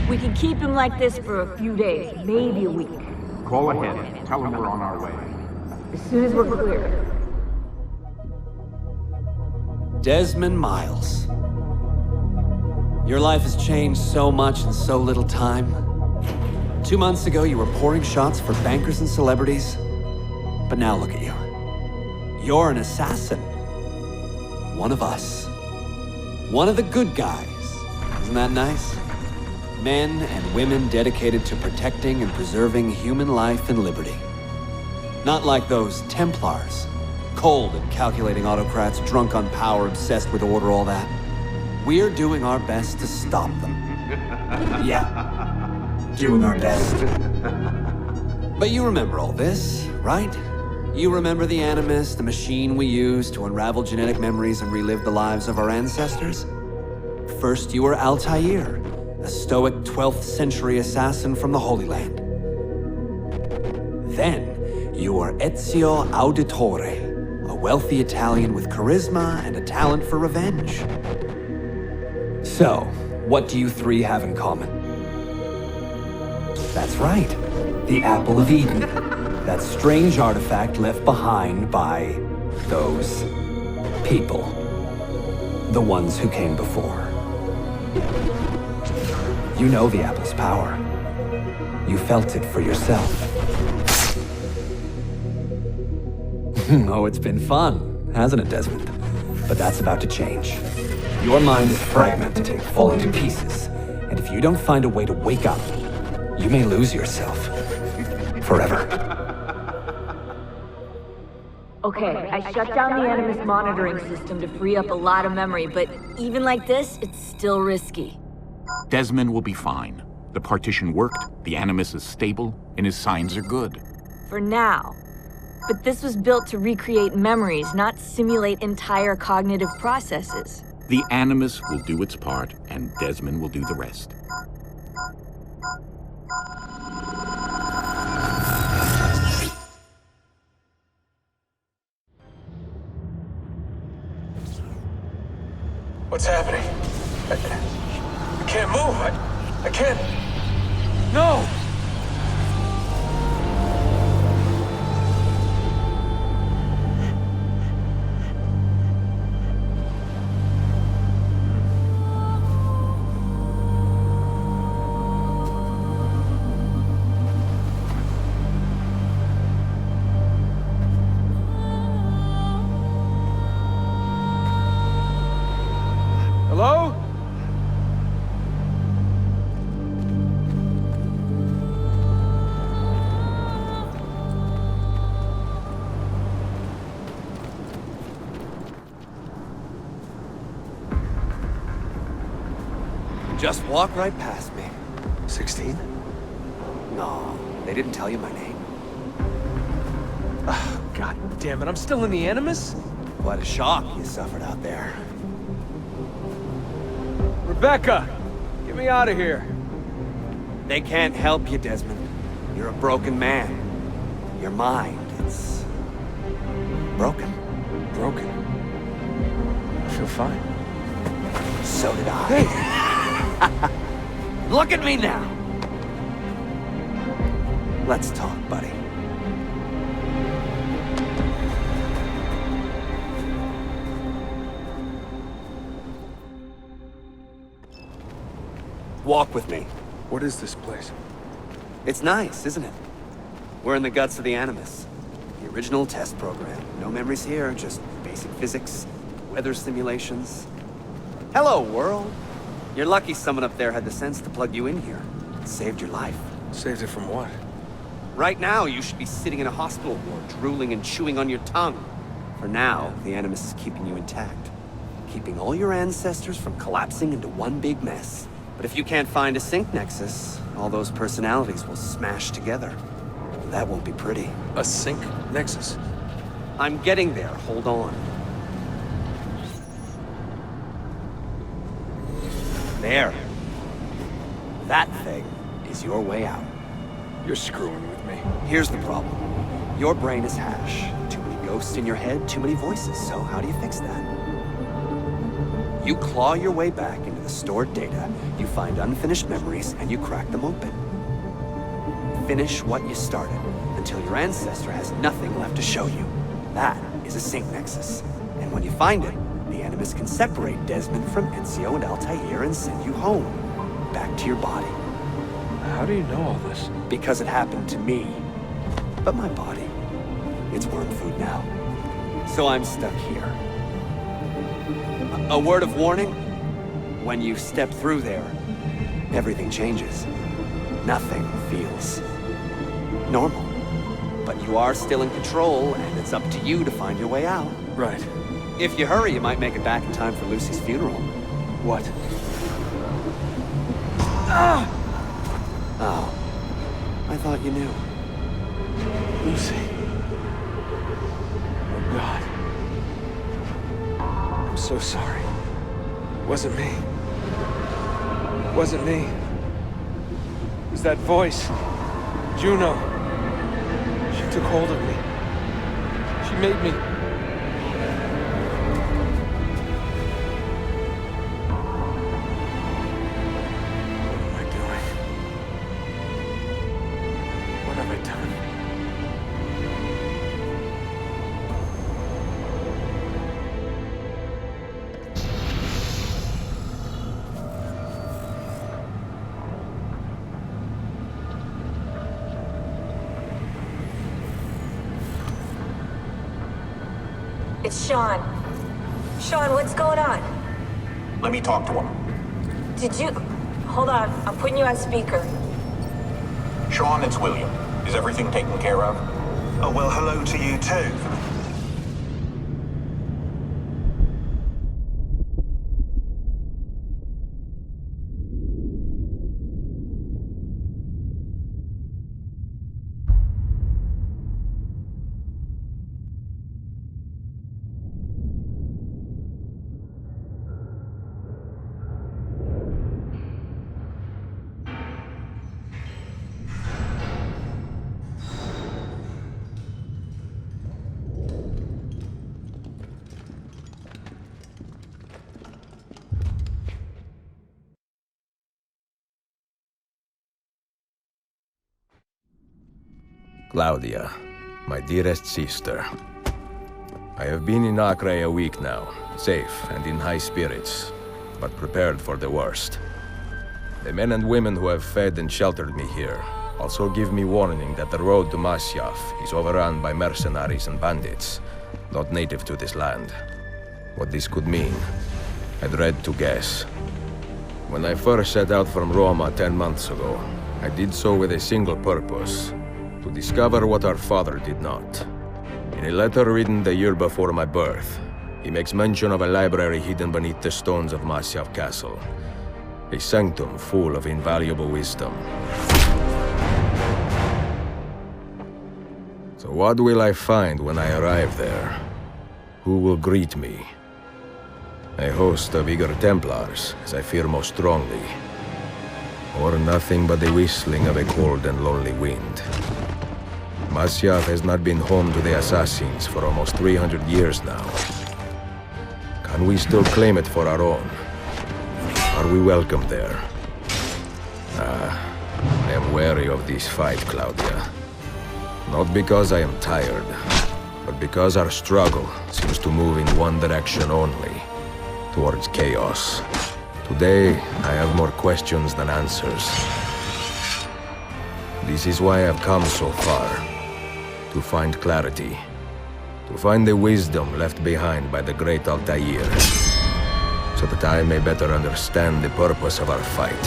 We can keep him like this for a few days, maybe a week. Call ahead. Tell him we're on our way. As soon as we're clear. Desmond Miles. Your life has changed so much in so little time. 2 months ago, you were pouring shots for bankers and celebrities. But now look at you. You're an assassin. One of us. One of the good guys. Isn't that nice? Men and women dedicated to protecting and preserving human life and liberty. Not like those Templars. Cold and calculating autocrats, drunk on power, obsessed with order, all that. We're doing our best to stop them. Yeah. Doing our best. But you remember all this, right? You remember the Animus, the machine we used to unravel genetic memories and relive the lives of our ancestors? First, you were Altair, a stoic 12th century assassin from the Holy Land. Then, you are Ezio Auditore, a wealthy Italian with charisma and a talent for revenge. So, what do you three have in common? That's right, the Apple of Eden. That strange artifact left behind by those people. The ones who came before. You know the Apple's power. You felt it for yourself. Oh, it's been fun, hasn't it, Desmond? But that's about to change. Your mind is fragmented and falling to pieces. And if you don't find a way to wake up, you may lose yourself. Forever. Okay, I shut down the Animus monitoring system to free up a lot of memory, but even like this, it's still risky. Desmond will be fine. The partition worked, the Animus is stable, and his signs are good. For now. But this was built to recreate memories, not simulate entire cognitive processes. The Animus will do its part, and Desmond will do the rest. What's happening? I can't move. I can't. No! Hello? Just walk right past me. 16? No, they didn't tell you my name. Oh, God damn it, I'm still in the Animus? What a shock you suffered out there. Rebecca! Get me out of here. They can't help you, Desmond. You're a broken man. Your mind, it's... broken. Broken. I feel fine. So did I. Hey! Look at me now! Let's talk, buddy. Walk with me. What is this place? It's nice, isn't it? We're in the guts of the Animus. The original test program. No memories here, just basic physics, weather simulations. Hello, world. You're lucky someone up there had the sense to plug you in here. It saved your life. Saved it from what? Right now, you should be sitting in a hospital ward, drooling and chewing on your tongue. For now, the Animus is keeping you intact. Keeping all your ancestors from collapsing into one big mess. But if you can't find a sync nexus, all those personalities will smash together. That won't be pretty. A sync nexus? I'm getting there, hold on. There. That thing is your way out. You're screwing with me. Here's the problem. Your brain is hash. Too many ghosts in your head, too many voices. So how do you fix that? You claw your way back into the the stored data, you find unfinished memories, and you crack them open. Finish what you started, until your ancestor has nothing left to show you. That is a sync nexus. And when you find it, the Animus can separate Desmond from Ezio and Altaïr and send you home. Back to your body. How do you know all this? Because it happened to me. But my body, it's worm food now. So I'm stuck here. A word of warning? When you step through there, everything changes. Nothing feels normal. But you are still in control, and it's up to you to find your way out. Right. If you hurry, you might make it back in time for Lucy's funeral. What? Oh. I thought you knew. Lucy. Oh, God. I'm so sorry. Wasn't me. Wasn't me. It was that voice. Juno. She took hold of me. She made me... It's Sean. Sean, what's going on? Let me talk to him. Did you... Hold on, I'm putting you on speaker. Sean, it's William. Is everything taken care of? Oh, well, hello to you too. Claudia, my dearest sister. I have been in Acre a week now, safe and in high spirits, but prepared for the worst. The men and women who have fed and sheltered me here also give me warning that the road to Masyaf is overrun by mercenaries and bandits, not native to this land. What this could mean, I dread to guess. When I first set out from Roma 10 months ago, I did so with a single purpose: to discover what our father did not. In a letter written the year before my birth, he makes mention of a library hidden beneath the stones of Masyaf Castle. A sanctum full of invaluable wisdom. So what will I find when I arrive there? Who will greet me? A host of eager Templars, as I fear most strongly. Or nothing but the whistling of a cold and lonely wind. Masyaf has not been home to the assassins for almost 300 years now. Can we still claim it for our own? Are we welcome there? I am wary of this fight, Claudia. Not because I am tired, but because our struggle seems to move in one direction only, towards chaos. Today, I have more questions than answers. This is why I've come so far. To find clarity. To find the wisdom left behind by the great Altair. So that I may better understand the purpose of our fight.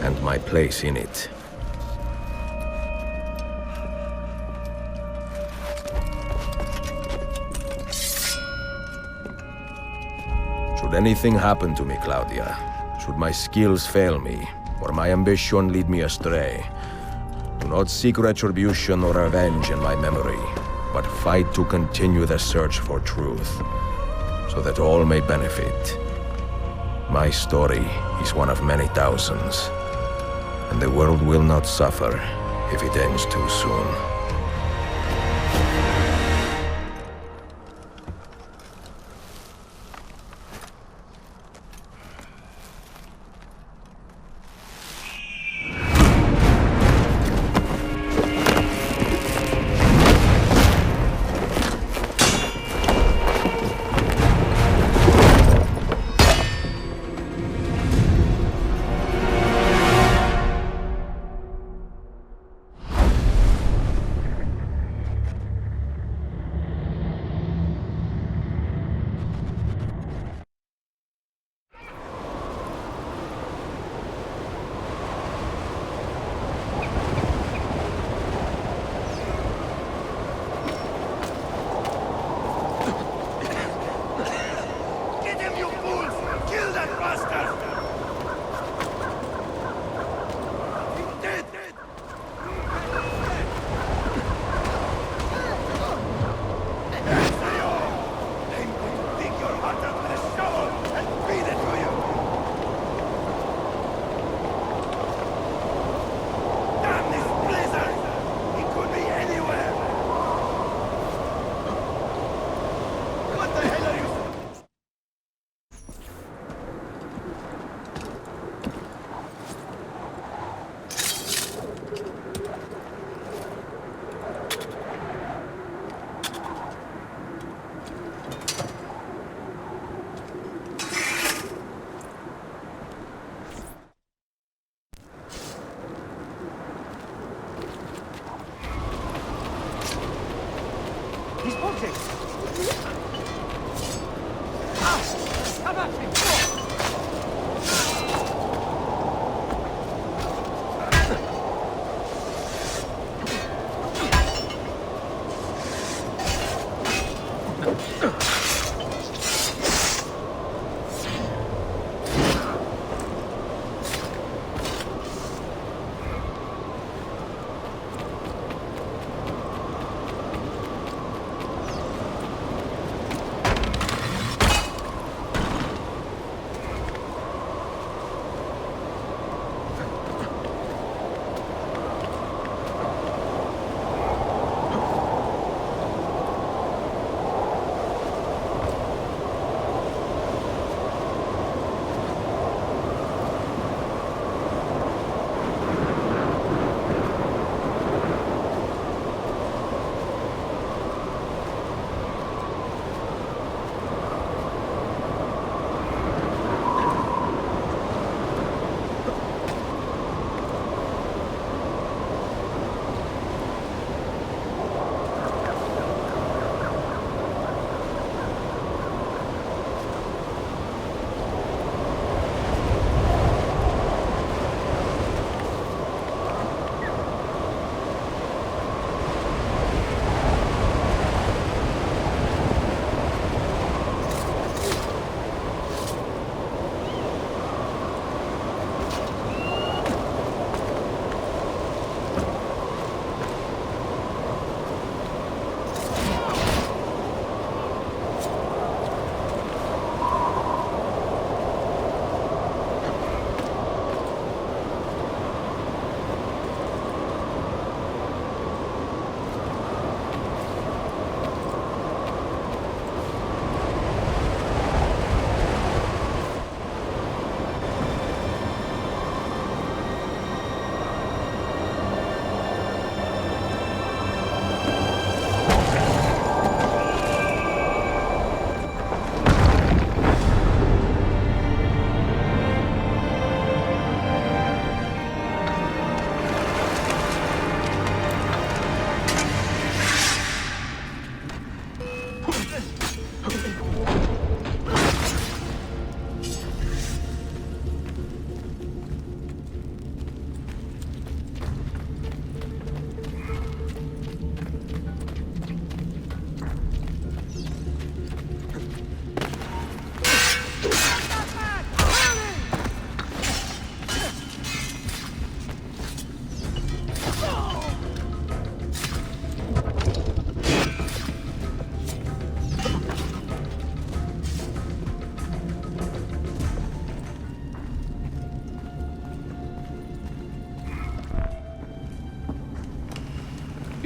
And my place in it. Should anything happen to me, Claudia, should my skills fail me, or my ambition lead me astray, do not seek retribution or revenge in my memory, but fight to continue the search for truth, so that all may benefit. My story is one of many thousands, and the world will not suffer if it ends too soon.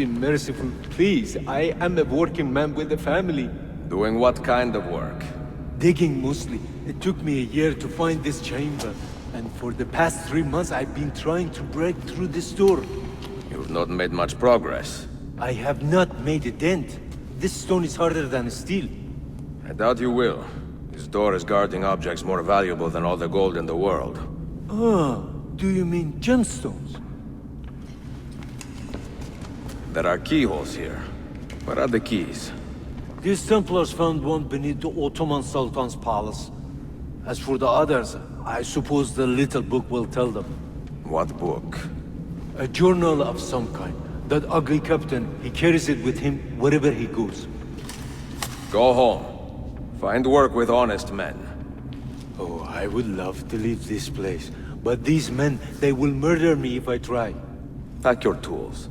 be merciful, please. I am a working man with a family. Doing what kind of work? Digging mostly. It took me a year to find this chamber. And for the past 3 months, I've been trying to break through this door. You've not made much progress. I have not made a dent. This stone is harder than steel. I doubt you will. This door is guarding objects more valuable than all the gold in the world. Ah, do you mean gemstones? There are keyholes here. Where are the keys? These Templars found one beneath the Ottoman Sultan's palace. As for the others, I suppose the little book will tell them. What book? A journal of some kind. That ugly captain, he carries it with him wherever he goes. Go home. Find work with honest men. Oh, I would love to leave this place. But these men, they will murder me if I try. Pack your tools.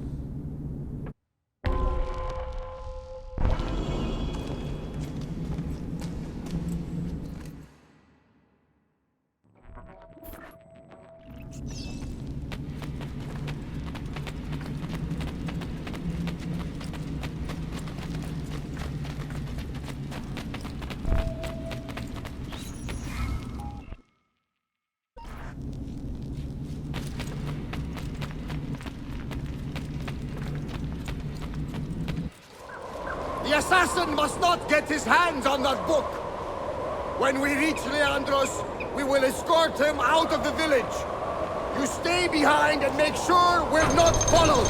The assassin must not get his hands on that book! When we reach Leandros, we will escort him out of the village. You stay behind and make sure we're not followed!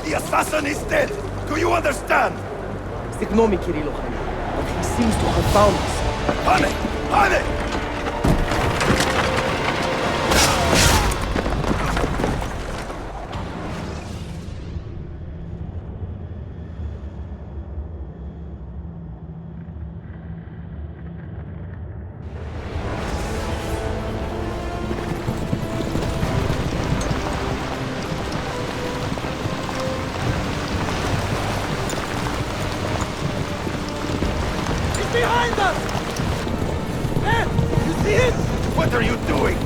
The assassin is dead! Do you understand? Ignore me, Kirilo, but he seems to have found us. Honey! Honey! Behind us! Man, you see it? What are you doing?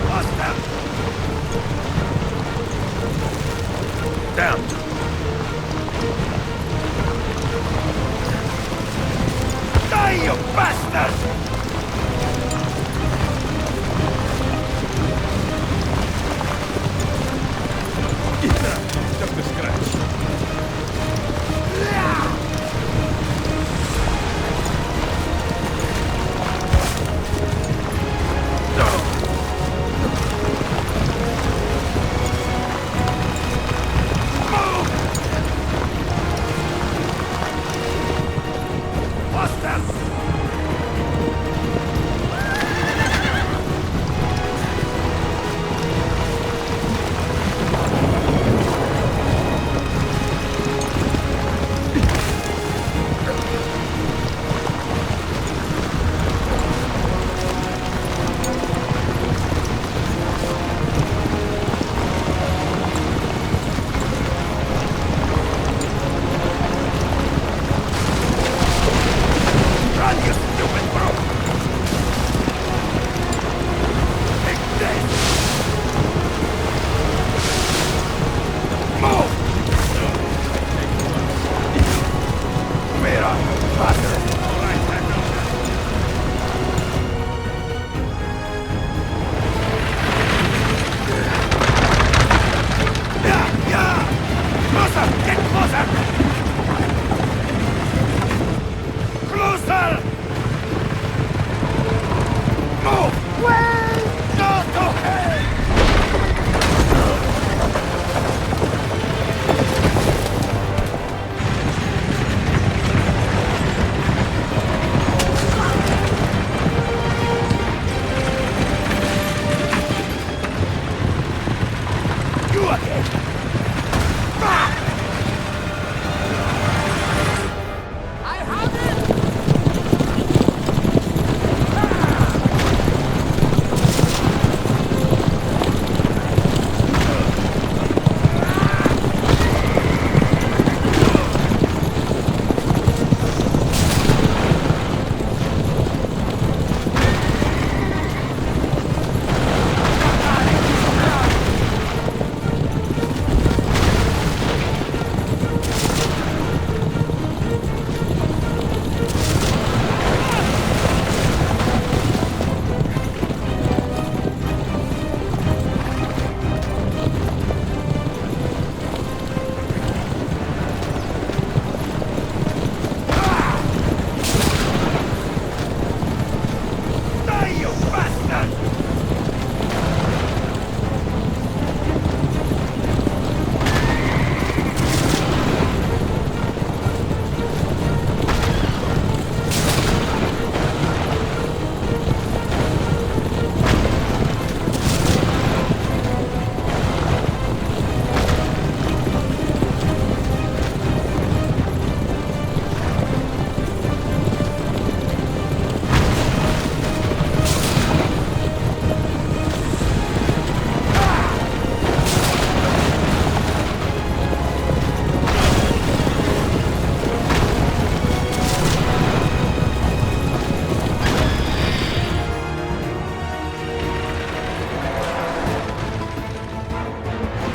Basta! Down! Die, you bastard!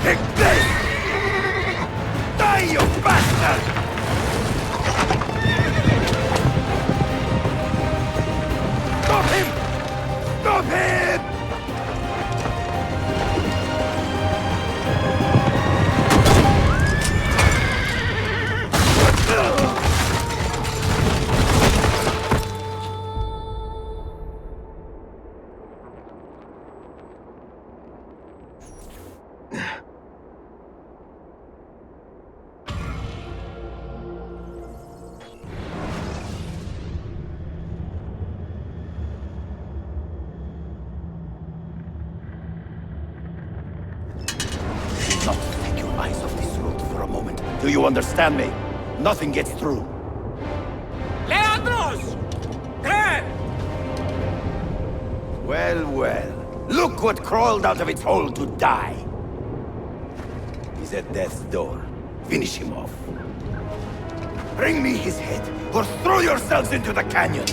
Take this! Die, you bastard! Stop him! Stop him! Do you understand me? Nothing gets through. Leandros! There! Well, well. Look what crawled out of its hole to die. He's at death's door. Finish him off. Bring me his head, or throw yourselves into the canyon!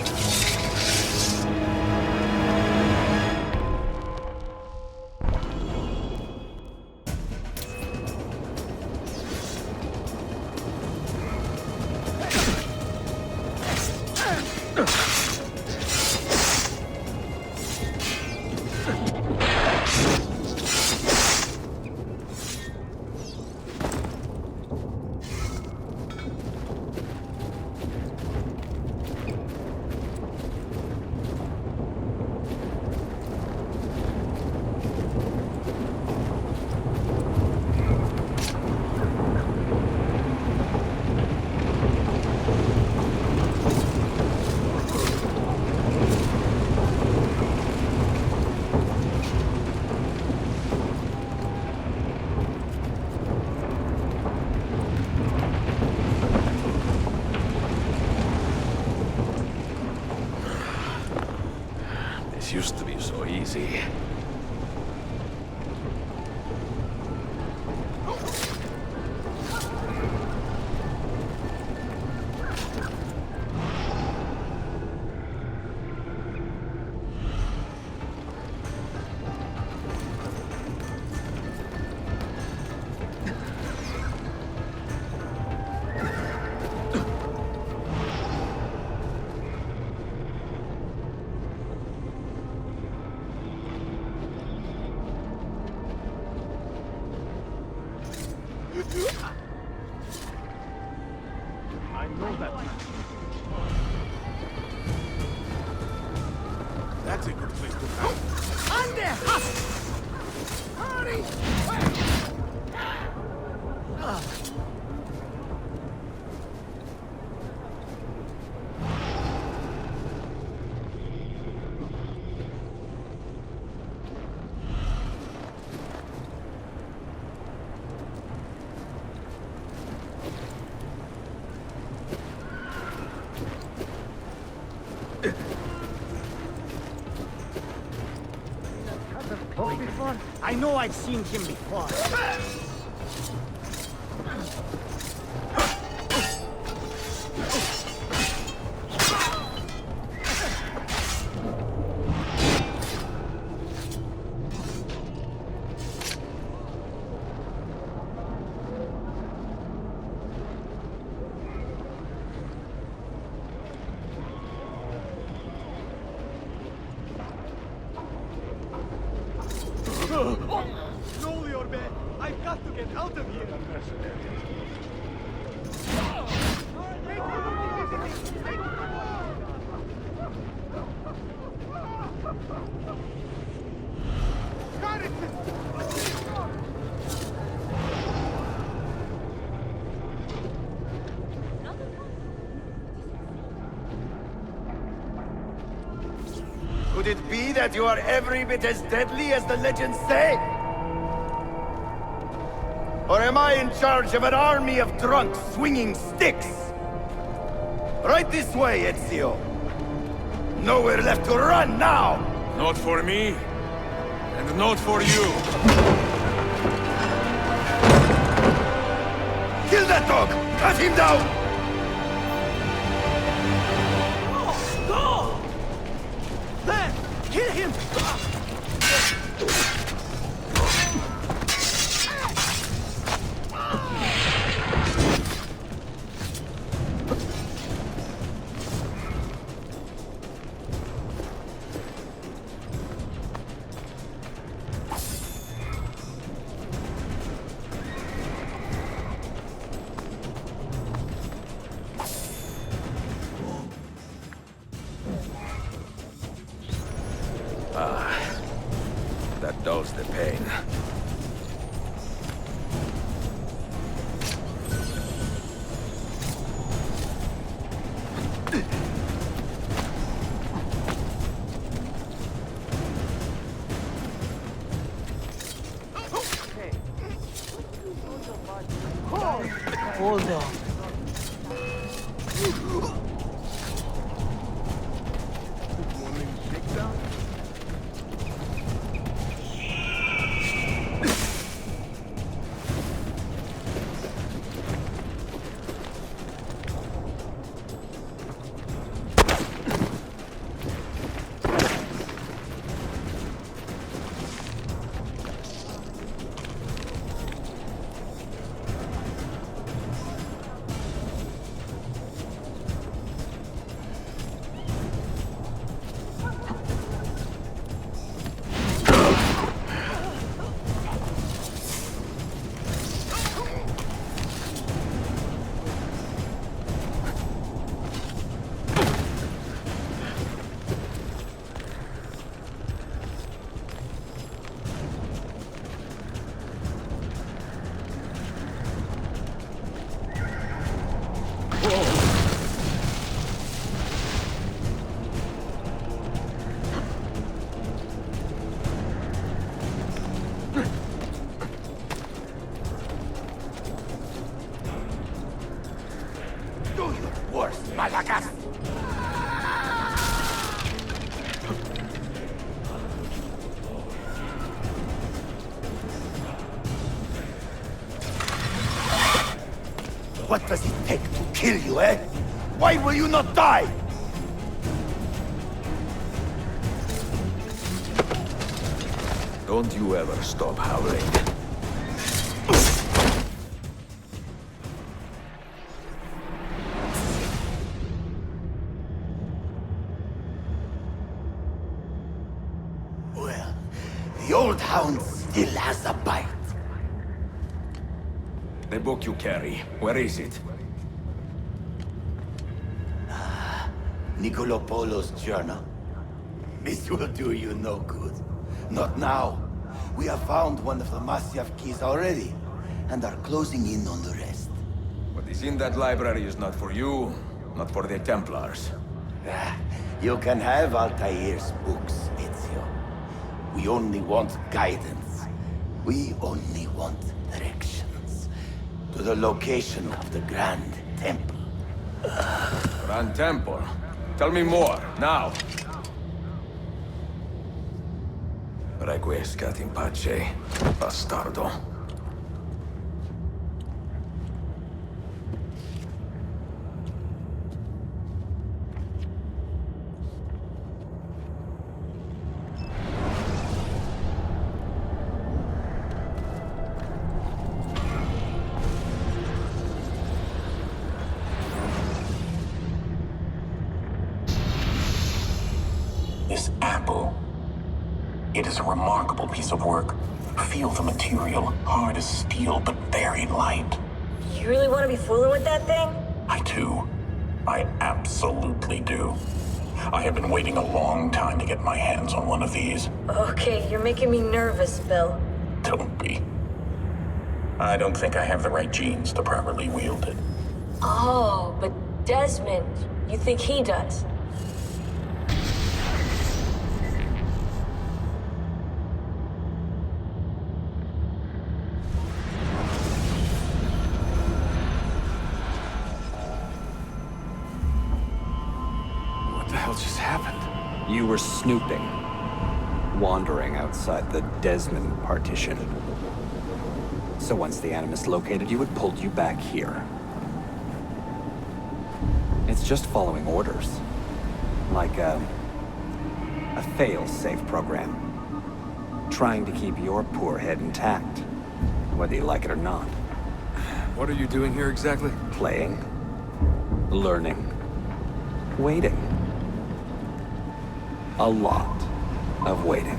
Used to be so easy. I know that. That's a good place to hide. Ande! Hurry! Before? I know I've seen him before. Roll your bed. I've got to get out of here. Could it be that you are every bit as deadly as the legends say? Or am I in charge of an army of drunks swinging sticks? Right this way, Ezio. Nowhere left to run now! Not for me, and not for you. Kill that dog! Cut him down! Kill him! That dulls the pain. Hold on. What does it take to kill you, eh? Why will you not die? Don't you ever stop howling. Well, the old hound still has a bite. The book you carry, where is it? Niccolo Polo's journal. This will do you no good. Not now. We have found one of the Masyaf keys already, and are closing in on the rest. What is in that library is not for you, not for the Templars. You can have Altair's books, Ezio. We only want guidance. We only want directions. To the location of the Grand Temple. Grand Temple? Tell me more, now! Requiescat in pace, bastardo. This apple. It is a remarkable piece of work. Feel the material, hard as steel, but very light. You really want to be fooling with that thing? I do. I absolutely do. I have been waiting a long time to get my hands on one of these. Okay, you're making me nervous, Bill. Don't be. I don't think I have the right genes to properly wield it. Oh, but Desmond, you think he does? Just happened? You were snooping, wandering outside the Desmond partition. So once the Animus located you, it pulled you back here. It's just following orders. Like a fail-safe program. Trying to keep your poor head intact, whether you like it or not. What are you doing here exactly? Playing. Learning. Waiting. A lot of waiting.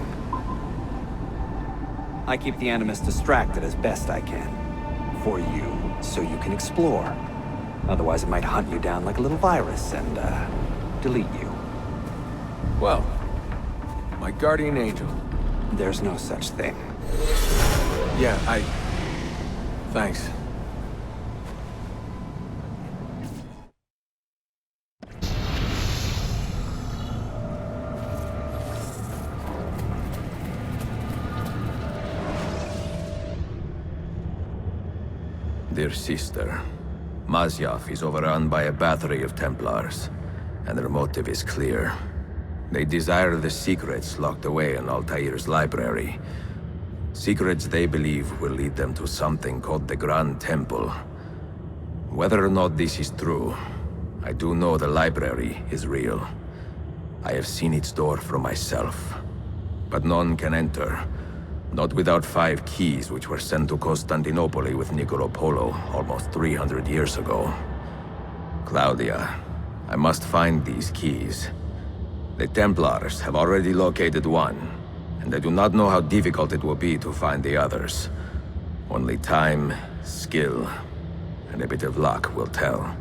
I keep the Animus distracted as best I can. For you, so you can explore. Otherwise it might hunt you down like a little virus and, delete you. Well, my guardian angel. There's no such thing. Yeah, Thanks. Dear sister, Masyaf is overrun by a battery of Templars, and their motive is clear. They desire the secrets locked away in Altair's library. Secrets they believe will lead them to something called the Grand Temple. Whether or not this is true, I do know the library is real. I have seen its door for myself. But none can enter. Not without 5 keys which were sent to Constantinople with Niccolo Polo almost 300 years ago. Claudia, I must find these keys. The Templars have already located one, and I do not know how difficult it will be to find the others. Only time, skill, and a bit of luck will tell.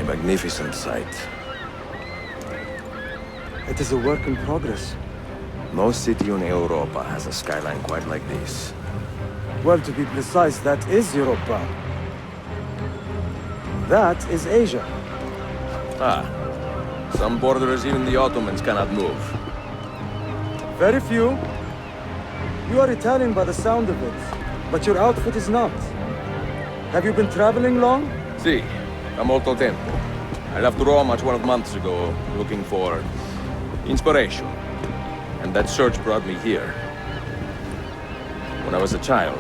Magnificent sight. It is a work in progress. No city in Europa has a skyline quite like this. Well, to be precise, that is Europa. That is Asia. Ah. Some borders even the Ottomans cannot move. Very few. You are Italian by the sound of it, but your outfit is not. Have you been traveling long? Sì, da molto tempo. I left Rome 12 months ago, looking for inspiration. And that search brought me here. When I was a child,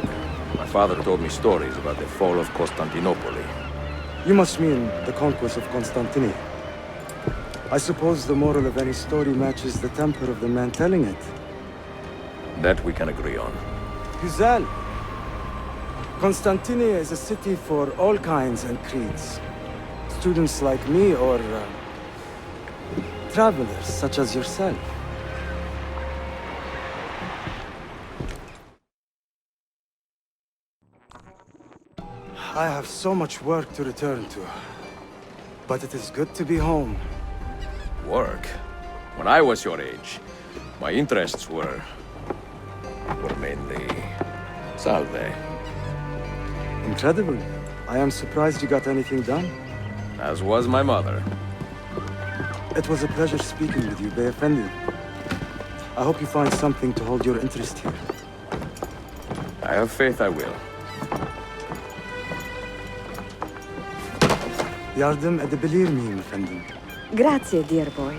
my father told me stories about the fall of Constantinople. You must mean the conquest of Constantinople. I suppose the moral of any story matches the temper of the man telling it. That we can agree on. Güzel. Constantinople is a city for all kinds and creeds. Students like me or travelers such as yourself. I have so much work to return to, but it is good to be home. Work? When I was your age, my interests were mainly salve. Incredible. I am surprised you got anything done. As was my mother. It was a pleasure speaking with you, Beyefendi. I hope you find something to hold your interest here. I have faith I will. Yardım edebilir miyim efendim? Grazie, dear boy.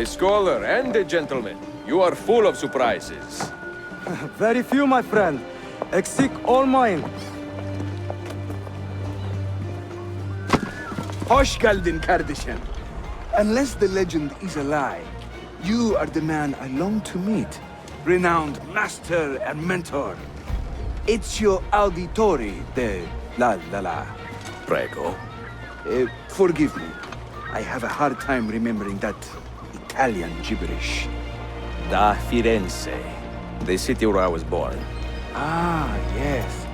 A scholar and a gentleman. You are full of surprises. Very few, my friend. Eksik olmayın. Hoş geldin kardeşim. Unless the legend is a lie, you are the man I long to meet. Renowned master and mentor. Ezio Auditore da Prego. Forgive me. I have a hard time remembering that Italian gibberish. Da Firenze. The city where I was born. Ah, yes.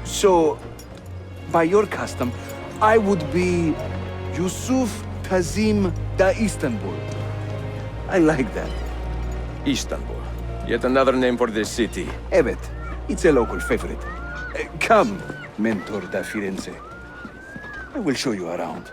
So, by your custom, I would be Yusuf Kazim da Istanbul. I like that. Istanbul. Yet another name for this city. Evet, it's a local favorite. Come, mentor da Firenze. I will show you around.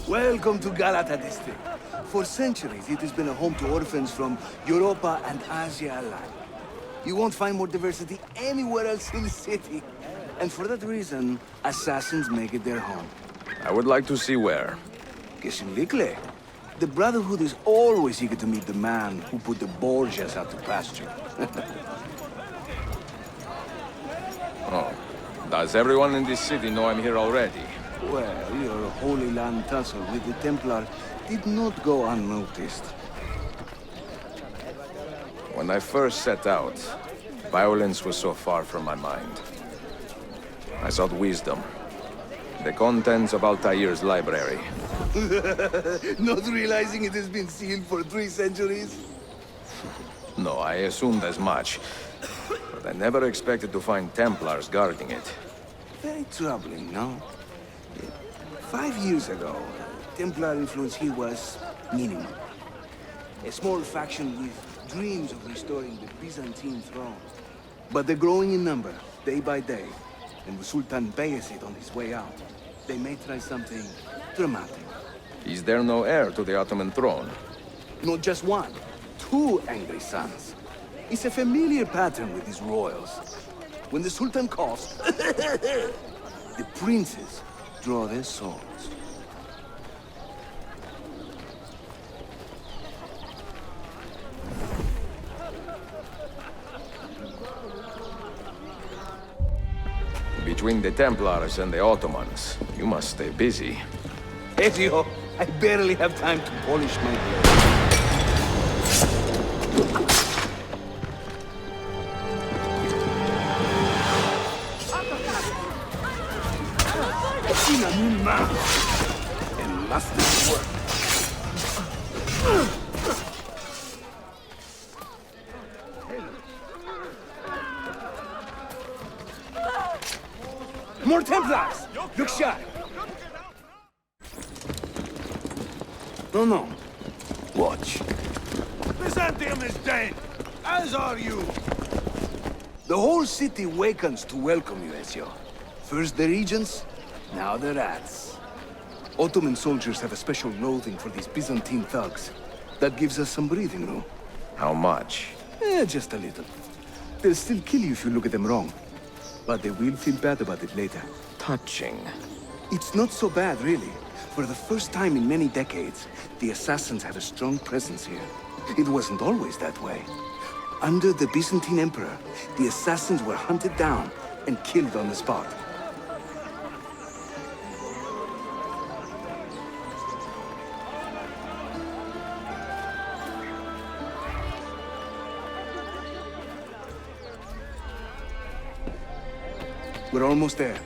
Welcome to Galata district. For centuries, it has been a home to orphans from Europa and Asia alike. You won't find more diversity anywhere else in the city. And for that reason, assassins make it their home. I would like to see where. Gesimlikle. The Brotherhood is always eager to meet the man who put the Borgias out to pasture. Oh. Does everyone in this city know I'm here already? Well, your Holy Land tussle with the Templar did not go unnoticed. When I first set out, violence was so far from my mind. I sought wisdom. The contents of Altair's library. Not realizing it has been sealed for 3 centuries? No, I assumed as much. But I never expected to find Templars guarding it. Very troubling, no? 5 years ago, Templar influence here was minimal. A small faction with dreams of restoring the Byzantine throne. But they're growing in number, day by day. And the Sultan Bayezid on his way out. They may try something dramatic. Is there no heir to the Ottoman throne? Not just one, 2 angry sons. It's a familiar pattern with these royals. When the Sultan coughs, the princes draw their swords. Between the Templars and the Ottomans, you must stay busy. Ezio, I barely have time to polish my blade. Una new man. And master's work. More Templars! Look sharp! No. Watch. Byzantium is dead, as are you. The whole city wakens to welcome you, Ezio. First the regents, now the rats. Ottoman soldiers have a special loathing for these Byzantine thugs. That gives us some breathing room. How much? Just a little. They'll still kill you if you look at them wrong. But they will feel bad about it later. Touching. It's not so bad, really. For the first time in many decades, the assassins have a strong presence here. It wasn't always that way. Under the Byzantine Emperor, the assassins were hunted down and killed on the spot. We're almost there.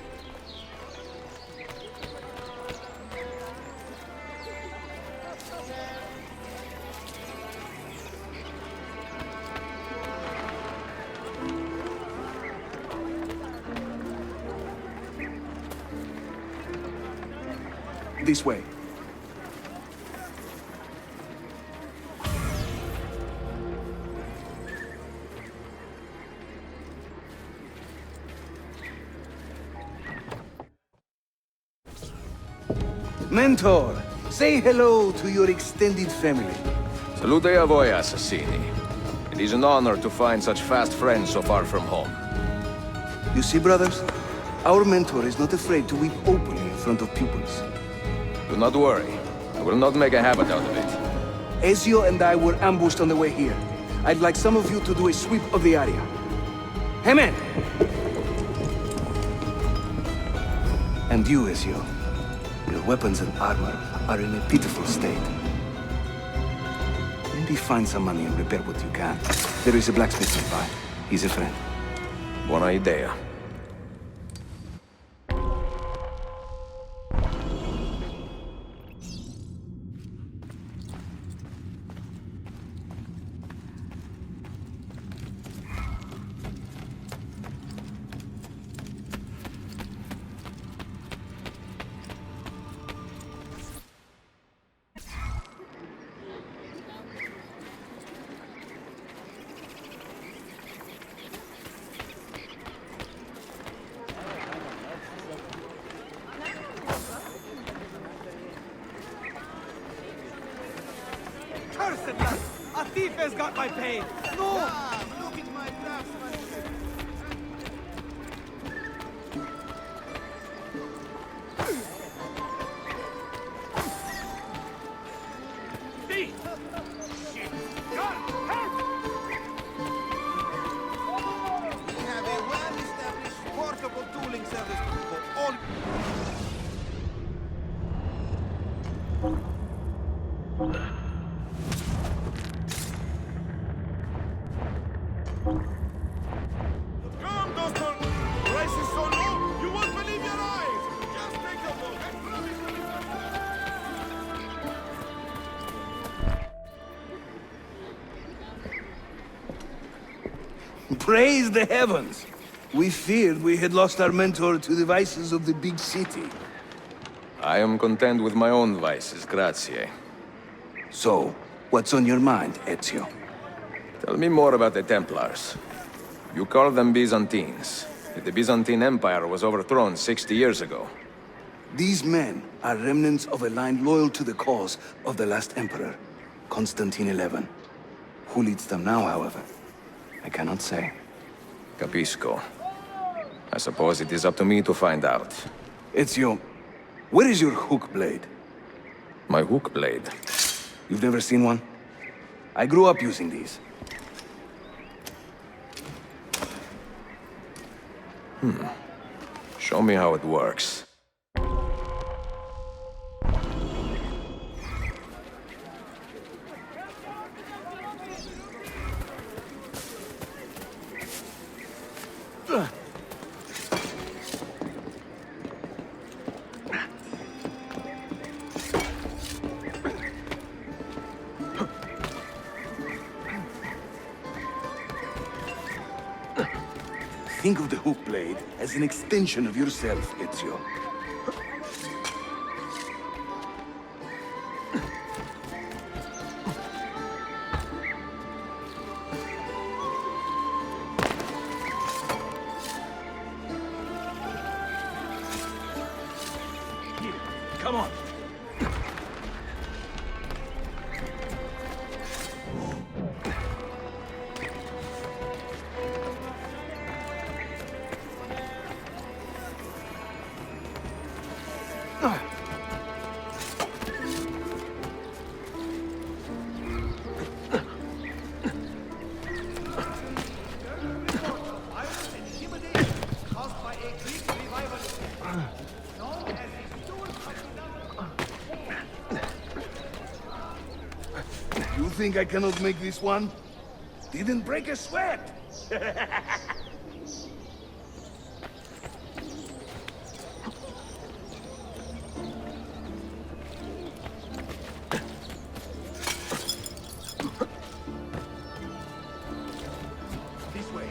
This way. Mentor, say hello to your extended family. Salute a voi, assassini. It is an honor to find such fast friends so far from home. You see, brothers? Our mentor is not afraid to weep openly in front of pupils. Do not worry. I will not make a habit out of it. Ezio and I were ambushed on the way here. I'd like some of you to do a sweep of the area. Hey, man! And you, Ezio. Your weapons and armor are in a pitiful state. Maybe find some money and repair what you can. There is a blacksmith nearby. He's a friend. Buona idea. Cursed land! A thief has got my pay! No! Look at my craftsmanship. me! Shit! Gun! Help! We have a well-established portable tooling service for all... Come, Desmond! Price is so low, you won't believe your eyes! Just take a look, I promise you. Praise the heavens! We feared we had lost our mentor to the vices of the big city. I am content with my own vices, grazie. So, what's on your mind, Ezio? Tell me more about the Templars. You call them Byzantines. Yet the Byzantine Empire was overthrown 60 years ago. These men are remnants of a line loyal to the cause of the last emperor, Constantinople. Who leads them now, however? I cannot say. Capisco. I suppose it is up to me to find out. Ezio, where is your hook blade? My hook blade? You've never seen one? I grew up using these. Show me how it works. Think of the hook blade as an extension of yourself, Ezio. Here, come on. You think I cannot make this one? Didn't break a sweat! This way.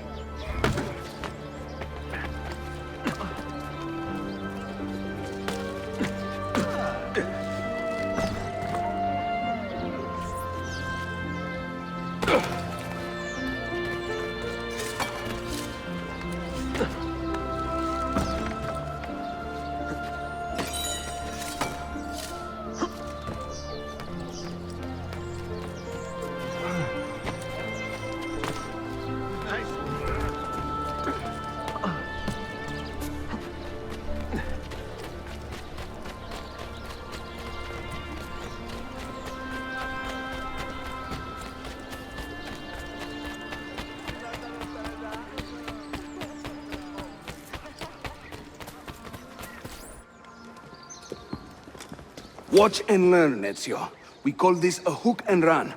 Watch and learn, Ezio. We call this a hook and run.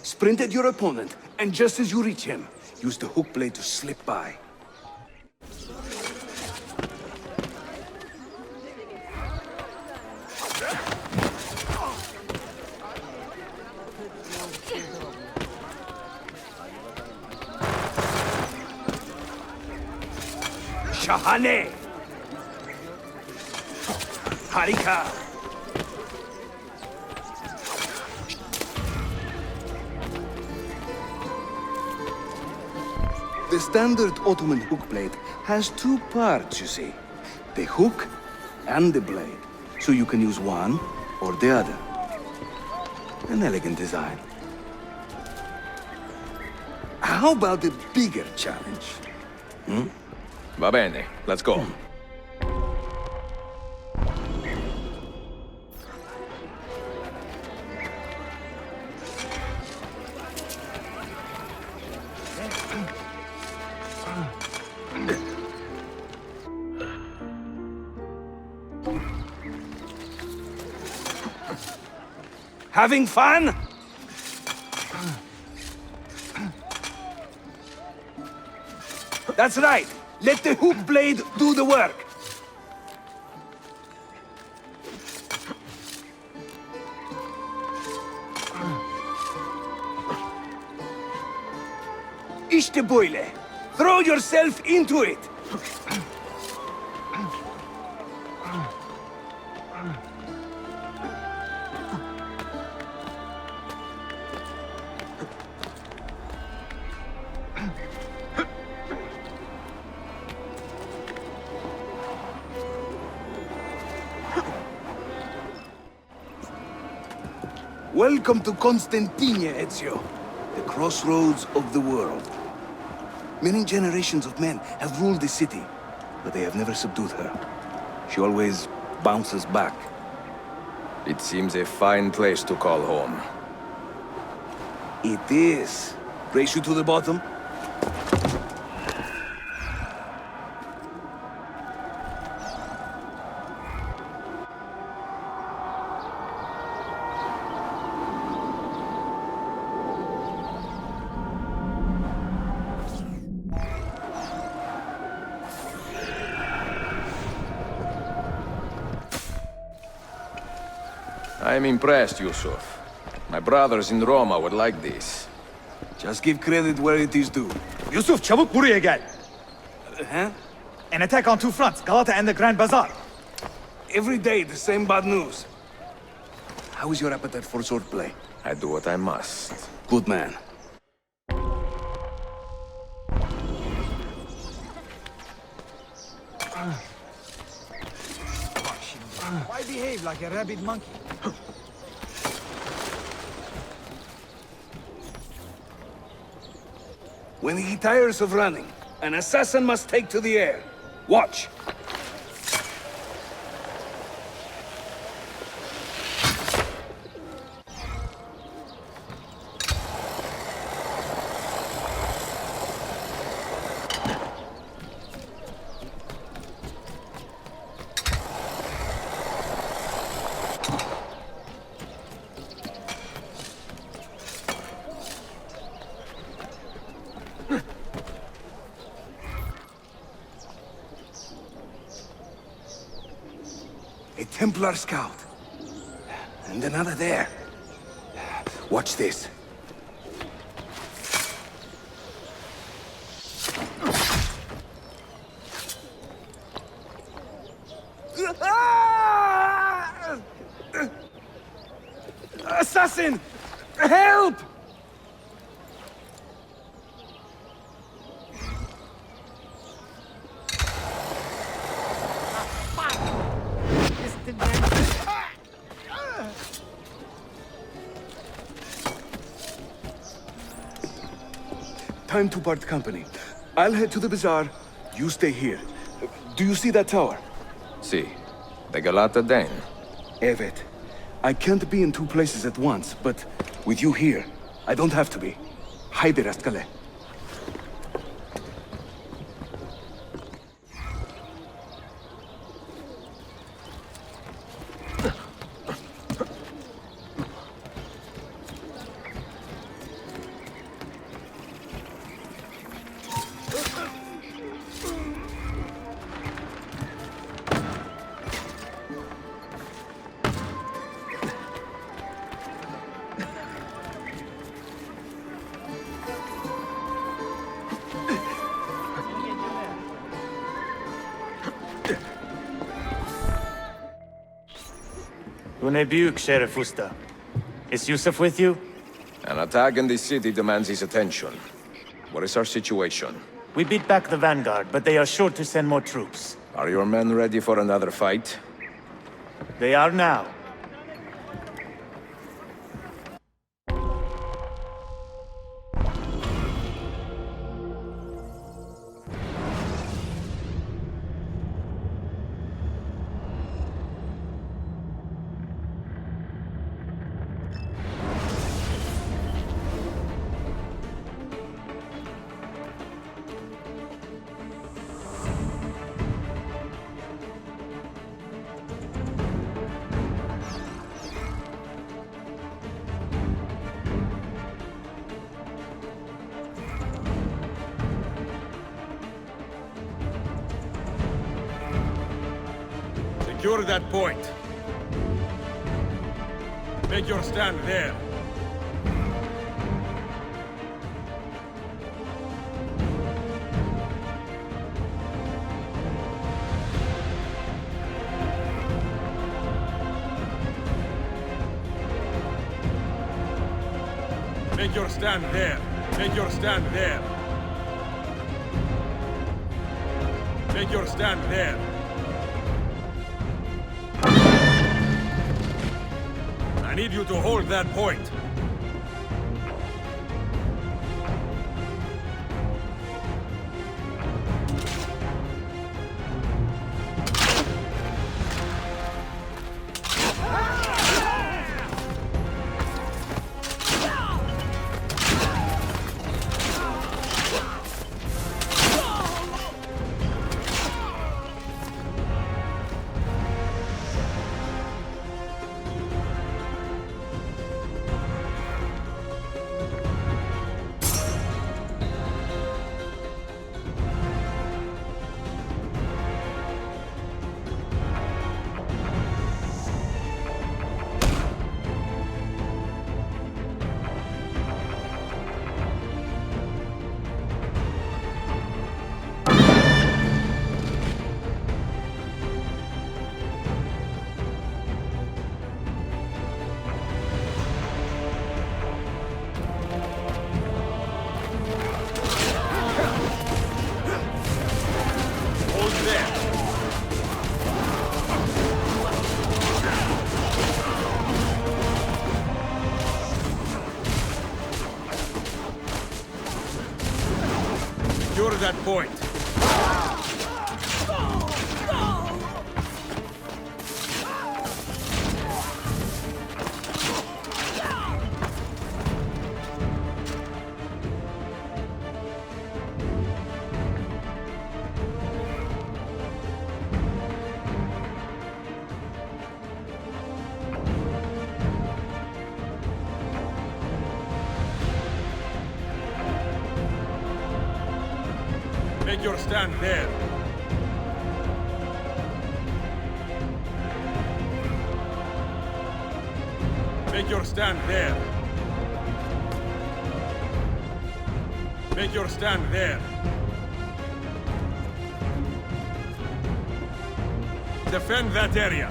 Sprint at your opponent, and just as you reach him, use the hook blade to slip by. Shahane! Harika! The standard Ottoman hook blade has two parts, you see. The hook and the blade. So you can use one or the other. An elegant design. How about the bigger challenge? Va bene, let's go. Having fun? That's right. Let the hook blade do the work. İşte böyle. Throw yourself into it. Welcome to Constantinople, Ezio. The crossroads of the world. Many generations of men have ruled this city, but they have never subdued her. She always bounces back. It seems a fine place to call home. It is. Race you to the bottom? I'm impressed, Yusuf. My brothers in Roma would like this. Just give credit where it is due. Yusuf, çabuk buraya gel. Huh? An attack on two fronts, Galata and the Grand Bazaar. Every day, the same bad news. How is your appetite for swordplay? I do what I must. Good man. Why behave like a rabid monkey? When he tires of running, an assassin must take to the air. Watch. A Templar scout. And another there. Watch this. Assassin! Help! Time to part company. I'll head to the bazaar. You stay here. Do you see that tower? See, the Galata Den. Evet. I can't be in two places at once, but with you here, I don't have to be. Haydi rastgele. Bu ne büyük Sheriff Usta. Is Yusuf with you? An attack in this city demands his attention. What is our situation? We beat back the vanguard, but they are sure to send more troops. Are your men ready for another fight? They are now. Secure that point. Make your stand there. Make your stand there. Make your stand there. Make your stand there. I need you to hold that point. Secure that point. Make your stand there. Make your stand there. Make your stand there. Defend that area.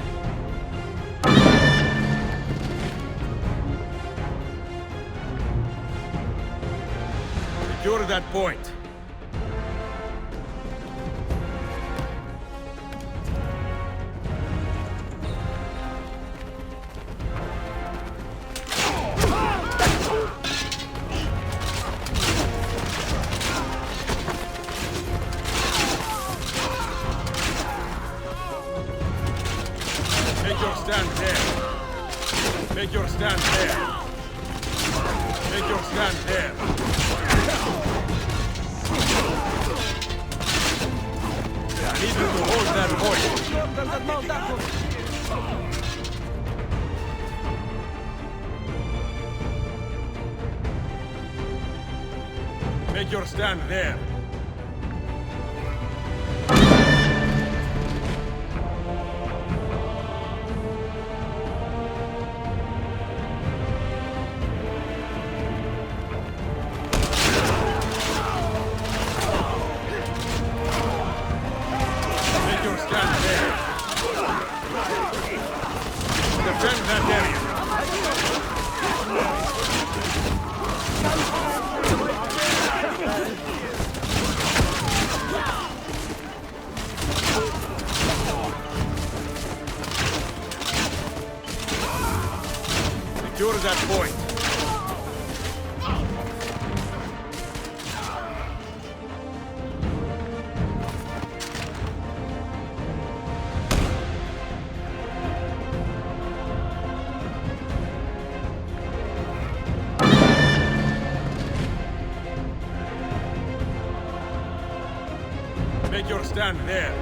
Secure that point. Make your stand there. Make your stand there. Make your stand there. I need you to hold that point. Make your stand there. Defend that area. Secure that point. Make your stand there.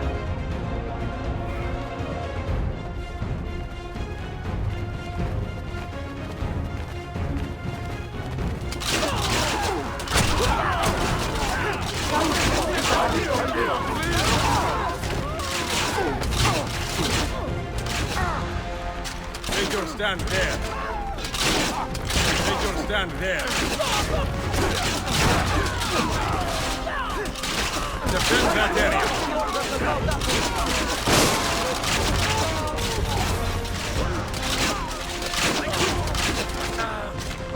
stand there. Take your stand there. Defend that area.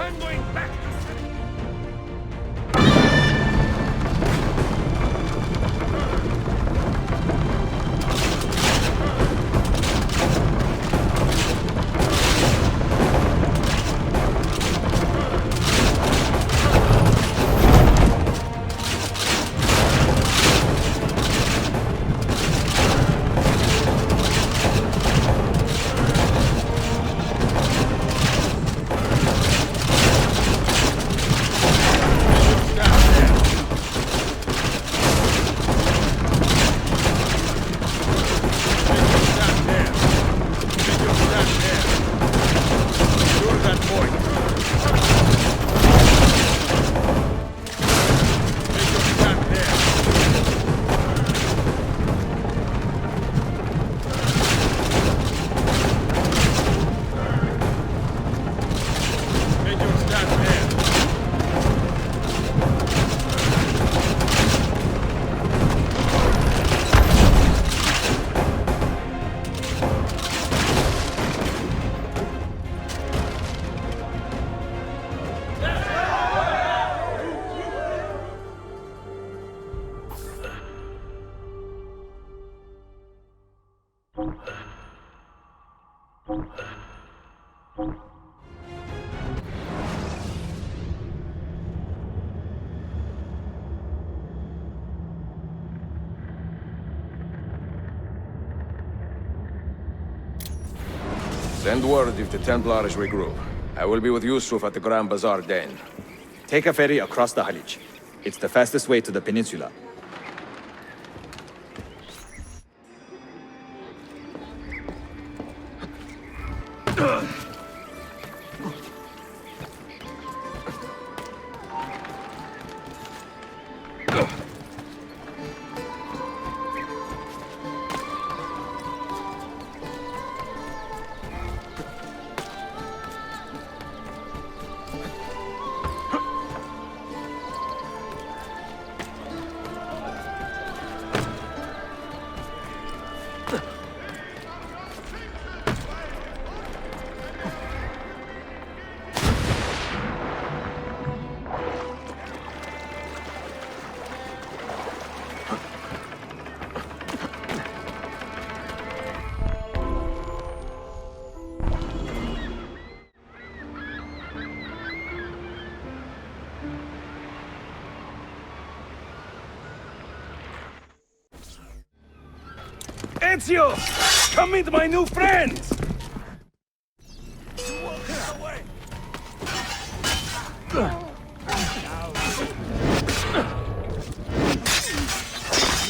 I'm going back to... Send word if the Templars regroup. I will be with Yusuf at the Grand Bazaar Den. Take a ferry across the Halij. It's the fastest way to the peninsula. Ezio! Come meet my new friends!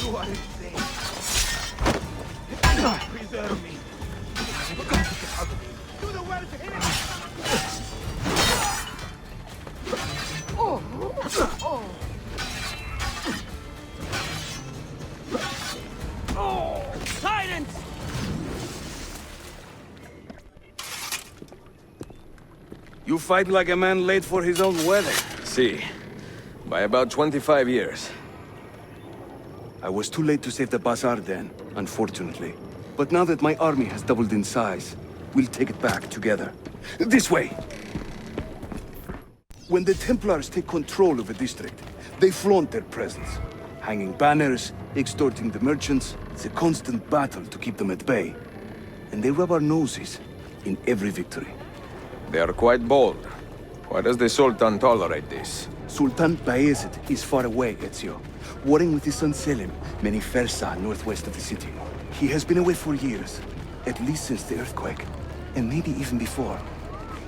You are insane. Preserve me. Do the well to hit him! You fight like a man late for his own wedding. See, by about 25 years. I was too late to save the bazaar then, unfortunately. But now that my army has doubled in size, we'll take it back together. This way! When the Templars take control of a district, they flaunt their presence. Hanging banners, extorting the merchants. It's a constant battle to keep them at bay. And they rub our noses in every victory. They are quite bold. Why does the Sultan tolerate this? Sultan Bayezid is far away, Ezio. Warring with his son Selim, many Fersa northwest of the city. He has been away for years, at least since the earthquake, and maybe even before.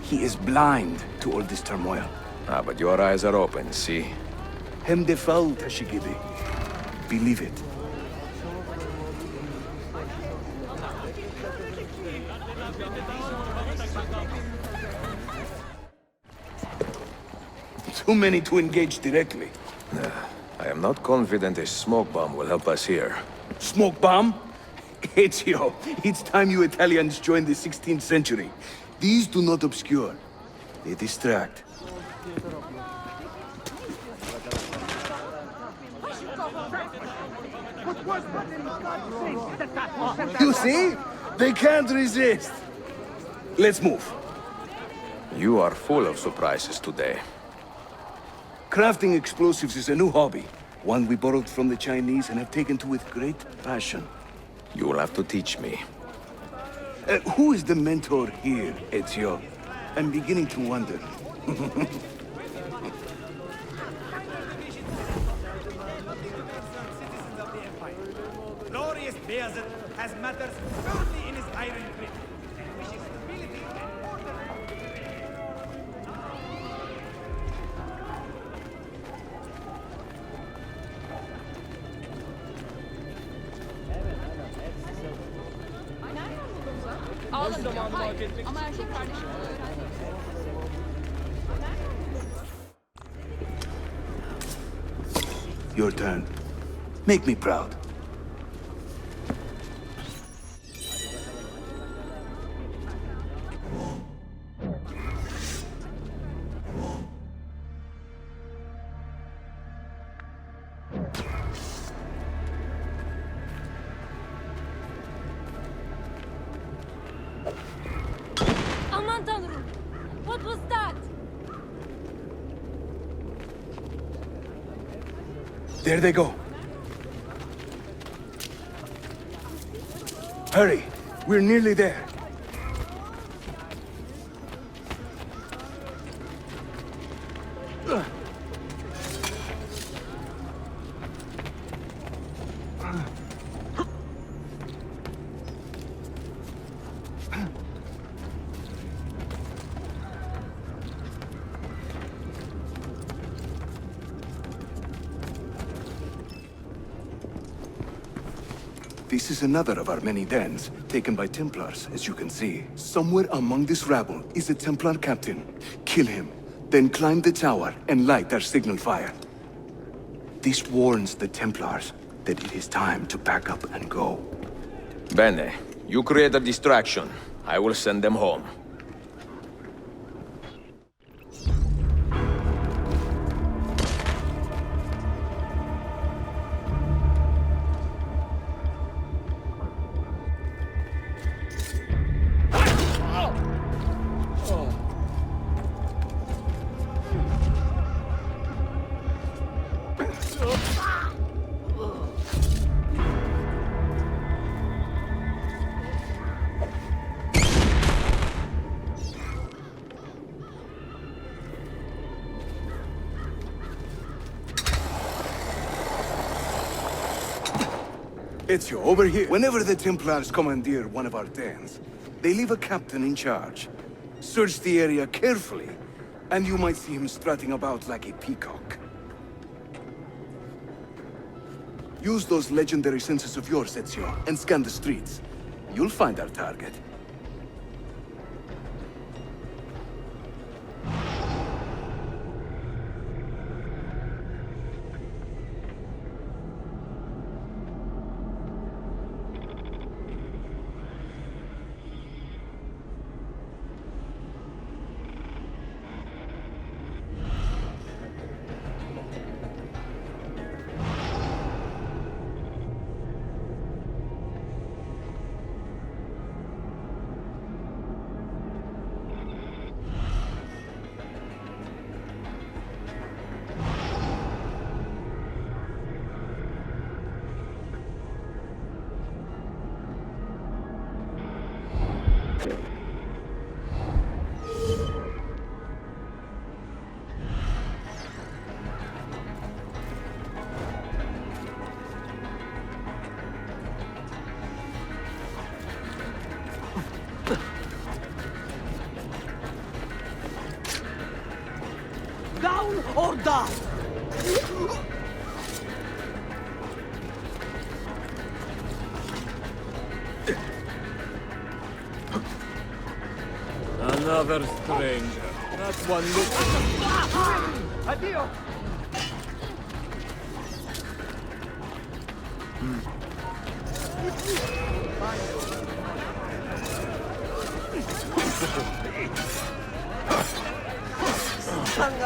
He is blind to all this turmoil. Ah, but your eyes are open, see? Hem defal, Tashigidi. Believe it. Too many to engage directly. I am not confident a smoke bomb will help us here. Smoke bomb? Ezio, it's time you Italians joined the 16th century. These do not obscure. They distract. You see? They can't resist. Let's move. You are full of surprises today. Crafting explosives is a new hobby. One we borrowed from the Chinese and have taken to with great passion. You will have to teach me. Who is the mentor here, Ezio? I'm beginning to wonder. Glorious Bayezid has matters firmly in his iron grip, and wishes stability and order. Ağlamıyor. Hayır. Ama erkek kardeşim öğrendi. Your turn. Make me proud. Aman tanrım. What was that? There they go. Hurry. We're nearly there. This is another of our many dens, taken by Templars, as you can see. Somewhere among this rabble is a Templar captain. Kill him, then climb the tower and light our signal fire. This warns the Templars that it is time to pack up and go. Bene, you create a distraction. I will send them home. Ezio, over here. Whenever the Templars commandeer one of our dens, they leave a captain in charge. Search the area carefully, and you might see him strutting about like a peacock. Use those legendary senses of yours, Ezio, and scan the streets. You'll find our target. Down or die! Another stranger. Not one look. Addio!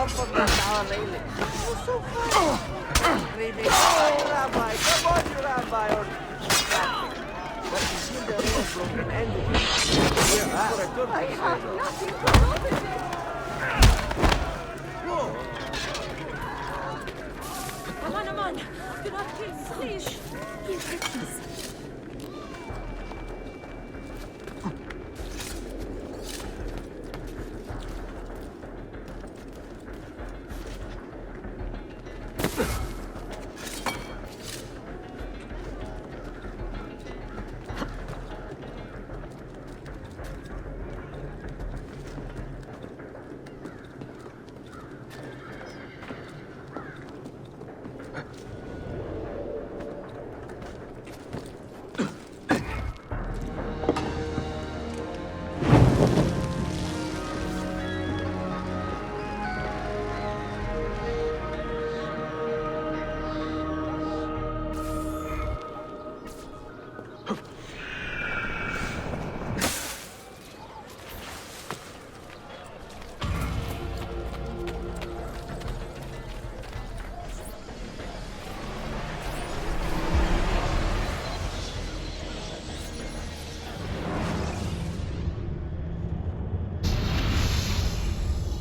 from the tower lately. You're so fun. Screaming, Rabbi, come on, you Rabbi, or nothing. But you seem to have a broken ending. I have nothing to do with it. Whoa. Aman, do not kill me, please. Give the keys.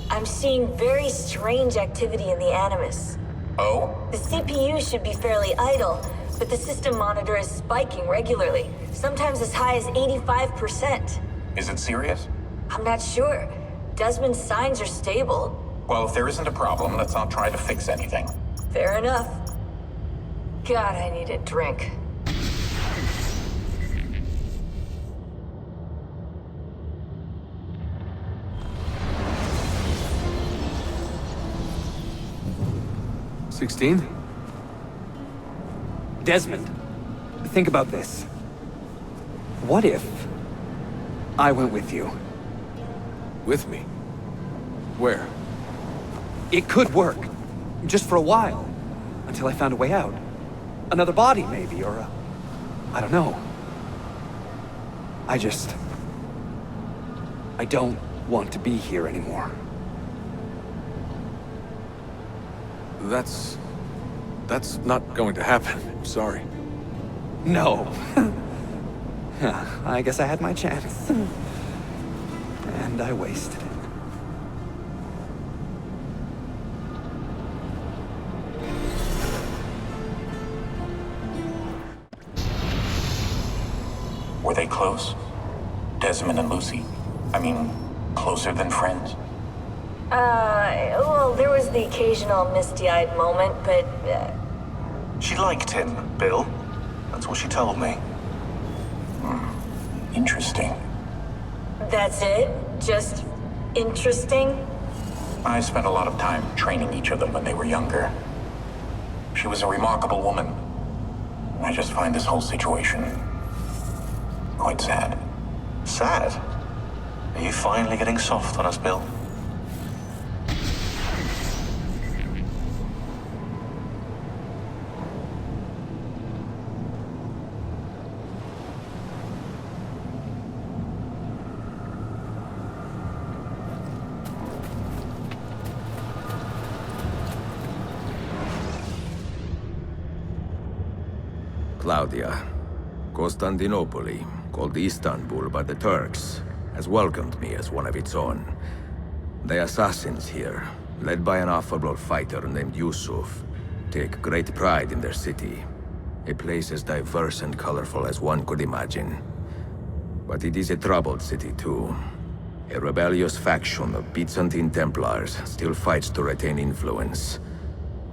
I'm seeing very strange activity in the Animus. Oh? The CPU should be fairly idle, but the system monitor is spiking regularly, sometimes as high as 85%. Is it serious? I'm not sure. Desmond's signs are stable. Well, if there isn't a problem, let's not try to fix anything. Fair enough. God, I need a drink. Desmond, think about this. What if I went with you? With me? Where? It could work. Just for a while. Until I found a way out. Another body, maybe, or a... I don't know. I don't want to be here anymore. That's not going to happen. I'm sorry. No. I guess I had my chance. And I wasted it. Were they close? Desmond and Lucy? I mean, closer than friends? Well, there was the occasional misty-eyed moment, but, She liked him, Bill. That's what she told me. Interesting. that's it? Just interesting? I spent a lot of time training each of them when they were younger. She was a remarkable woman. I just find this whole situation quite sad. Sad? Are you finally getting soft on us, Bill? Claudia, Constantinople, called Istanbul by the Turks, has welcomed me as one of its own. The assassins here, led by an affable fighter named Yusuf, take great pride in their city. A place as diverse and colorful as one could imagine. But it is a troubled city too. A rebellious faction of Byzantine Templars still fights to retain influence.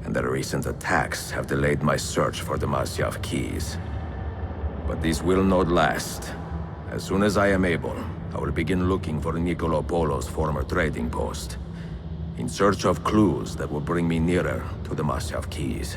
And their recent attacks have delayed my search for the Masyaf keys. But this will not last. As soon as I am able, I will begin looking for Nicolo Polo's former trading post, in search of clues that will bring me nearer to the Masyaf keys.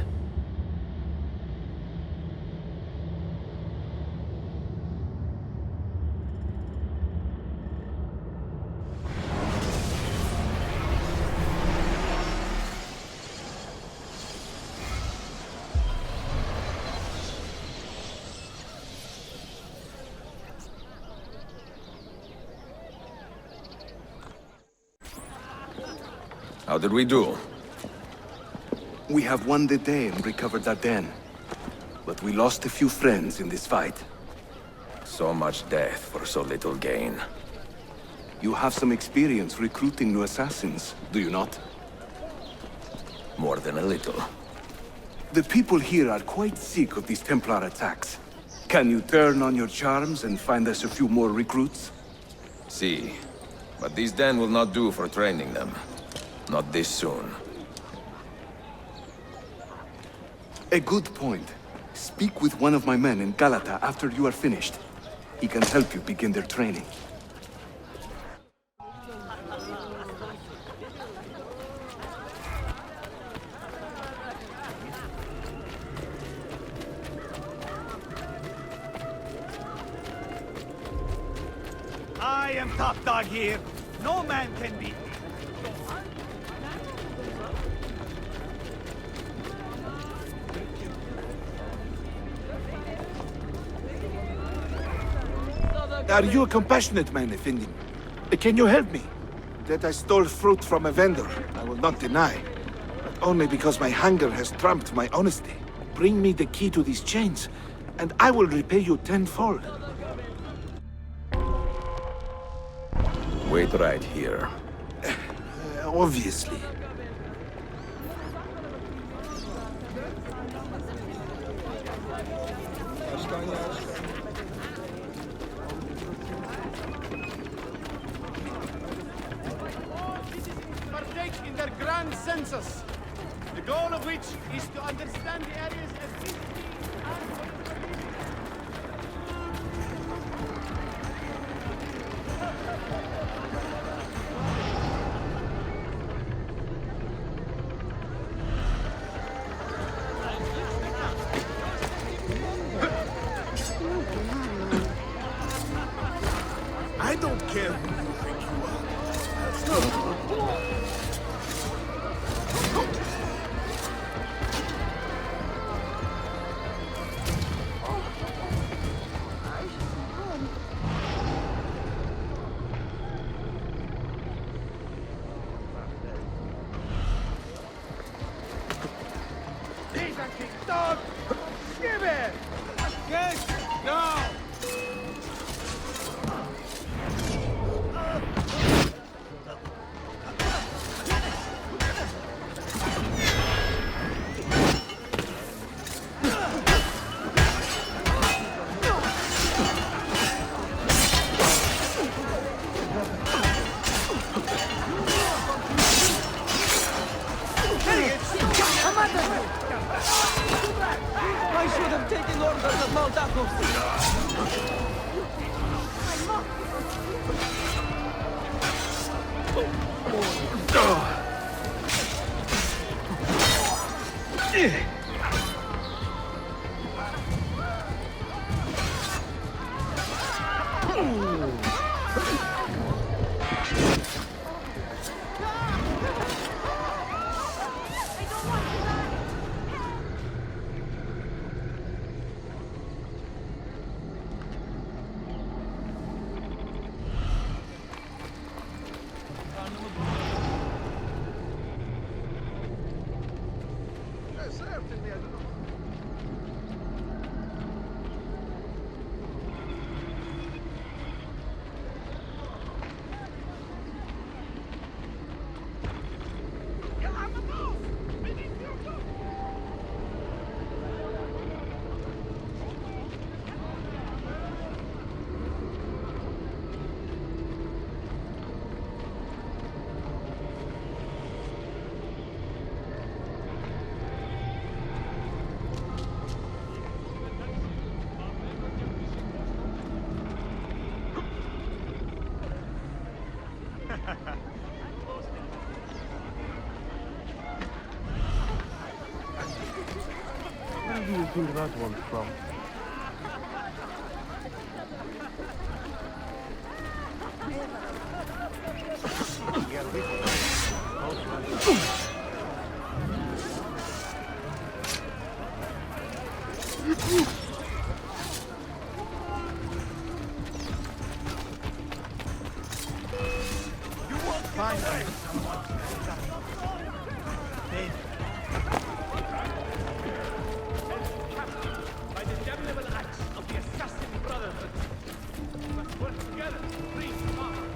How did we do? We have won the day and recovered Ardennes. But we lost a few friends in this fight. So much death for so little gain. You have some experience recruiting new assassins, do you not? More than a little. The people here are quite sick of these Templar attacks. Can you turn on your charms and find us a few more recruits? See, but these den will not do for training them. Not this soon. A good point. Speak with one of my men in Galata after you are finished. He can help you begin their training. I am top dog here. No man can beat me. Are you a compassionate man, Effendim? Can you help me? That I stole fruit from a vendor, I will not deny. But only because my hunger has trumped my honesty. Bring me the key to these chains, and I will repay you tenfold. Wait right here. Obviously. Partake in their grand census, the goal of which is to understand the area's ethnicity and I don't care who you think you are. dog! Give it! Yes! No! I should have taken orders of Mount Where do you think that one's from? You won't find someone. Work together. Please, come on.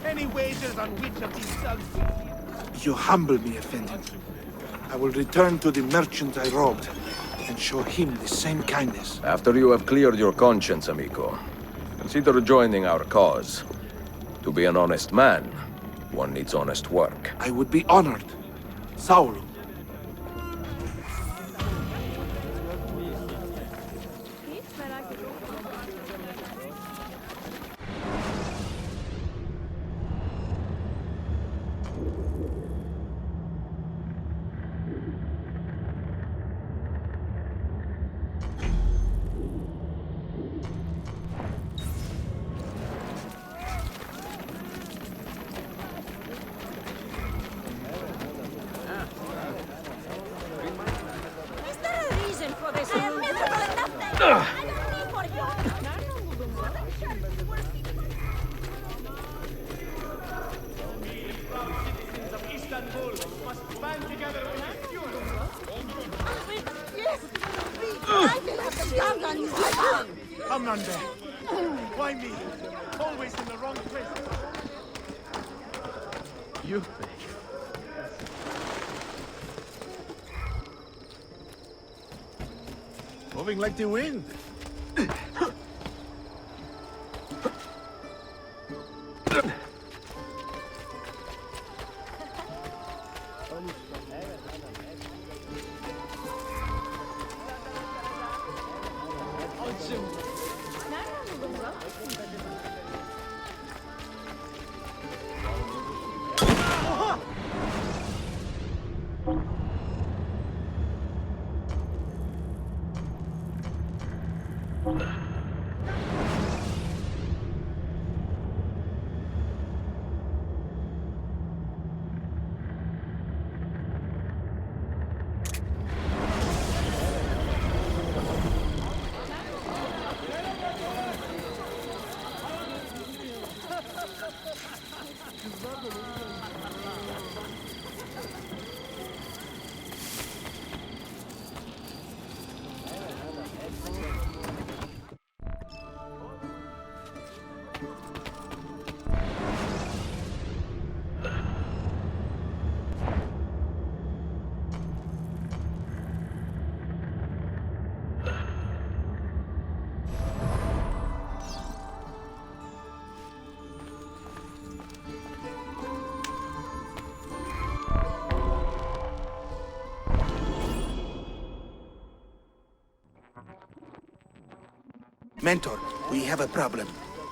Any wagers on which of these thugs You humble me, Effendi. I will return to the merchant I robbed and show him the same kindness. After you have cleared your conscience, amico, consider joining our cause. To be an honest man, one needs honest work. I would be honored. Saulo. Come on there. Why me? Always in the wrong place. You moving like the wind. Mentor, we have a problem.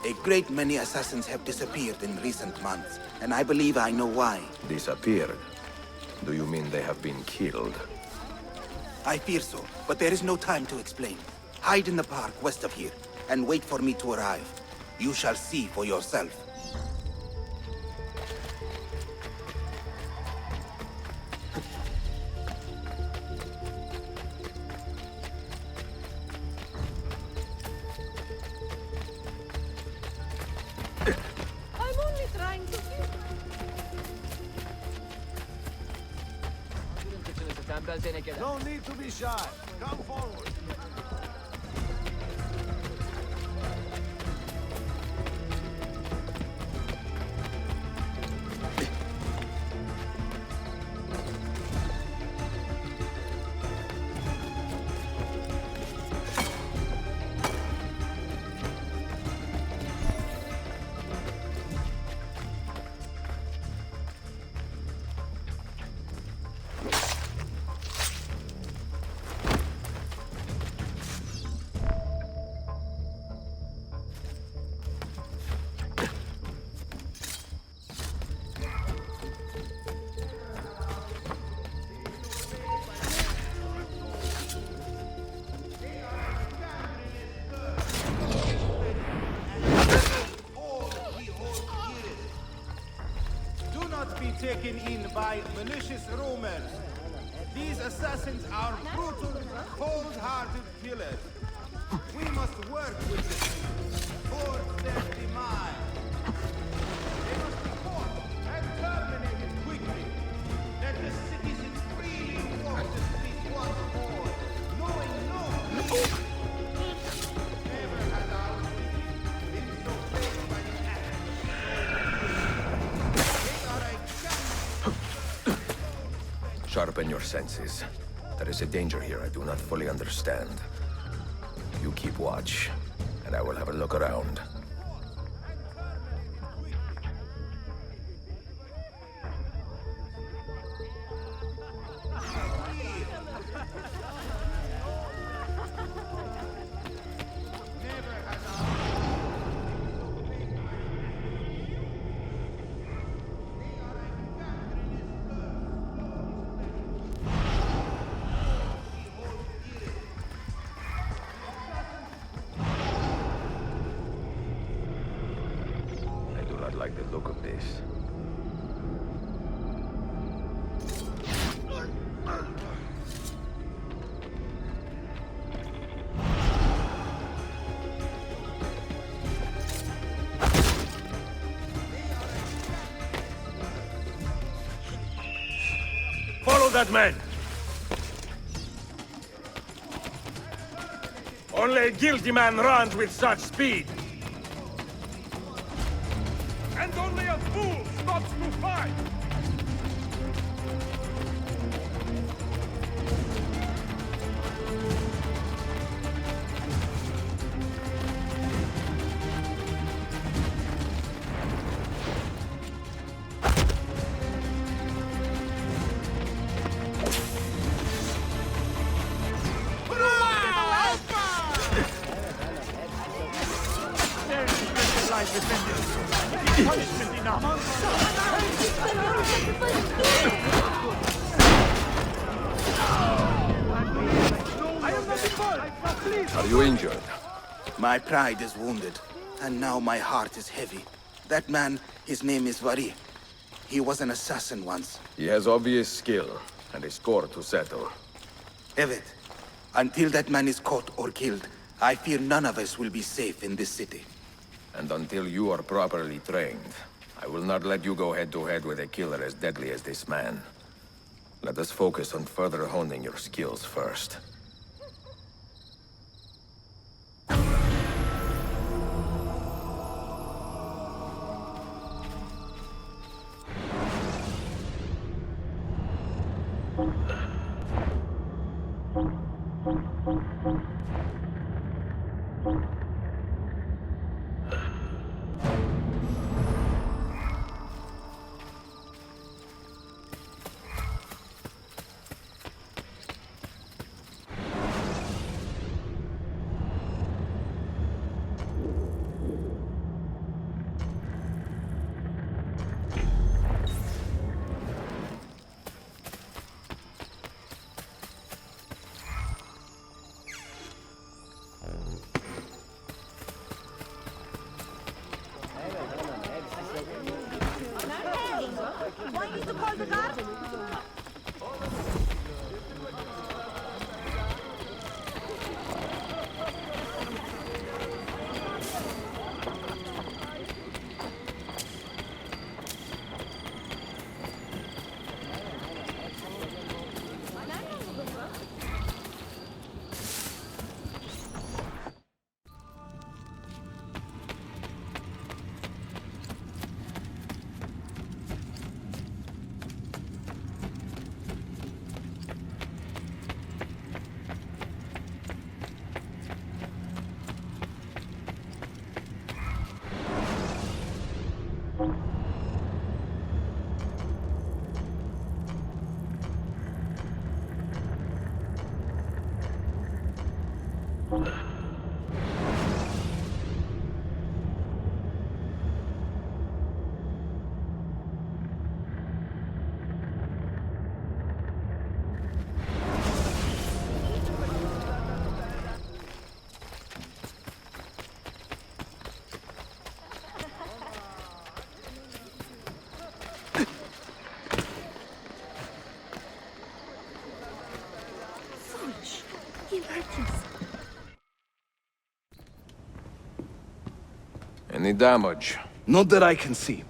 A great many assassins have disappeared in recent months, and I believe I know why. Disappeared? Do you mean they have been killed? I fear so, but there is no time to explain. Hide in the park west of here, and wait for me to arrive. You shall see for yourself. I'm only trying to No need to be shy. Come forward. taken in by malicious rumors. These assassins are brutal, cold-hearted killers. We must work with them towards their demise. They must be caught and terminated quickly. Let the citizens freely walk the streets once more, knowing no peace. Never has our city been so plagued by the act of so many. Sharpen your senses. There is a danger here I do not fully understand. You keep watch, and I will have a look around. Like the look of this. Follow that man! Only a guilty man runs with such speed! And only a fool stops to fight! Punishment enough! Are you injured? My pride is wounded, and now my heart is heavy. That man, his name is Vari. He was an assassin once. He has obvious skill, and a score to settle. Evet, until that man is caught or killed, I fear none of us will be safe in this city. And until you are properly trained, I will not let you go head-to-head with a killer as deadly as this man. Let us focus on further honing your skills first. Any damage? Not that I can see.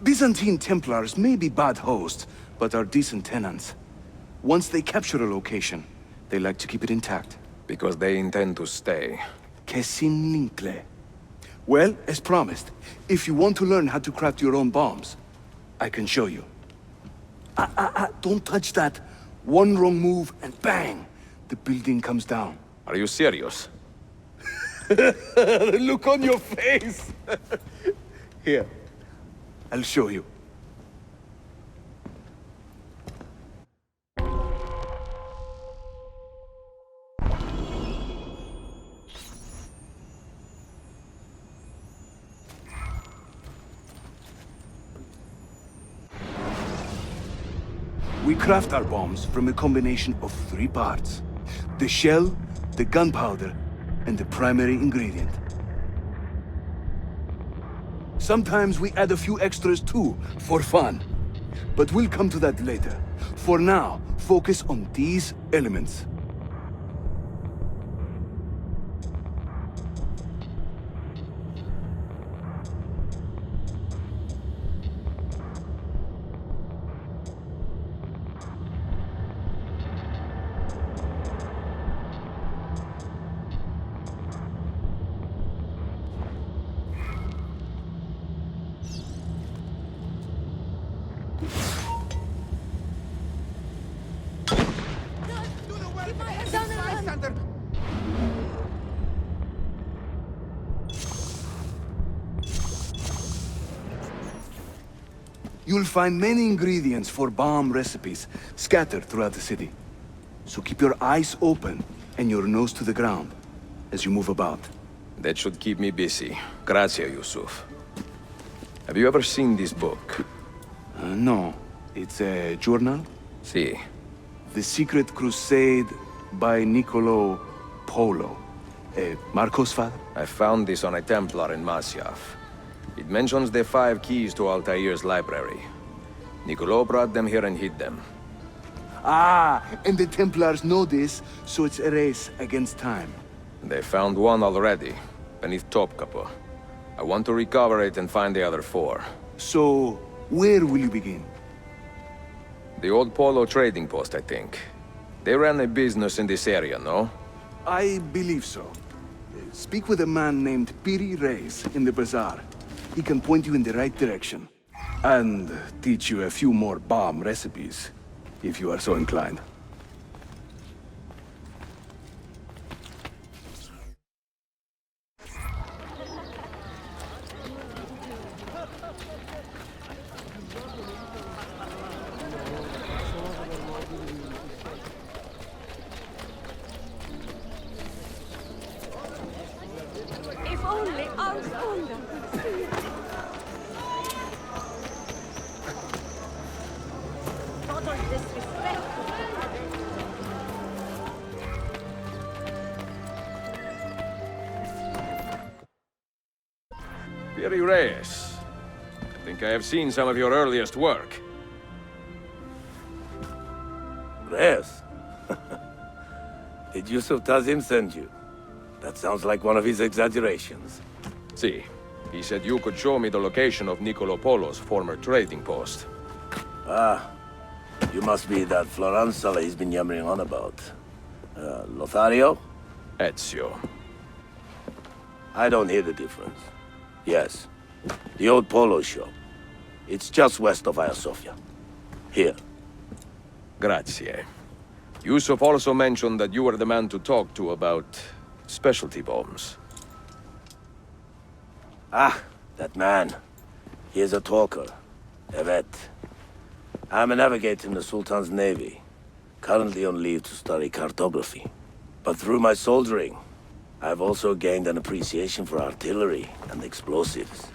Byzantine Templars may be bad hosts, but are decent tenants. Once they capture a location, they like to keep it intact. Because they intend to stay. Kesin Linkle. Well, as promised, if you want to learn how to craft your own bombs, I can show you. Don't touch that. One wrong move and bang! The building comes down. Are you serious? The look on your face! Here, I'll show you. We craft our bombs from a combination of 3 parts. The shell, the gunpowder, and the primary ingredient. Sometimes we add a few extras too, for fun. But we'll come to that later. For now, focus on these elements. You'll find many ingredients for bomb recipes scattered throughout the city. So keep your eyes open and your nose to the ground as you move about. That should keep me busy. Grazie, Yusuf. Have you ever seen this book? No. It's a journal? Si. The Secret Crusade by Niccolo Polo. Marco's father? I found this on a Templar in Masyaf. It mentions the 5 keys to Altair's library. Niccolo brought them here and hid them. Ah, and the Templars know this, so it's a race against time. They found one already, beneath Topkapi. I want to recover it and find the other 4. So, where will you begin? The old Polo trading post, I think. They ran a business in this area, no? I believe so. Speak with a man named Piri Reis in the bazaar. He can point you in the right direction. And teach you a few more bomb recipes, if you are so inclined. If only Altair could see. Total disrespect. Piri Reyes. I think I have seen some of your earliest work. Reyes? Did Yusuf Tazim send you? That sounds like one of his exaggerations. See, he said you could show me the location of Niccolo Polo's former trading post. Ah, you must be that Floranzala he's been yammering on about. Lothario? Ezio. I don't hear the difference. Yes, the old Polo shop. It's just west of Hagia Sophia. Here. Grazie. Yusuf also mentioned that you were the man to talk to about specialty bombs. Ah, that man. He is a talker. A vet. I'm a navigator in the Sultan's navy. Currently on leave to study cartography. But through my soldiering, I've also gained an appreciation for artillery and explosives.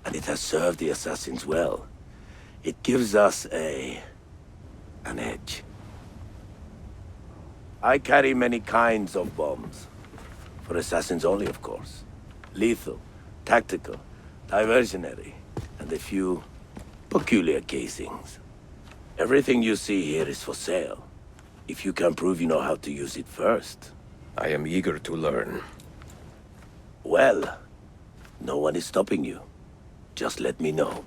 And it has served the assassins well. It gives us an edge. I carry many kinds of bombs. For assassins only, of course. Lethal, tactical, diversionary, and a few peculiar casings. Everything you see here is for sale. If you can prove you know how to use it first, I am eager to learn. Well, no one is stopping you. Just let me know.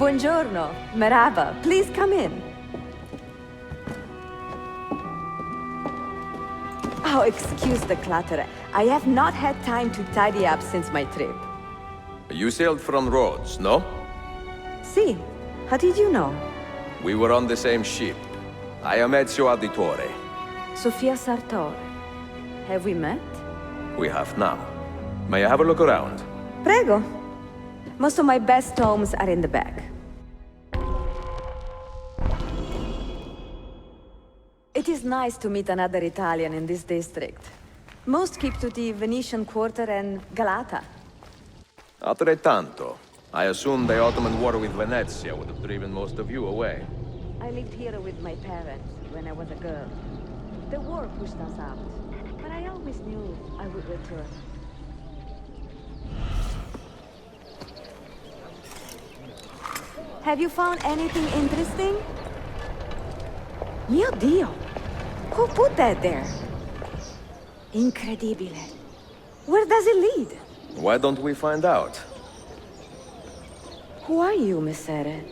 Buongiorno, merhaba. Please come in. Oh, excuse the clutter. I have not had time to tidy up since my trip. You sailed from Rhodes, no? See, how did you know? We were on the same ship. I am Ezio Auditore. Sofia Sartor. Have we met? We have now. May I have a look around? Prego. Most of my best tomes are in the back. It is nice to meet another Italian in this district. Most keep to the Venetian Quarter and Galata. Altrettanto. I assume the Ottoman war with Venezia would have driven most of you away. I lived here with my parents when I was a girl. The war pushed us out, but I always knew I would return. Have you found anything interesting? Mio Dio! Who put that there? Incredibile. Where does it lead? Why don't we find out? Who are you, Messere?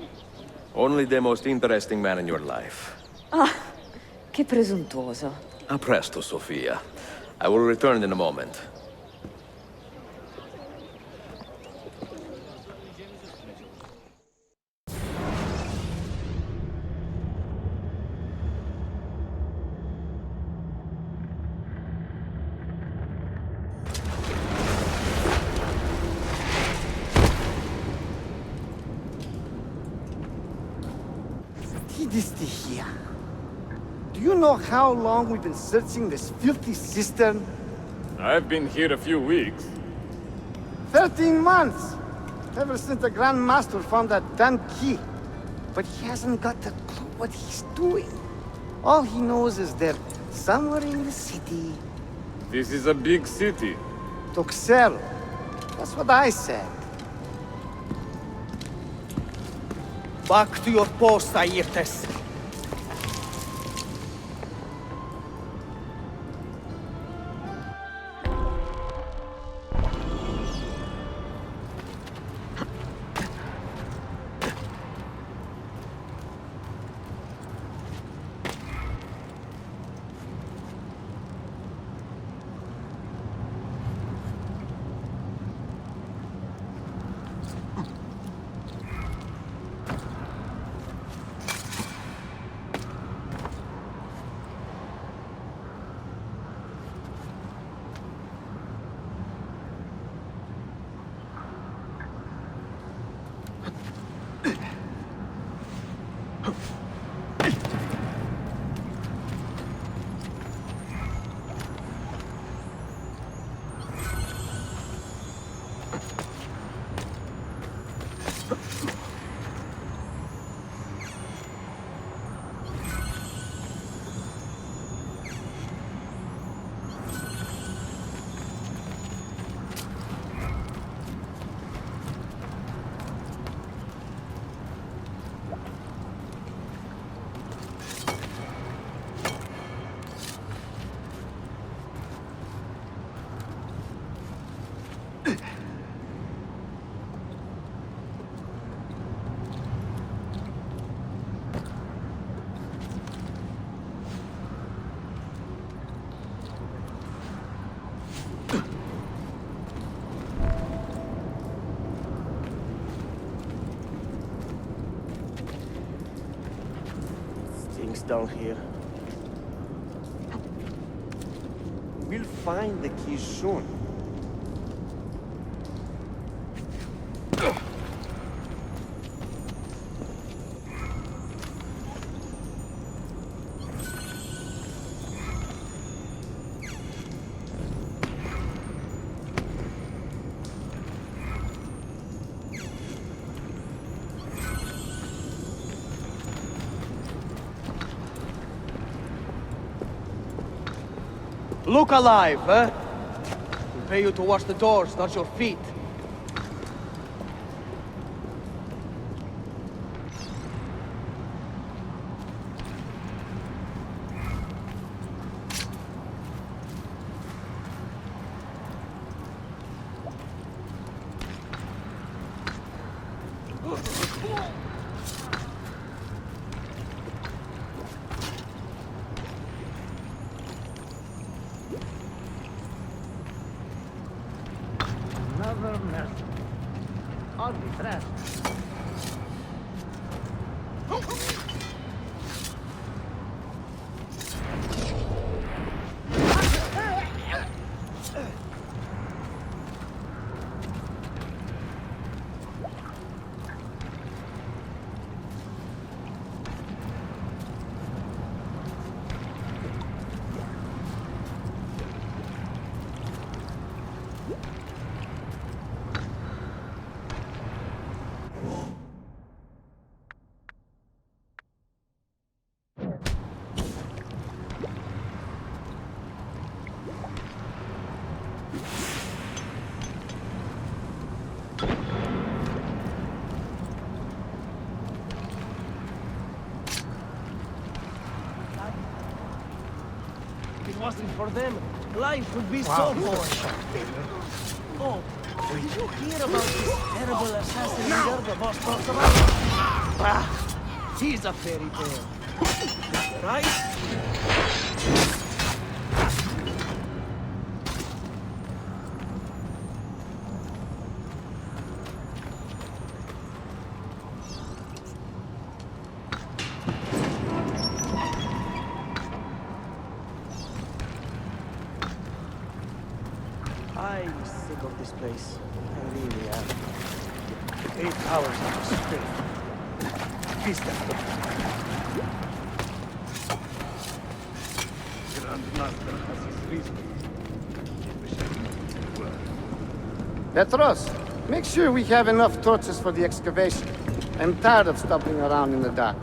Only the most interesting man in your life. Ah, che presuntuoso. A presto, Sofia. I will return in a moment. Here. Do you know how long we've been searching this filthy cistern? I've been here a few weeks. 13 months! Ever since the Grand Master found that damn key. But he hasn't got a clue what he's doing. All he knows is they're somewhere in the city. This is a big city. Toxero. That's what I said. Back to your post, Ayrtes. place down here. We'll find the keys soon. Look alive, huh? We pay you to watch the doors, not your feet. Another mess. I'll be fresh. If it wasn't for them, life would be so boring. Oh, did you hear about this terrible assassin leader the boss talks about? Ah, he's a fairy tale. Right? I'm sick of this place. I really am. 8 hours of straight. Vista. Grandmaster has his reason. Petros, make sure we have enough torches for the excavation. I'm tired of stomping around in the dark.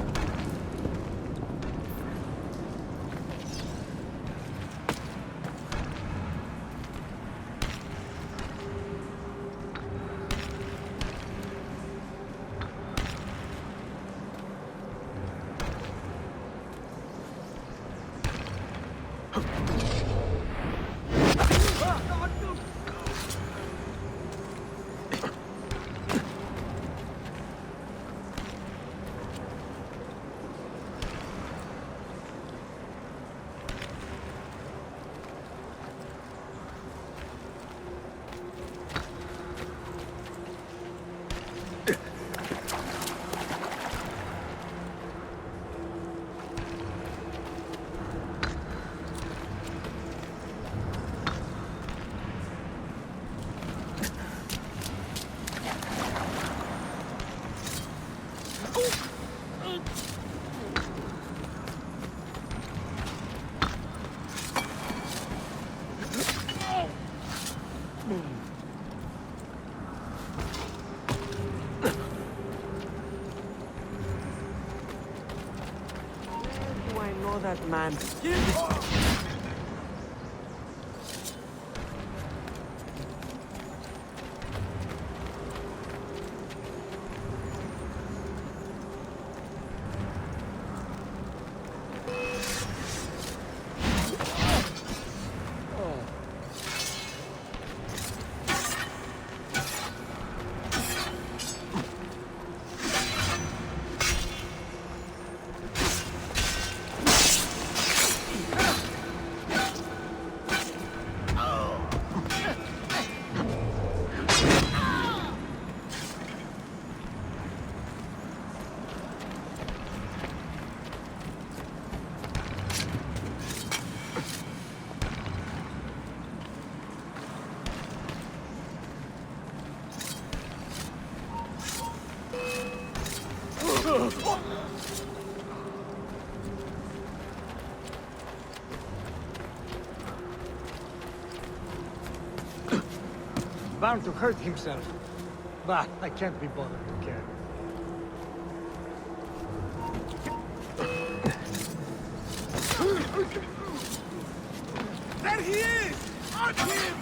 Do I know that man? bound to hurt himself. But I can't be bothered to care. There he is! On him!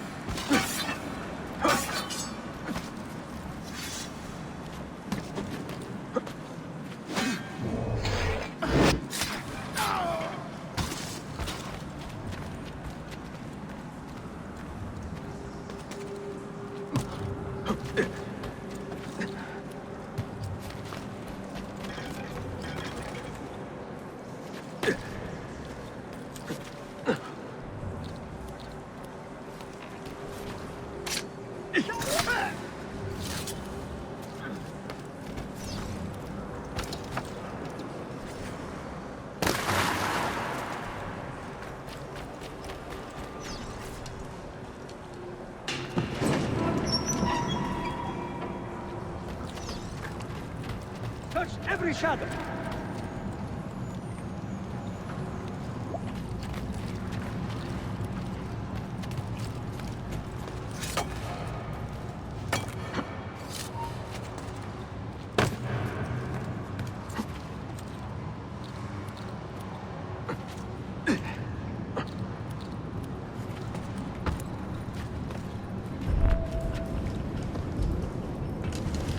Touch every shadow!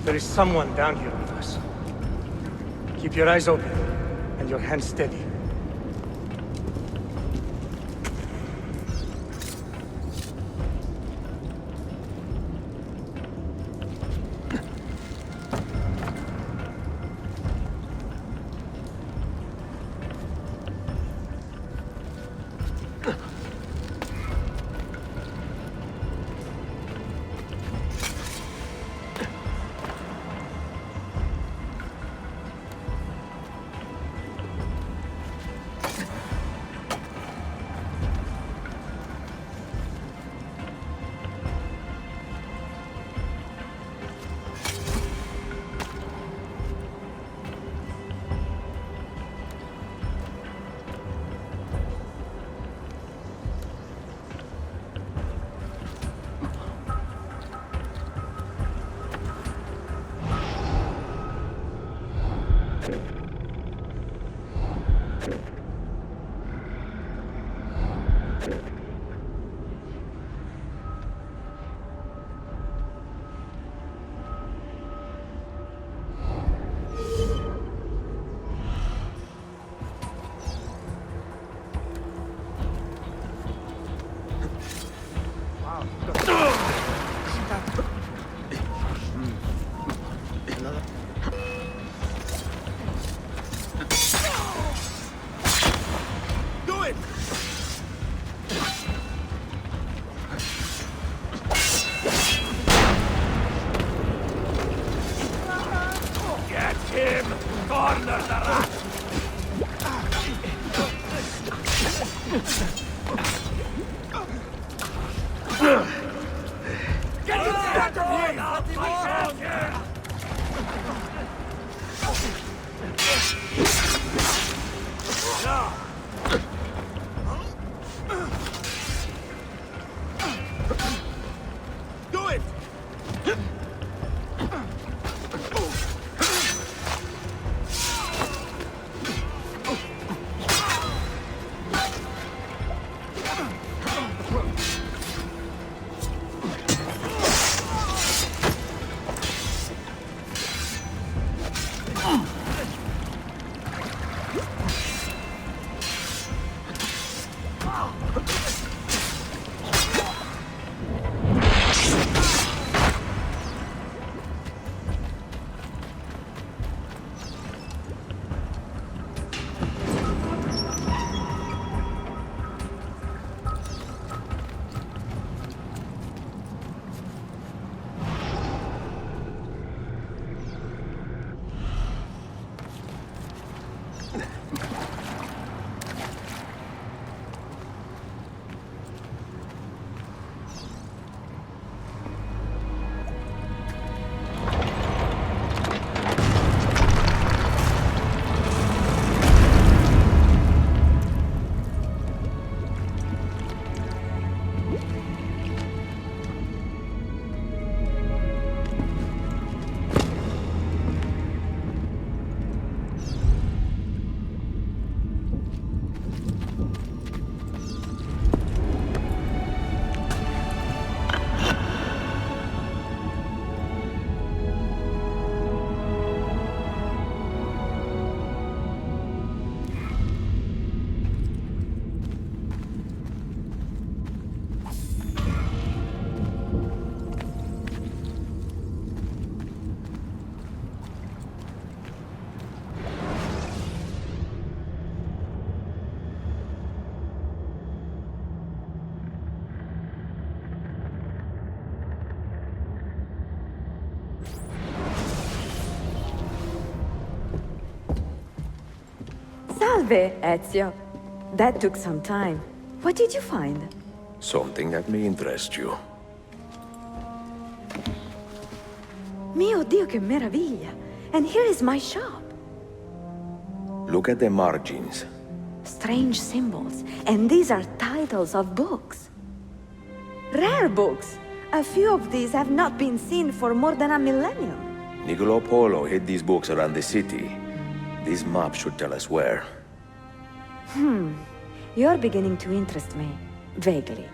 There is someone down here with us. Keep your eyes open, and your hands steady. Salve, Ezio. That took some time. What did you find? Something that may interest you. Mio Dio, che meraviglia! And here is my shop. Look at the margins. Strange symbols, and these are titles of books. Rare books. A few of these have not been seen for more than a millennium. Niccolo Polo hid these books around the city. These maps should tell us where. You're beginning to interest me. Vaguely.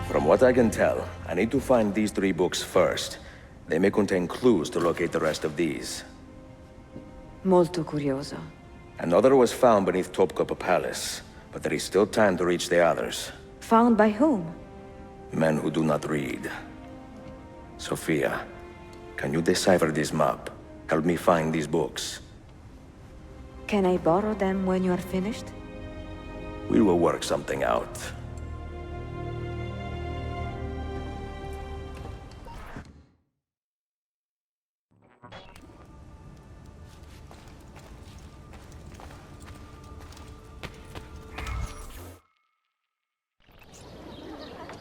From what I can tell, I need to find these 3 books first. They may contain clues to locate the rest of these. Molto curioso. Another was found beneath Topkapi Palace, but there is still time to reach the others. Found by whom? Men who do not read. Sofia, can you decipher this map? Help me find these books. Can I borrow them when you are finished? We will work something out.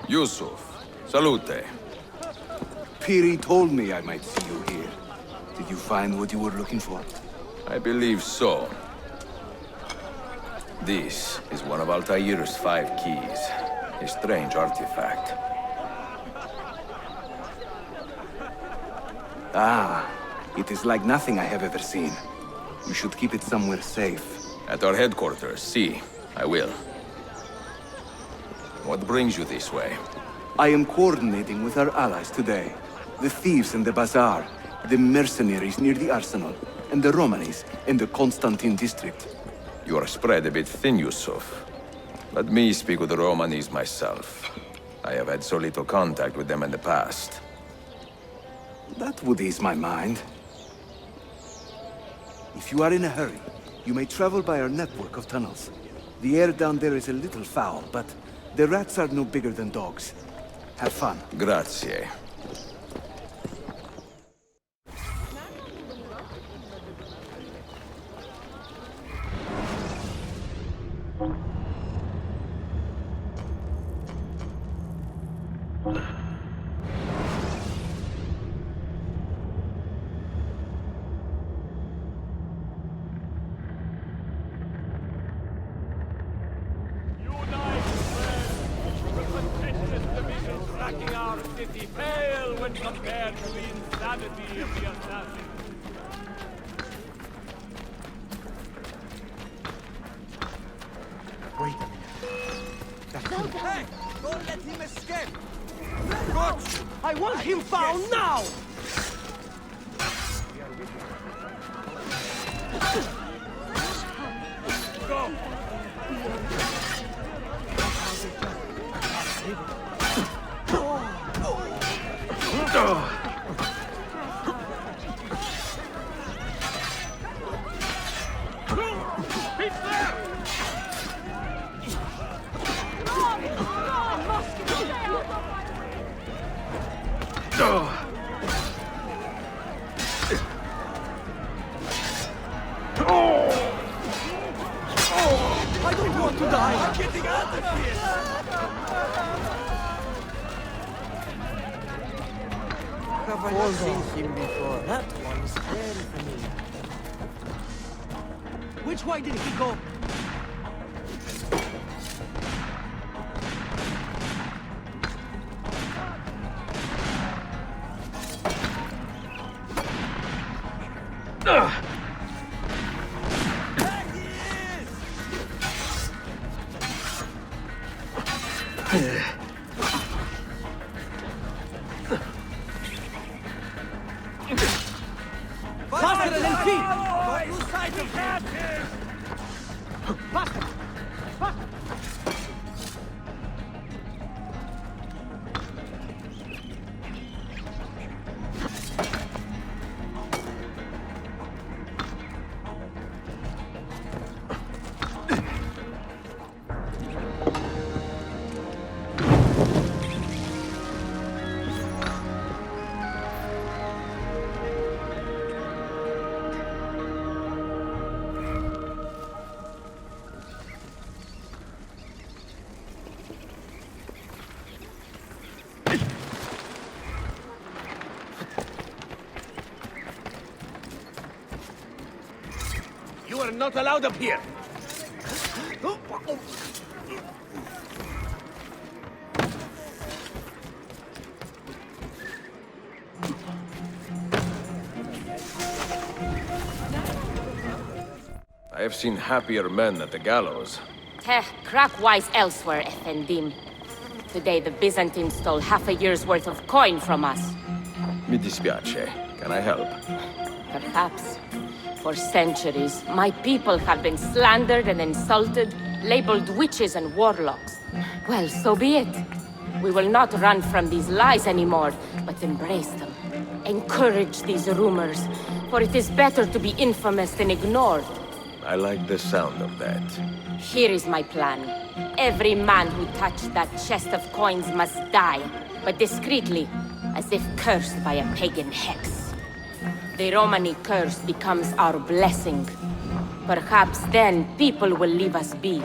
Yusuf, salute. Piri told me I might see you here. Did you find what you were looking for? I believe so. This is one of Altair's 5 keys. A strange artifact. Ah, it is like nothing I have ever seen. You should keep it somewhere safe. At our headquarters, see. I will. What brings you this way? I am coordinating with our allies today. The thieves in the bazaar, the mercenaries near the arsenal, and the Romanis in the Constantine district. You are spread a bit thin, Yusuf. Let me speak with the Romanis myself. I have had so little contact with them in the past. That would ease my mind. If you are in a hurry, you may travel by our network of tunnels. The air down there is a little foul, but the rats are no bigger than dogs. Have fun. Grazie. Which way did he go? am not allowed up here. I have seen happier men at the gallows. Crack wise elsewhere, Effendim. Today the Byzantines stole half a year's worth of coin from us. Mi dispiace. Can I help? Perhaps. For centuries, my people have been slandered and insulted, labeled witches and warlocks. Well, so be it. We will not run from these lies anymore, but embrace them. Encourage these rumors, for it is better to be infamous than ignored. I like the sound of that. Here is my plan. Every man who touched that chest of coins must die, but discreetly, as if cursed by a pagan hex. The Romani curse becomes our blessing. Perhaps then people will leave us be.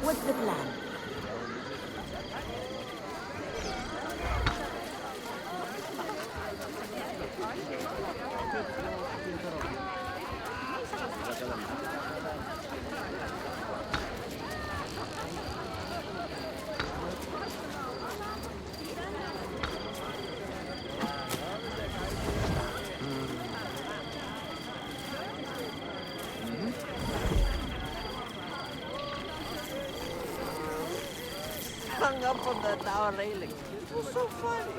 What's the plan? Hung up on the tower railing. It was so funny.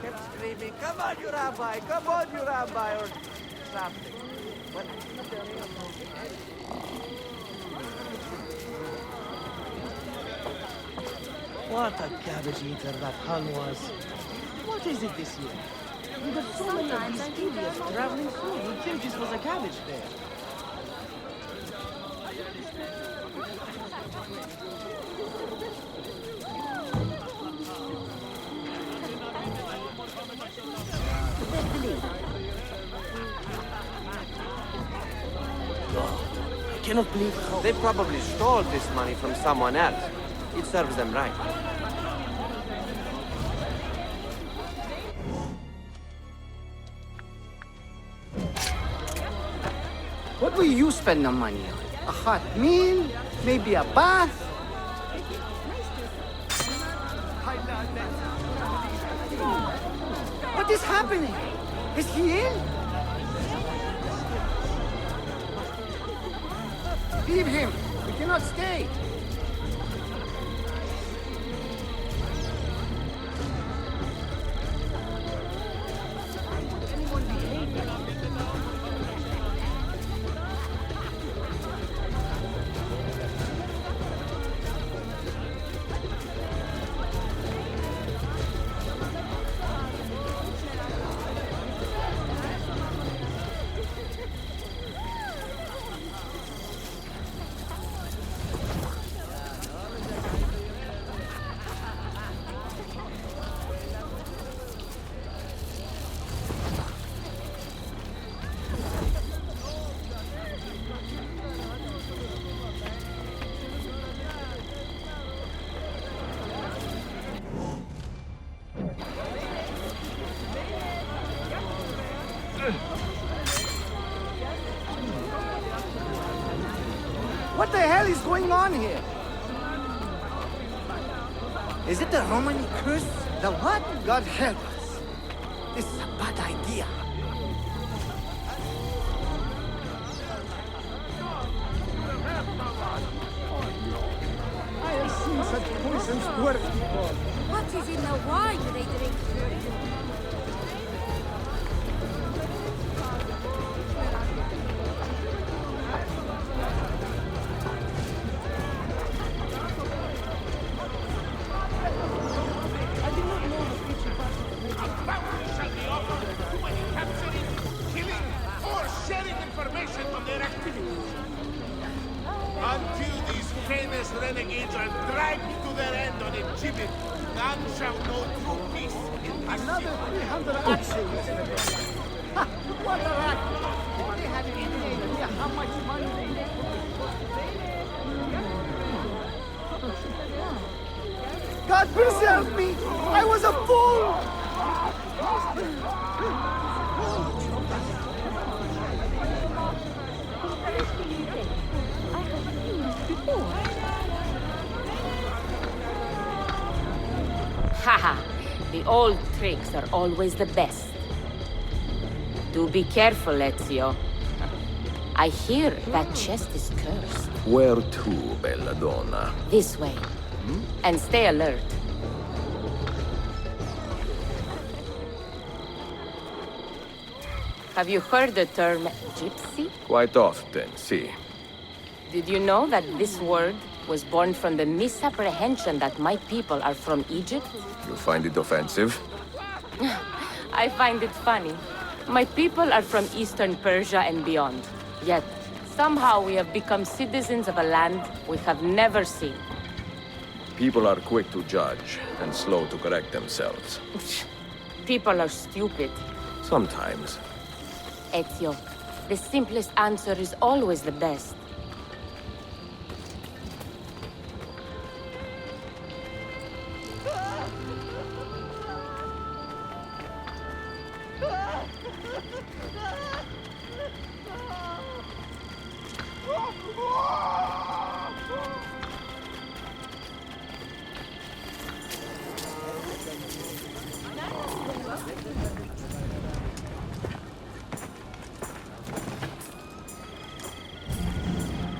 Kept screaming, "Come on, you rabbi! Come on, you rabbi!" or something. But what a cabbage eater that Hun was. What is it this year? We got so many of these idiots traveling through. You'd think this was a cabbage fair. I cannot believe how... They probably stole this money from someone else. It serves them right. What will you spend the money on? A hot meal? Maybe a bath? What is happening? Is he ill? Leave him. We cannot stay. What the hell is going on here? Is it the Romani curse? The what? God help us. This is a bad idea. I What is in the wine they drink? Until these famous renegades are dragged to their end on a gibbet, none shall know true peace in this Another 300 axes! Ha! What a rack! If they had any idea how much money they make. God preserve me! I was a fool! Haha, the old tricks are always the best. Do be careful, Ezio. I hear that chest is cursed. Where to, belladonna? This way. And stay alert. Have you heard the term gypsy? Quite often, see. Did you know that this word was born from the misapprehension that my people are from Egypt? You find it offensive? I find it funny. My people are from Eastern Persia and beyond. Yet, somehow we have become citizens of a land we have never seen. People are quick to judge and slow to correct themselves. People are stupid. Sometimes. Ezio, the simplest answer is always the best.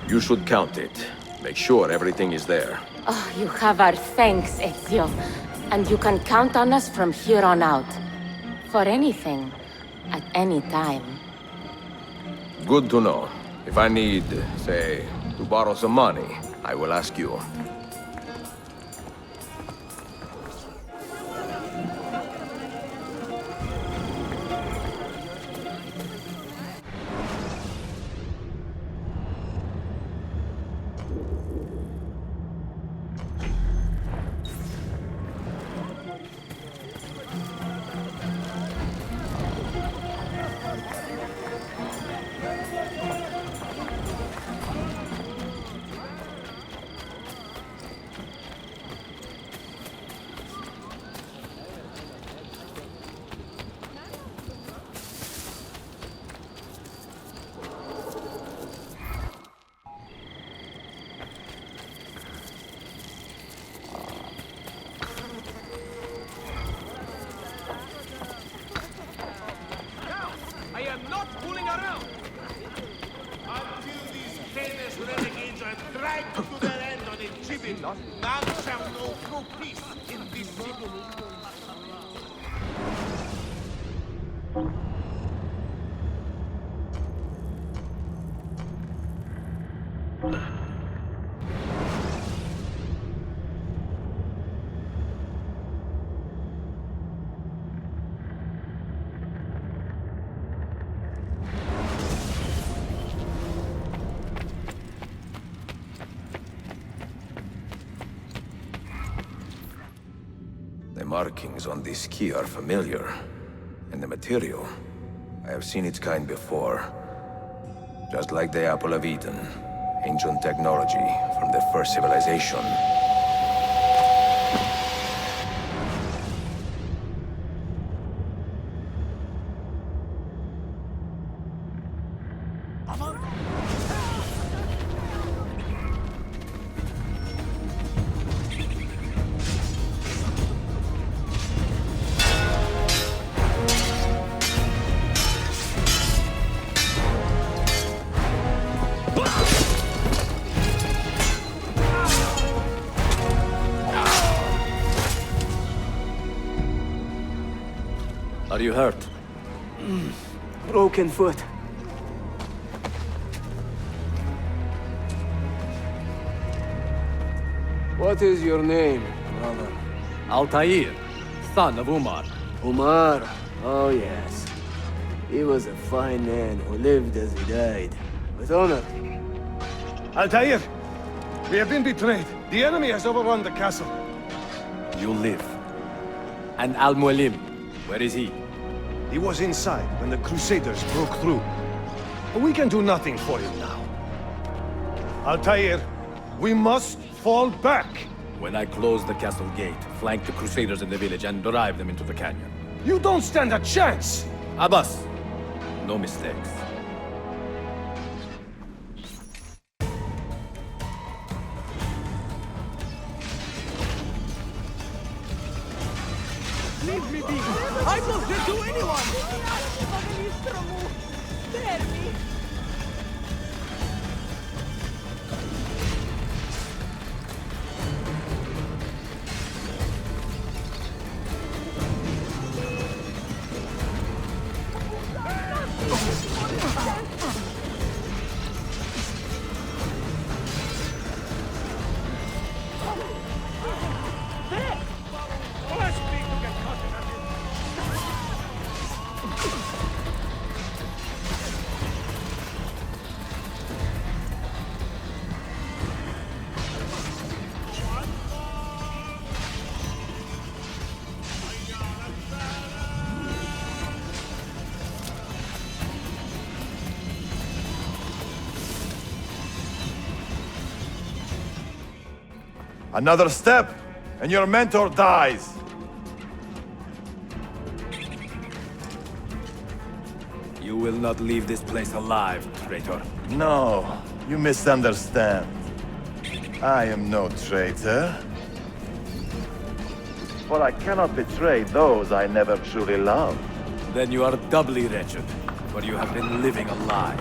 You should count it. Make sure everything is there. Oh, you have our thanks, Ezio. And you can count on us from here on out. For anything. At any time. Good to know. If I need, say, to borrow some money, I will ask you. The markings on this key are familiar. And the material, I have seen its kind before. Just like the Apple of Eden. Ancient technology from the first civilization. Are you hurt? Broken foot. What is your name, brother? Altaïr, son of Umar. Umar? Oh yes. He was a fine man who lived as he died. With honor. Altair! We have been betrayed. The enemy has overrun the castle. You live. And Al-Mualim, where is he? He was inside when the Crusaders broke through. But we can do nothing for him now. Altair, we must fall back. When I close the castle gate, flank the Crusaders in the village and drive them into the canyon. You don't stand a chance! Abbas, no mistakes. Leave me be! I will hurt to anyone! Another step, and your mentor dies. You will not leave this place alive, traitor. No, you misunderstand. I am no traitor. For I cannot betray those I never truly loved. Then you are doubly wretched, for you have been living a lie.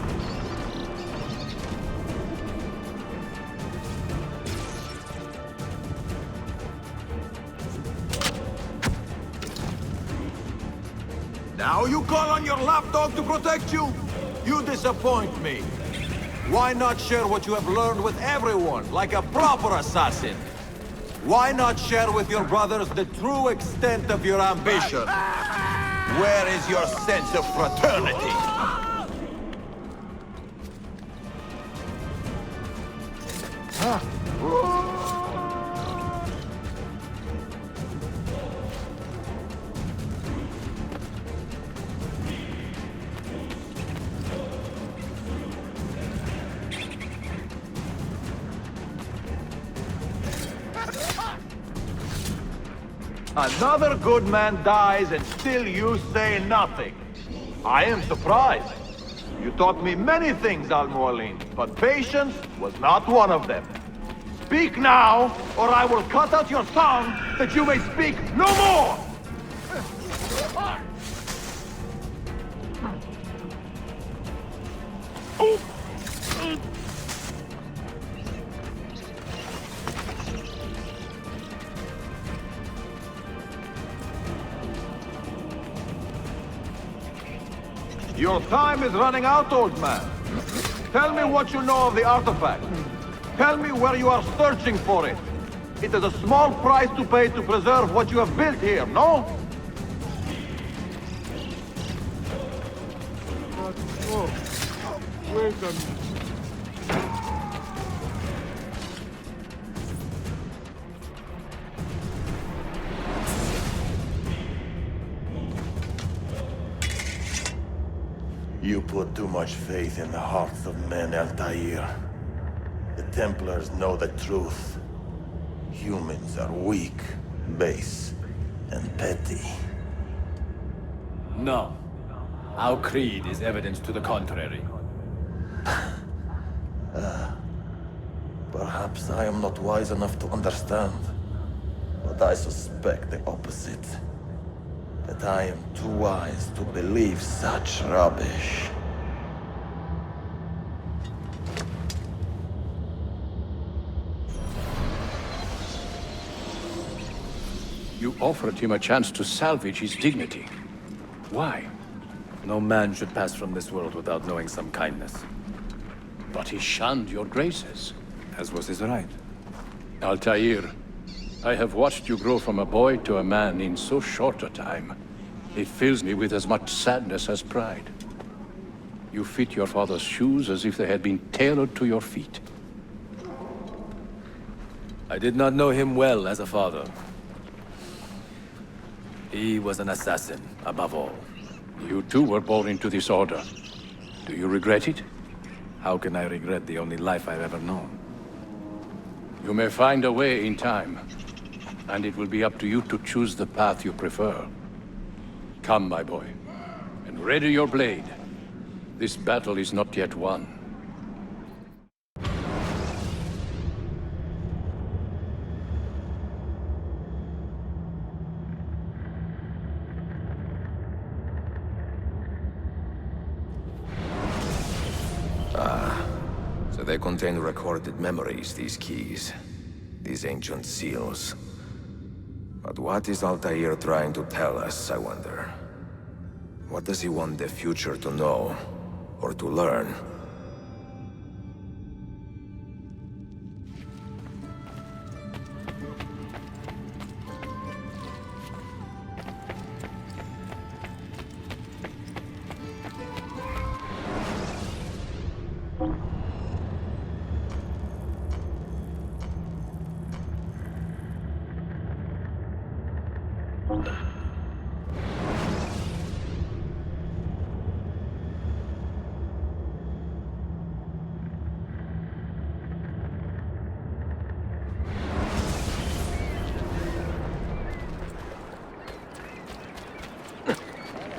Now you call on your lapdog to protect you? You disappoint me. Why not share what you have learned with everyone, like a proper assassin? Why not share with your brothers the true extent of your ambition? Where is your sense of fraternity? Another good man dies and still you say nothing. I am surprised. You taught me many things, Al-Mualim, but patience was not one of them. Speak now, or I will cut out your tongue that you may speak no more! Your time is running out, old man. Tell me what you know of the artifact. Tell me where you are searching for it. It is a small price to pay to preserve what you have built here, no? Wait a minute. You put too much faith in the hearts of men, Altair. The Templars know the truth. Humans are weak, base, and petty. No. Our creed is evidence to the contrary. Perhaps I am not wise enough to understand, but I suspect the opposite. That I am too wise to believe such rubbish. You offered him a chance to salvage his dignity. Why? No man should pass from this world without knowing some kindness. But he shunned your graces. As was his right. Altair, I have watched you grow from a boy to a man in so short a time. It fills me with as much sadness as pride. You fit your father's shoes as if they had been tailored to your feet. I did not know him well as a father. He was an assassin, above all. You too were born into this order. Do you regret it? How can I regret the only life I've ever known? You may find a way in time, and it will be up to you to choose the path you prefer. Come, my boy, and ready your blade. This battle is not yet won. So they contain recorded memories, these keys. These ancient seals. But what is Altair trying to tell us, I wonder? What does he want the future to know? Or to learn?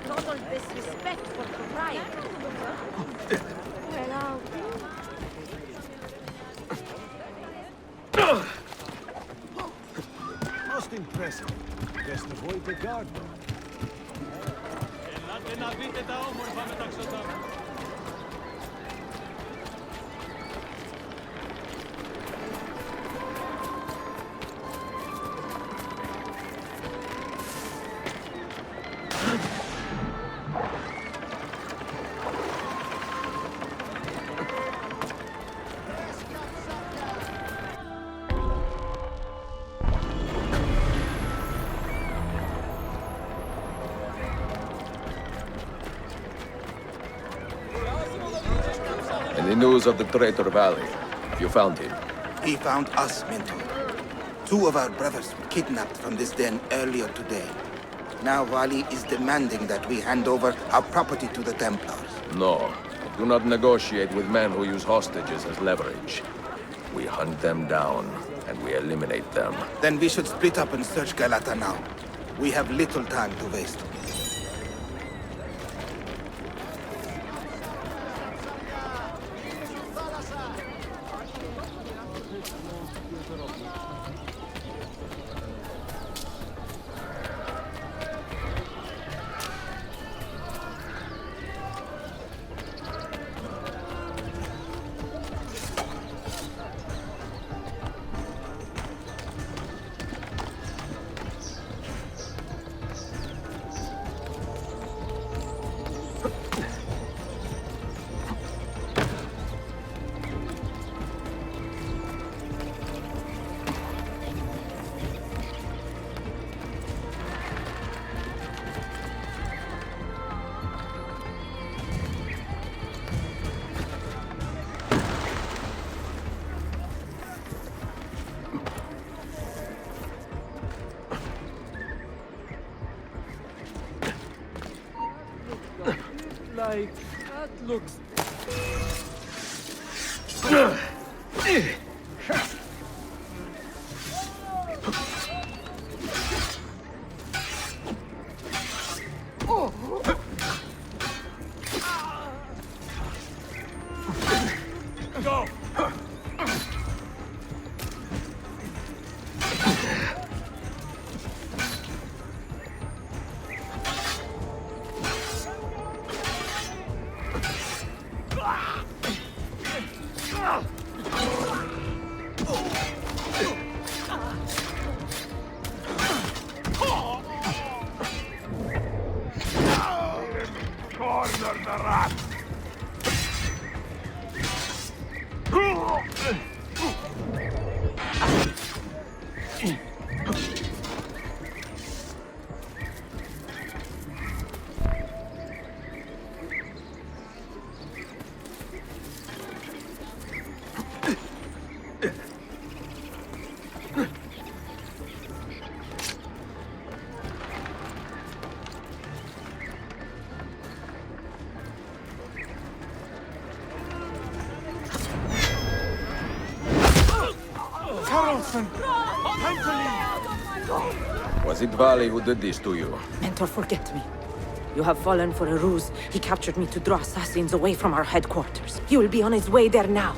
Total disrespect for propriety. Most impressive. Best avoid the guard. Any news of the Traitor Valley? You found him? He found us, Mentor. 2 of our brothers were kidnapped from this den earlier today. Now Vali is demanding that we hand over our property to the Templars. No. Do not negotiate with men who use hostages as leverage. We hunt them down, and we eliminate them. Then we should split up and search Galata now. We have little time to waste. Like, that looks... Go! Corner the rat! Was it Vali who did this to you? Mentor, forget me. You have fallen for a ruse. He captured me to draw assassins away from our headquarters. He will be on his way there now.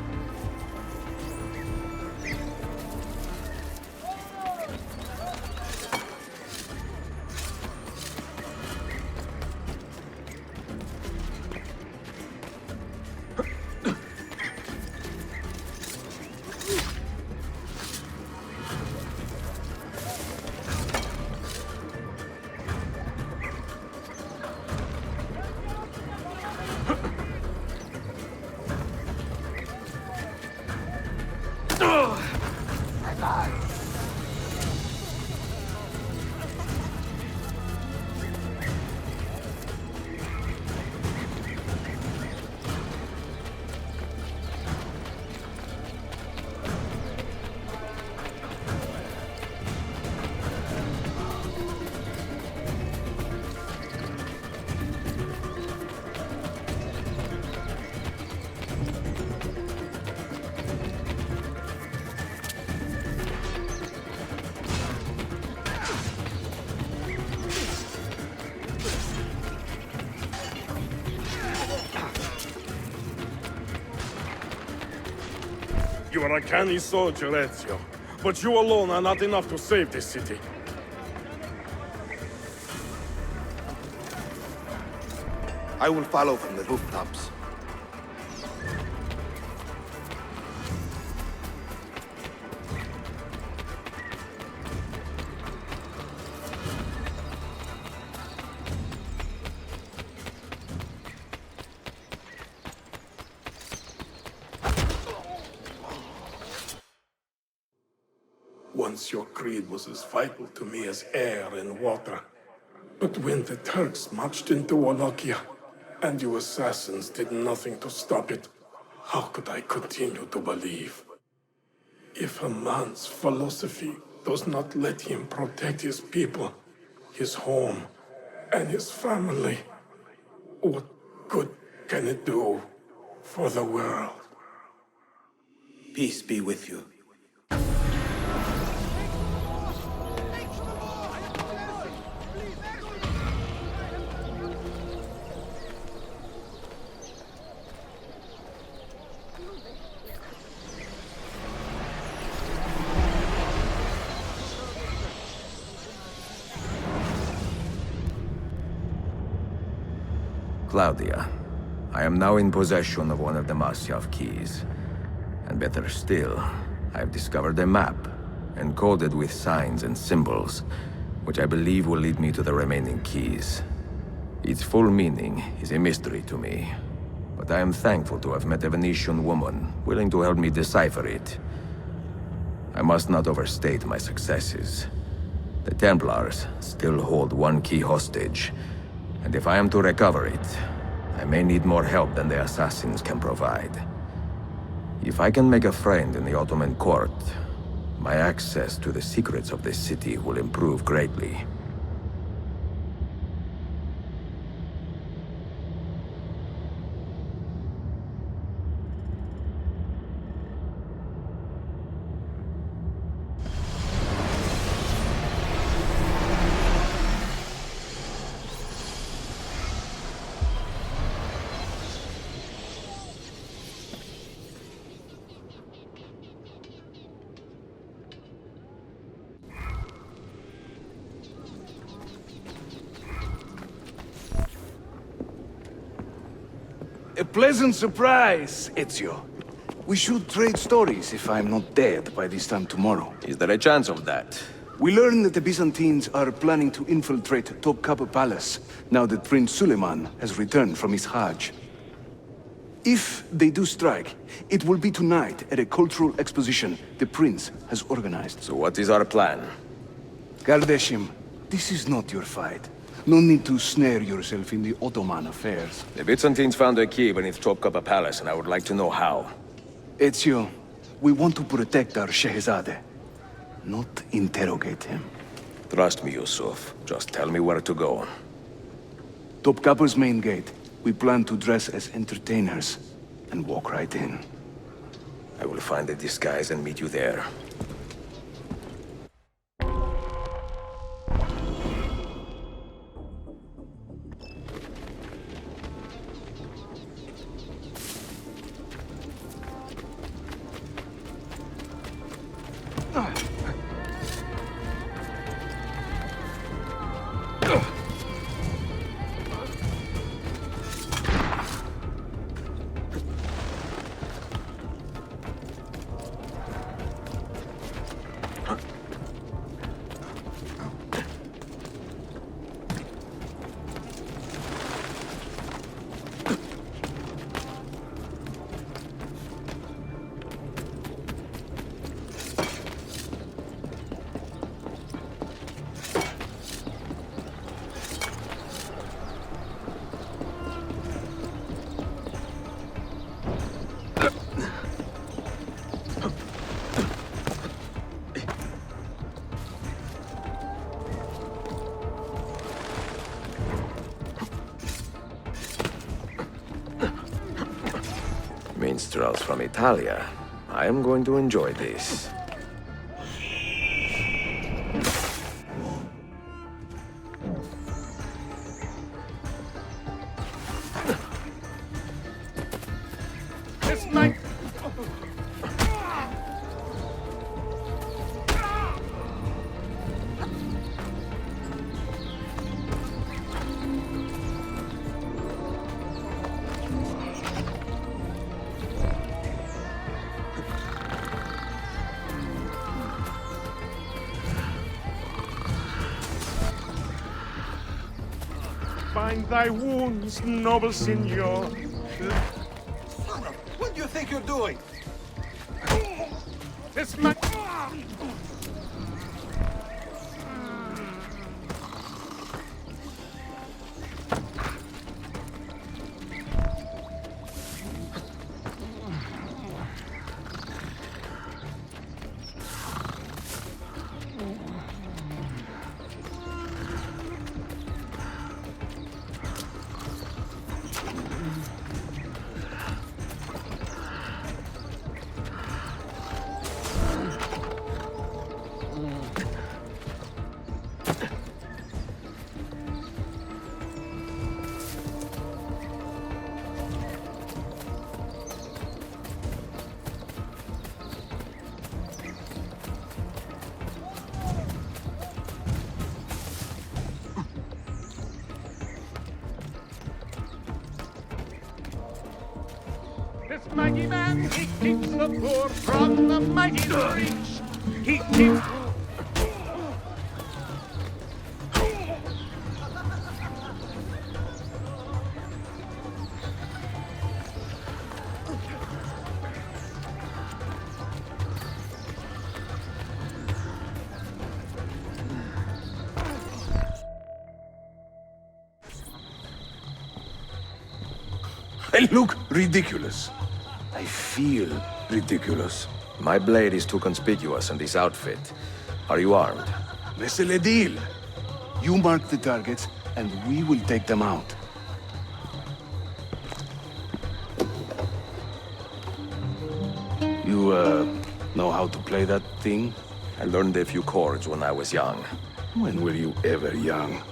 You are a canny soldier, Ezio. But you alone are not enough to save this city. I will follow from the rooftops. Once your creed was as vital to me as air and water. But when the Turks marched into Wallachia, and you assassins did nothing to stop it, how could I continue to believe? If a man's philosophy does not let him protect his people, his home, and his family, what good can it do for the world? Peace be with you. Claudia, I am now in possession of one of the Masyaf keys. And better still, I have discovered a map, encoded with signs and symbols, which I believe will lead me to the remaining keys. Its full meaning is a mystery to me, but I am thankful to have met a Venetian woman willing to help me decipher it. I must not overstate my successes. The Templars still hold one key hostage, and if I am to recover it, I may need more help than the assassins can provide. If I can make a friend in the Ottoman court, my access to the secrets of this city will improve greatly. A pleasant surprise, Ezio. We should trade stories if I'm not dead by this time tomorrow. Is there a chance of that? We learn that the Byzantines are planning to infiltrate Topkapı Palace, now that Prince Suleiman has returned from his Hajj. If they do strike, it will be tonight at a cultural exposition the prince has organized. So what is our plan? Kardeşim, this is not your fight. No need to snare yourself in the Ottoman affairs. The Byzantines found a key beneath Topkapı Palace, and I would like to know how. Ezio, we want to protect our Shehzade, not interrogate him. Trust me, Yusuf. Just tell me where to go. Topkapı's main gate. We plan to dress as entertainers and walk right in. I will find a disguise and meet you there. Minstrels from Italia. I am going to enjoy this. Bind thy wounds, noble signor. What do you think you're doing? This man. This mighty man, he keeps the poor from the mighty rich. He keeps... I look ridiculous. I feel ridiculous. My blade is too conspicuous in this outfit. Are you armed? C'est le deal. You mark the targets, and we will take them out. You, know how to play that thing? I learned a few chords when I was young. When were you ever young?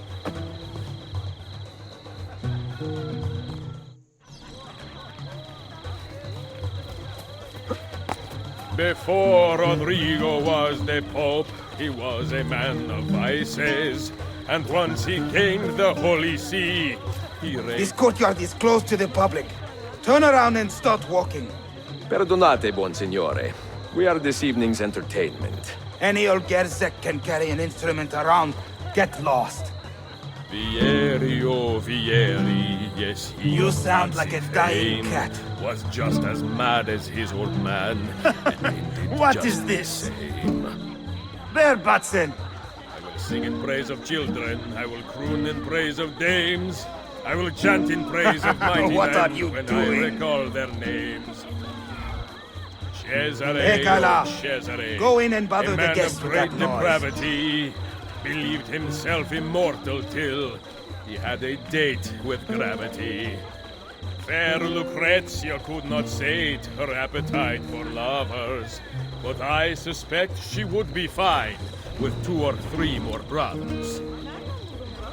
Before Rodrigo was the Pope, he was a man of vices. And once he gained the Holy See, he This courtyard is closed to the public. Turn around and start walking. Perdonate, buon signore. We are this evening's entertainment. Any old Gerzek can carry an instrument around. Get lost. Vieri, oh Vieri, yes, he You was sound once like a in dying fame, cat. Was just as mad as his old man. What is this? Bear Batson! I will sing in praise of children. I will croon in praise of dames. I will chant in praise of mighty What men are you when doing? I recall their names. Cesare, Ekala, oh Cesare, go in and bother a the man guests of with great that noise. depravity, believed himself immortal till he had a date with gravity. Fair Lucrezia could not sate her appetite for lovers, but I suspect she would be fine with 2 or 3 more brothers.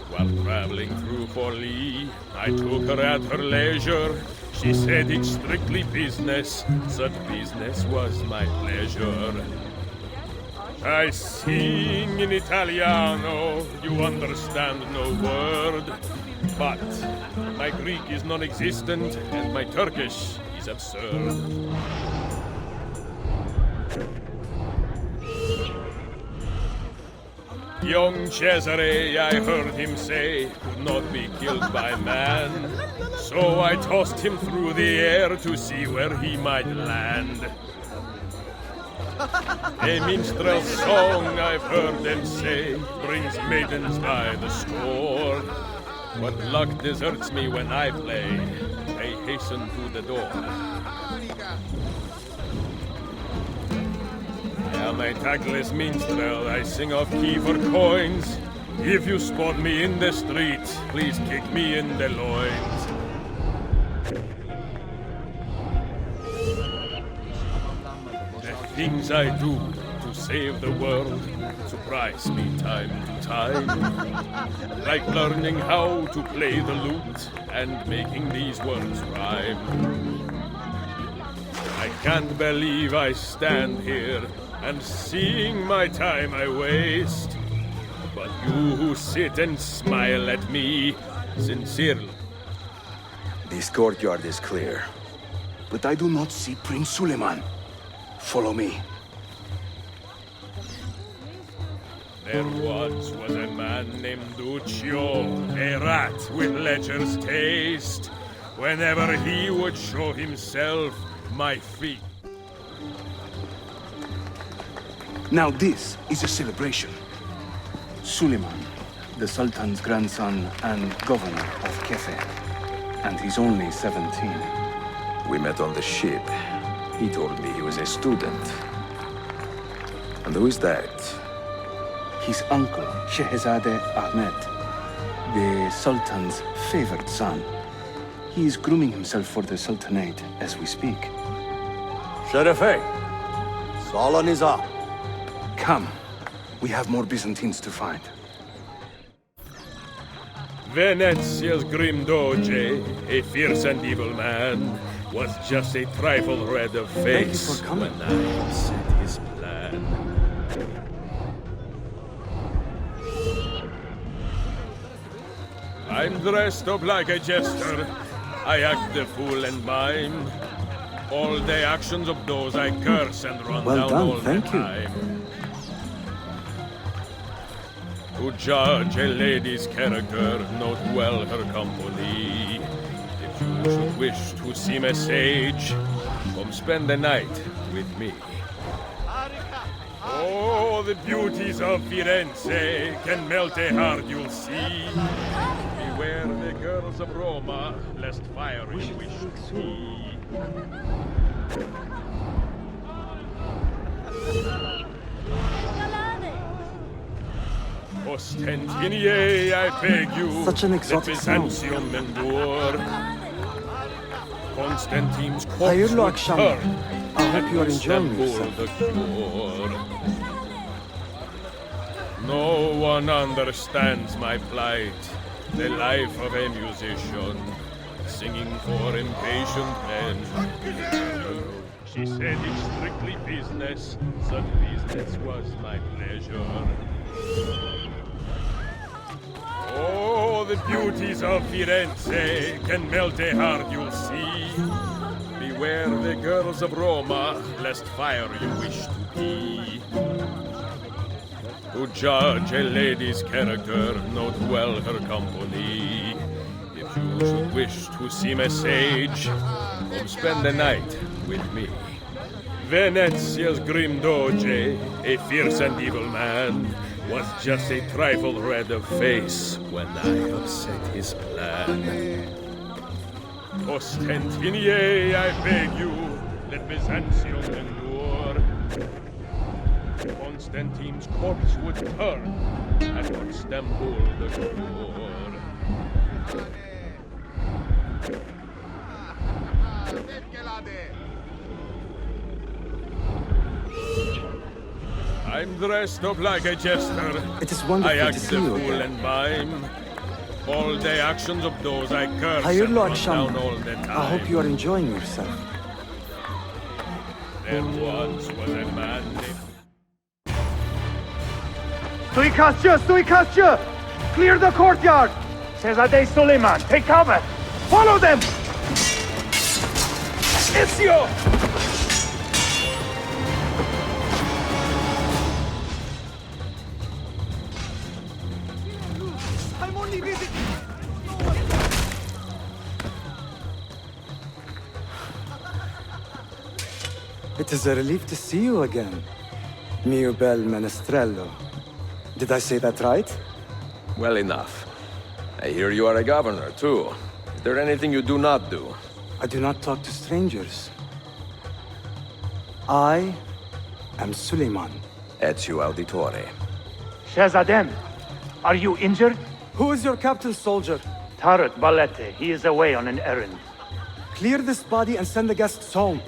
While traveling through Forli, I took her at her leisure. She said it's strictly business, such business was my pleasure. I sing in Italiano, you understand no word. But my Greek is non-existent and my Turkish is absurd. Young Cesare, I heard him say, could not be killed by man. So I tossed him through the air to see where he might land. A minstrel's song, I've heard them say, brings maidens by the score. But luck deserts me when I play. I hasten to the door. I am a tactless minstrel. I sing off key for coins. If you spot me in the street, please kick me in the loins. The things I do to save the world surprise me time to time. Like learning how to play the lute and making these words rhyme. I can't believe I stand here and seeing my time I waste. But you who sit and smile at me, sincerely. This courtyard is clear, but I do not see Prince Suleiman. Follow me. There once was a man named Duccio, a rat with lecher's taste. Whenever he would show himself, my feet. Now this is a celebration. Suleiman, the Sultan's grandson and governor of Kefe, and he's only 17. We met on the ship. He told me he was a student. And who is that? His uncle, Shehzade Ahmed, the Sultan's favored son. He is grooming himself for the Sultanate as we speak. Sherife, Solon is up. Come. We have more Byzantines to find. Venezia's grim doge, a fierce and evil man, was just a trifle red of face when I set his plan. I'm dressed up like a jester. I act the fool and mime. All the actions of those I curse and run Well down done, all thank the you. time. To judge a lady's character, note well her company. If you should wish to seem a sage, come spend the night with me. Oh, the beauties of Firenze can melt a heart, you'll see. Beware the girls of Roma, lest fire you wish to see. Ostentinier, I beg you. Such an exotic sound. Byzantium endure. Constantine's corpse Hayırlı would akşamlar. turn, I hope you are and enjoying Istanbul yourself. the cure. No one understands my plight, the life of a musician, singing for impatient men. She said it's strictly business, such business was my pleasure. Oh, the beauties of Firenze can melt a heart, you'll see. Beware the girls of Roma, lest fire you wish to be. To judge a lady's character, note well her company. If you should wish to seem a sage, come spend the night with me. Venezia's grim doge, a fierce and evil man, was just a trifle red of face when I upset his plan. Constantinople, I beg you, let Byzantium endure. Constantine's corpse would turn at Constantinople the door. I'm dressed up like a jester. It is wonderful I act to the see you fool again. and mime. All the actions of those I curse Altaïr and run down Ibn-La'Ahad, all the time. I hope you are enjoying yourself. There once was a man named... Suikastya! Clear the courtyard! Shehzadeh Suleiman, take cover! Follow them! Ezio! I'm only visiting. It is a relief to see you again, mio bel menestrello. Did I say that right? Well enough. I hear you are a governor, too. Is there anything you do not do? I do not talk to strangers. I am Suleiman. Ezio Auditore. Shehzadeh, are you injured? Who is your captain, soldier? Tarik Balete. He is away on an errand. Clear this body and send the guests home.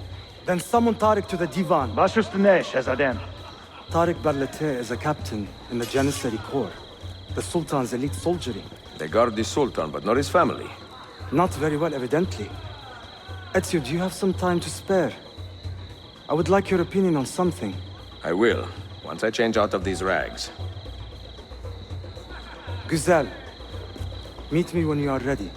Then summon Tarik to the divan. Baş üstüne, Shehzadeh. Tarik Balete is a captain in the Janissary Corps, the Sultan's elite soldiery. They guard the Sultan, but not his family. Not very well, evidently. Ezio, do you have some time to spare? I would like your opinion on something. I will, once I change out of these rags. Güzel. Meet me when you are ready.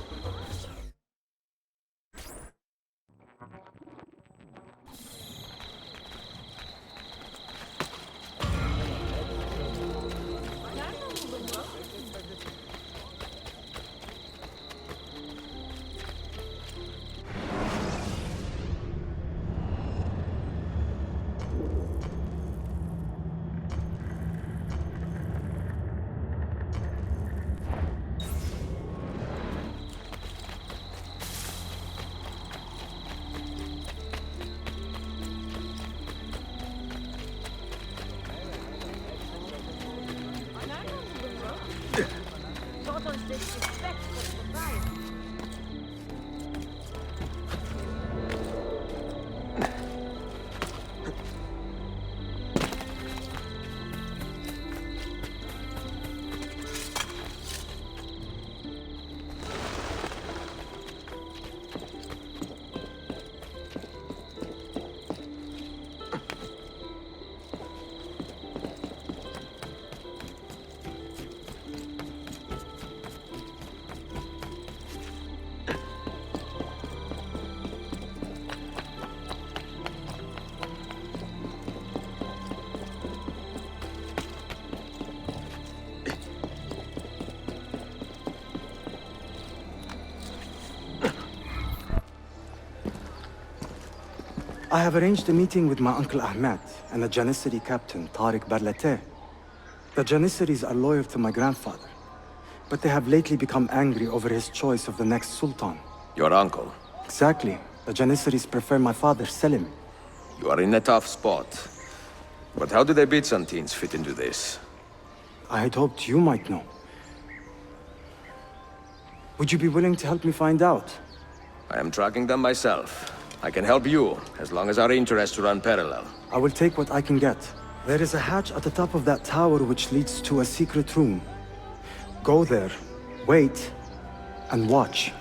I have arranged a meeting with my uncle Ahmed and the Janissary captain, Tarik Balete. The Janissaries are loyal to my grandfather, but they have lately become angry over his choice of the next Sultan. Your uncle? Exactly. The Janissaries prefer my father, Selim. You are in a tough spot. But how do the Byzantines fit into this? I had hoped you might know. Would you be willing to help me find out? I am tracking them myself. I can help you, as long as our interests run parallel. I will take what I can get. There is a hatch at the top of that tower which leads to a secret room. Go there, wait, and watch.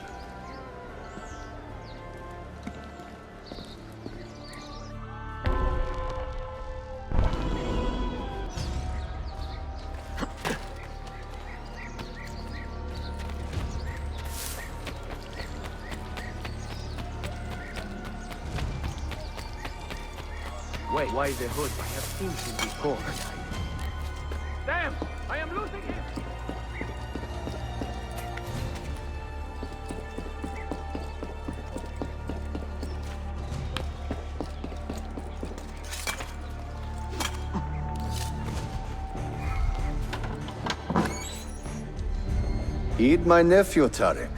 Wait, why the hood? I have seen him before. him! I am losing him! Heed my nephew, Tarik.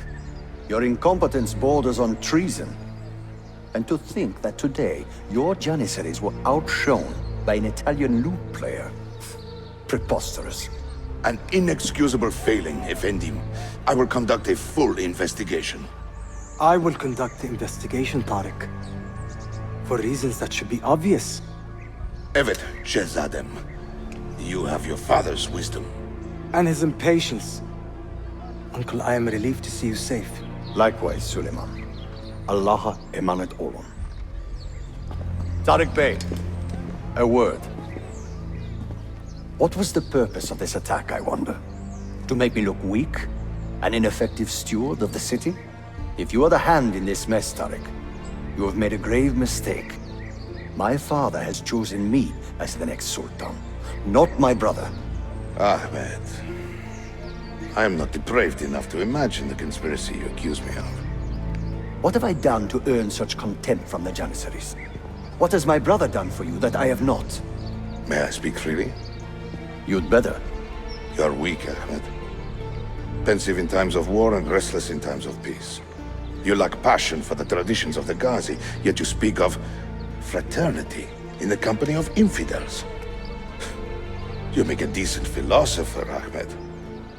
Your incompetence borders on treason. And to think that today, your Janissaries were outshone by an Italian lute player. Preposterous. An inexcusable failing, Effendi. I will conduct a full investigation. I will conduct the investigation, Tarik. For reasons that should be obvious. Evet, Shehzadem. You have your father's wisdom. And his impatience. Uncle, I am relieved to see you safe. Likewise, Suleiman. Allah emanet olun. Tarik Bey, a word. What was the purpose of this attack, I wonder? To make me look weak? An ineffective steward of the city? If you are the hand in this mess, Tarik, you have made a grave mistake. My father has chosen me as the next Sultan, not my brother. Ahmed. I am not depraved enough to imagine the conspiracy you accuse me of. What have I done to earn such contempt from the Janissaries? What has my brother done for you that I have not? May I speak freely? You'd better. You are weak, Ahmed. Pensive in times of war and restless in times of peace. You lack passion for the traditions of the Ghazi, yet you speak of fraternity in the company of infidels. You make a decent philosopher, Ahmed,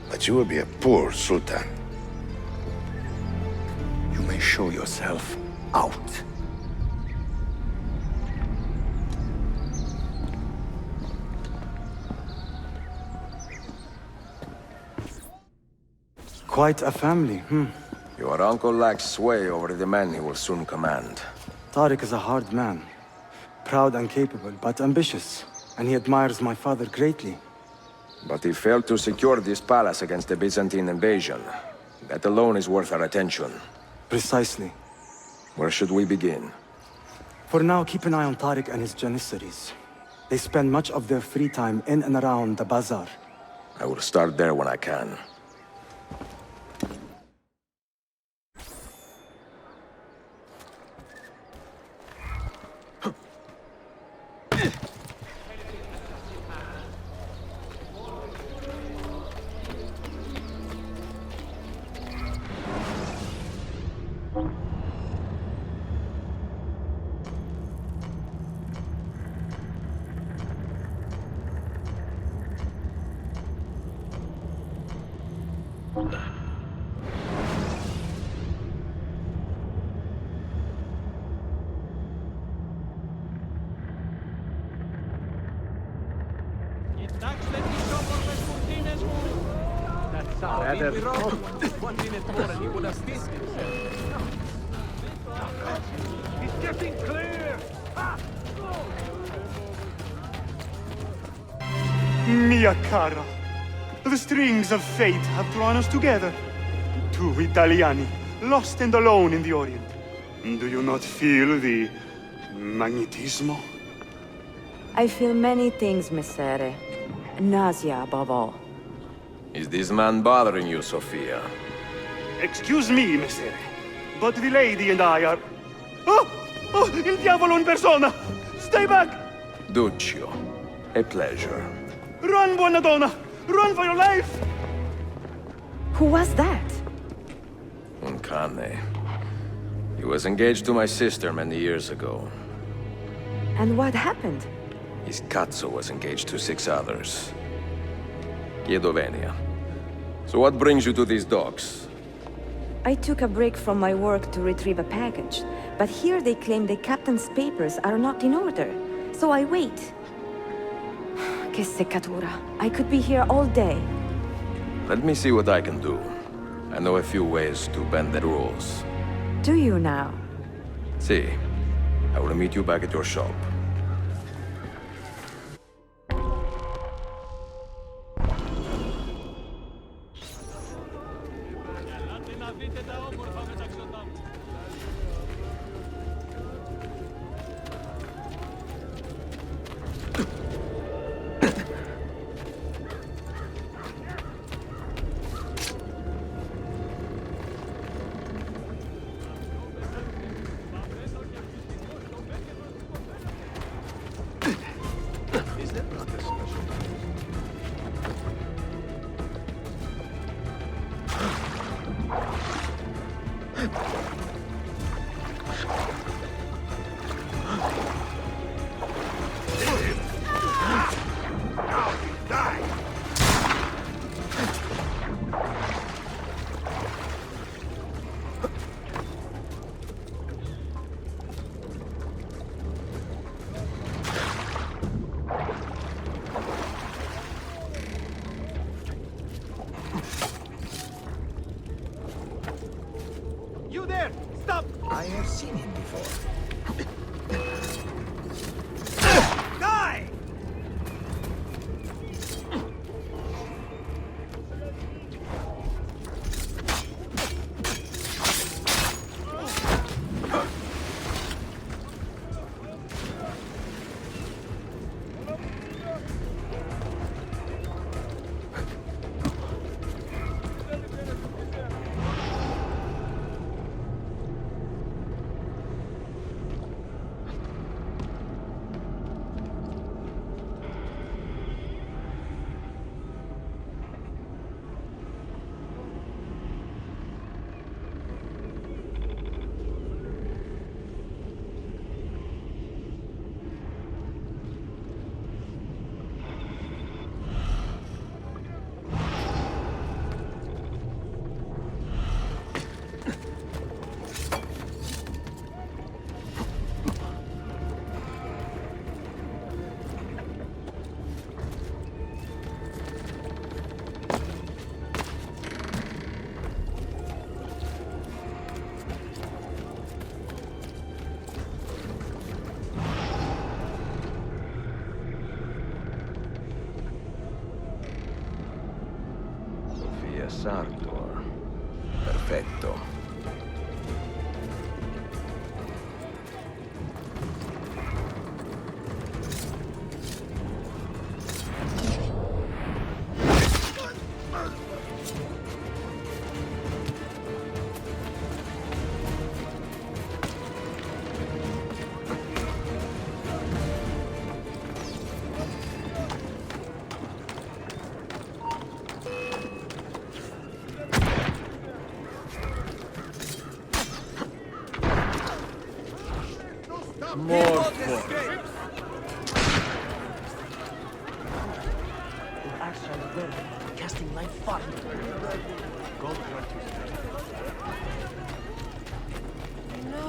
but you will be a poor sultan. You may show yourself out. Quite a family, Your uncle lacks sway over the men he will soon command. Tarik is a hard man. Proud and capable, but ambitious. And he admires my father greatly. But he failed to secure this palace against the Byzantine invasion. That alone is worth our attention. Precisely. Where should we begin? For now, keep an eye on Tarik and his Janissaries. They spend much of their free time in and around the bazaar. I will start there when I can. One minute more and he would have stitched himself. He's getting clear! Mia cara, the strings of fate have drawn us together. Two Italiani, lost and alone in the Orient. Do you not feel the magnetismo? I feel many things, Messere. Nausea above all. Is this man bothering you, Sofia? Excuse me, Messere, but the lady and I are... Oh, il diavolo in persona! Stay back! Duccio, a pleasure. Run, buona donna! Run for your life! Who was that? Un cane. He was engaged to my sister many years ago. And what happened? His cazzo was engaged to 6 others. Chiedo venia. So what brings you to these docks? I took a break from my work to retrieve a package, but here they claim the captain's papers are not in order, so I wait. Que seccatura. I could be here all day. Let me see what I can do. I know a few ways to bend the rules. Do you now? Si. I will meet you back at your shop. Stop! I have seen him before. Die! Sofia Sartor. Perfetto. More force. Actual web, casting light fire. Go No.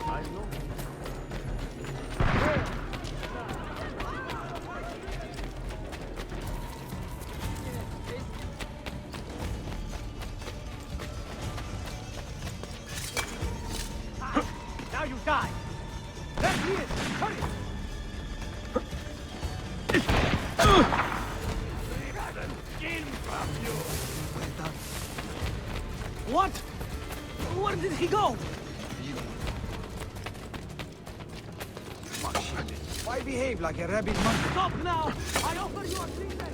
I know. Now you die. There he is. Hurry. What? Where did he go? Why behave like a rabid monkey? Stop now! I offer you a treatment!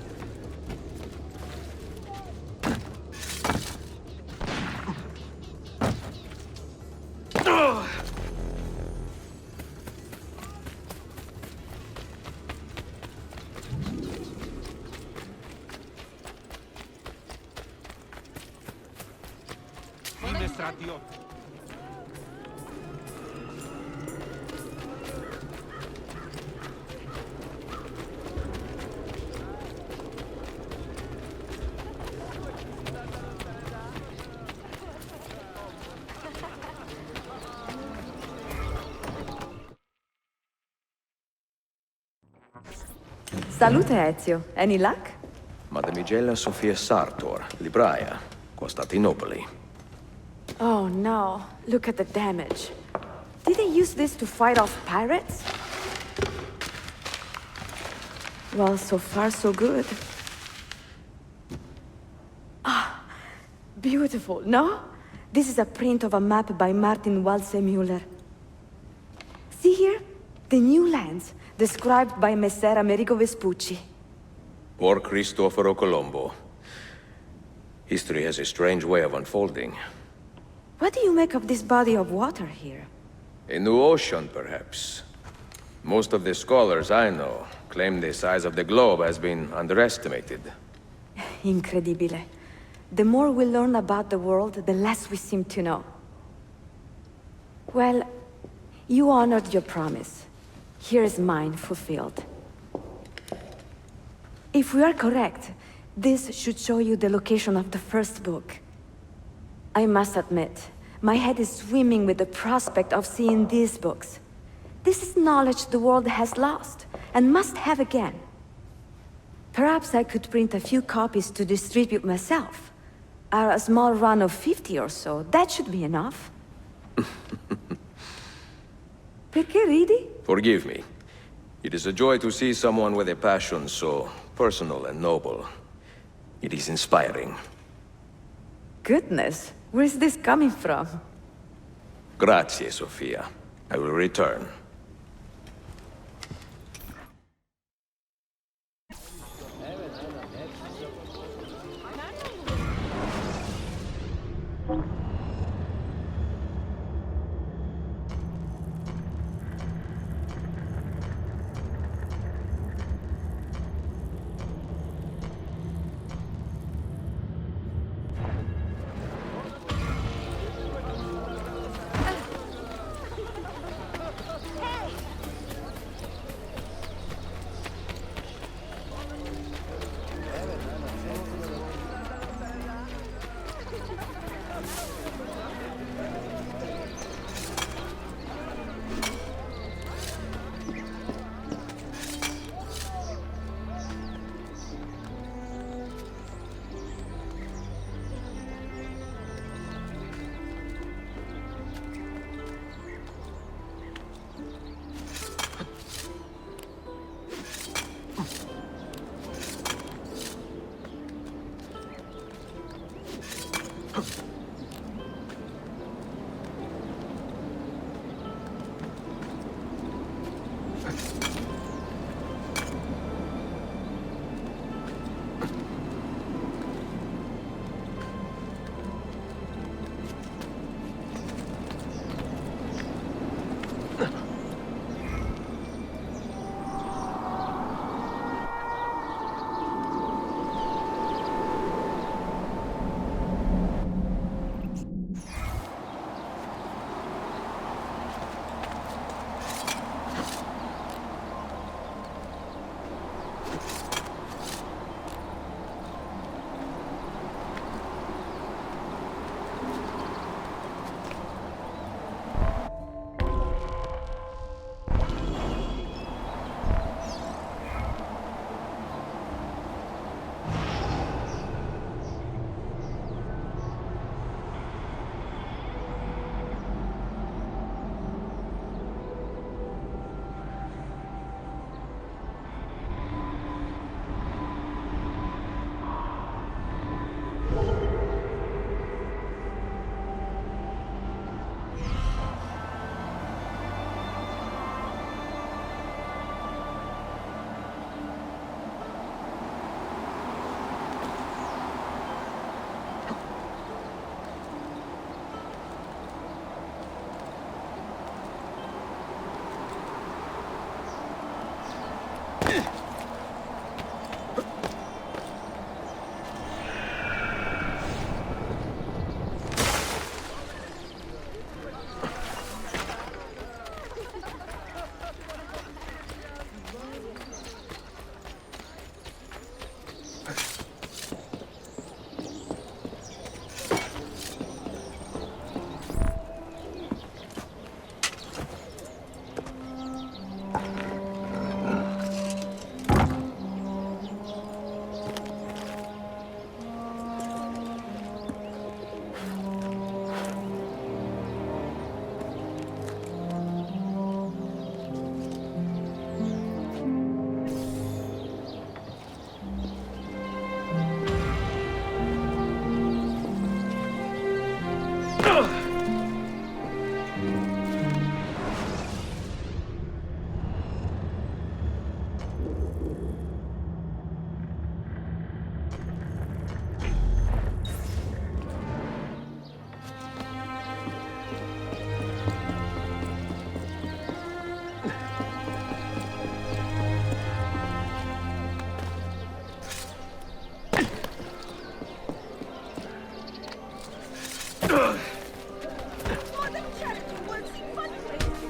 Salute, Ezio. Any luck? Mademoiselle Sofia Sartor, Libraia, Constantinople. Oh no, look at the damage. Did they use this to fight off pirates? Well, so far so good. Ah, beautiful, no? This is a print of a map by Martin Walsemüller. See here? The new lands, described by Messer Amerigo Vespucci. Poor Cristoforo Colombo. History has a strange way of unfolding. What do you make of this body of water here? A new ocean, perhaps. Most of the scholars I know claim the size of the globe has been underestimated. Incredibile. The more we learn about the world, the less we seem to know. Well, you honored your promise. Here is mine fulfilled. If we are correct, this should show you the location of the first book. I must admit, my head is swimming with the prospect of seeing these books. This is knowledge the world has lost, and must have again. Perhaps I could print a few copies to distribute myself. A small run of 50 or so, that should be enough. Perché ridi? Forgive me. It is a joy to see someone with a passion so personal and noble. It is inspiring. Goodness, where's this coming from? Grazie, Sofia. I will return.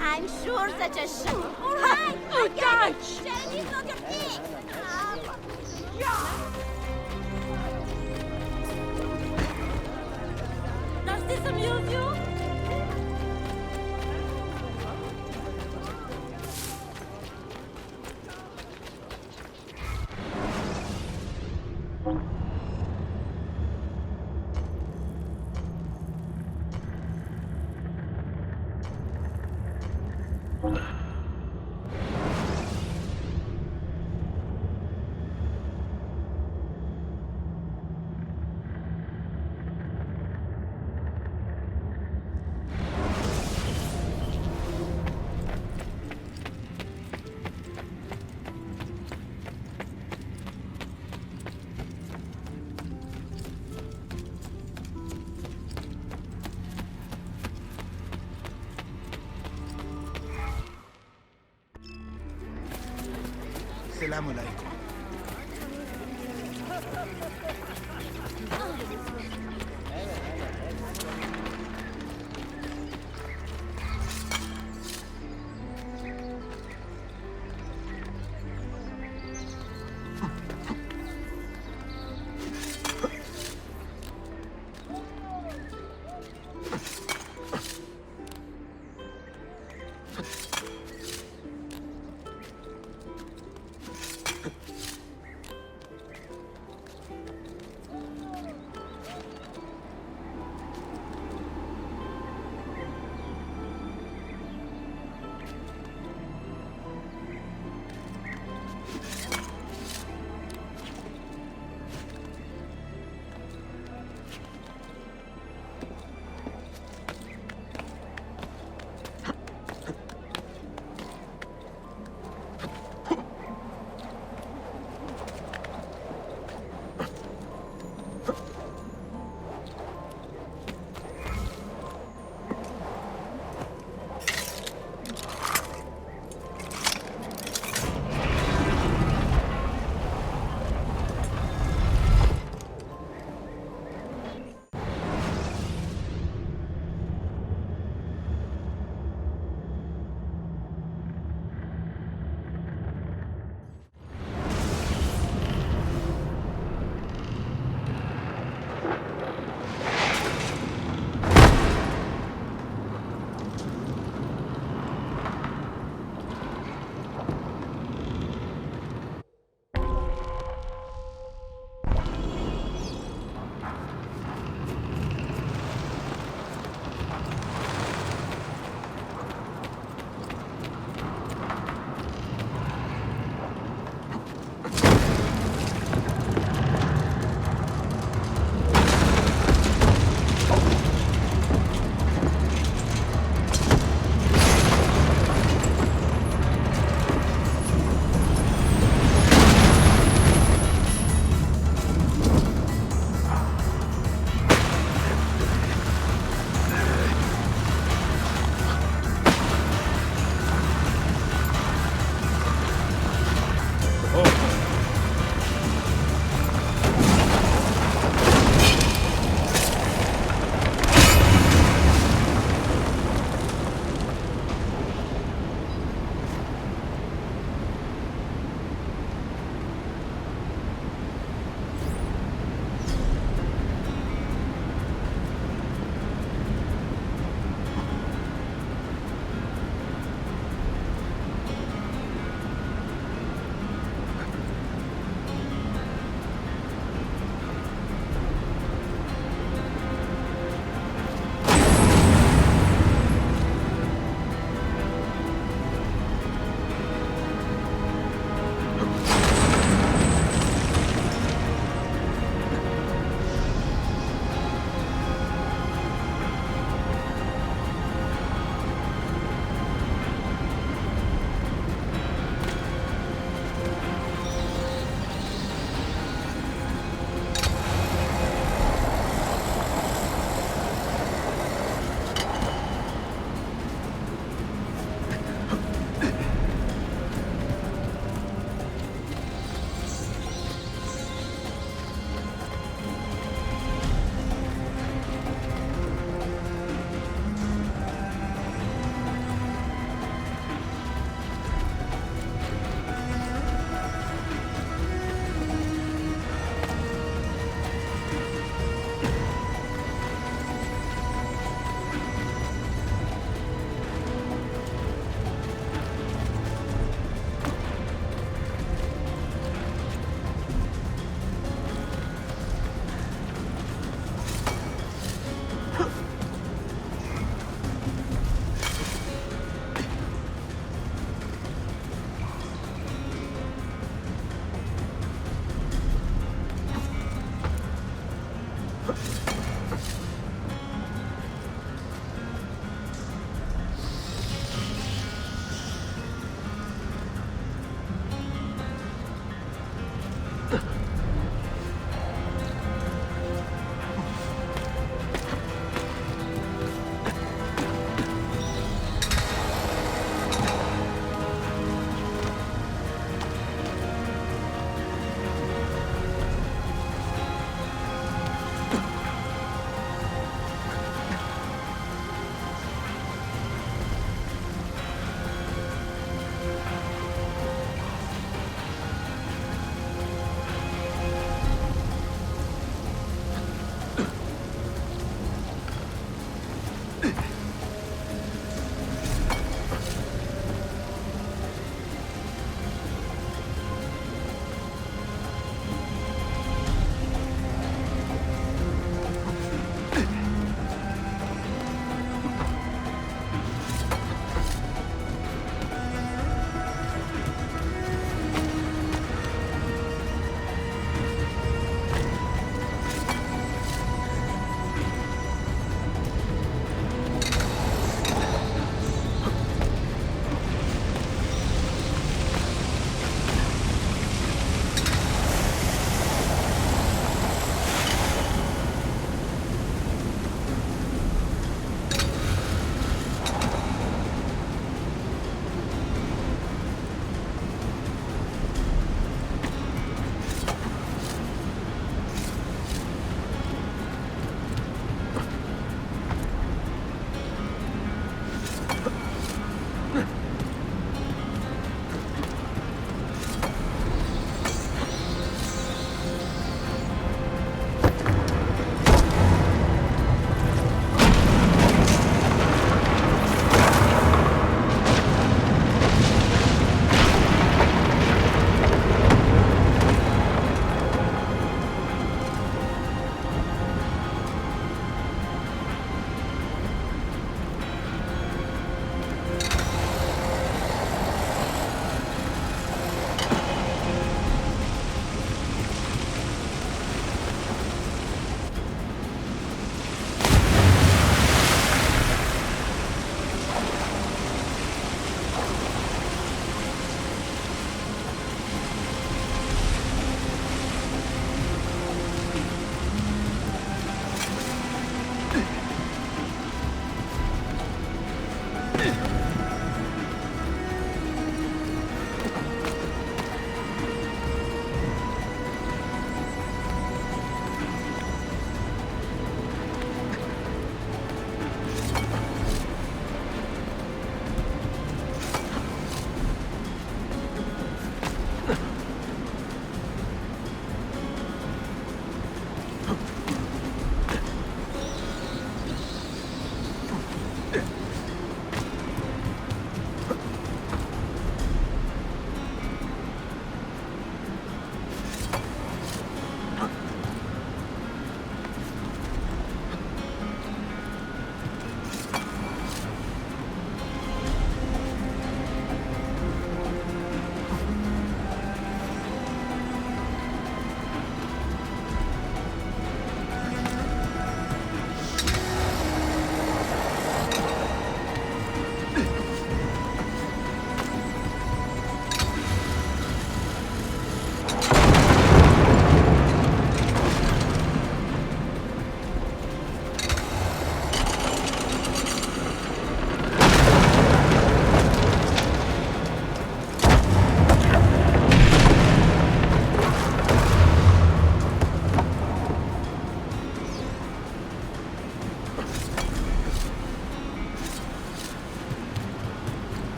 I'm sure such a shame. All right, I got it. Charity's not your thing. Does this amuse you? Assalamu alaikum.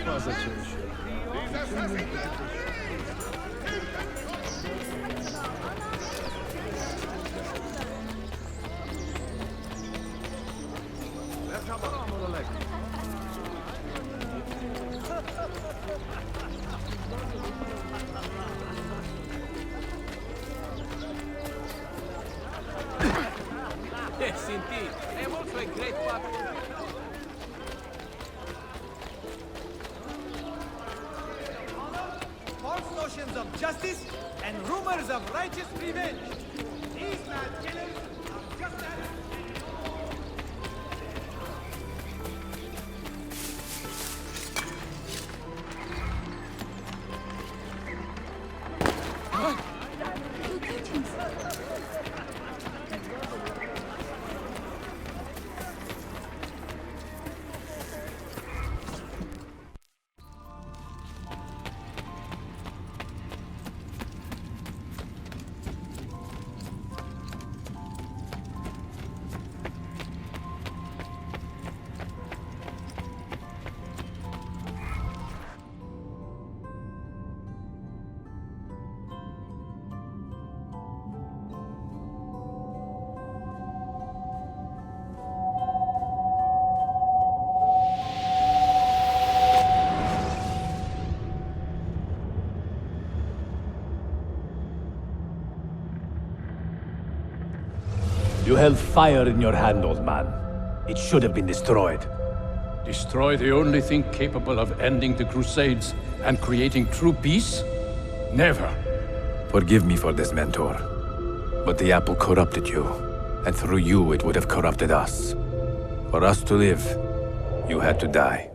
fazla çalışıyor. Yes, indeed. I am also a great father. False notions of justice and rumors of righteous revenge. These mad killers are just that. You held fire in your hand, old man. It should have been destroyed. Destroy the only thing capable of ending the Crusades and creating true peace? Never. Forgive me for this, Mentor. But the apple corrupted you, and through you it would have corrupted us. For us to live, you had to die.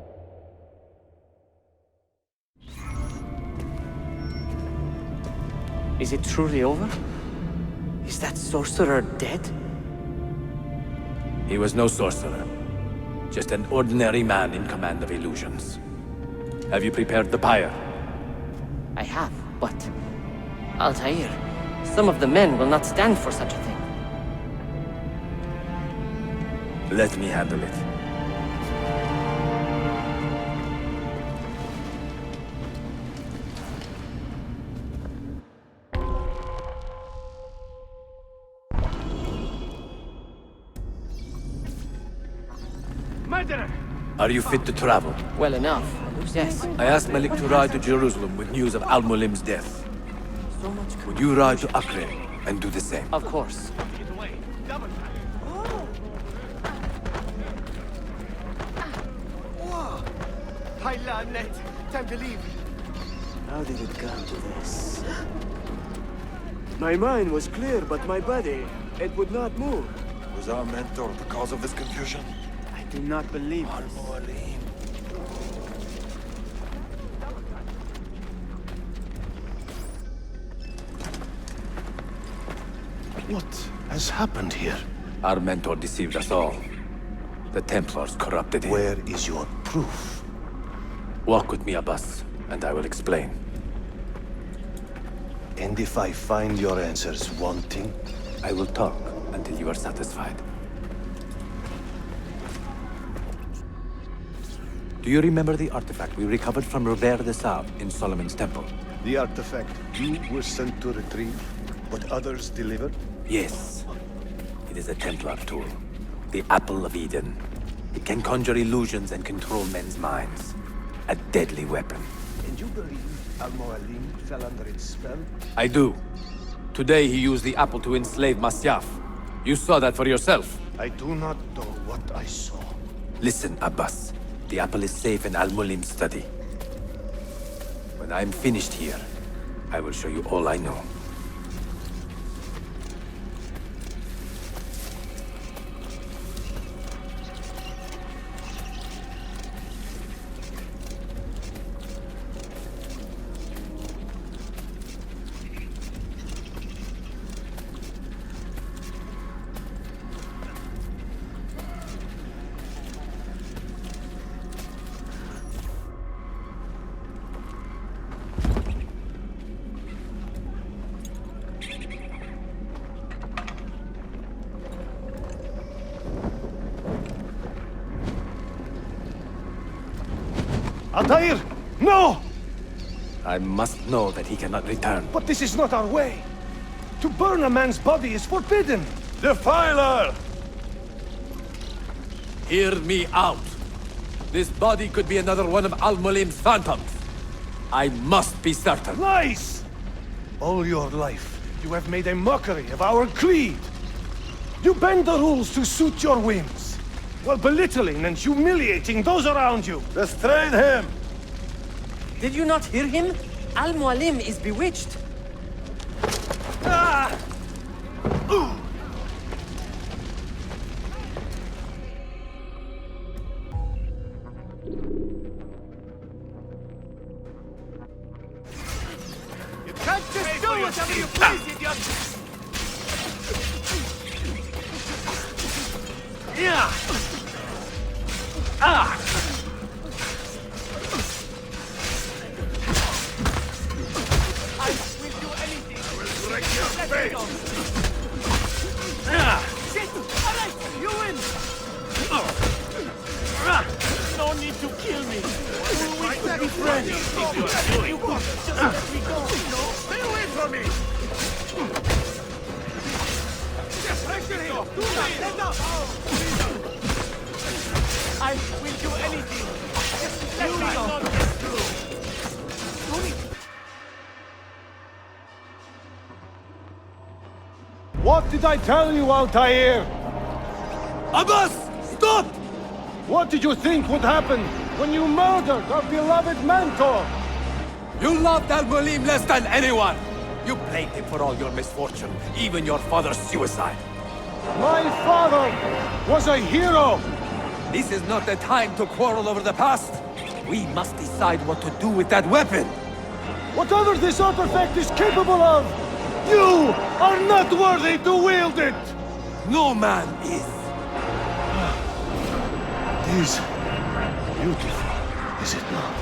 Is it truly over? Is that sorcerer dead? He was no sorcerer. Just an ordinary man in command of illusions. Have you prepared the pyre? I have, but... Altair, some of the men will not stand for such a thing. Let me handle it. Are you fit to travel? Well enough, yes. I asked Malik to ride to Jerusalem with news of Al-Mulim's death. So much... Would you ride to Acre and do the same? Of course. Time to leave. How did it come to this? My mind was clear, but my body, it would not move. Was our mentor the cause of this confusion? I do not believe this. What has happened here? Our mentor deceived us all. The Templars corrupted him. Where is your proof? Walk with me, Abbas, and I will explain. And if I find your answers wanting? I will talk until you are satisfied. Do you remember the artifact we recovered from Robert de Sable in Solomon's temple? The artifact you were sent to retrieve, but others delivered? Yes. It is a Templar tool. The Apple of Eden. It can conjure illusions and control men's minds. A deadly weapon. And you believe Al-Mualim fell under its spell? I do. Today he used the apple to enslave Masyaf. You saw that for yourself. I do not know what I saw. Listen, Abbas. The apple is safe in Al-Mulim's study. When I'm finished here, I will show you all I know. Altair! No! I must know that he cannot return. But this is not our way. To burn a man's body is forbidden. Defiler! Hear me out. This body could be another one of Al-Mulim's phantoms. I must be certain. Lies! All your life, you have made a mockery of our creed. You bend the rules to suit your whims, while belittling and humiliating those around you. Restrain him! Did you not hear him? Al-Mualim is bewitched. Ah! You can't just do whatever you please, idiot! Yeah! Ah! I will do anything. I will break your face. Shit! All right, you win. No need to kill me. We can be friends. Just let me go. No, stay away from me. Just pressure him. Do not let up. I will do anything. Just let me not get through. What did I tell you, Altair? Abbas! Stop! What did you think would happen when you murdered our beloved mentor? You loved Al-Mulim less than anyone! You blamed him for all your misfortune, even your father's suicide. My father was a hero! This is not the time to quarrel over the past. We must decide what to do with that weapon. Whatever this artifact is capable of, you are not worthy to wield it! No man is. It is beautiful, is it not?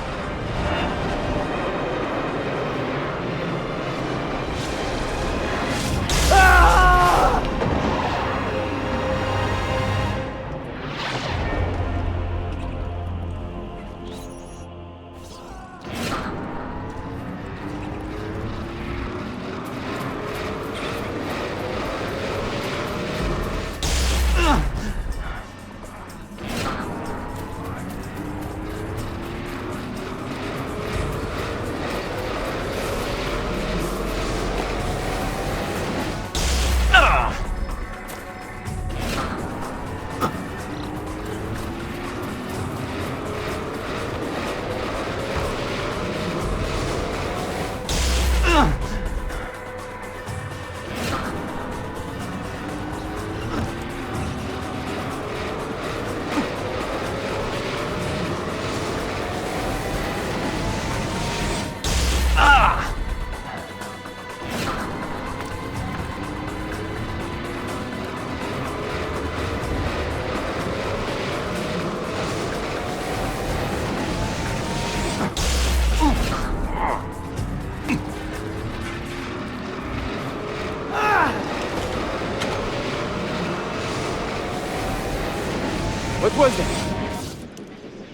What was that?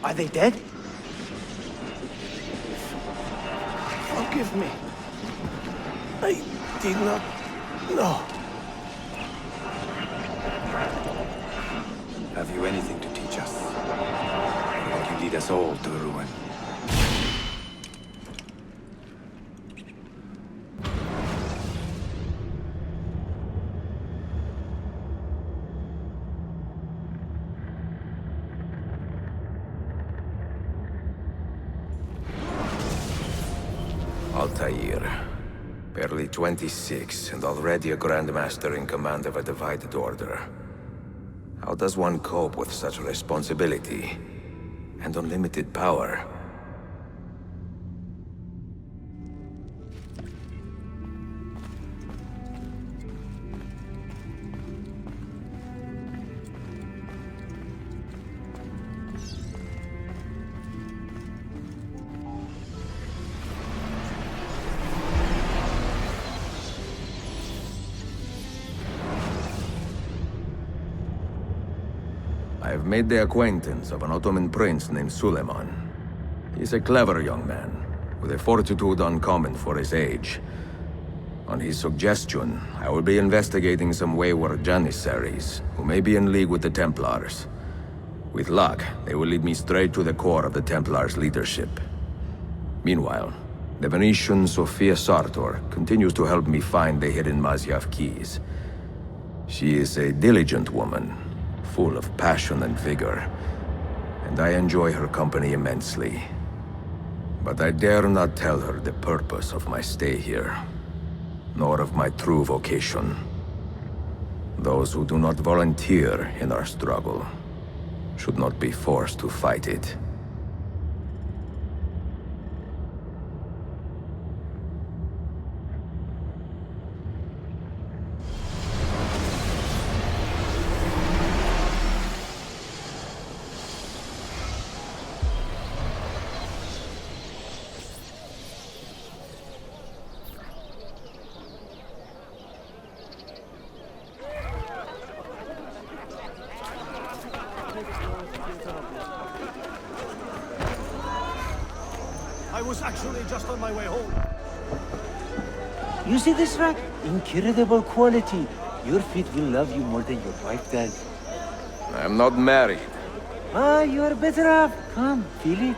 Are they dead? Forgive me. I did not know. Have you anything to teach us? Or will you lead us all to ruin? Altair. Barely 26, and already a Grandmaster in command of a divided order. How does one cope with such responsibility and unlimited power? I have made the acquaintance of an Ottoman prince named Suleiman. He's a clever young man, with a fortitude uncommon for his age. On his suggestion, I will be investigating some wayward Janissaries, who may be in league with the Templars. With luck, they will lead me straight to the core of the Templars' leadership. Meanwhile, the Venetian Sofia Sartor continues to help me find the hidden Masyaf keys. She is a diligent woman, full of passion and vigor, and I enjoy her company immensely. But I dare not tell her the purpose of my stay here, nor of my true vocation. Those who do not volunteer in our struggle should not be forced to fight it. I was actually just on my way home. You see this rack? Incredible quality. Your feet will love you more than your wife does. I'm not married. Ah, you are better off. Come, feel it.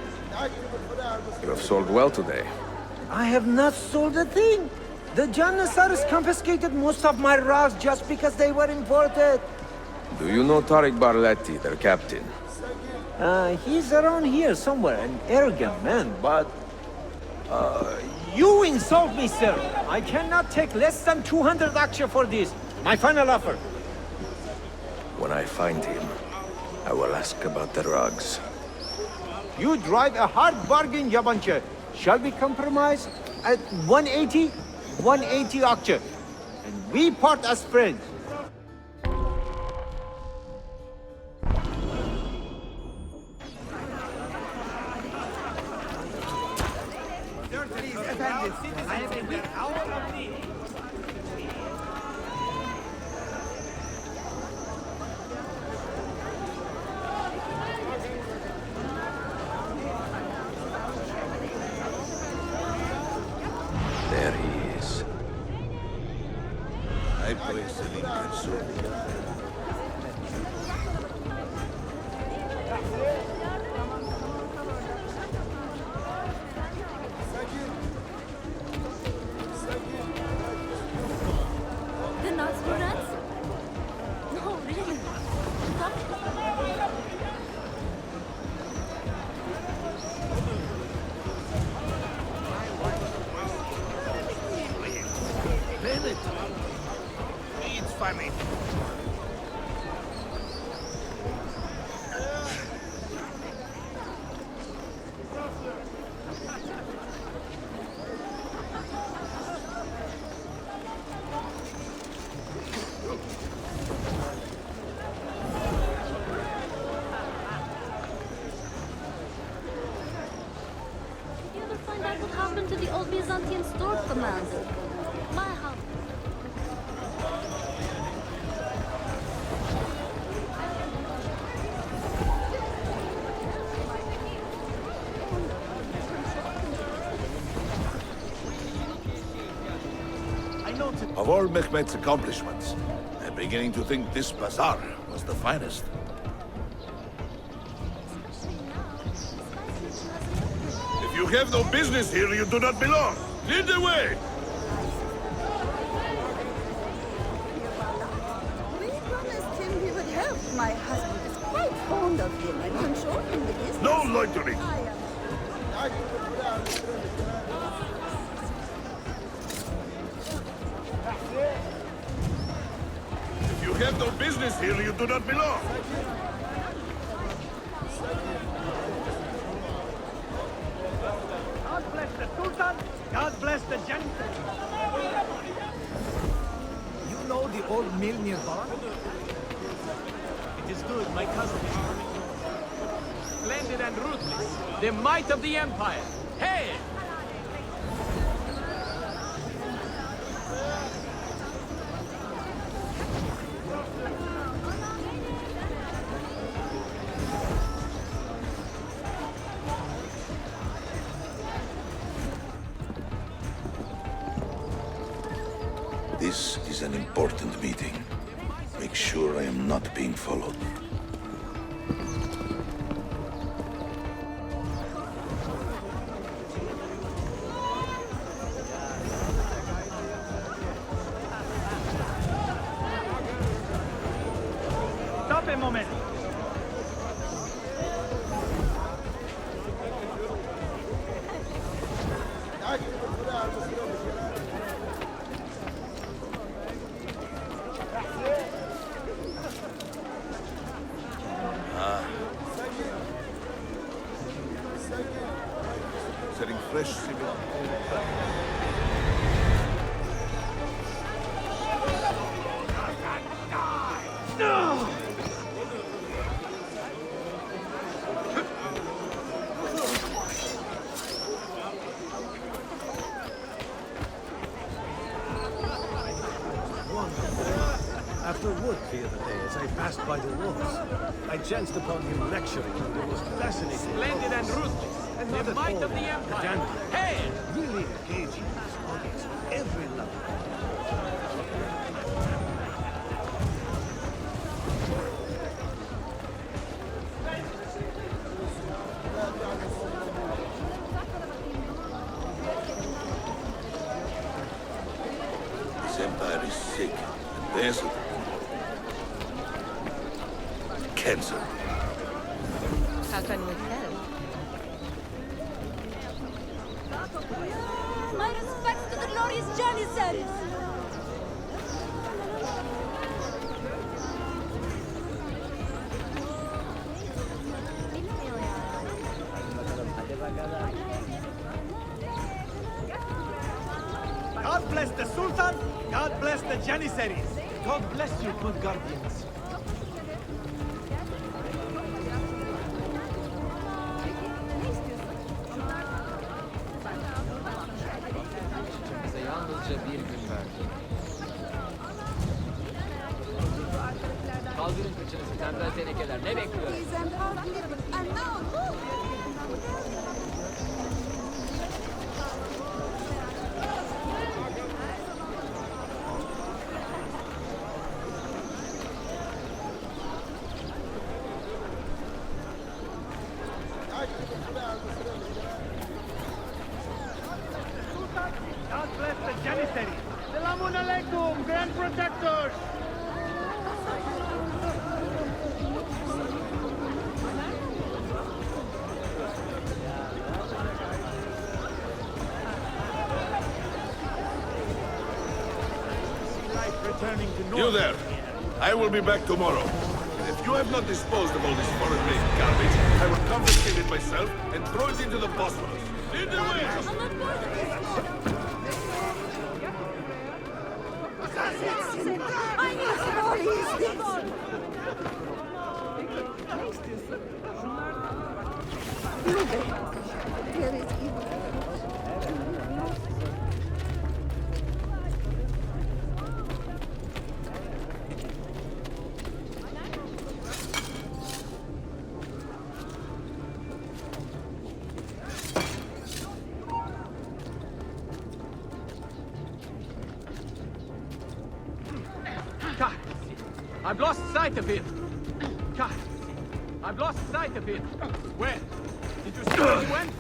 You have sold well today. I have not sold a thing. The Janissaries confiscated most of my rugs just because they were imported. Do you know Tarik Barletti, their captain? He's around here somewhere, an arrogant man, but... you insult me, sir! I cannot take less than 200 aksha for this. My final offer. When I find him, I will ask about the rugs. You drive a hard bargain, Yabanche. Shall we compromise at 180? 180 aksha. And we part as friends. There he is. I place him in control. The nuts for nuts? No, really. Bennett! It's funny. Did you ever find out what happened to the old Byzantine store commander? My house. Of all Mehmet's accomplishments, I'm beginning to think this bazaar was the finest. If you have no business here, you do not belong. Lead the way! We promised him we would help. My husband is quite fond of him and can show him the business. No loitering! If you have no business here, you do not belong. God bless the Sultan. God bless the gentleman. You know the old mill nearby? It is good, my cousin is coming home. Splendid and ruthless. The might of the Empire. Hey! This is an important meeting. Make sure I am not being followed. Stop a moment. Setting fresh civil. After work the other day, as I passed by the walls, I chanced upon him lecturing on the most fascinating... Splendid and ruthless. The might of the Empire. Hey! Really engaging his audience on every level. This empire is sick and desolate. Cancer. How can we help? My respects to the glorious Janissaries! God bless the Sultan, God bless the Janissaries. God bless you, good guardians. Bize yalnızca bir gün verdi. Kaldırın kıçınızı tembel tenekeler. Ne bekliyor? God bless the Janissaries. Selamun alaikum, Grand Protectors. You there! I will be back tomorrow. If you have not disposed of all this foreign-made garbage, I will confiscate it myself and throw it into the Bosphorus. In the way! I need to know these things. There is evil. God, I've lost sight of him. God, I've lost sight of him. Where? Did you see where he went?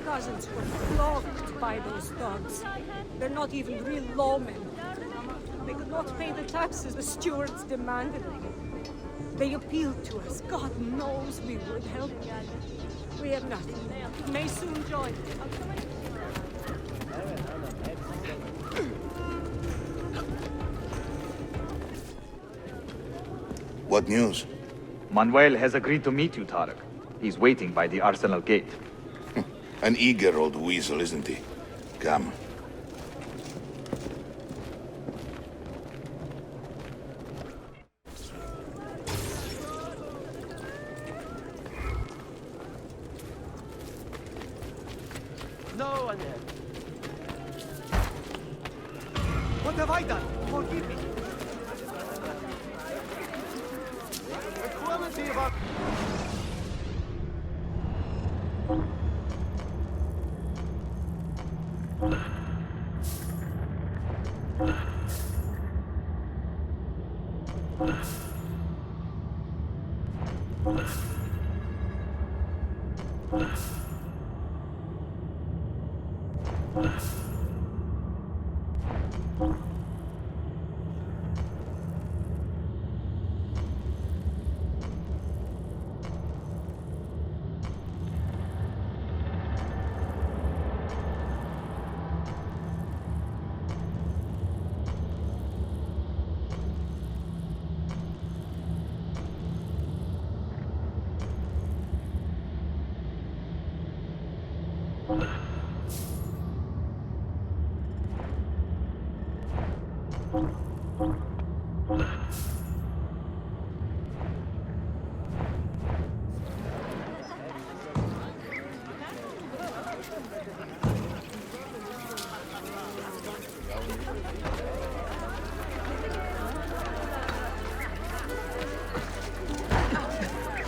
Cousins were flogged by those dogs. They're not even real lawmen. They could not pay the taxes the stewards demanded. They appealed to us. God knows we would help. We have nothing. May soon join. What news? Manuel has agreed to meet you, Tarik. He's waiting by the arsenal gate. An eager old weasel, isn't he? Come. No one else. What have I done? Forgive me. The quality of our...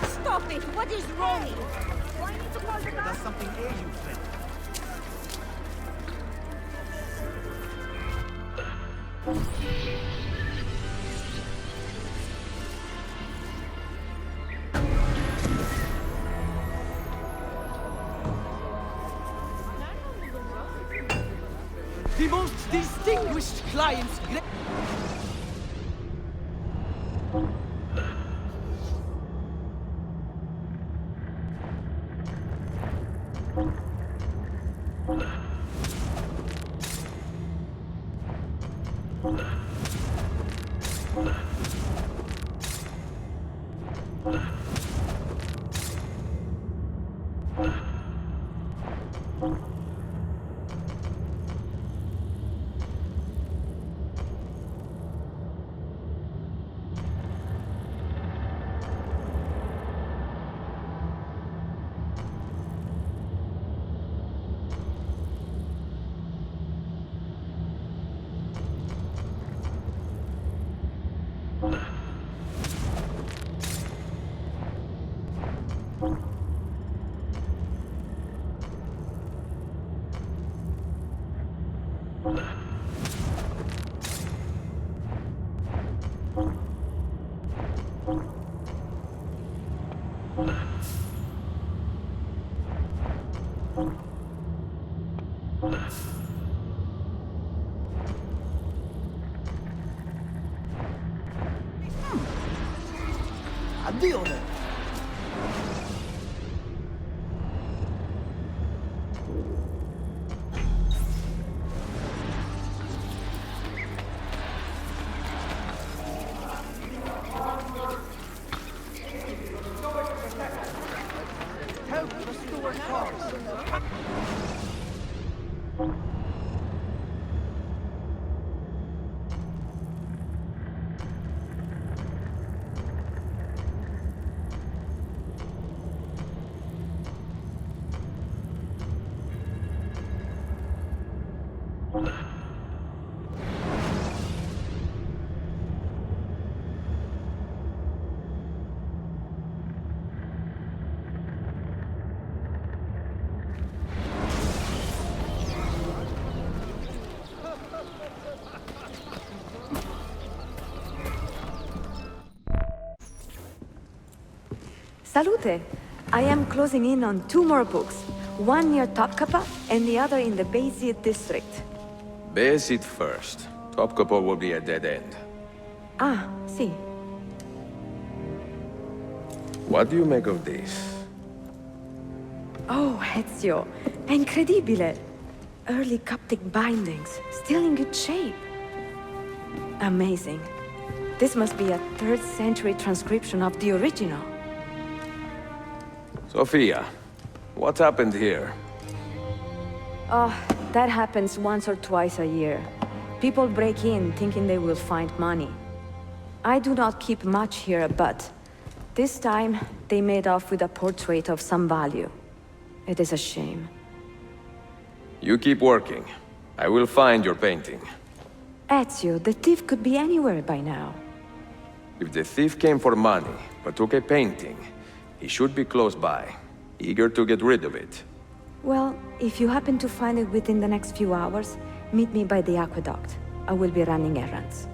Stop it! What is wrong? Why need to call the doctor? Does something ail you, friend? The most distinguished clients... Addio then. Help restore cars. Salute! I am closing in on 2 more books. One near Topkapi and the other in the Bayezid district. Bayezid first. Topkapi will be a dead end. Ah, see. What do you make of this? Oh, Ezio. Incredibile! Early Coptic bindings, still in good shape. Amazing. This must be a 3rd century transcription of the original. Sofia, what happened here? Oh, that happens once or twice a year. People break in thinking they will find money. I do not keep much here, but this time they made off with a portrait of some value. It is a shame. You keep working. I will find your painting. Ezio, the thief could be anywhere by now. If the thief came for money, but took a painting, he should be close by, eager to get rid of it. Well, if you happen to find it within the next few hours, meet me by the aqueduct. I will be running errands.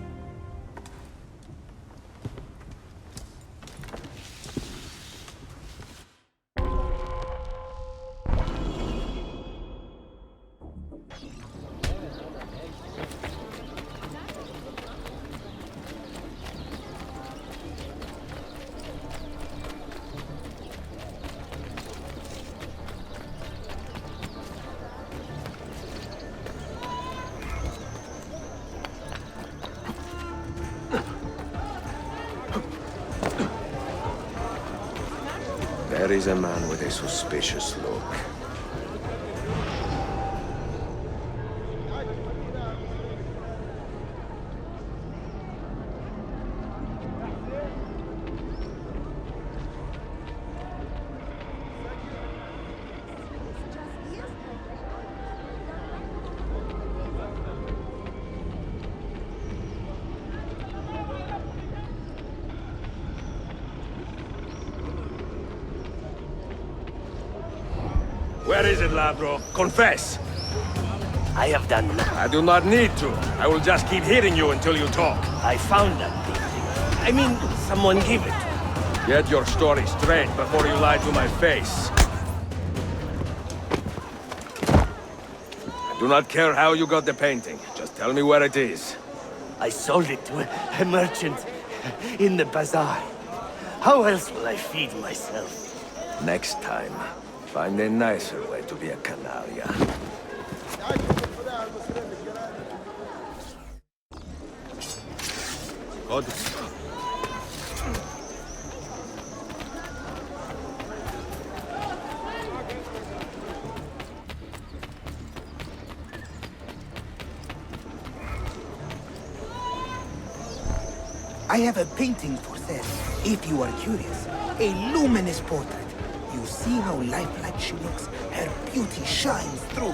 There is a man with a suspicious look. Where is it, Labro? Confess! I have done nothing. I do not need to. I will just keep hitting you until you talk. I found that painting. I mean, someone gave it. Get your story straight before you lie to my face. I do not care how you got the painting. Just tell me where it is. I sold it to a merchant in the bazaar. How else will I feed myself? Next time, find a nicer way to be a canaglia. God. I have a painting for sale, if you are curious. A luminous portrait. You see how lifelike she looks? Her beauty shines through.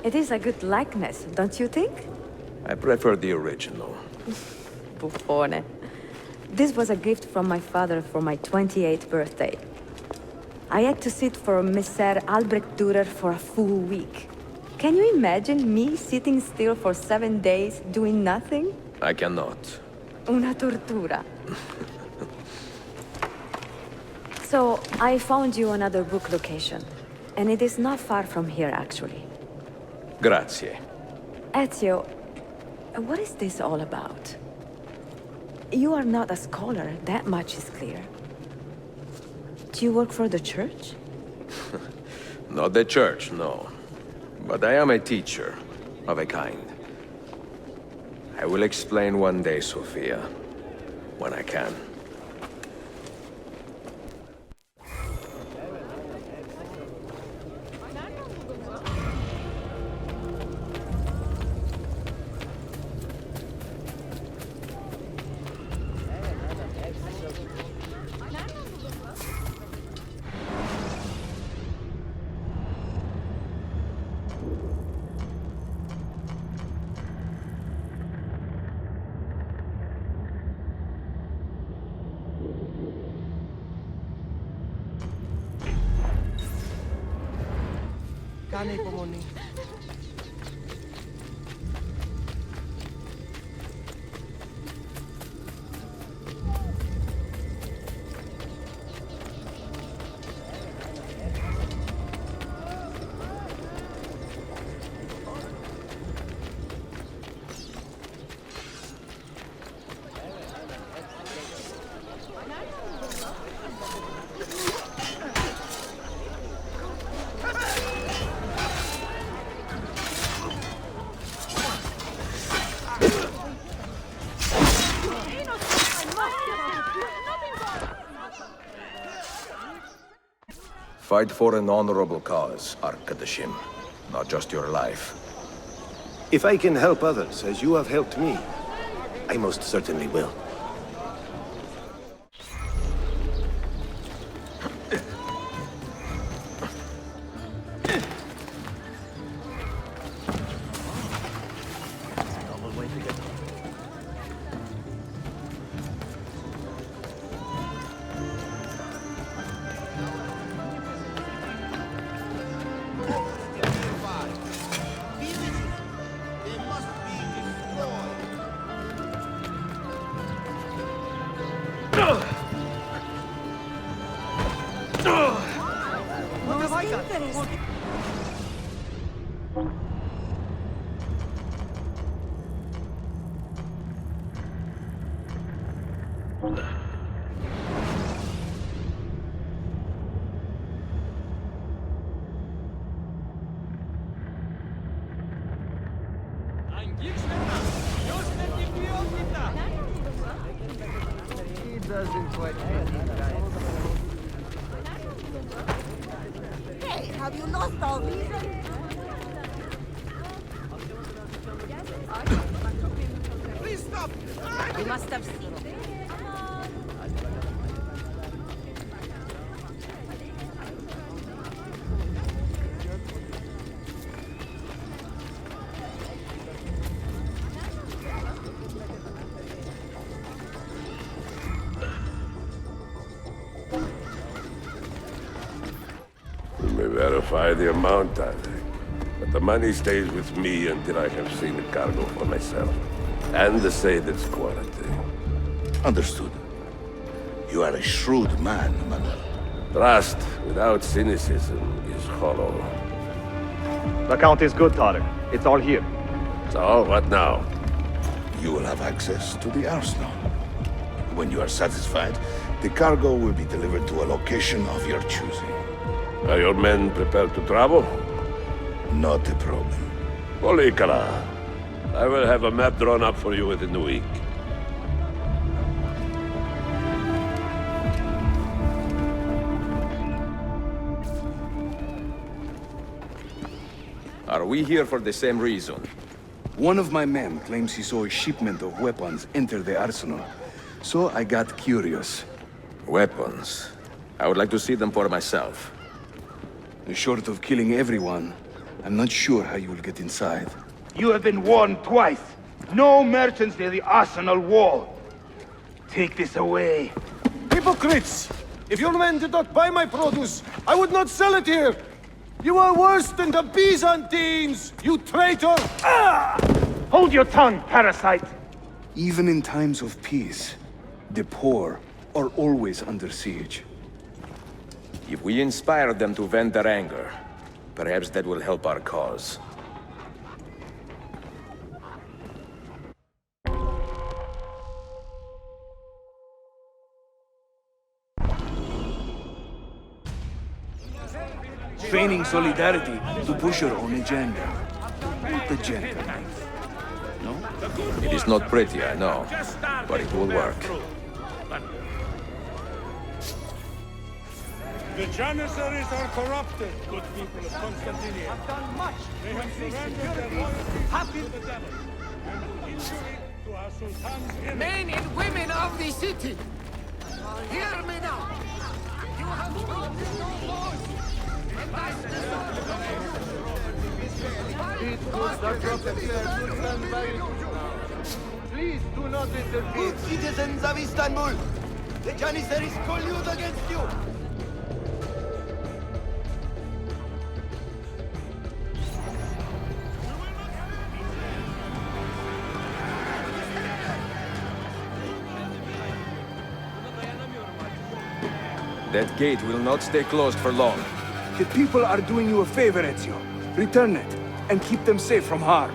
It is a good likeness, don't you think? I prefer the original. Buffone. This was a gift from my father for my 28th birthday. I had to sit for Messer Albrecht Dürer for a full week. Can you imagine me sitting still for 7 days, doing nothing? I cannot. Una tortura. So, I found you another book location. And it is not far from here, actually. Grazie. Ezio, what is this all about? You are not a scholar, that much is clear. Do you work for the church? Not the church, no. But I am a teacher, of a kind. I will explain one day, Sofia, when I can. Kane pomoni. Fight for an honorable cause, Arkadashim. Not just your life. If I can help others as you have helped me, I most certainly will. Hey, have you lost all reason? Please stop! You must have seen. We may verify the amount, Tarik. But the money stays with me until I have seen the cargo for myself. And the Said's quality. Understood. You are a shrewd man, Manuel. Trust without cynicism is hollow. The count is good, Tarik. It's all here. So, what now? You will have access to the arsenal. When you are satisfied, the cargo will be delivered to a location of your choosing. Are your men prepared to travel? Not a problem. Polikala. I will have a map drawn up for you within the week. Are we here for the same reason? One of my men claims he saw a shipment of weapons enter the arsenal. So I got curious. Weapons? I would like to see them for myself. Short of killing everyone, I'm not sure how you will get inside. You have been warned twice. No merchants near the arsenal wall. Take this away. Hypocrites! If your men did not buy my produce, I would not sell it here! You are worse than the Byzantines, you traitor! Ah! Hold your tongue, parasite! Even in times of peace, the poor are always under siege. If we inspire them to vent their anger, perhaps that will help our cause. Feigning solidarity to push your own agenda. The gentleman. No? It is not pretty, I know, but it will work. The Janissaries are corrupted, good people of Constantinople. Have done much. They have surrendered their loyalty to the devil and do injury to our sultan's image. Men and women of the city, hear me now. You have broken no laws, and I Please do not interfere. Good citizens of Istanbul, the Janissaries collude against you. That gate will not stay closed for long. The people are doing you a favor, Ezio. Return it, and keep them safe from harm.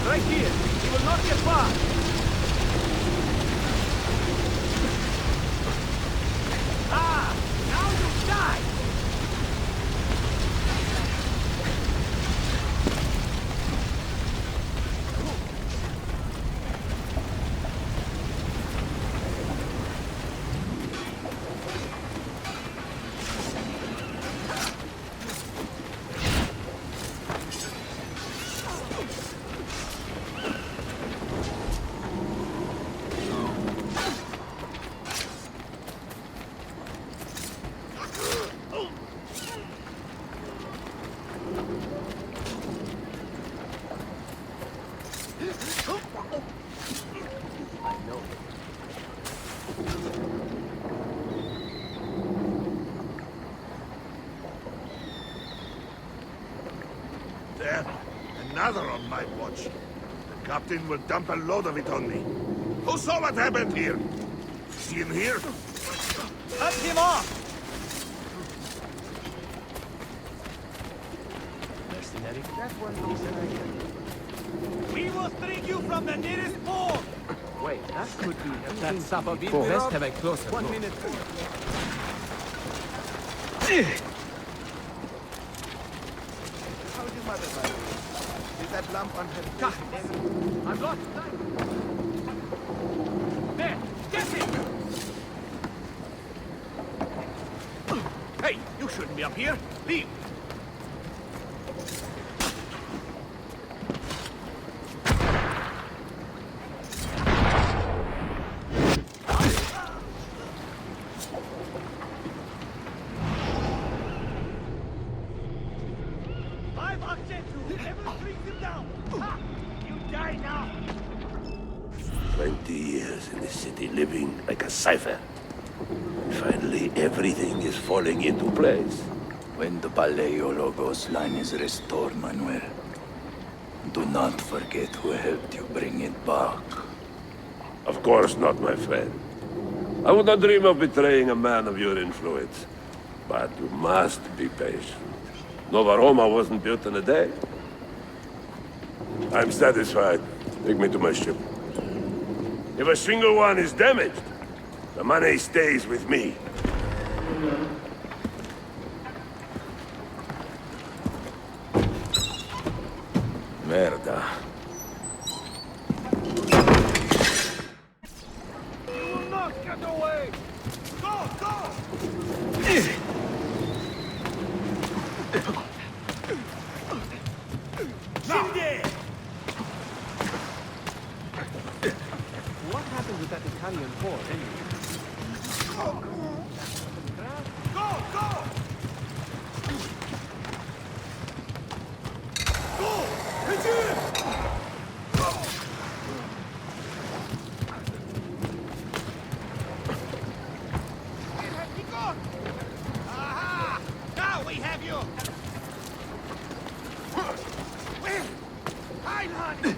Right here. He will not get far. Ah! Now you die! There. Another on my watch. The captain will dump a load of it on me. Who saw what happened here? See him here? Cut him off! Mercenary, that one is an idea. We will bring you from the nearest port! Wait, that could be That supper be Best have have a closer One look. minute. How's your mother, by the way? Is that lump on her God, face? I've lost sight. There! Get him! Hey, you shouldn't be up here. Leave! I've upset you! Everyone brings him down! Ha! You die now! 20 years in this city, living like a cipher. Finally, everything is falling into place. When the Paleologos line is restored, Manuel, do not forget who helped you bring it back. Of course not, my friend. I would not dream of betraying a man of your influence. But you must be patient. Nova Roma wasn't built in a day. I'm satisfied. Take me to my ship. If a single one is damaged, the money stays with me. Merda. You will not get away! Go, go! What happened with that Italian horde, anyway? Go, go! Go! Aha! Now we have you! Where? Hide, honey!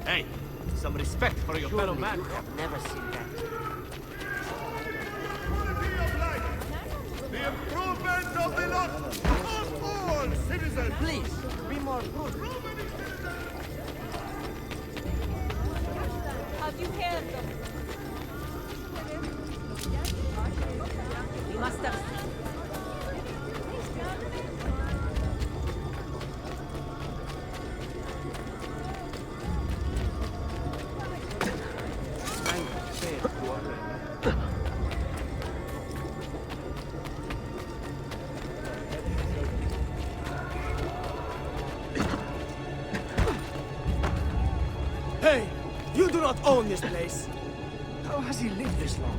Hey, some respect for your fellow man. You have never seen that. The improvement of the lot of all citizens! Please, be more good. Have you heard them? We must have... Hey, you do not own this place. How has he lived this long?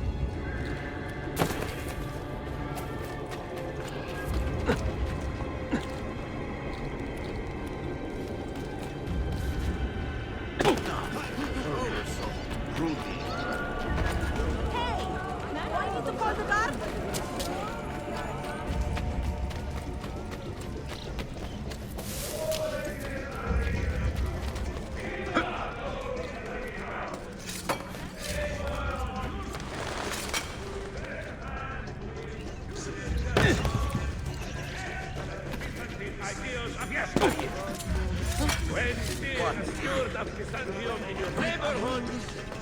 When still steward of Constantinople in your neighborhood,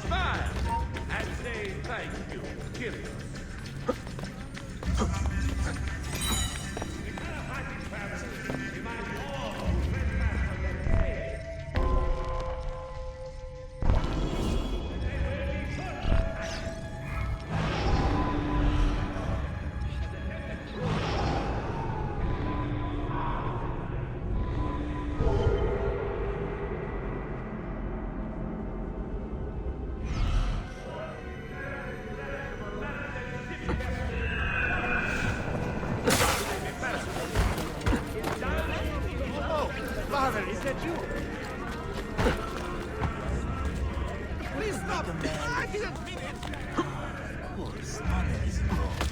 smile and say thank you, Kyrios. Father, is that you? Please stop! I didn't mean it! Of course, honor is involved.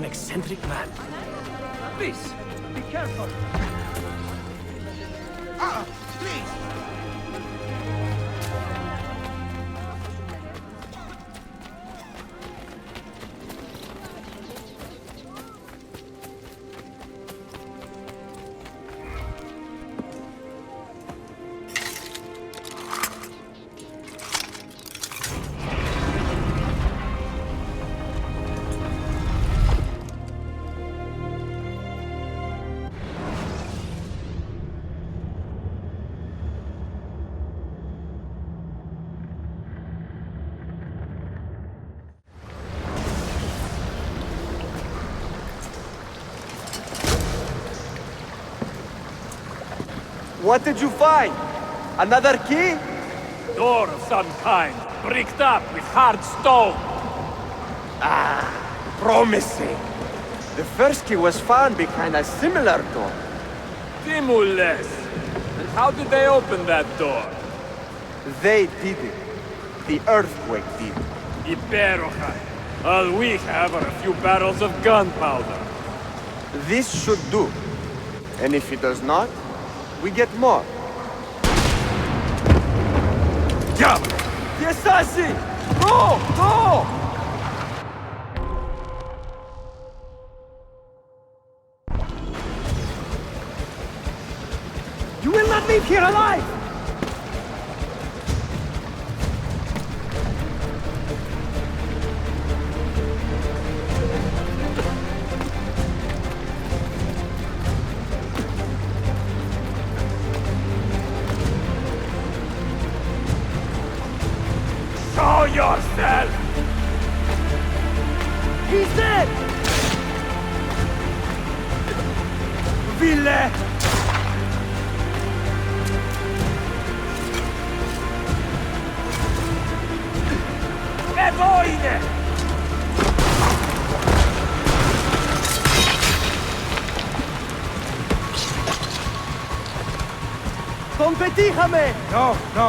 eccentric man. Please, be careful. Please! What did you find? Another key? Door of some kind, bricked up with hard stone. Ah, promising. The first key was found behind a similar door. Timules. And how did they open that door? They did it. The earthquake did. Iberohai. All we have are a few barrels of gunpowder. This should do. And if it does not, we get more. Diable! The assassin! Go! Go! You will not leave here alive! Show yourself! He's dead! Ville! Evoide! Competijame! No, no.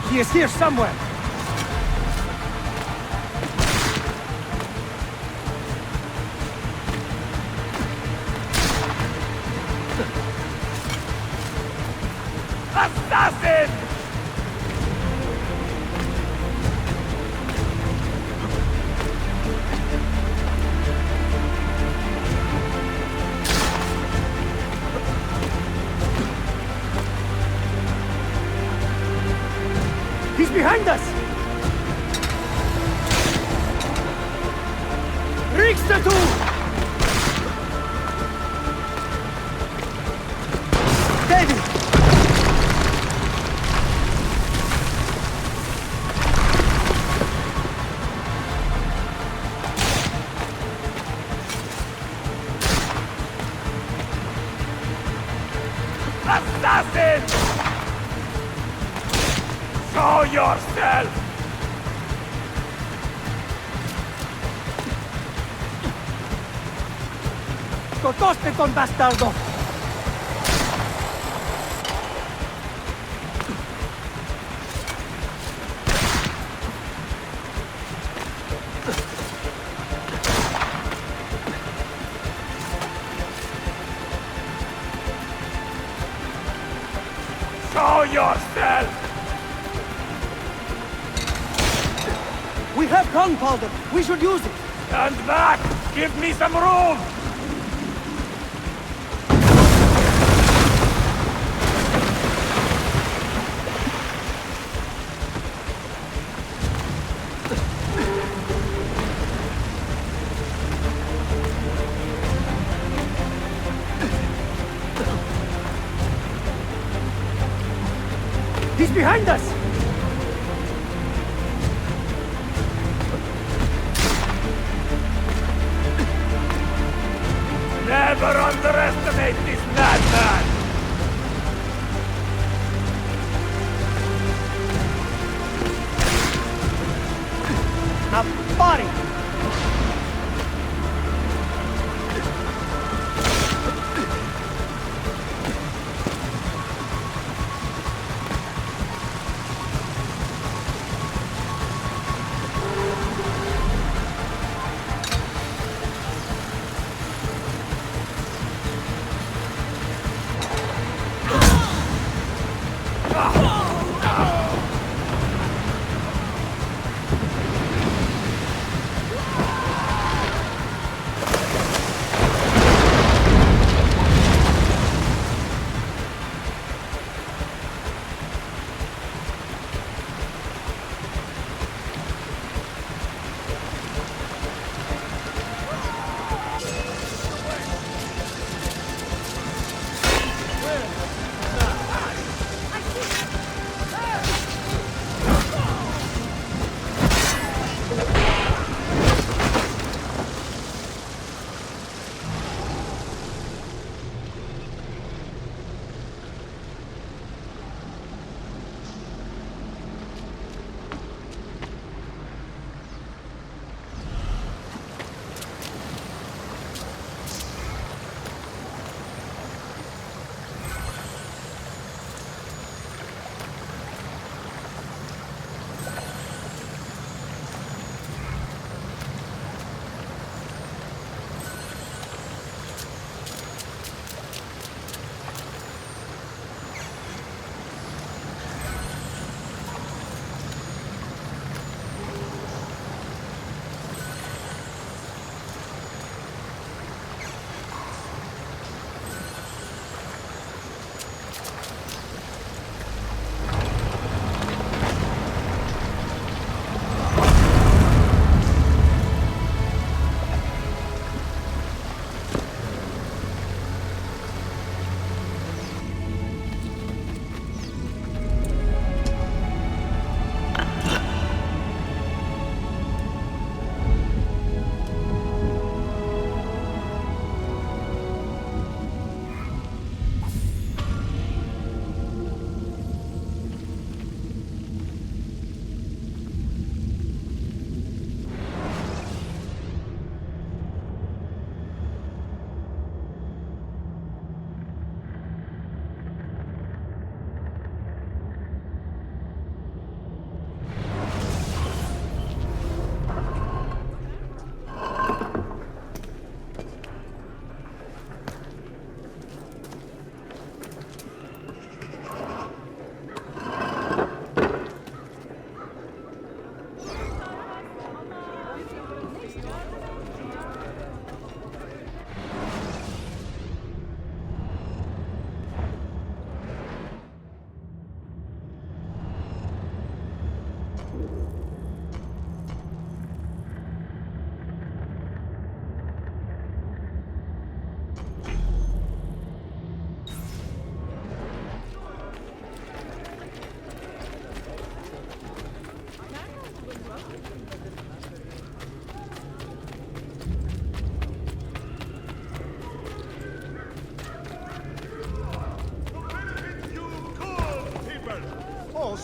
He is here somewhere. Assassin! He's behind us! Riksdatu! David! Assassin! Show yourself! ¡Cotoste con bastardo! Show yourself! We have gunpowder! We should use it! Stand back! Give me some room! He's behind us! Never underestimate this madman! Now, body!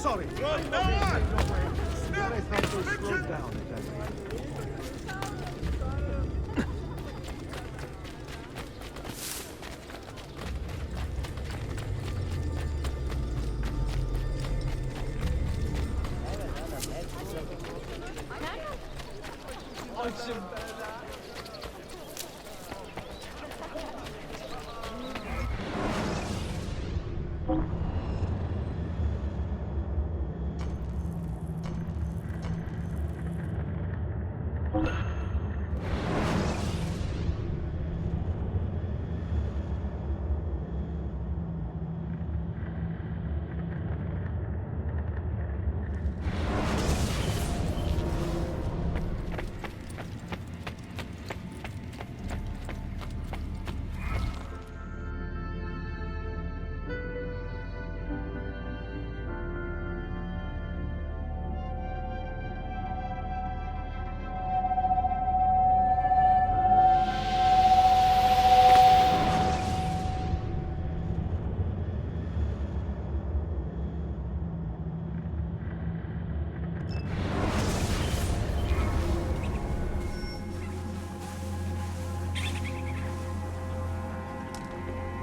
sorry. Run on! Slow down.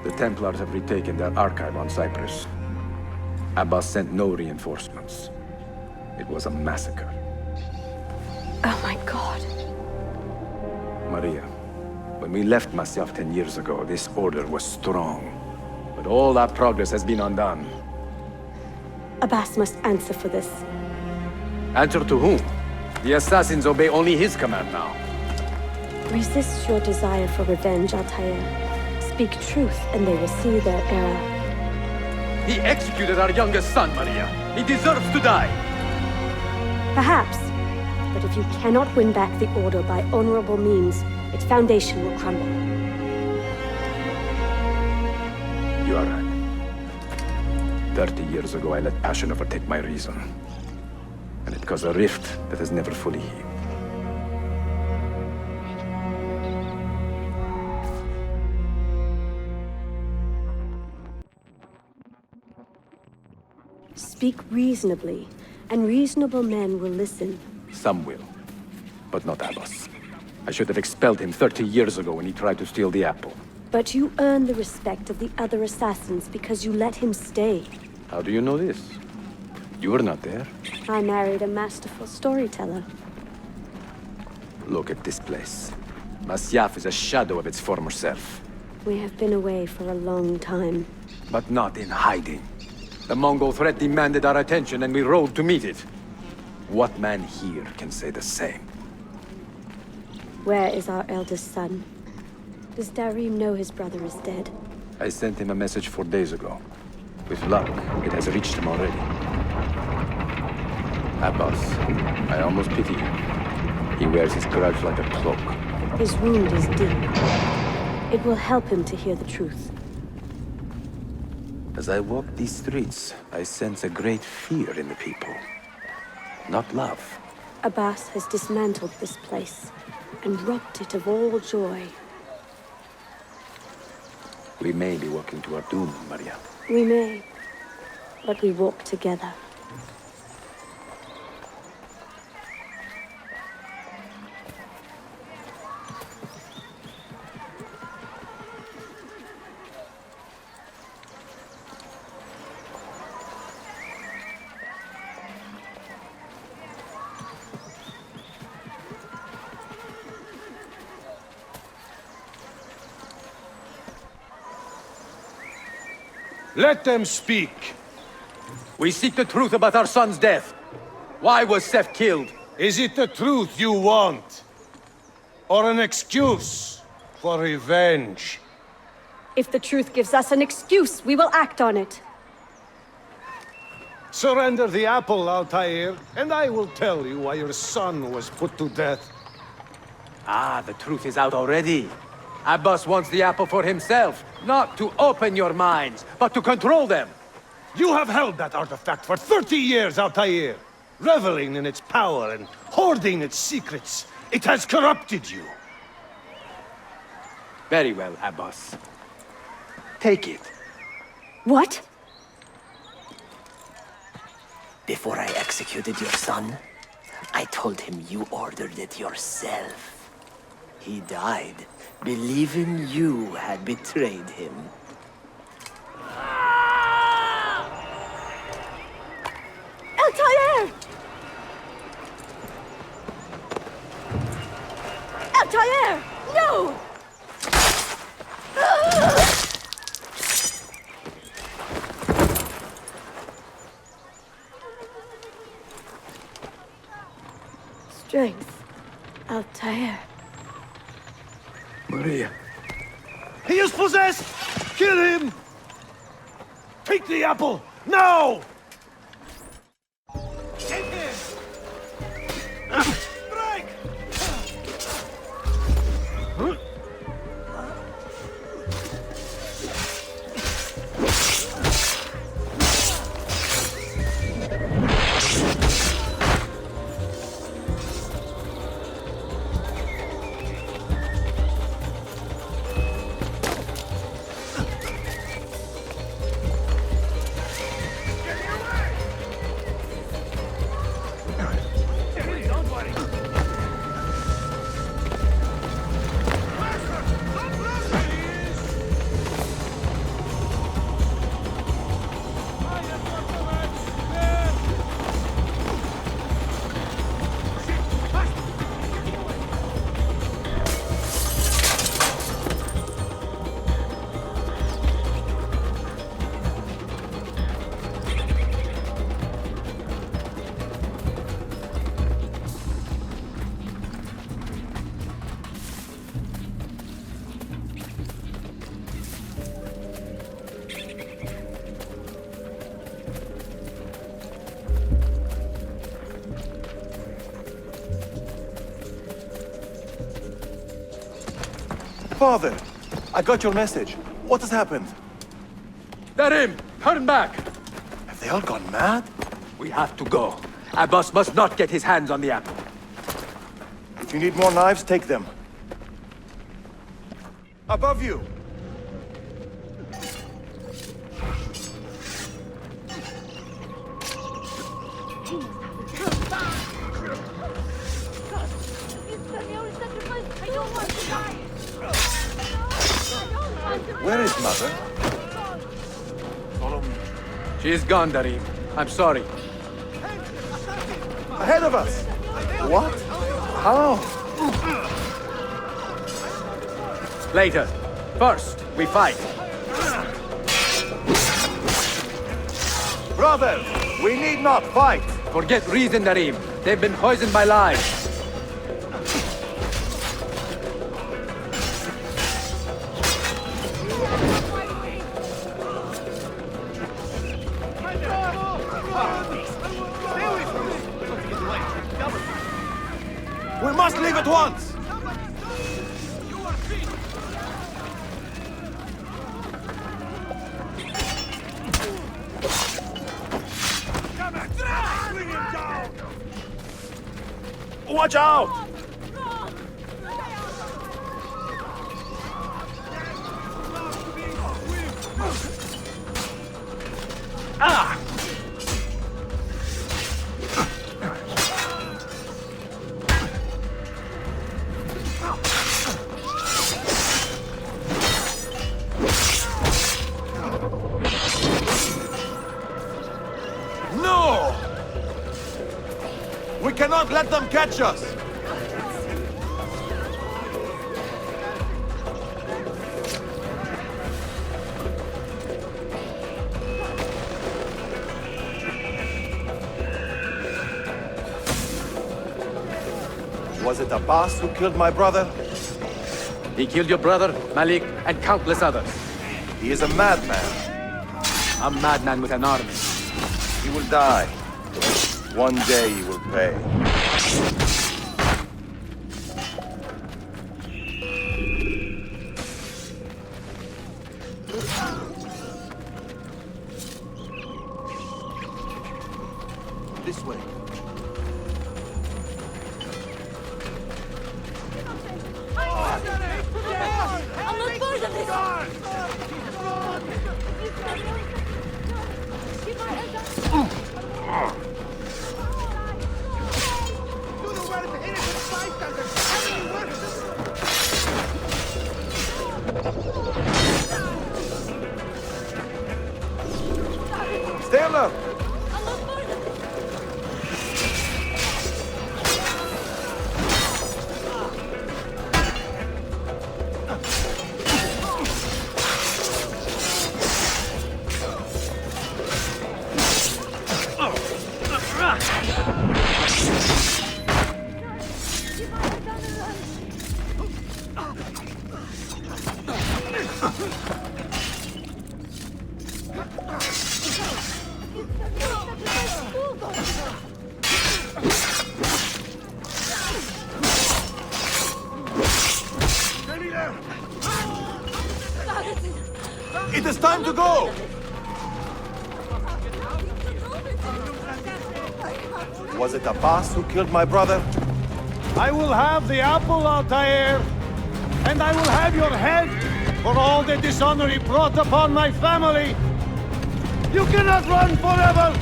The Templars have retaken their archive on Cyprus. Abbas sent no reinforcements. It was a massacre. Oh my god. Maria, when we left Masyaf 10 years ago, this order was strong. But all our progress has been undone. Abbas must answer for this. Answer to whom? The assassins obey only his command now. Resist your desire for revenge, Altair. Speak truth, and they will see their error. He executed our youngest son, Maria. He deserves to die. Perhaps. But if you cannot win back the Order by honorable means, its foundation will crumble. You are right. 30 years ago, I let passion overtake my reason. And it caused a rift that has never fully healed. Speak reasonably, and reasonable men will listen. Some will, but not Abbas. I should have expelled him 30 years ago when he tried to steal the apple. But you earn the respect of the other assassins because you let him stay. How do you know this? You were not there. I married a masterful storyteller. Look at this place. Masyaf is a shadow of its former self. We have been away for a long time. But not in hiding. The Mongol threat demanded our attention and we rode to meet it. What man here can say the same? Where is our eldest son? Does Darim know his brother is dead? I sent him a message 4 days ago. With luck, it has reached him already. Abbas, I almost pity him. He wears his grudge like a cloak. His wound is deep. It will help him to hear the truth. As I walk these streets, I sense a great fear in the people. Not love. Abbas has dismantled this place and robbed it of all joy. We may be walking to our doom, Maria. We may, but we walk together. Let them speak. We seek the truth about our son's death. Why was Seth killed? Is it the truth you want? Or an excuse for revenge? If the truth gives us an excuse, we will act on it. Surrender the apple, Altair, and I will tell you why your son was put to death. Ah, the truth is out already. Abbas wants the apple for himself, not to open your minds, but to control them. You have held that artifact for 30 years, Altair, reveling in its power and hoarding its secrets. It has corrupted you. Very well, Abbas. Take it. What? Before I executed your son, I told him you ordered it yourself. He died, believing you had betrayed him. Altair! Altair! No! Strength. Altair. Maria. He is possessed! Kill him! Take the apple! Now! Take him! Strike! Father, I got your message. What has happened? Darim, turn back! Have they all gone mad? We have to go. Abbas must not get his hands on the apple. If you need more knives, take them. Above you! Where is Mother? Follow me. She is gone, Darim. I'm sorry. Ahead of us! What? How? Later. First, we fight. Brother, we need not fight! Forget reason, Darim. They've been poisoned by lies. We must leave at once! Watch out! Ah! No! We cannot let them catch us! Was it Abbas who killed my brother? He killed your brother, Malik, and countless others. He is a madman. A madman with an army. He will die. One day he will pay. This way. I'm not part of this! Stand up! It is time to go! Was it Abbas who killed my brother? I will have the apple, Altair, and I will have your head for all the dishonor he brought upon my family. You cannot run forever!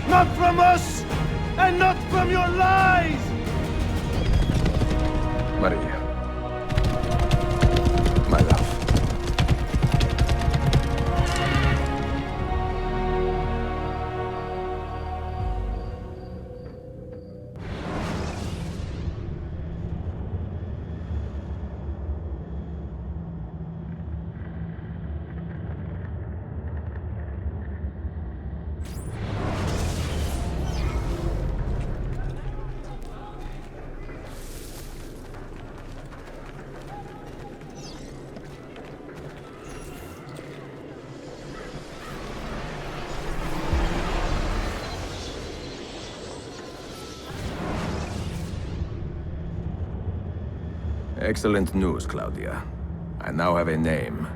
Not from us, and not from your lies! Maria. My love. Excellent news, Claudia. I now have a name.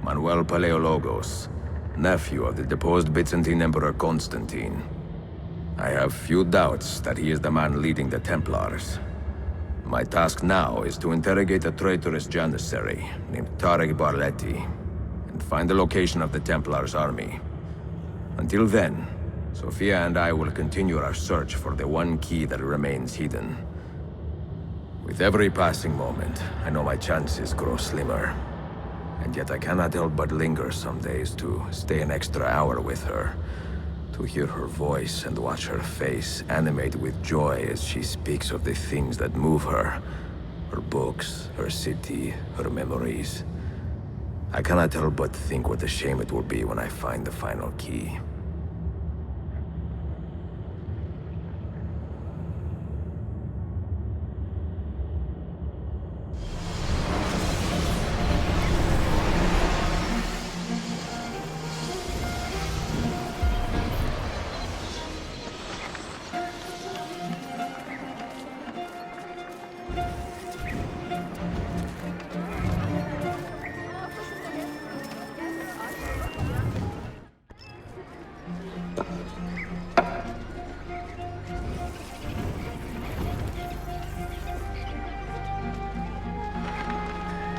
Manuel Paleologos, nephew of the deposed Byzantine Emperor Constantine. I have few doubts that he is the man leading the Templars. My task now is to interrogate a traitorous janissary named Tarik Barletti and find the location of the Templars' army. Until then, Sofia and I will continue our search for the one key that remains hidden. With every passing moment, I know my chances grow slimmer. And yet I cannot help but linger some days to stay an extra hour with her. To hear her voice and watch her face animate with joy as she speaks of the things that move her. Her books, her city, her memories. I cannot help but think what a shame it will be when I find the final key.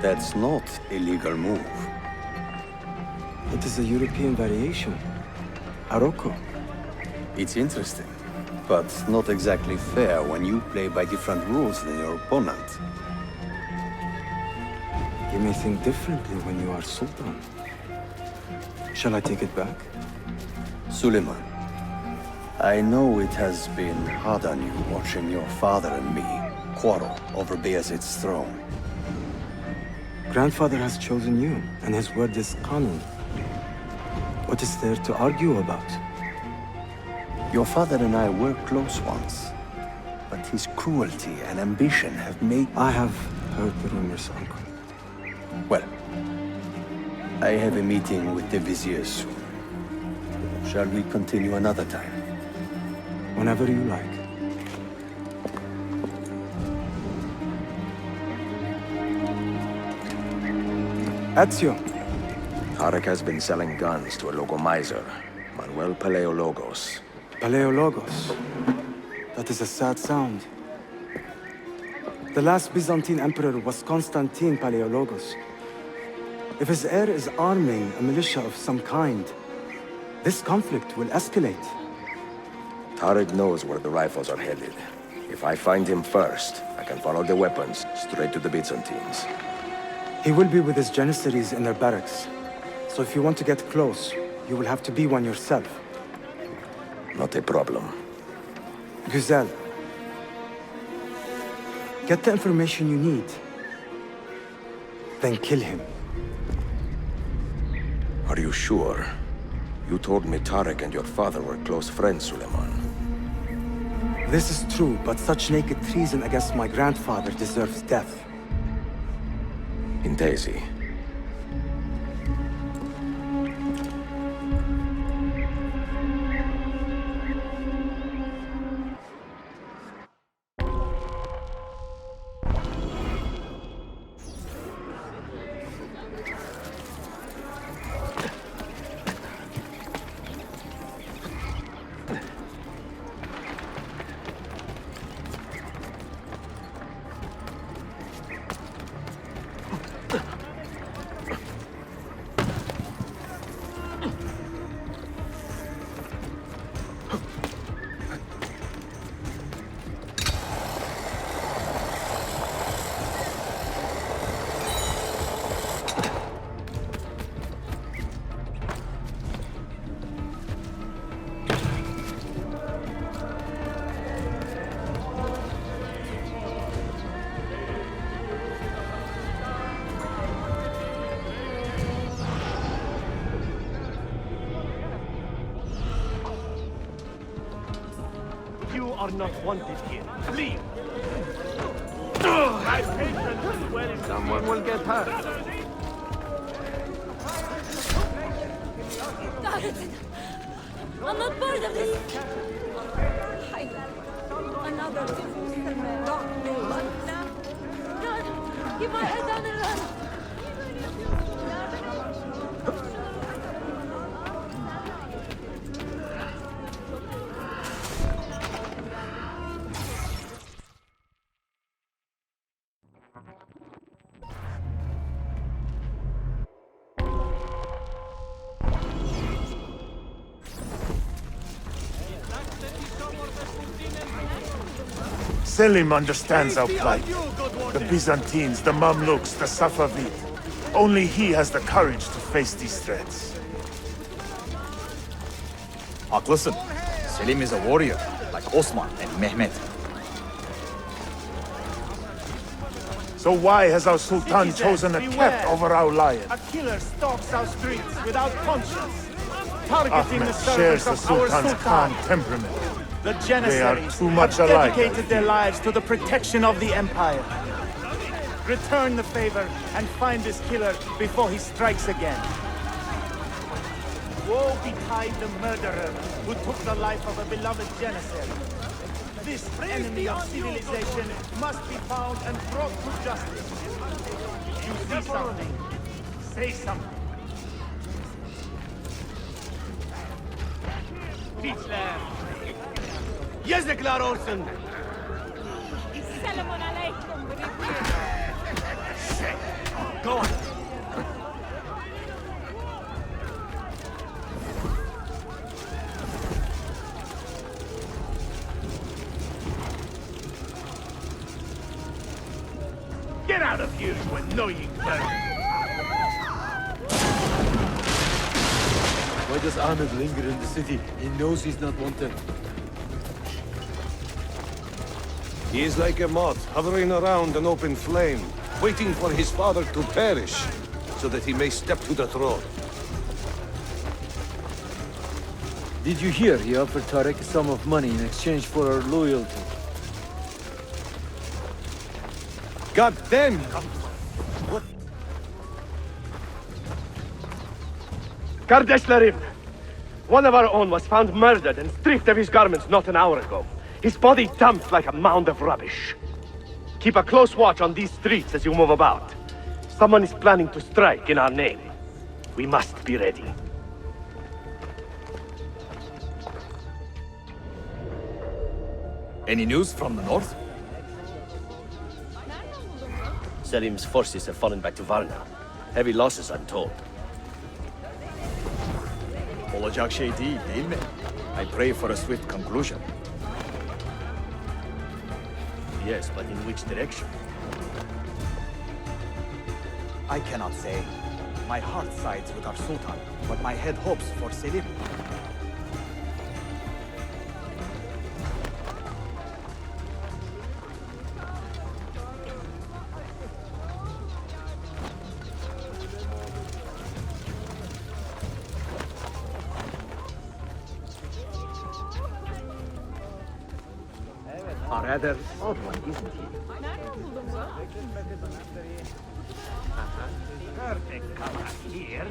That's not a legal move. It is a European variation. Arocco. It's interesting, but not exactly fair when you play by different rules than your opponent. You may think differently when you are Sultan. Shall I take it back? Suleiman, I know it has been hard on you watching your father and me quarrel over Bayezid's throne. Grandfather has chosen you, and his word is Qanun. What is there to argue about? Your father and I were close once, but his cruelty and ambition have made... I have heard the rumors, Uncle. Well, I have a meeting with the Vizier soon. Shall we continue another time? Whenever you like. Ezio. Tarik has been selling guns to a local miser, Manuel Paleologos. Paleologos? That is a sad sound. The last Byzantine emperor was Constantine Paleologos. If his heir is arming a militia of some kind, this conflict will escalate. Tarik knows where the rifles are headed. If I find him first, I can follow the weapons straight to the Byzantines. He will be with his Janissaries in their barracks. So if you want to get close, you will have to be one yourself. Not a problem. Güzel. Get the information you need. Then kill him. Are you sure? You told me Tarik and your father were close friends, Suleiman. This is true, but such naked treason against my grandfather deserves death. In Daisy. You are not wanted here. Leave! My patience is wearing. Someone will get hurt. I'm not part of this! Another not me. God, keep my head down and run! Selim understands our plight. The Byzantines, the Mamluks, the Safavid. Only he has the courage to face these threats. Haklısın. Selim is a warrior, like Osman and Mehmet. So why has our Sultan chosen a cat over our lion? A killer stalks our streets without conscience, targeting the Ahmed servants shares the of our Sultan's Sultan. calm temperament. The They Janissaries are too much have alike. dedicated their lives to the protection of the Empire. Return the favor and find this killer before he strikes again. Woe betide the murderer who took the life of a beloved Janissary. This enemy of civilization must be found and brought to justice. You see something, say something. Hitler! Yazıklar olsun! Selamun alaikum. Go on! Get out of here, you annoying bird! Why does Ahmed linger in the city? He knows he's not wanted. He is like a moth, hovering around an open flame, waiting for his father to perish, so that he may step to the throne. Did you hear he offered Tarik a sum of money in exchange for our loyalty? God damn! What? Kardeşlerim! One of our own was found murdered and stripped of his garments not an hour ago. His body dumped like a mound of rubbish. Keep a close watch on these streets as you move about. Someone is planning to strike in our name. We must be ready. Any news from the north? Selim's forces have fallen back to Varna. Heavy losses, I'm told. Olacak şey değil mi? I pray for a swift conclusion. Yes, but in which direction? I cannot say. My heart sides with our Sultan, but my head hopes for Selim. A rather odd one, isn't he? Perfect color here.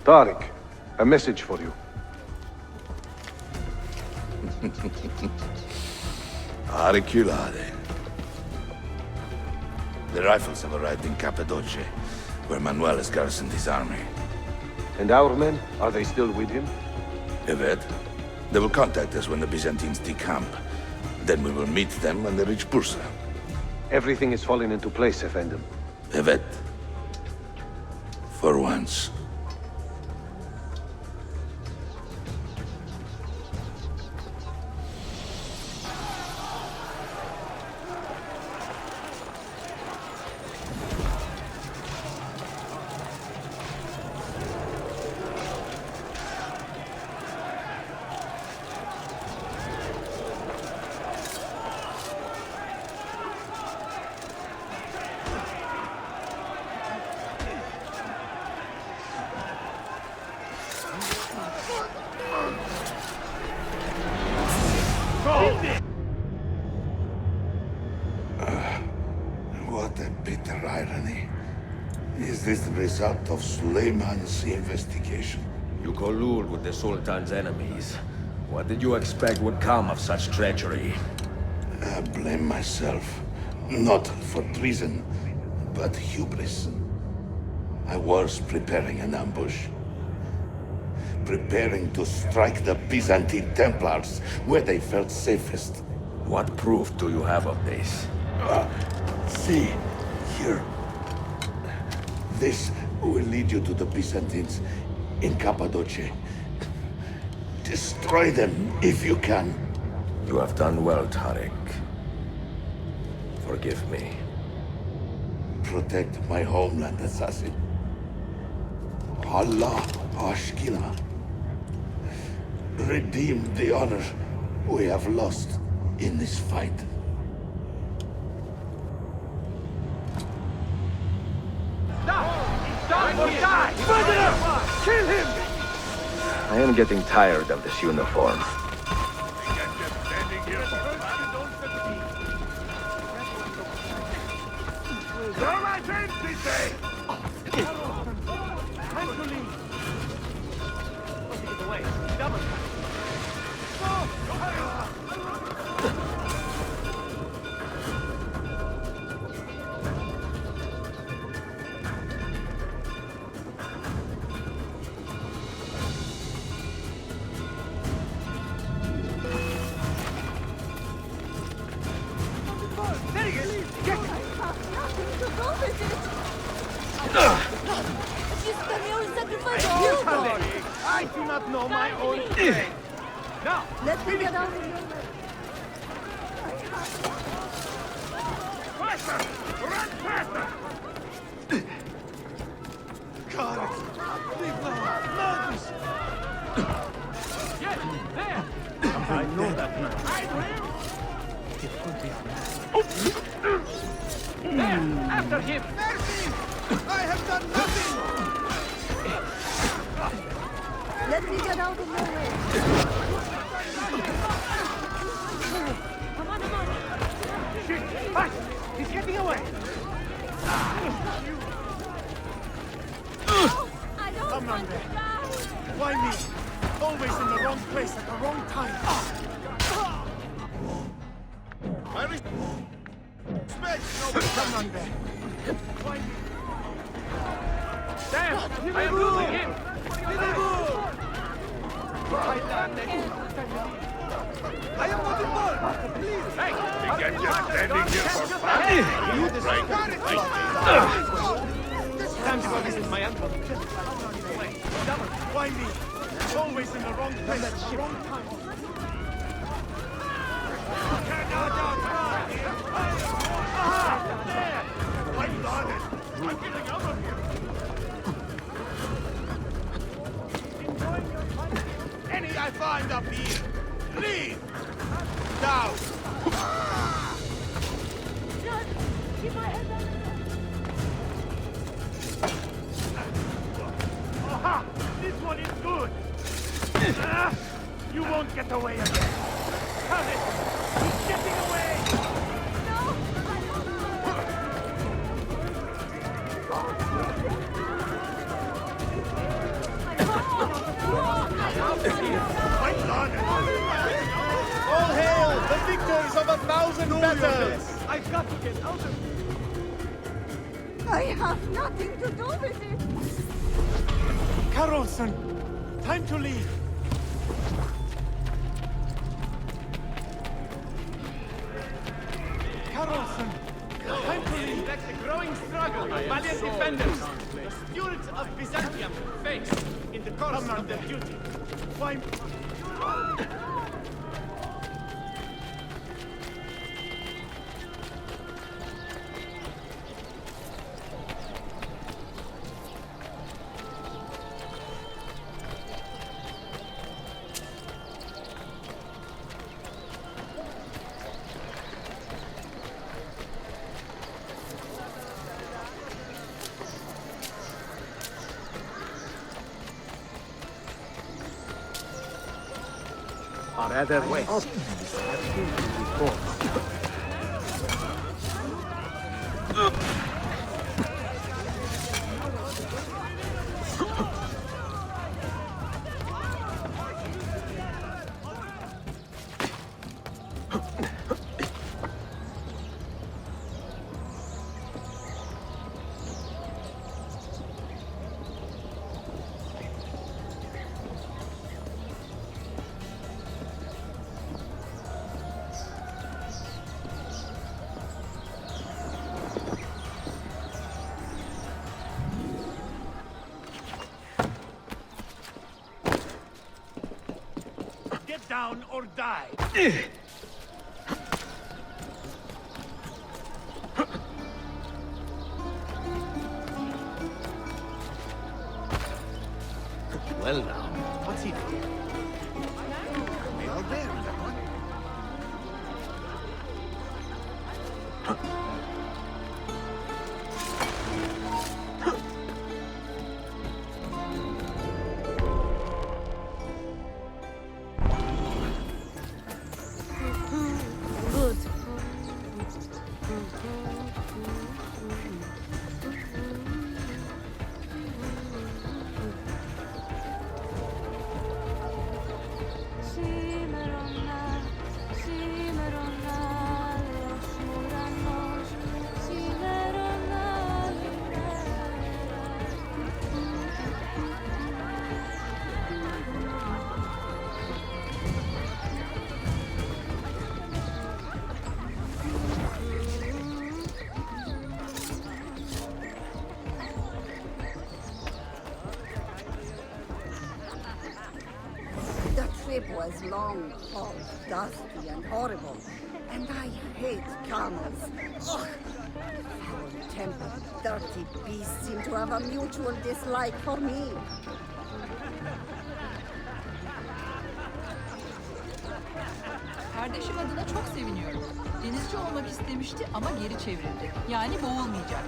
Tarik, a message for you. Auriculare. The rifles have arrived in Cappadocia, where Manuel has garrisoned his army. And our men, are they still with him? Evet. They will contact us when the Byzantines decamp. Then we will meet them when they reach Bursa. Everything is falling into place, Effendim. Evet. For once. What a bitter irony. Is this the result of Suleiman's investigation? You collude with the Sultan's enemies. What did you expect would come of such treachery? I blame myself. Not for treason, but hubris. I was preparing an ambush. Preparing to strike the Byzantine Templars where they felt safest. What proof do you have of this? See, here. This will lead you to the Byzantines in Cappadocia. Destroy them if you can. You have done well, Tarik. Forgive me. Protect my homeland, assassin. Allah Ashkina. Redeem the honor we have lost in this fight. Kill him! I am getting tired of this uniform. I do not know my own strength. Now, let me get out of here. faster! Run faster! God! Leave now! Madness! Yes, there! I know that man. There! After him! Mercy! I have done nothing! Let me get out of your way. Come on, come on. Shit! Fast! He's getting away! Come on there. Why me? Always in the wrong place at the wrong time. I respect nobody. Come on there. Why me? Damn! I am losing him! I am not involved! Please! Hey! You can't just standing here for fun. Thanks for visiting my uncle. Why me? Always in the wrong place at the wrong time. I'm loaded! I'm getting out of here! Any I find up here! Leave! Down! Just keep my head up. Aha! This one is good! You won't get away again! Have it! He's getting away! All hail the victors of 1,000 battles! I've got to get out of here! I have nothing to do with it. Carlson, time to leave. Carlson, time to leave. Reflects the growing struggle of valiant defenders. The spirits of Byzantium face in the course of their duty. Why? Rather west. Down or die. Well now, what's he doing? They are there, that one. ship was long, hot, dusty, and horrible. And I hate camels. Ugh! Foul tempered, dirty beasts seem to have a mutual dislike for me. Kardeşim adına çok seviniyorum. Denizci olmak istemişti ama geri çevrildi. Yani boğulmayacak.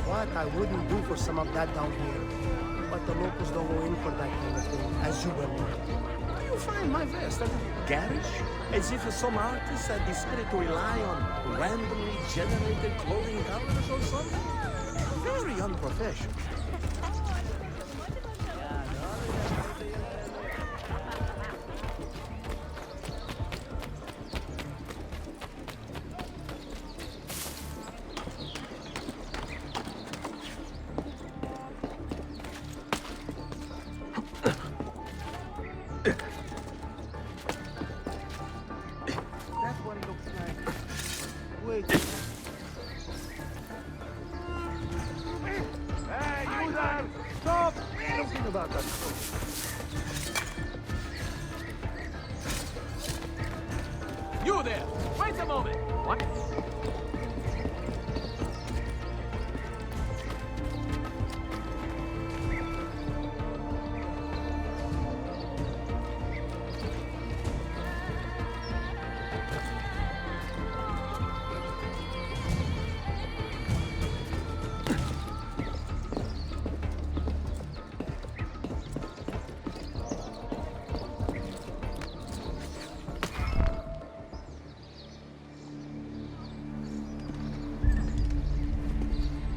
What I wouldn't do for some of that down here. But the locals don't go in for that kind of thing, as you well know. Do you find my vest a little garish? As if some artist had decided to rely on randomly generated clothing colors or something? Very unprofessional. You there! Wait a moment! What?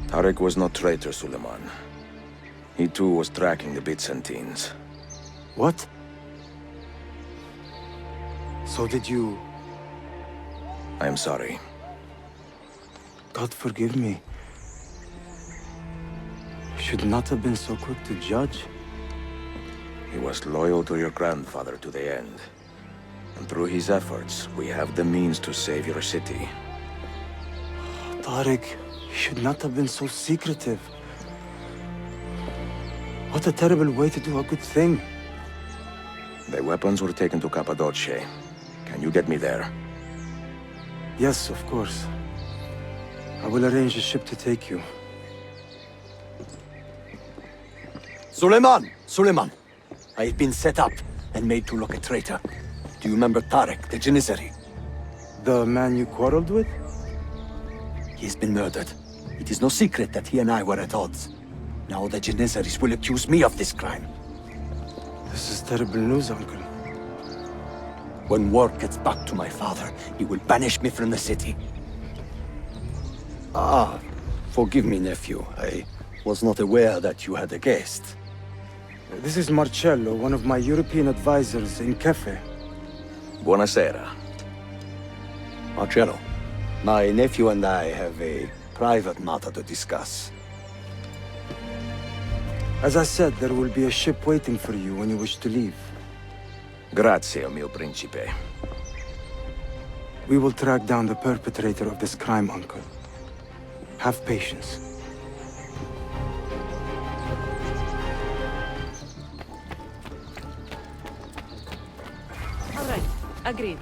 Tarik was not traitor, Suleiman. He too was tracking the Byzantines. What? So did you... I am sorry. God forgive me. Should not have been so quick to judge. He was loyal to your grandfather to the end. And through his efforts, we have the means to save your city. Tarik, you should not have been so secretive. What a terrible way to do a good thing. The weapons were taken to Cappadocia. Can you get me there? Yes, of course. I will arrange a ship to take you. Suleiman! Suleiman! I have been set up and made to look a traitor. Do you remember Tarik, the Janissary? The man you quarreled with? He has been murdered. It is no secret that he and I were at odds. Now the Janissaries will accuse me of this crime. This is terrible news, Uncle. When word gets back to my father, he will banish me from the city. Ah, forgive me, nephew. I was not aware that you had a guest. This is Marcello, one of my European advisors in Cafe. Buonasera. Marcello, my nephew and I have a private matter to discuss. As I said, there will be a ship waiting for you when you wish to leave. Grazie, mio principe. We will track down the perpetrator of this crime, Uncle. Have patience. All right, agreed.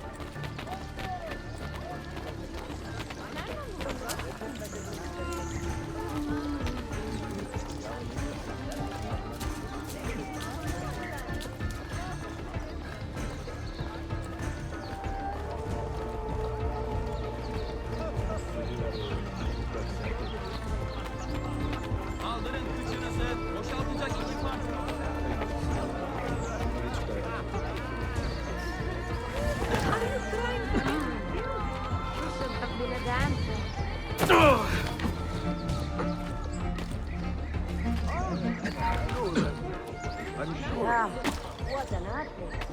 Wow, what an epic.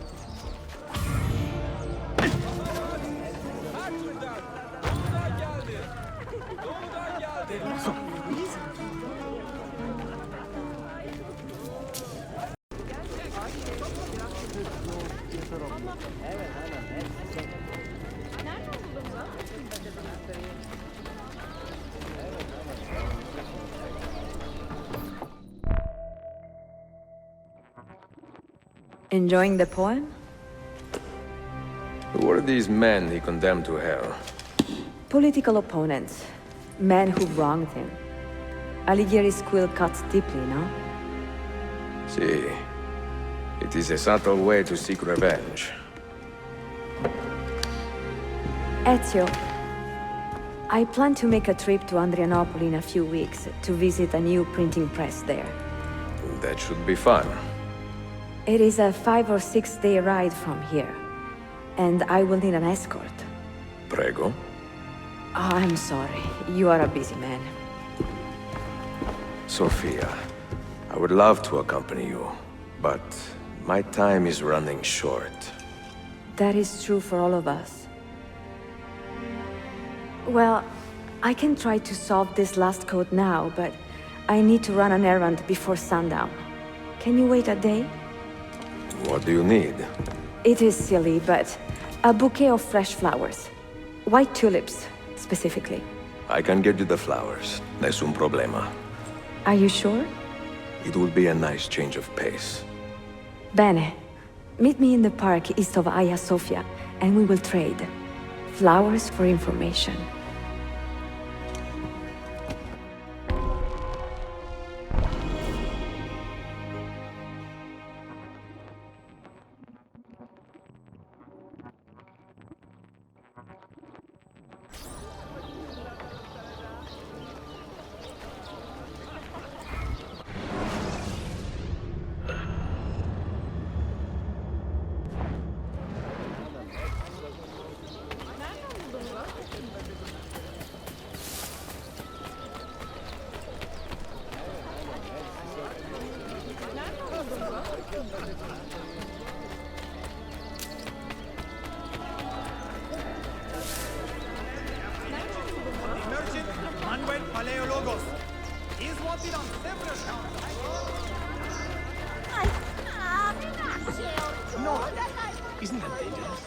Enjoying the poem? Who were these men he condemned to hell? Political opponents. Men who wronged him. Alighieri's quill cuts deeply, no? See, it is a subtle way to seek revenge. Ezio, I plan to make a trip to Adrianople in a few weeks to visit a new printing press there. That should be fun. It is a 5 or 6 day ride from here, and I will need an escort. Prego. Oh, I'm sorry. You are a busy man. Sofia, I would love to accompany you, but my time is running short. That is true for all of us. Well, I can try to solve this last code now, but I need to run an errand before sundown. Can you wait a day? What do you need? It is silly, but a bouquet of fresh flowers. White tulips, specifically. I can get you the flowers. Nessun problema. Are you sure? It will be a nice change of pace. Bene. Meet me in the park east of Hagia Sophia, and we will trade. Flowers for information. Isn't that dangerous?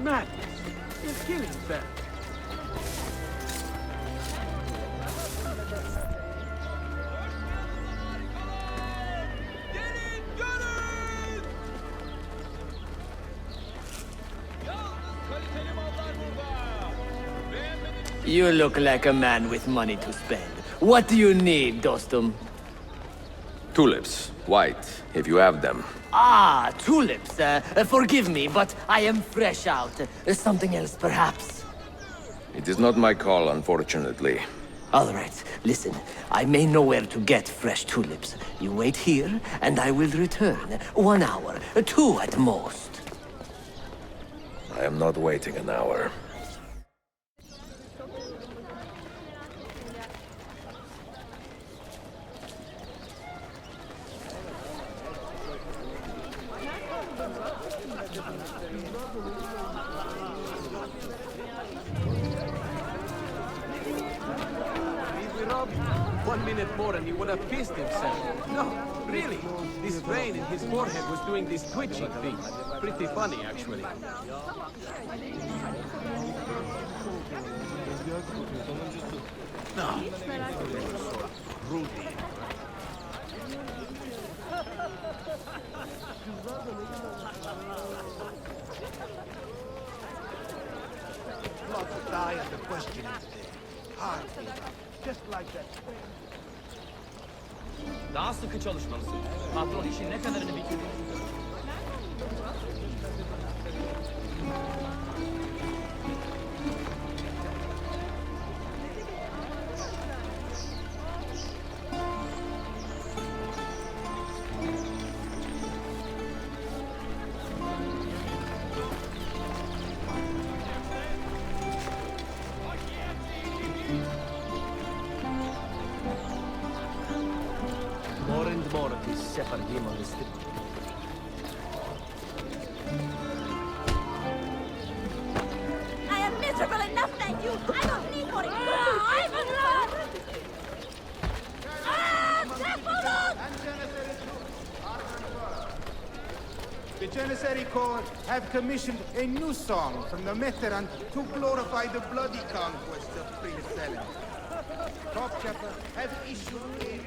Madness. You're killing them. You look like a man with money to spend. What do you need, Dostum? Tulips. White, if you have them. Ah, tulips. Forgive me, but I am fresh out. Something else, perhaps? It is not my call, unfortunately. All right, listen. I may know where to get fresh tulips. You wait here, and I will return. 1 hour, 2 at most. I am not waiting an hour. More and he would have pissed himself. No, really. This vein in his forehead was doing this twitching thing. Pretty funny, actually. No. Rudy. Lots of die at the questioning today. Hard. Just like that. Daha sıkı çalışmalısın. Patron işin ne kadarını bitirdi? More of this Sephardim on the strip. I am miserable enough, thank you. I don't need more. I'm in love. The Janissary Corps have commissioned a new song from the Veteran to glorify the bloody conquest of Prince Selim. Top Chapter have issued a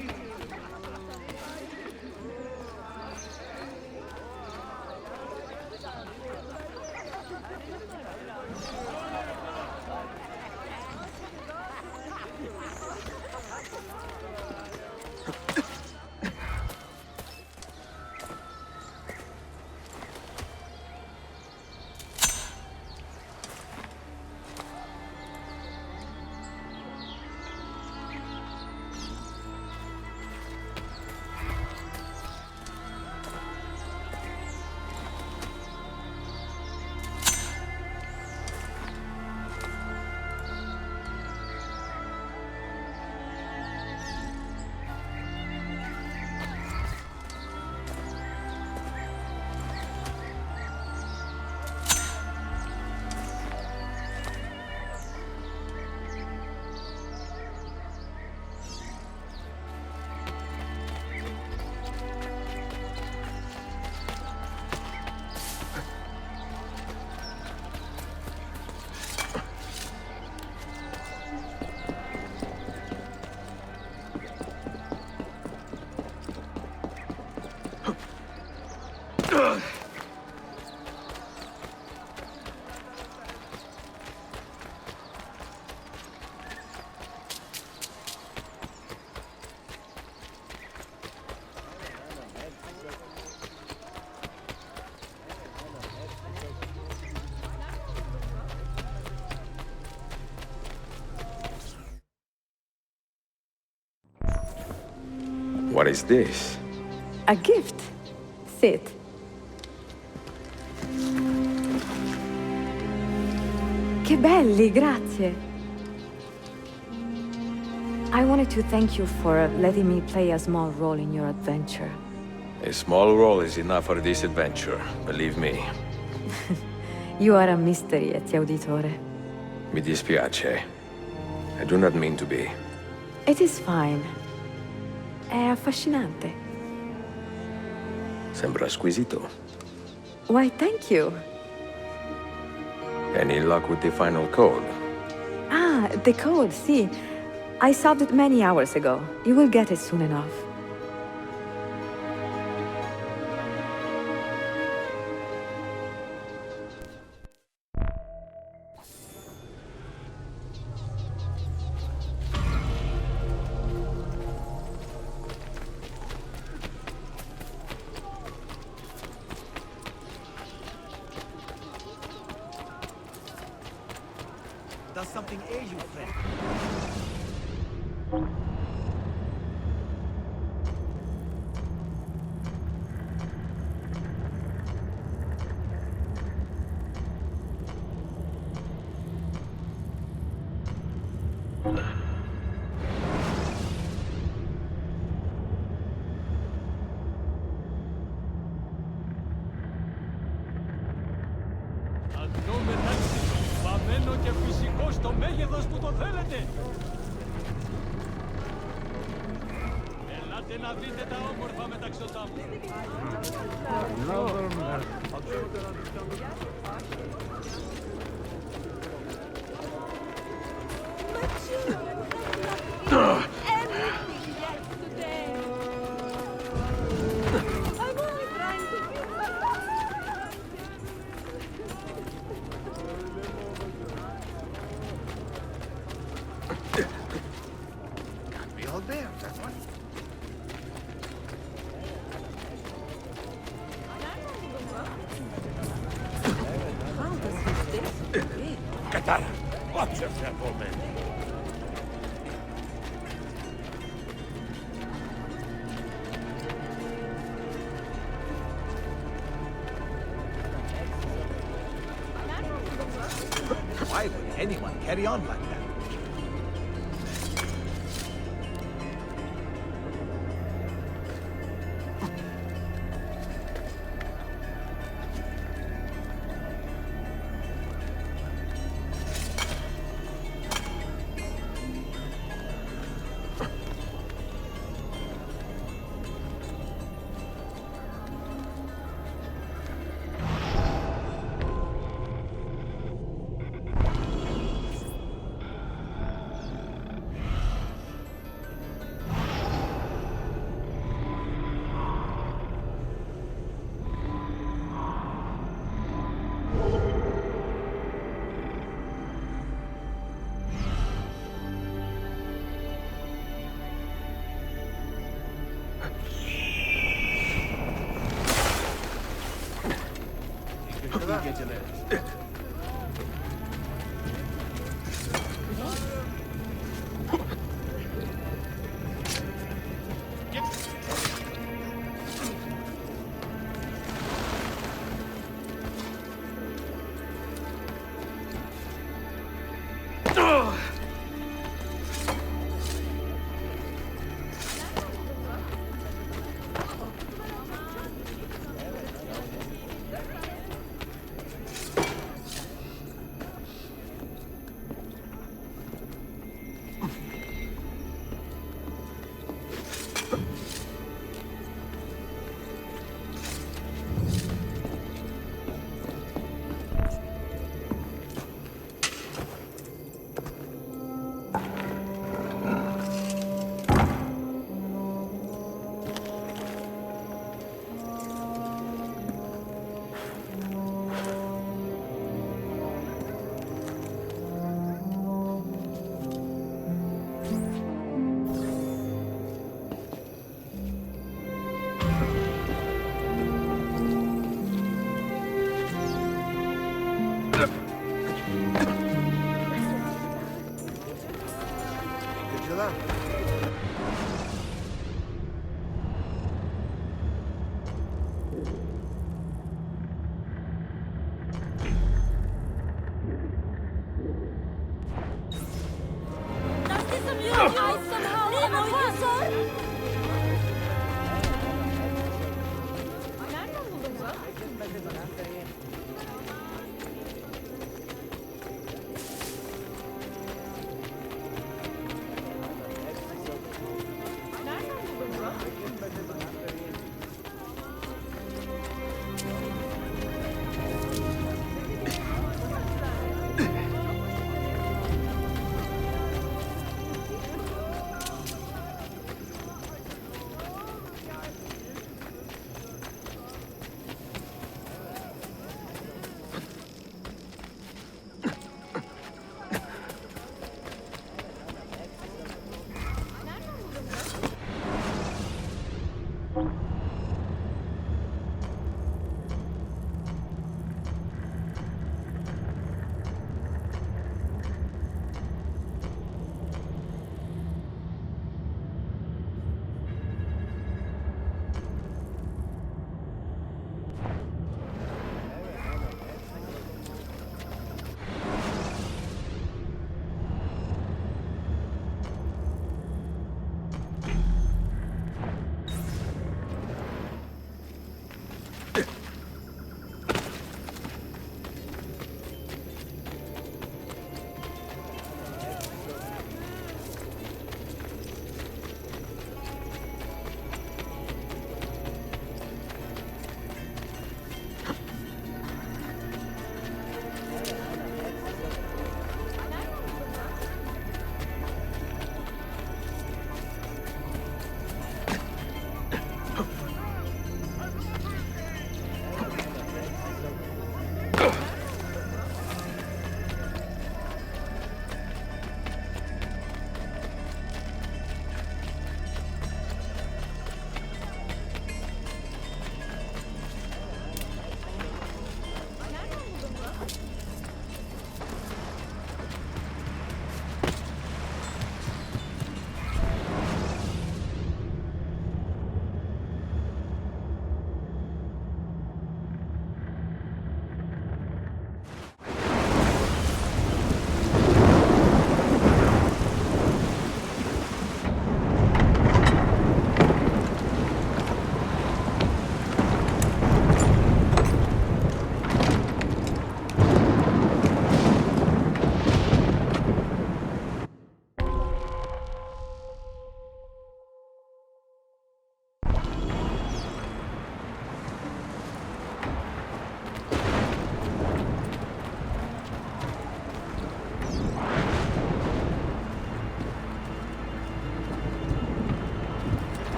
What is this? A gift. Sit. Che belli, grazie. I wanted to thank you for letting me play a small role in your adventure. A small role is enough for this adventure, believe me. You are a mystery, Ezio Auditore. Mi dispiace. I do not mean to be. It is fine. È affascinante. Sembra squisito. Why, thank you. Any luck with the final code? Ah, the code, sì. I solved it many hours ago. You will get it soon enough. Does something ail you, friend? Βαμμένο και φυσικό στο μέγεθος που το θέλετε. Ελάτε να δείτε τα όμορφα μεταξωτά μου. Katara, watch yourself, old man. Why would anyone carry on like that?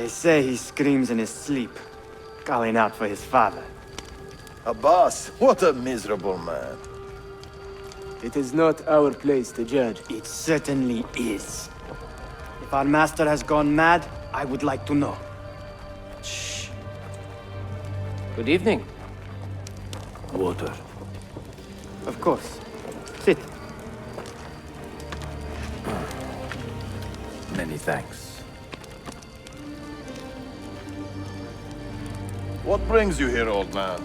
They say he screams in his sleep, calling out for his father. Abbas, what a miserable man. It is not our place to judge. It certainly is. If our master has gone mad, I would like to know. Shh. Good evening. Water. Of course. Sit. Many thanks. What brings you here, old man?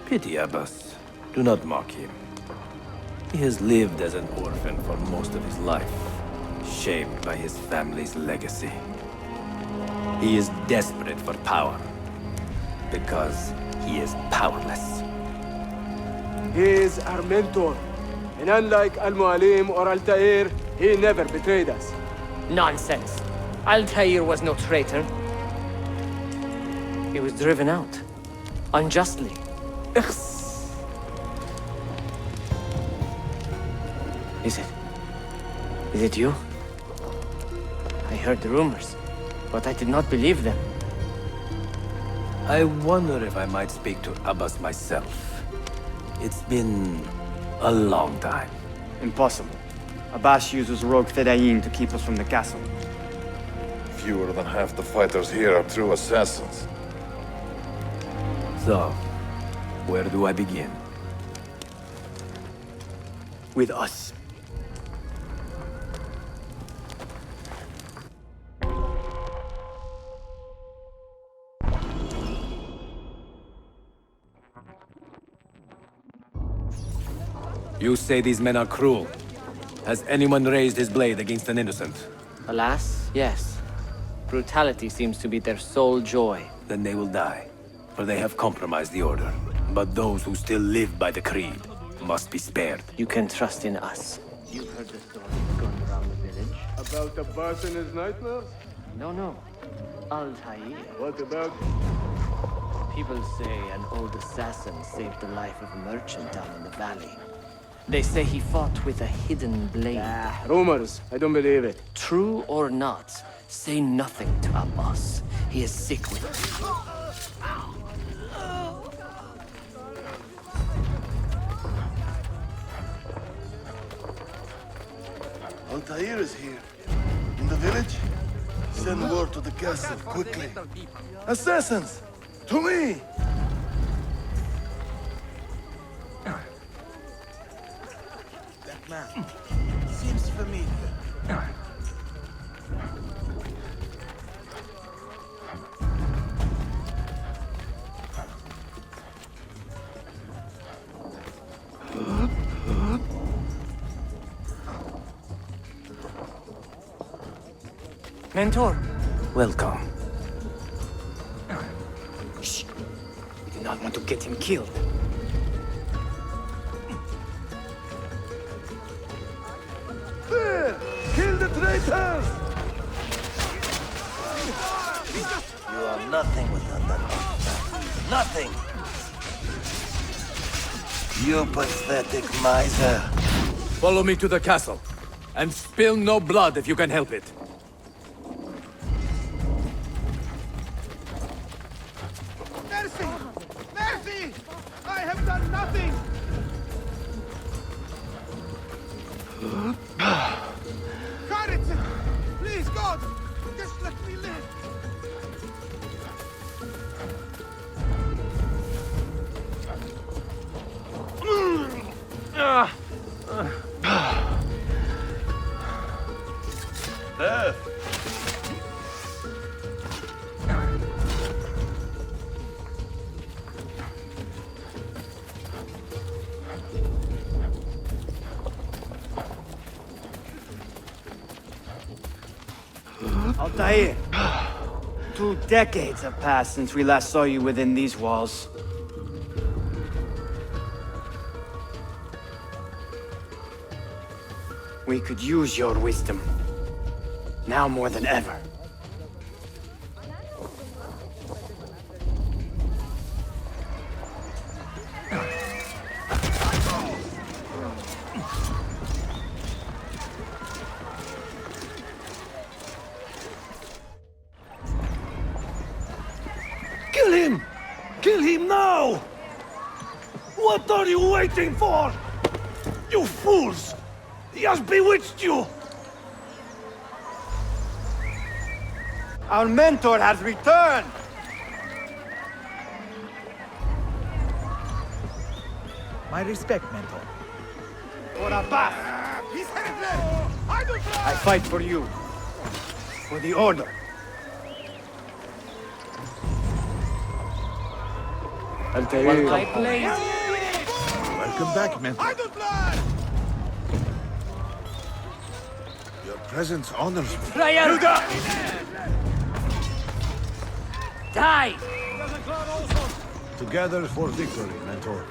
Pity Abbas. Do not mock him. He has lived as an orphan for most of his life, shaped by his family's legacy. He is desperate for power, because he is powerless. He is our mentor. And unlike Al-Mualim or Altair, he never betrayed us. Nonsense. Altair was no traitor. He was driven out. Unjustly. Is it you? I heard the rumors, but I did not believe them. I wonder if I might speak to Abbas myself. It's been a long time. Impossible. Abbas uses rogue Fedayeen to keep us from the castle. Fewer than half the fighters here are true assassins. So, where do I begin? With us. You say these men are cruel. Has anyone raised his blade against an innocent? Alas, yes. Brutality seems to be their sole joy. Then they will die, for they have compromised the order. But those who still live by the creed must be spared. You can trust in us. You've heard the stories going around the village? About Abbas and his nightmares? No. Altair. What about? People say an old assassin saved the life of a merchant down in the valley. They say he fought with a hidden blade. Rumors. I don't believe it. True or not, say nothing to Abbas. He is sick with it. Altair is here. In the village? Send word to the castle, quickly. Assassins! To me! That man seems familiar. Mentor! Welcome. Shh. We do not want to get him killed. There! Kill the traitors! You are nothing without that. Nothing! You pathetic miser. Follow me to the castle, and spill no blood if you can help it. Mercy! Mercy! I have done nothing! Courage! Please, God! Just let me live! There! Altair! 2 decades have passed since we last saw you within these walls. We could use your wisdom. Now more than ever. Kill him now! What are you waiting for? You fools! He has bewitched you! Our mentor has returned! My respect, mentor. For a bath! He's headless! I fight for you. For the Order. Altair. Welcome back, mentor. Your presence honors me. Betrayal! Die! Together for victory, mentor.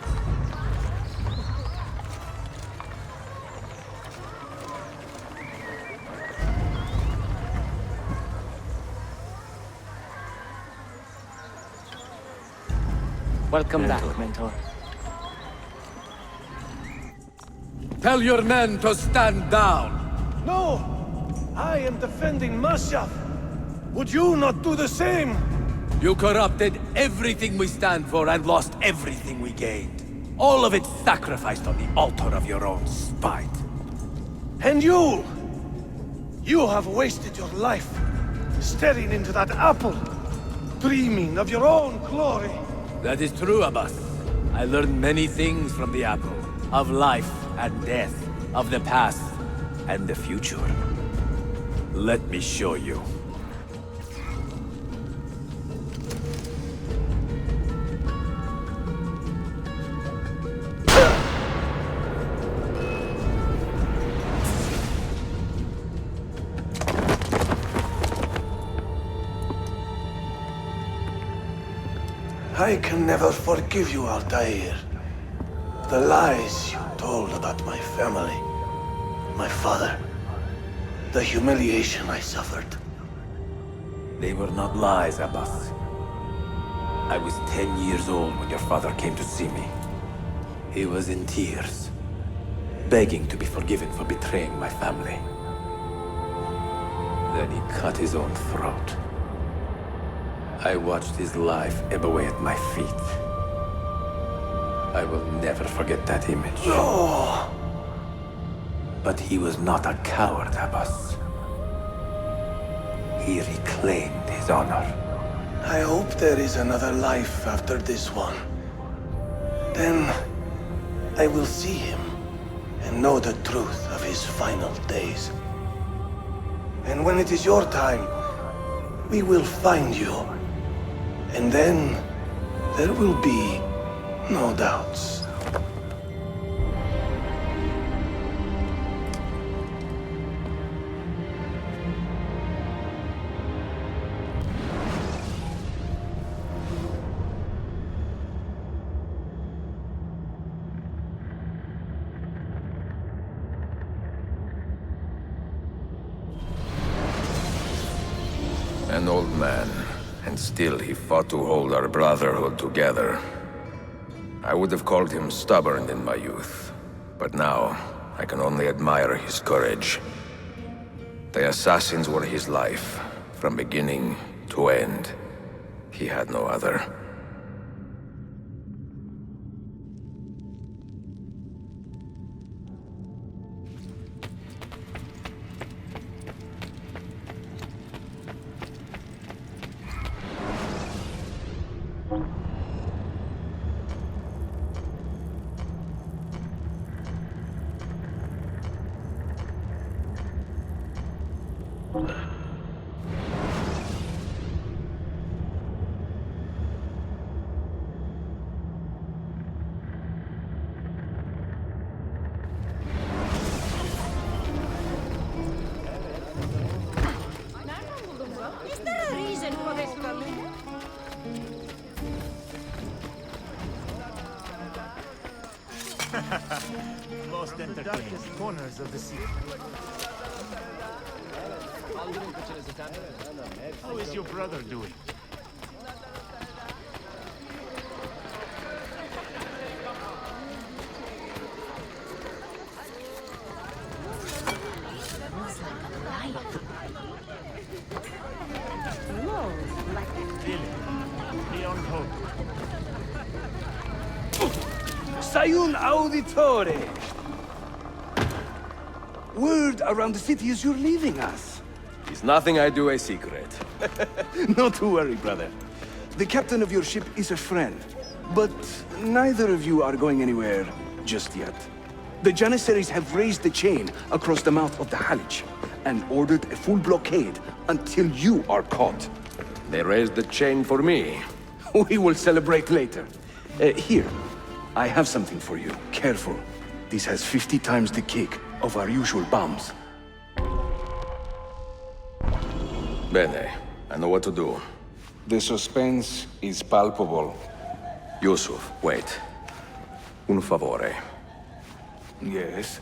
Welcome back, mentor. Tell your men to stand down! No! I am defending Mashav. Would you not do the same? You corrupted everything we stand for and lost everything we gained. All of it sacrificed on the altar of your own spite. And you! You have wasted your life staring into that apple, dreaming of your own glory. That is true, Abbas. I learned many things from the apple. Of life and death. Of the past and the future. Let me show you. I can never forgive you, Altair. The lies you told about my family, my father, the humiliation I suffered. They were not lies, Abbas. I was 10 years old when your father came to see me. He was in tears, begging to be forgiven for betraying my family. Then he cut his own throat. I watched his life ebb away at my feet. I will never forget that image. No! But he was not a coward, Abbas. He reclaimed his honor. I hope there is another life after this one. Then I will see him and know the truth of his final days. And when it is your time, we will find you. And then there will be no doubts. An old man, and still he fought to hold our Brotherhood together. I would have called him stubborn in my youth, but now I can only admire his courage. The assassins were his life, from beginning to end. He had no other. Is there a reason for this coming? Most entertaining corners of the city. How is your brother doing? Really? Beyond hope. Ezio Auditore! Word around the city is you're leaving us. Is nothing I do a secret. Not to worry, brother. The captain of your ship is a friend, but neither of you are going anywhere just yet. The Janissaries have raised the chain across the mouth of the Halij and ordered a full blockade until you are caught. They raised the chain for me. We will celebrate later. Here, I have something for you. Careful. This has 50 times the kick of our usual bombs. Bene, I know what to do. The suspense is palpable. Yusuf, wait. Un favore. Yes?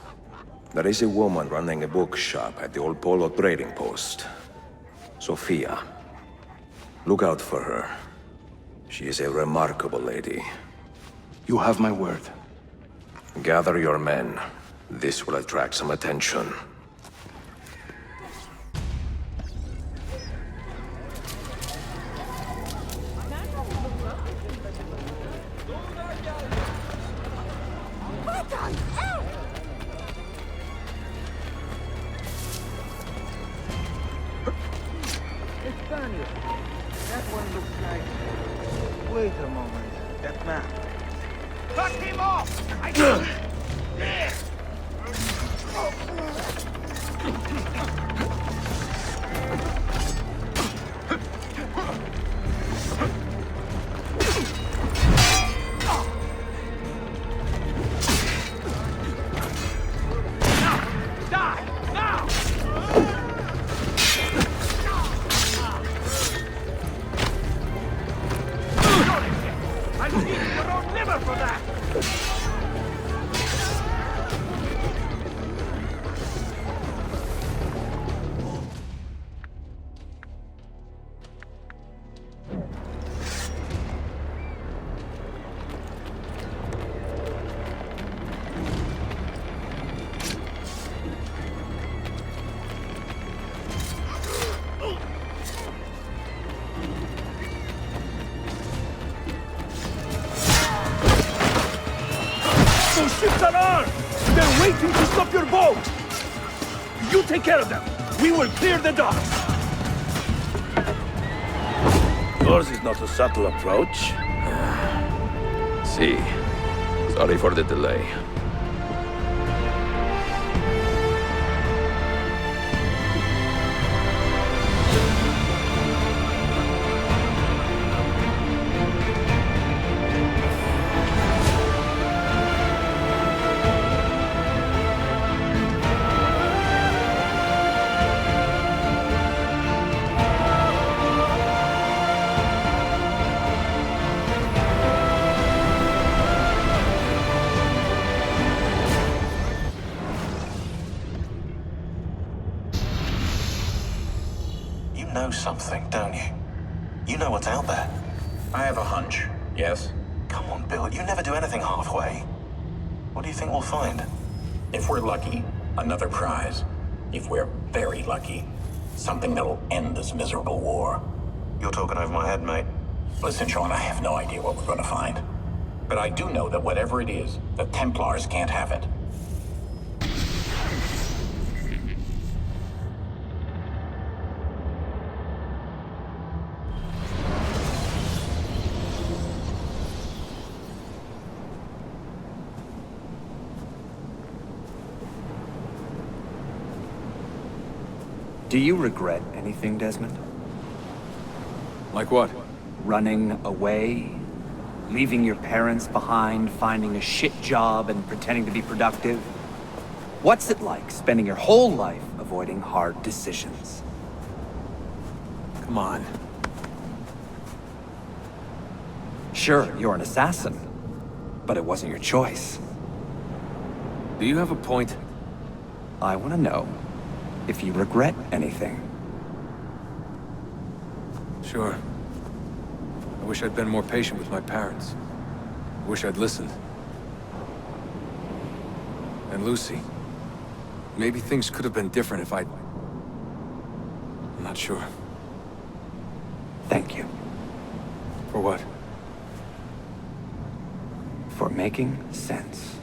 There is a woman running a bookshop at the old Polo trading post. Sofia. Look out for her. She is a remarkable lady. You have my word. Gather your men. This will attract some attention. That one looks like... Wait a moment. That map. Cut him off! They're waiting to stop your boat! You take care of them! We will clear the docks! Yours is not a subtle approach. See. Sorry for the delay. Something, don't you? You know what's out there. I have a hunch, yes? Come on, Bill, you never do anything halfway. What do you think we'll find? If we're lucky, another prize. If we're very lucky, something that'll end this miserable war. You're talking over my head, mate. Listen, Sean, I have no idea what we're going to find. But I do know that whatever it is, the Templars can't have it. Do you regret anything, Desmond? Like what? Running away? Leaving your parents behind, finding a shit job and pretending to be productive? What's it like spending your whole life avoiding hard decisions? Come on. Sure, you're an assassin, but it wasn't your choice. Do you have a point? I want to know if you regret anything. Sure. I wish I'd been more patient with my parents. I wish I'd listened. And Lucy. Maybe things could have been different if I'd... I'm not sure. Thank you. For what? for making sense.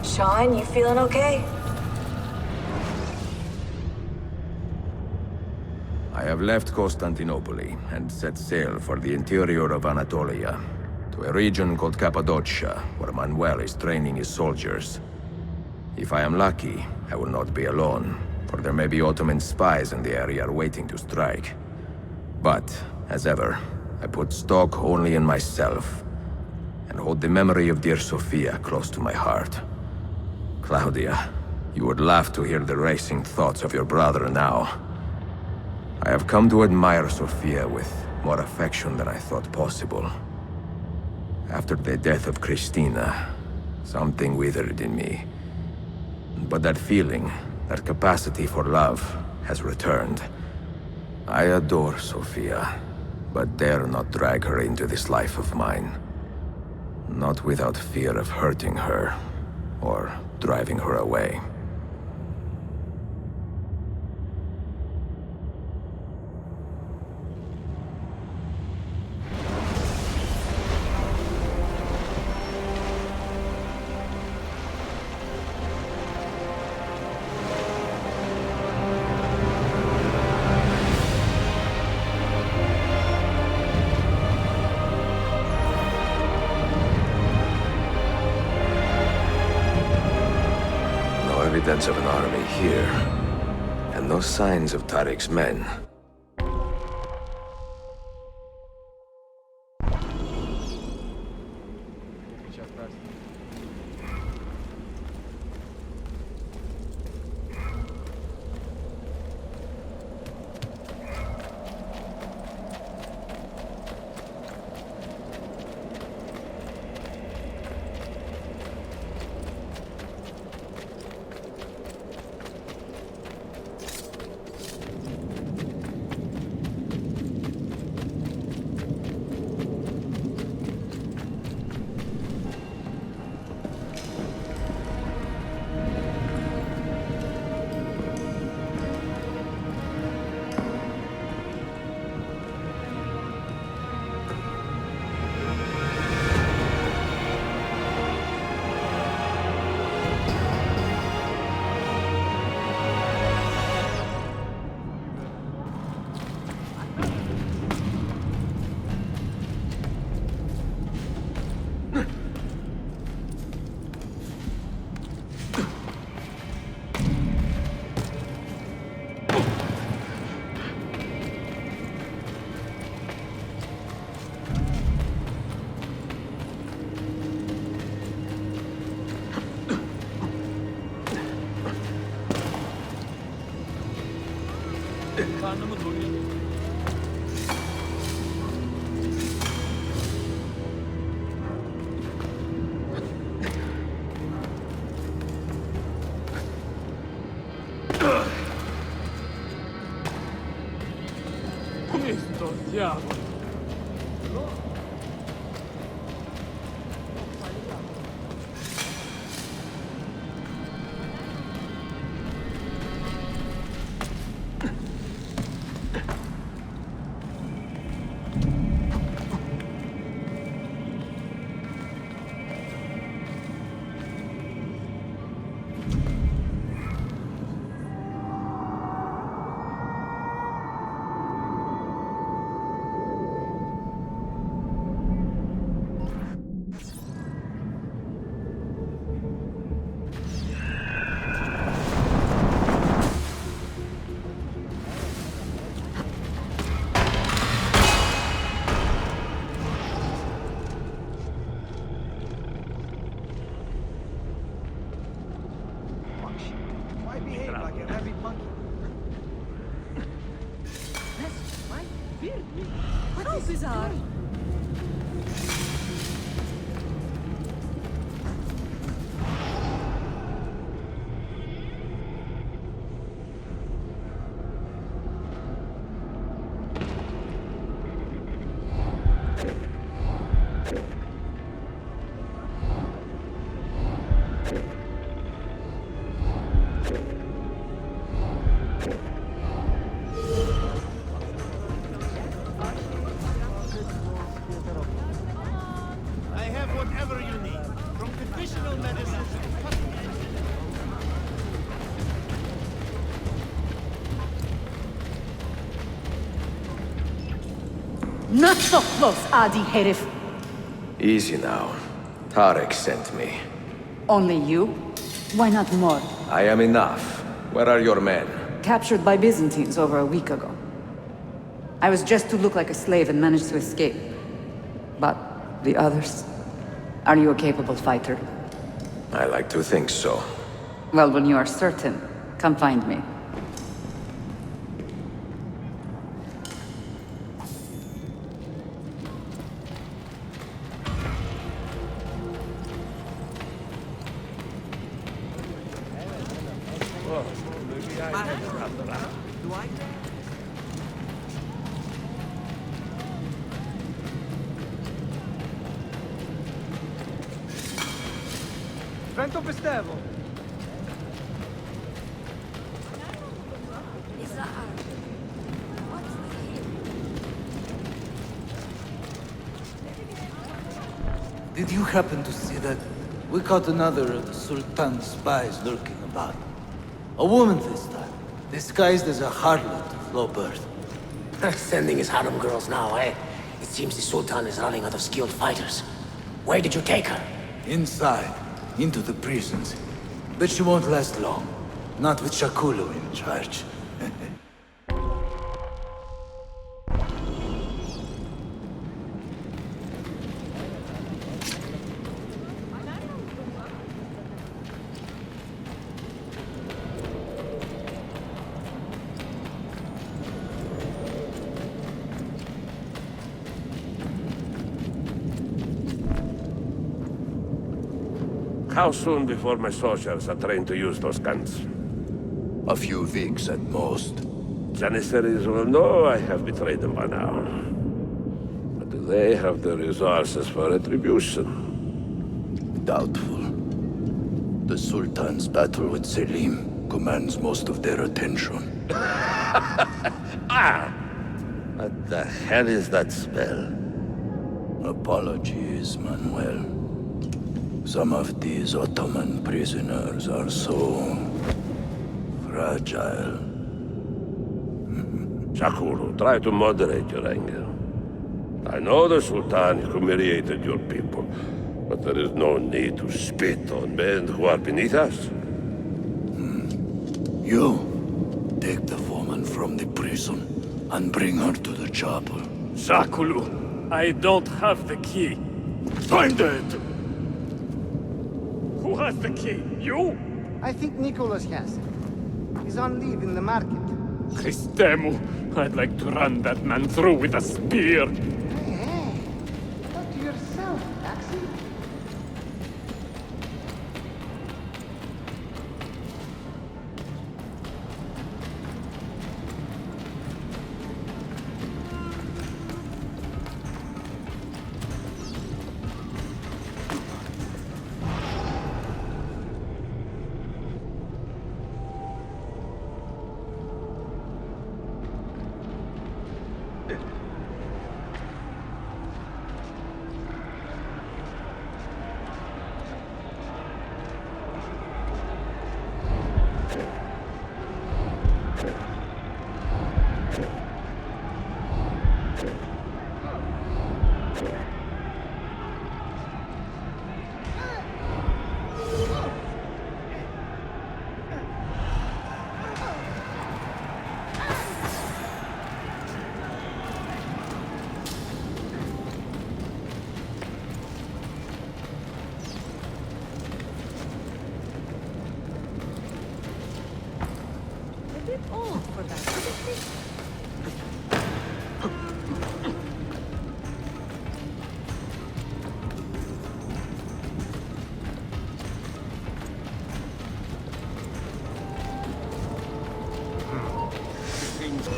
Sean, you feeling okay? I have left Constantinople and set sail for the interior of Anatolia, to a region called Cappadocia, where Manuel is training his soldiers. If I am lucky, I will not be alone, for there may be Ottoman spies in the area waiting to strike. But, as ever, I put stock only in myself, and hold the memory of dear Sofia close to my heart. Claudia, you would laugh to hear the racing thoughts of your brother now. I have come to admire Sofia with more affection than I thought possible. After the death of Christina, something withered in me. But that feeling, that capacity for love, has returned. I adore Sofia, but dare not drag her into this life of mine. Not without fear of hurting her, or driving her away. Evidence of an army here, and no signs of Tarik's men. Karnımı doyurdu. Cristo, diavolo! How bizarre. Not so close, Adi Herif. Easy now. Tarik sent me. Only you? Why not more? I am enough. Where are your men? Captured by Byzantines over a week ago. I was just to look like a slave and managed to escape. But the others? Are you a capable fighter? I like to think so. Well, when you are certain, come find me. Vento pestevo. Did you happen to see that? We caught another of the Sultan's spies lurking about. A woman this time, disguised as a harlot of low birth. Sending his harem girls now, eh? It seems the Sultan is running out of skilled fighters. Where did you take her? Inside, into the prisons. But she won't last long. Not with Shakulu in charge. How soon before my soldiers are trained to use those guns? A few weeks at most. Janissaries will know I have betrayed them by now. But do they have the resources for retribution? Doubtful. The Sultan's battle with Selim commands most of their attention. What the hell is that spell? Apologies, Manuel. Some of these Ottoman prisoners are so fragile. Shakulu, try to moderate your anger. I know the Sultan humiliated your people, but there is no need to spit on men who are beneath us. You, take the woman from the prison and bring her to the chapel. Shakulu, I don't have the key. Find it! Who has the key? You? I think Nicholas has it. He's on leave in the market. Christemu, I'd like to run that man through with a spear. Hey, talk to yourself, Taxi.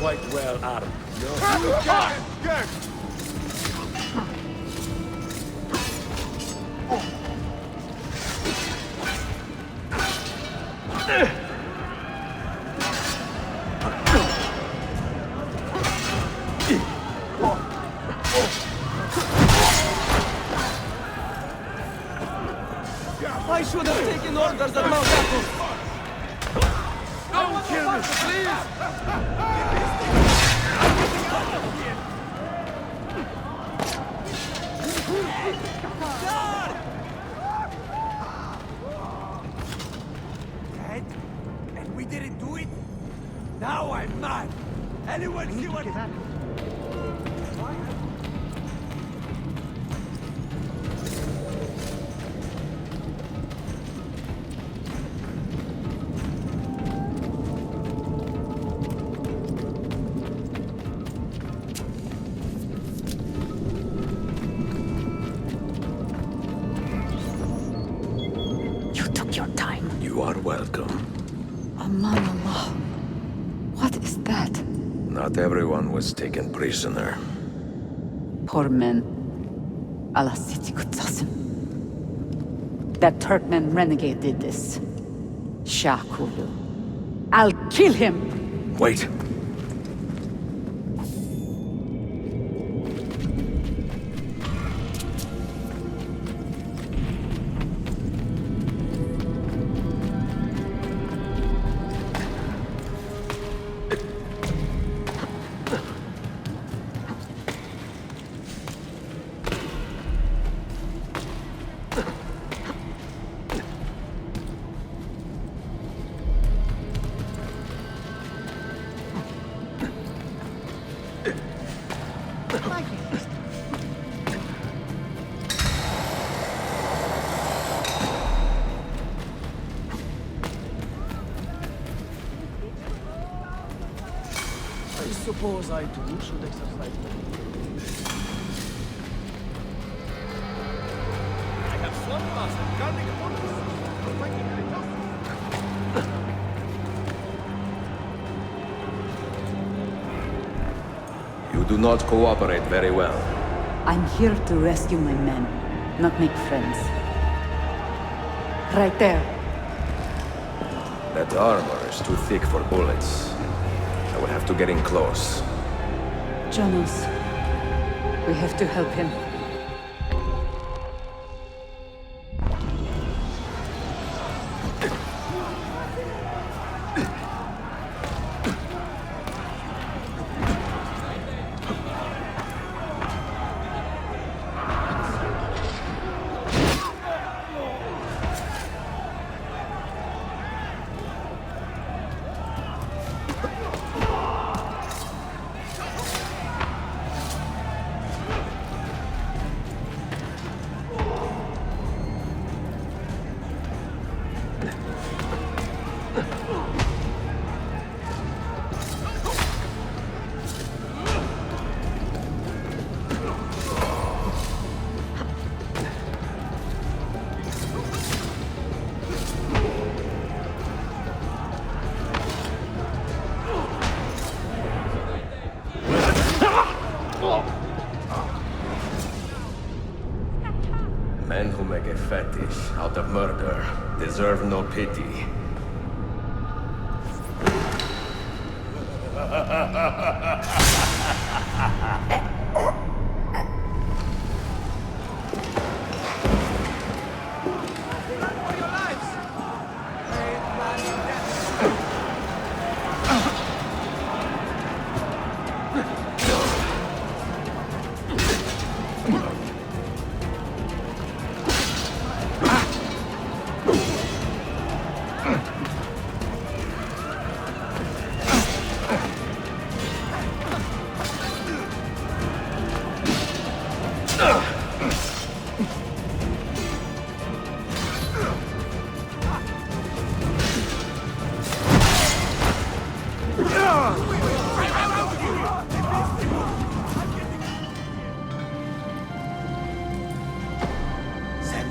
Quite well armed. I should have taken orders at Mount Athos. Don't kill me, please! Dead? And we didn't do it? Now I'm mad! Anyone see what happened? You are welcome. Aman Allah. What is that? Not everyone was taken prisoner. Poor men. Allah siti kutsasın. That Turkmen renegade did this. Shah Kulu. I'll kill him! Wait. I suppose I too should exercise them. I have swamp master guarding upon us. Fighting very tough. You do not cooperate very well. I'm here to rescue my men, not make friends. Right there. That armor is too thick for bullets. I will have to get in close. Jonas, we have to help him. Men who make a fetish out of murder deserve no pity.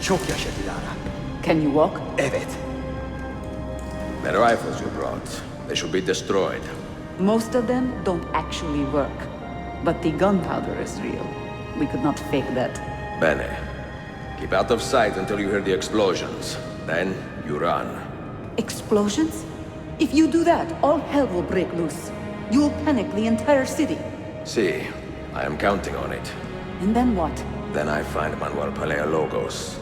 Çok yaşa Dilara. Can you walk? Evet. The rifles you brought, they should be destroyed. Most of them don't actually work. But the gunpowder is real. We could not fake that. Bene. Keep out of sight until you hear the explosions. Then, you run. Explosions? If you do that, all hell will break loose. You will panic the entire city. See, I am counting on it. And then what? Then I find Manuel Paleologos.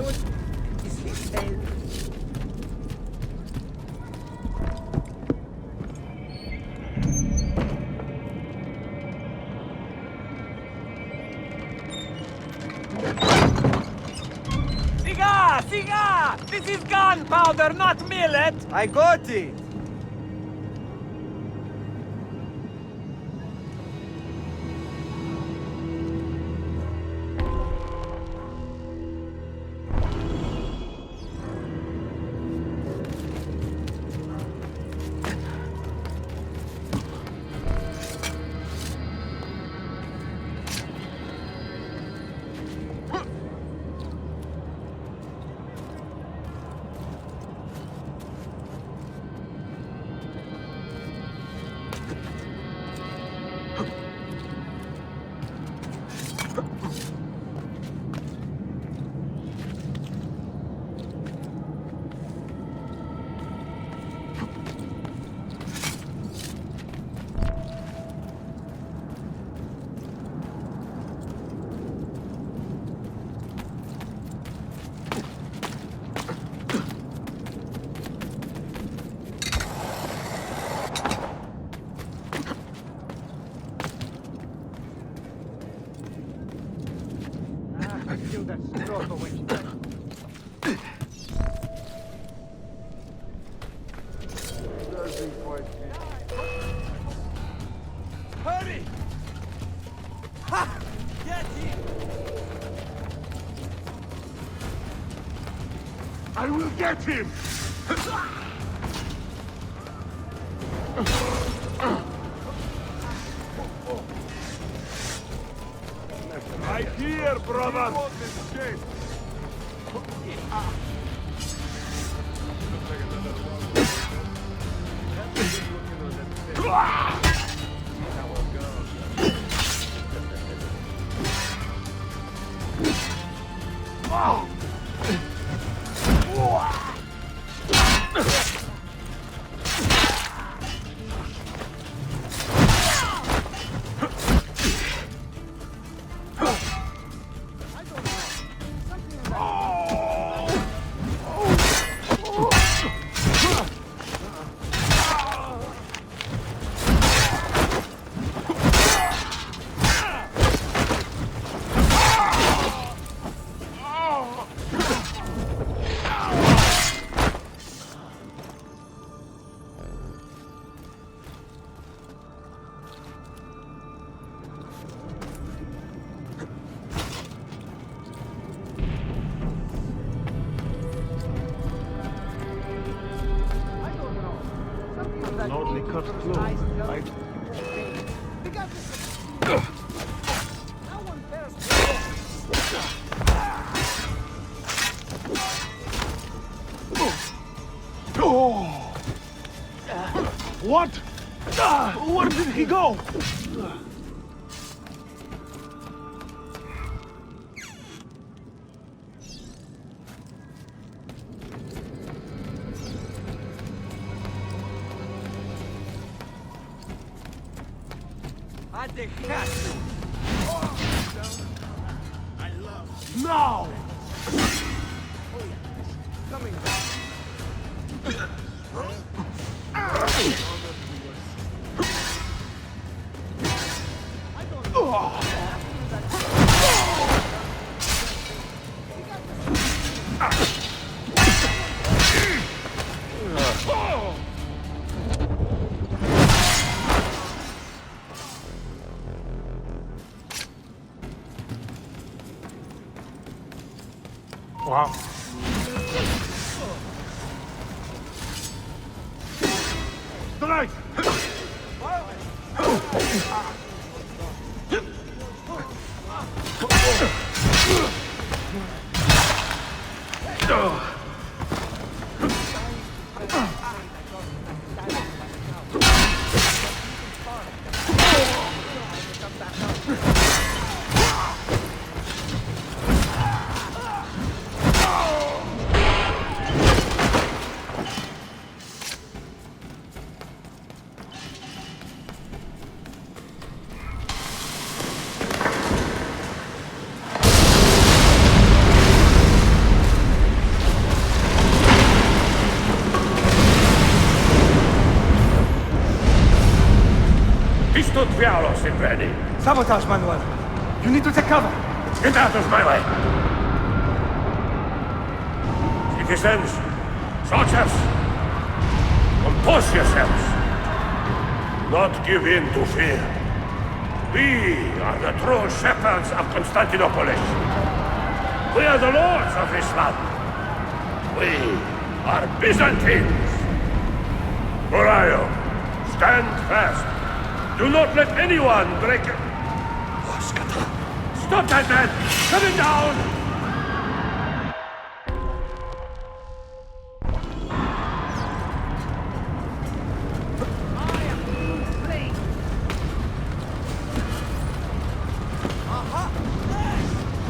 Is he sane? Siga! Siga! This is gunpowder, not millet! I got it! Hurry! Ha! Get him! I will get him! I hear, brother! Lordly cut through. Right? What? Where did he go? Now! Coming. Wow. Strike! Fialos in ready. Sabotage, Manuel. You need to take cover. Get out of my way! Citizens, soldiers, compose yourselves. Not give in to fear. We are the true shepherds of Constantinople. We are the lords of this land. We are Byzantines. Morayo, stand fast. Do not let anyone break it. Stop that man! Coming down!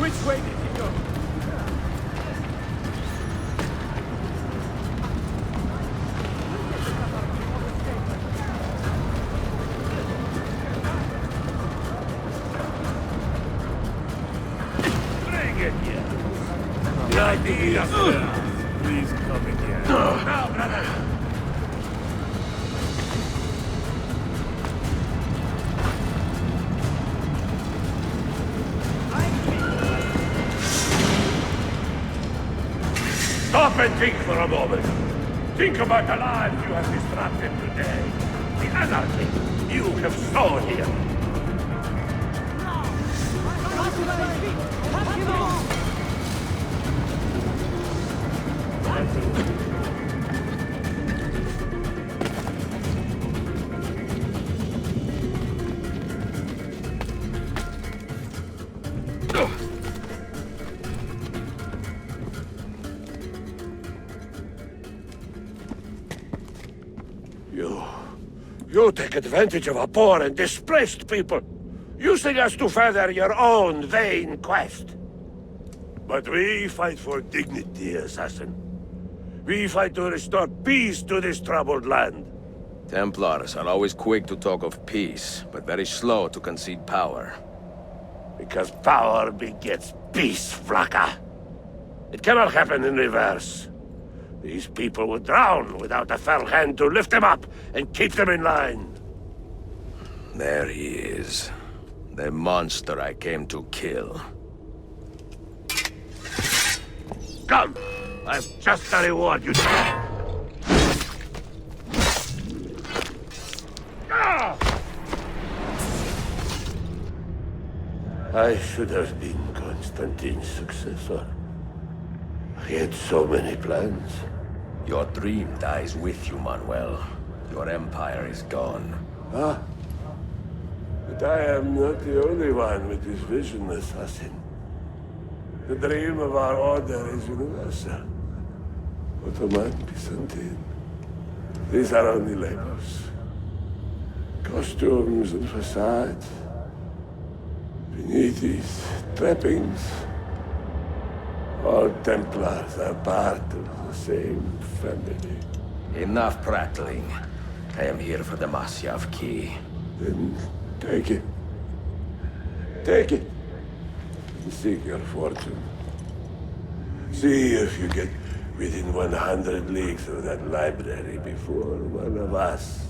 Which way did he go? Please come in here. Now, brother! Stop and think for a moment. Think about the lives you have disrupted today. The anarchy you have sown here. You take advantage of our poor and displaced people, using us to further your own vain quest. But we fight for dignity, assassin. We fight to restore peace to this troubled land. Templars are always quick to talk of peace, but very slow to concede power. Because power begets peace, Flaka. It cannot happen in reverse. These people would drown without a fell hand to lift them up and keep them in line. There he is. The monster I came to kill. Come! I've just the reward you deserve. I should have been Constantine's successor. He had so many plans. Your dream dies with you, Manuel. Your empire is gone. Ah. But I am not the only one with this vision, assassin. The dream of our order is universal. Ottoman, Byzantine. These are only labels. Costumes and facades. Beneath these trappings, all Templars are part of the same family. Enough prattling. I am here for the Masyav key. Then take it. Take it. And seek your fortune. See if you get within 100 leagues of that library before one of us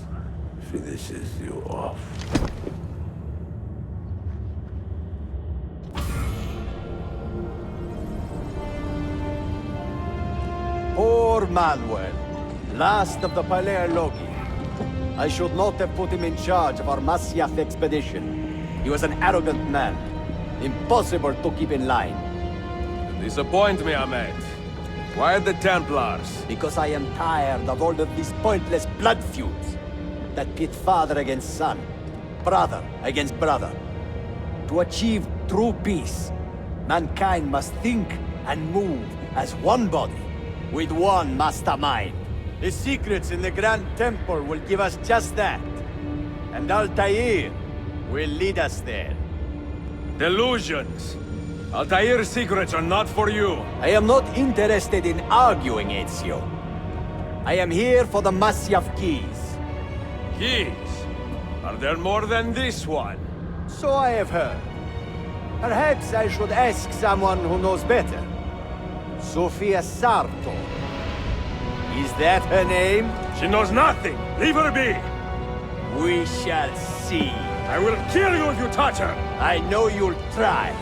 finishes you off. Poor Manuel, last of the Paleologi. I should not have put him in charge of our Masyaf expedition. He was an arrogant man. Impossible to keep in line. Disappoint me, Ahmed. Why the Templars? Because I am tired of all of these pointless blood feuds that pit father against son, brother against brother. To achieve true peace, mankind must think and move as one body, with one mastermind. The secrets in the Grand Temple will give us just that. And Altair will lead us there. Delusions! Altair's secrets are not for you. I am not interested in arguing, Ezio. I am here for the Masyaf keys. Keys? Are there more than this one? So I have heard. Perhaps I should ask someone who knows better. Sofia Sartor. Is that her name? She knows nothing! Leave her be! We shall see. I will kill you if you touch her! I know you'll try.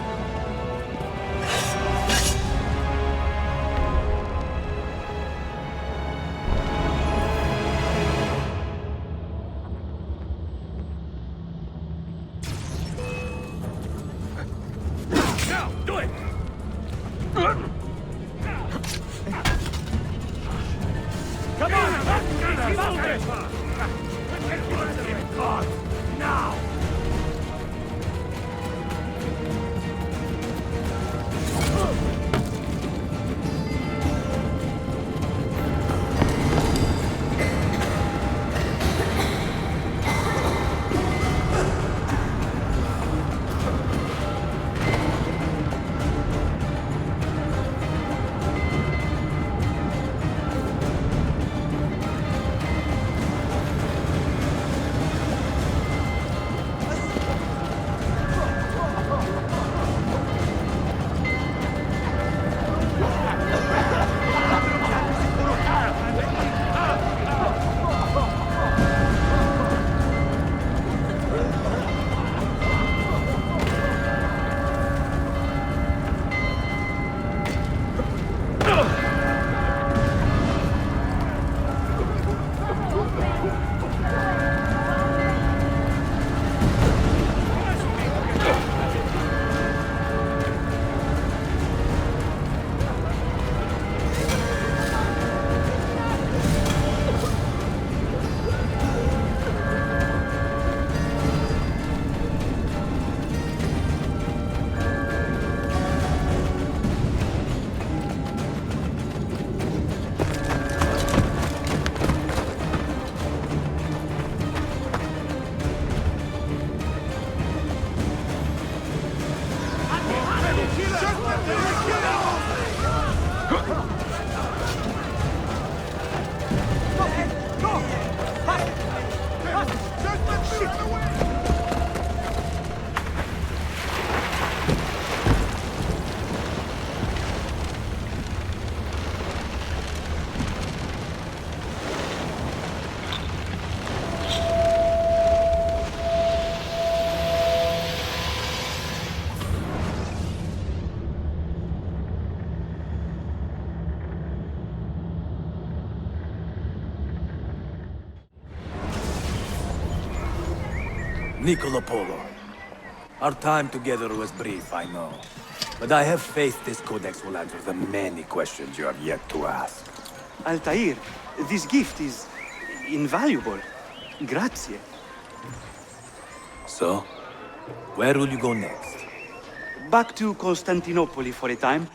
Now, do it! Come on! Now! Niccolo Polo. Our time together was brief, I know. But I have faith this codex will answer the many questions you have yet to ask. Altair, this gift is invaluable. Grazie. So, where will you go next? Back to Constantinople for a time.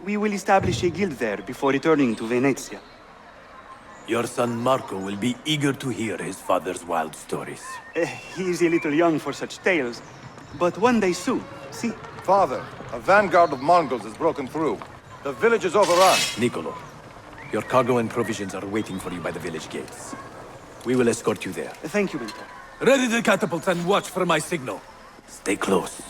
We will establish a guild there before returning to Venezia. Your son Marco will be eager to hear his father's wild stories. He is a little young for such tales, but one day soon, see? Father, a vanguard of Mongols has broken through. The village is overrun. Niccolo, your cargo and provisions are waiting for you by the village gates. We will escort you there. Thank you, Mentor. Ready the catapults and watch for my signal. Stay close.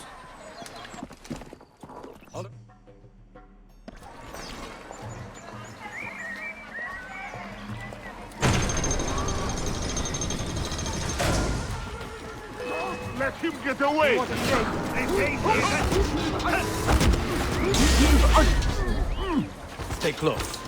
Let him get away! Stay close.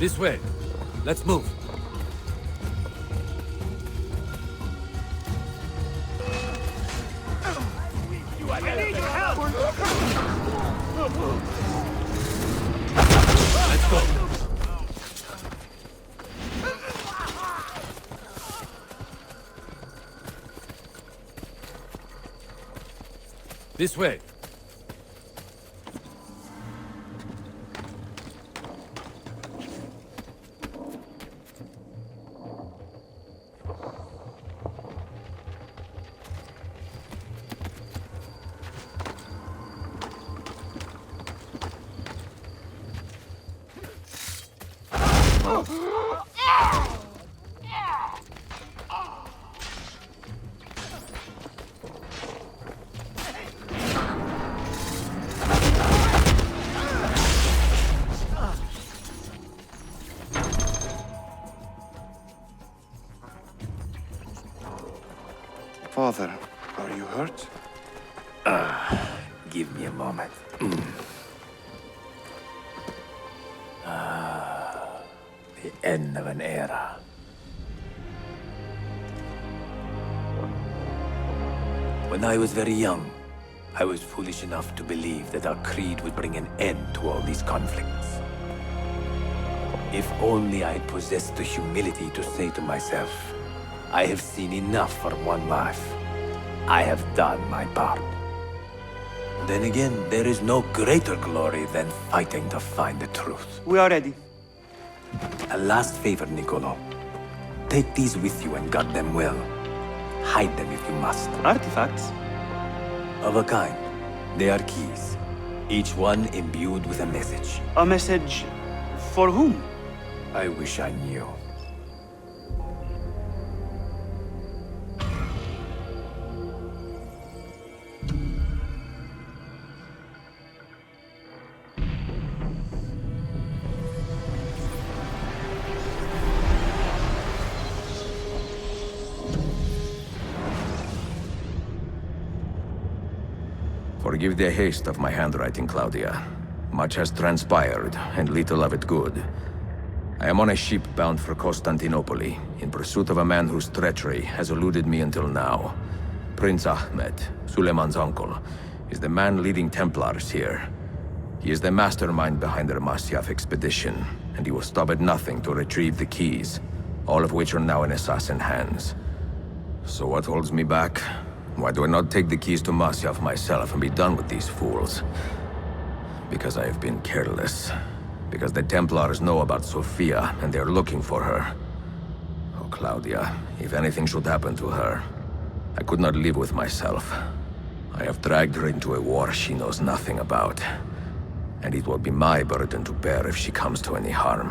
This way. Let's move. I need your help! Let's go. This way. Father, are you hurt? Give me a moment. The end of an era. When I was very young, I was foolish enough to believe that our creed would bring an end to all these conflicts. If only I had possessed the humility to say to myself, I have seen enough for one life. I have done my part. Then again, there is no greater glory than fighting to find the truth. We are ready. A last favor, Niccolo. Take these with you and guard them well. Hide them if you must. Artifacts? Of a kind. They are keys. Each one imbued with a message. A message for whom? I wish I knew. Forgive the haste of my handwriting, Claudia. Much has transpired, and little of it good. I am on a ship bound for Constantinople, in pursuit of a man whose treachery has eluded me until now. Prince Ahmed, Suleiman's uncle, is the man leading Templars here. He is the mastermind behind the Masyaf expedition, and he will stop at nothing to retrieve the keys, all of which are now in assassin hands. So what holds me back? Why do I not take the keys to Masyaf myself and be done with these fools? Because I have been careless. Because the Templars know about Sofia, and they are looking for her. Oh, Claudia, if anything should happen to her, I could not live with myself. I have dragged her into a war she knows nothing about. And it will be my burden to bear if she comes to any harm.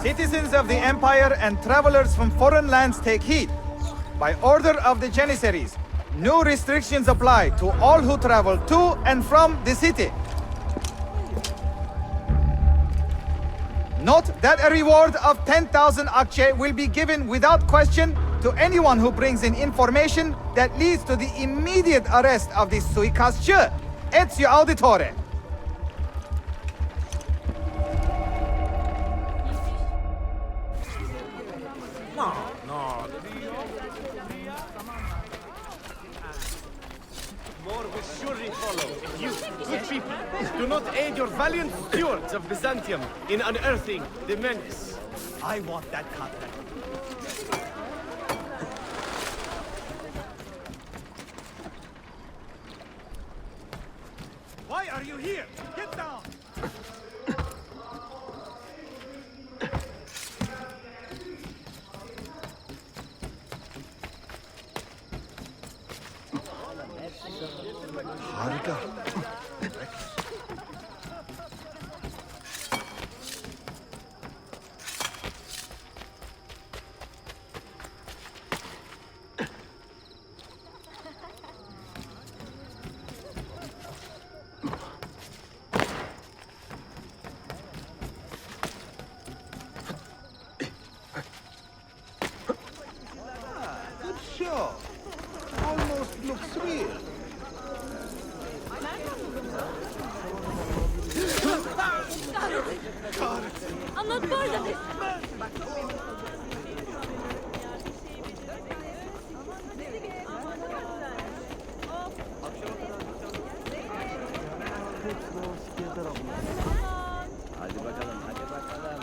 Citizens of the Empire and travelers from foreign lands take heed. By order of the Janissaries, new restrictions apply to all who travel to and from the city. Note that a reward of 10,000 akçe will be given without question to anyone who brings in information that leads to the immediate arrest of the suikastçı, Ezio Auditore. More will surely follow. You, good people, do not aid your valiant stewards of Byzantium in unearthing the menace. I want that contact. Why are you here? Get down! Harika. Good show. Almost looks real. more than this! Hadi bakalım, hadi bakalım.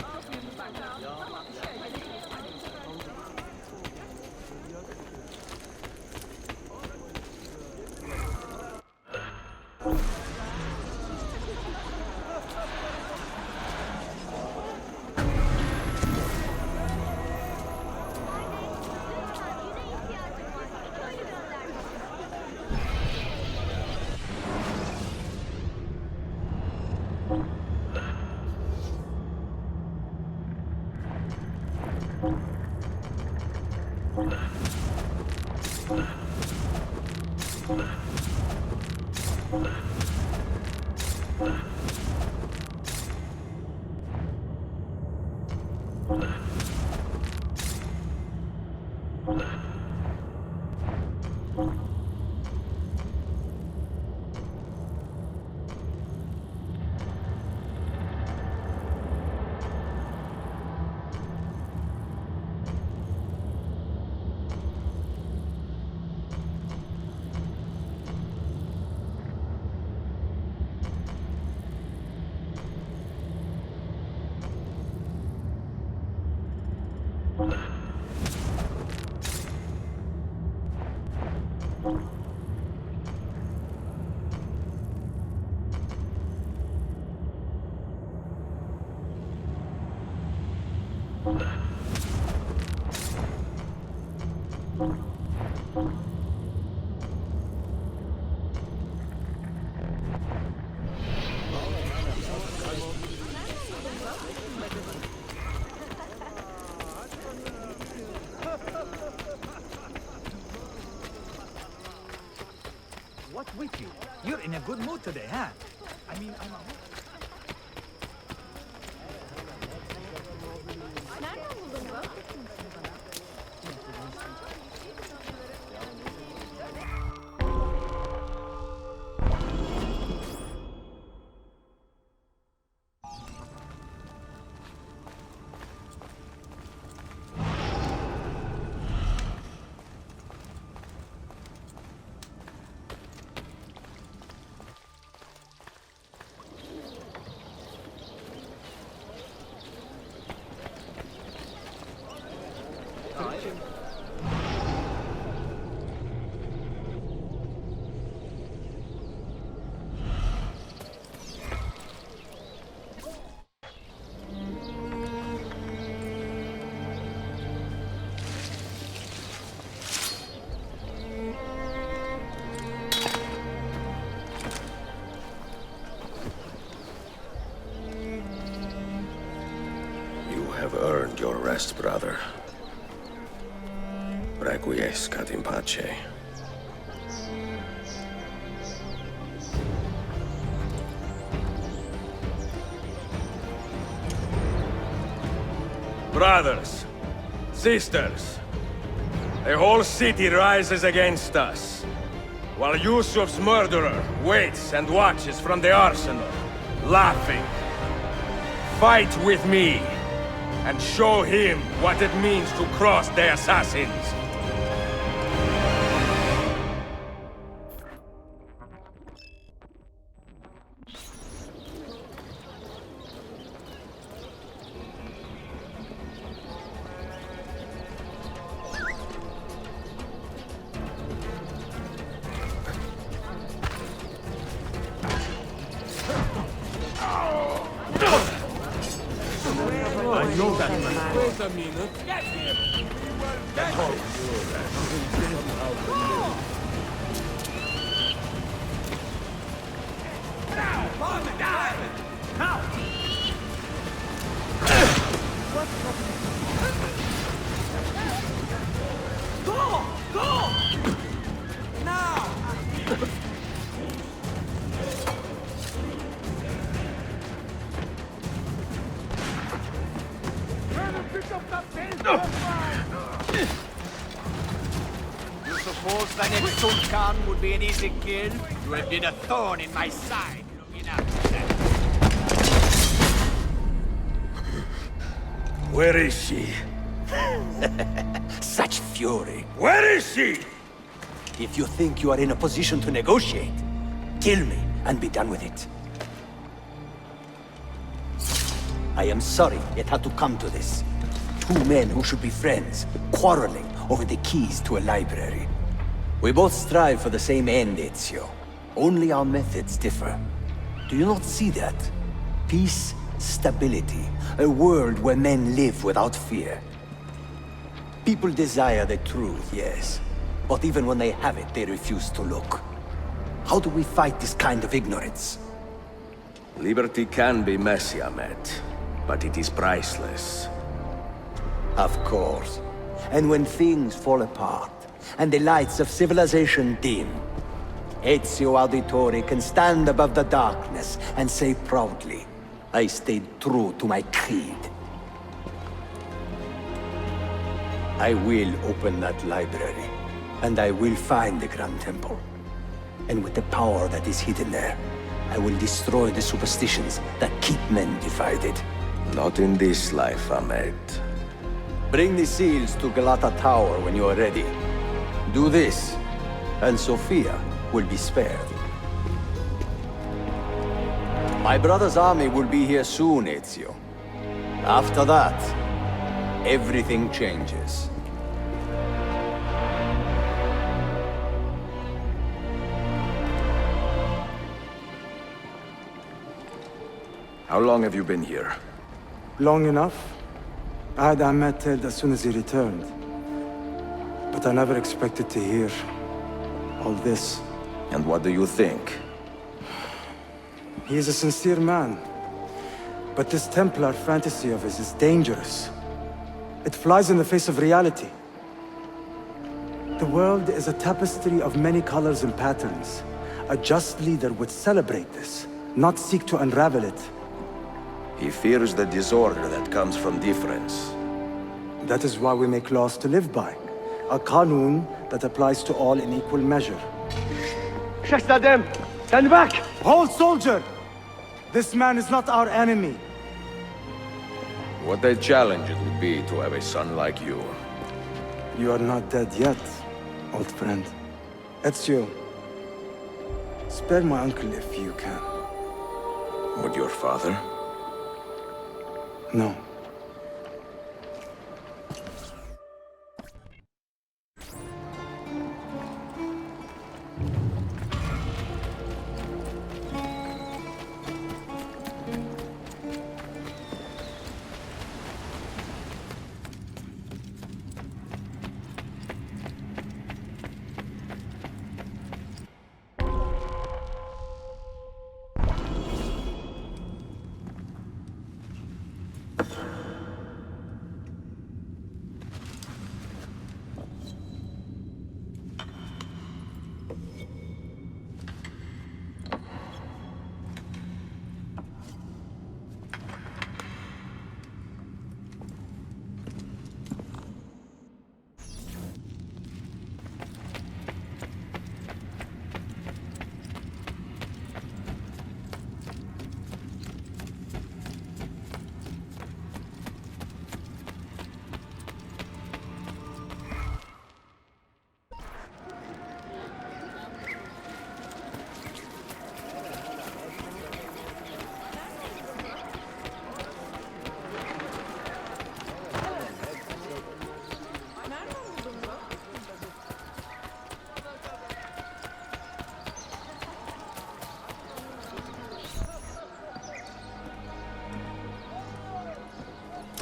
What's with you? You're in a good mood today, huh? I mean, I'm... Earned your rest, brother. Requiescat in pace. Brothers, sisters, the whole city rises against us, while Yusuf's murderer waits and watches from the arsenal, laughing. Fight with me, and show him what it means to cross the assassins. I know that man. Wait a minute. Get him! Get Now! On the guy! Now! Go! Go! Now! You suppose the next Sultan would be an easy kill? You have been a thorn in my side looking after that. Where is she? Such fury. Where is she? If you think you are in a position to negotiate, kill me and be done with it. I am sorry it had to come to this. Two men who should be friends, quarreling over the keys to a library. We both strive for the same end, Ezio. Only our methods differ. Do you not see that? Peace, stability, a world where men live without fear. People desire the truth, yes. But even when they have it, they refuse to look. How do we fight this kind of ignorance? Liberty can be messy, Ahmed, but it is priceless. Of course. And when things fall apart, and the lights of civilization dim, Ezio Auditore can stand above the darkness and say proudly, I stayed true to my creed. I will open that library, and I will find the Grand Temple. And with the power that is hidden there, I will destroy the superstitions that keep men divided. Not in this life, Ahmed. Bring the seals to Galata Tower when you are ready. Do this, and Sofia will be spared. My brother's army will be here soon, Ezio. After that, everything changes. How long have you been here? Long enough. I had Ahmed killed as soon as he returned. But I never expected to hear all this. And what do you think? He is a sincere man. But this Templar fantasy of his is dangerous. It flies in the face of reality. The world is a tapestry of many colors and patterns. A just leader would celebrate this, not seek to unravel it. He fears the disorder that comes from difference. That is why we make laws to live by. A qanun that applies to all in equal measure. Shahzadem, stand back! Hold, soldier! This man is not our enemy. What a challenge it would be to have a son like you. You are not dead yet, old friend. Ezio, spare my uncle if you can. Would your father? No.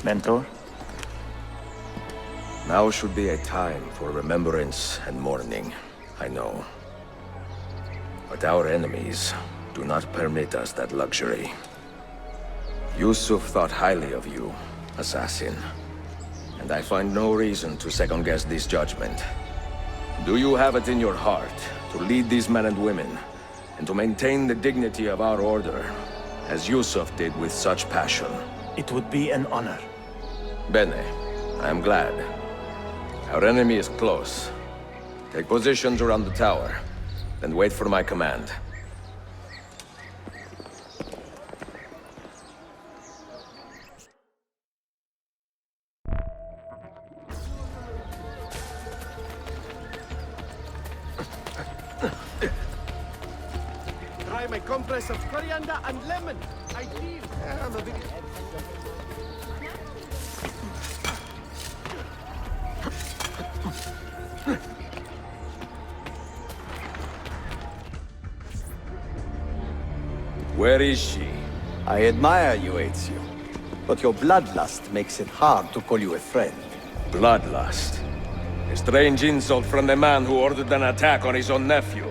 Mentor? Now should be a time for remembrance and mourning, I know. But our enemies do not permit us that luxury. Yusuf thought highly of you, assassin. And I find no reason to second-guess this judgment. Do you have it in your heart to lead these men and women, and to maintain the dignity of our order, as Yusuf did with such passion? It would be an honor. Bene, I am glad. Our enemy is close. Take positions around the tower, then wait for my command. compress of coriander and lemon. I feel I'm a bit... Where is she? I admire you, Ezio. But your bloodlust makes it hard to call you a friend. Bloodlust? A strange insult from the man who ordered an attack on his own nephew.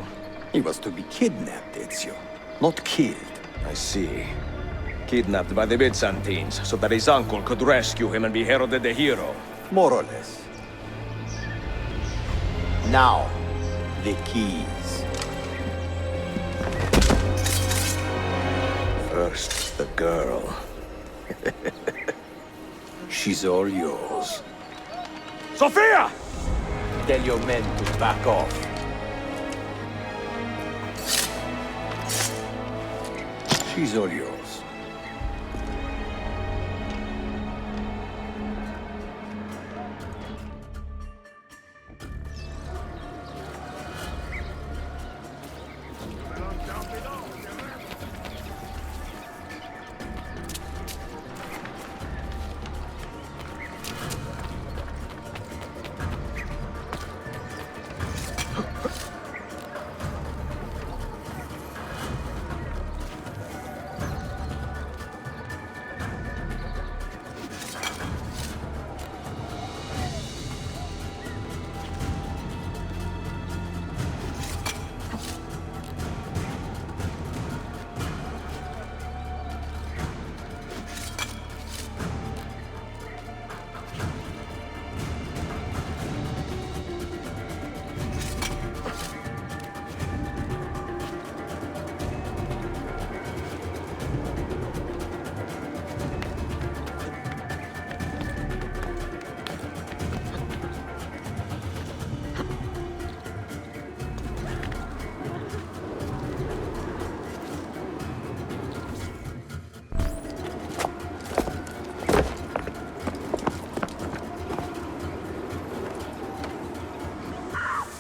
He was to be kidnapped, Ezio, not killed. I see. Kidnapped by the Byzantines, so that his uncle could rescue him and be heralded a hero. More or less. Now, the keys. First, the girl. She's all yours. Sofia! Tell your men to back off. She's all yours.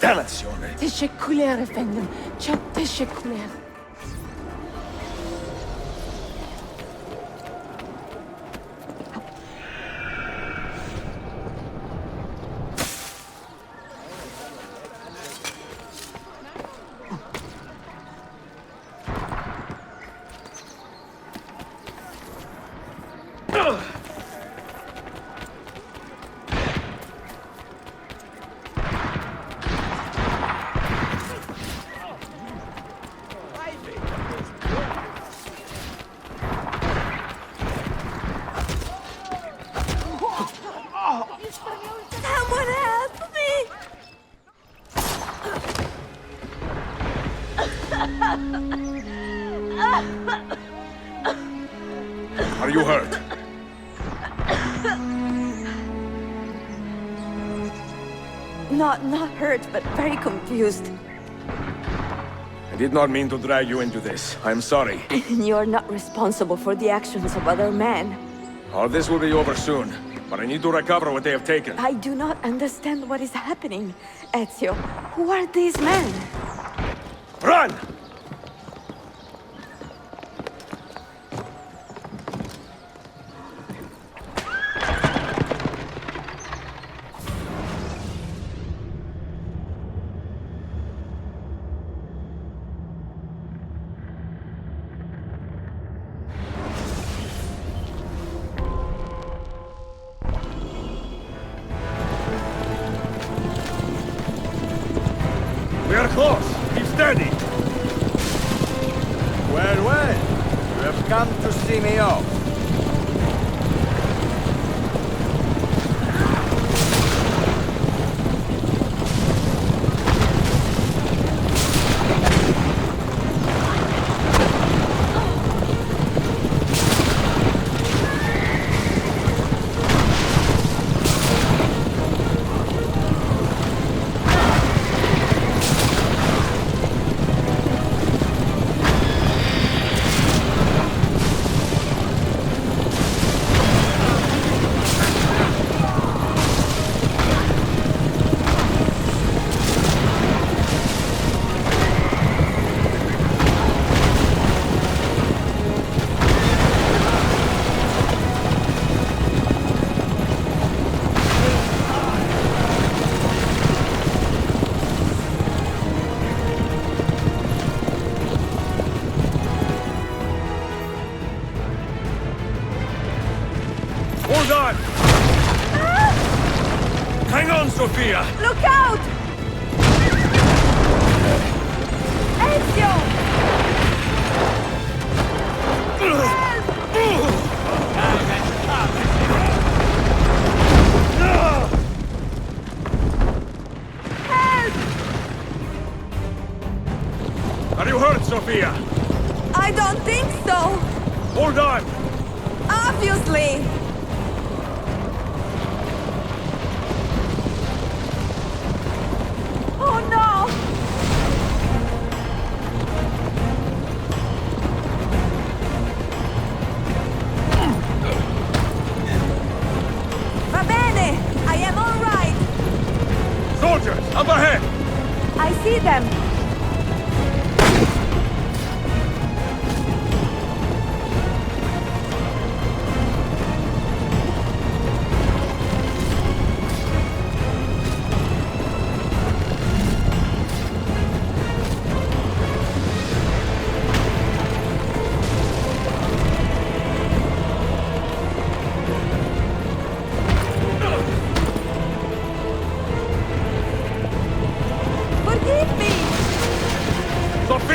Dannazione! Teşekkürler efendim. Çok teşekkürler. Someone help me! Are you hurt? Not hurt, but very confused. I did not mean to drag you into this. I'm sorry. You're not responsible for the actions of other men. All this will be over soon, but I need to recover what they have taken. I do not understand what is happening, Ezio. Who are these men? Run! We are close! Keep steady! Well, well. You have come to see me off. time! Hang on, Sofia! Look out! Ezio! Are you hurt, Sofia? I don't think so! Hold on! Obviously! Oh no! Va bene! I am all right! Soldiers, up ahead! I see them!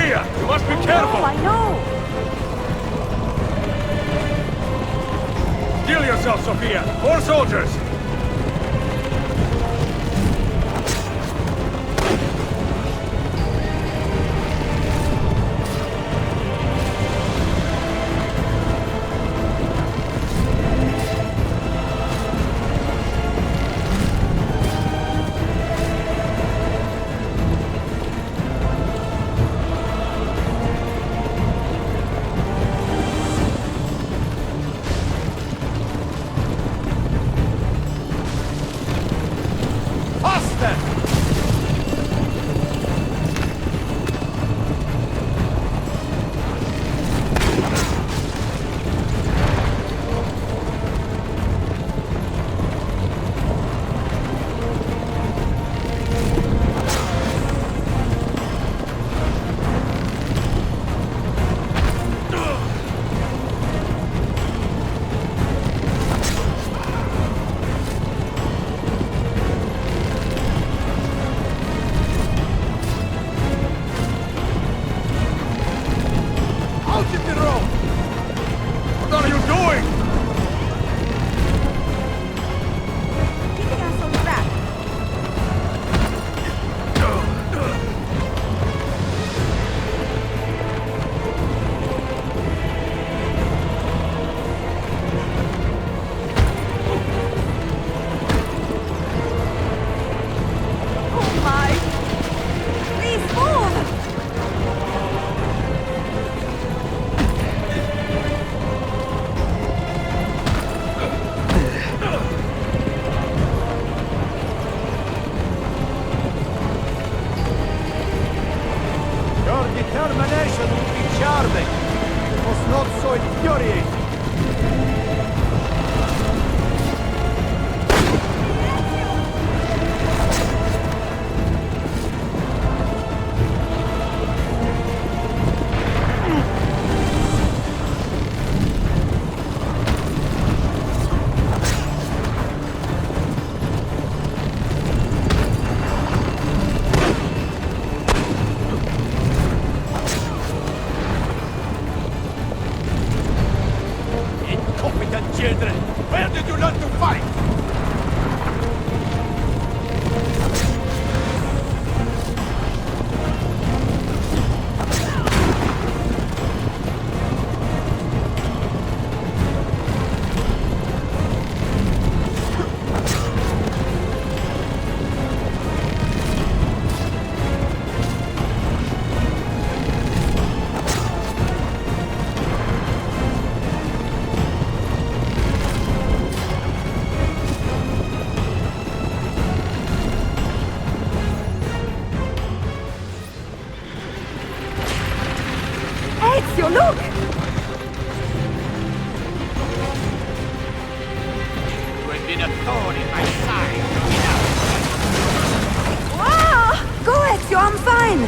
You must be careful! Oh, I know! Steel yourself, Sofia! More soldiers! Ezio, look! You have been a thorn in my side. Ah! Go, Ezio, I'm fine!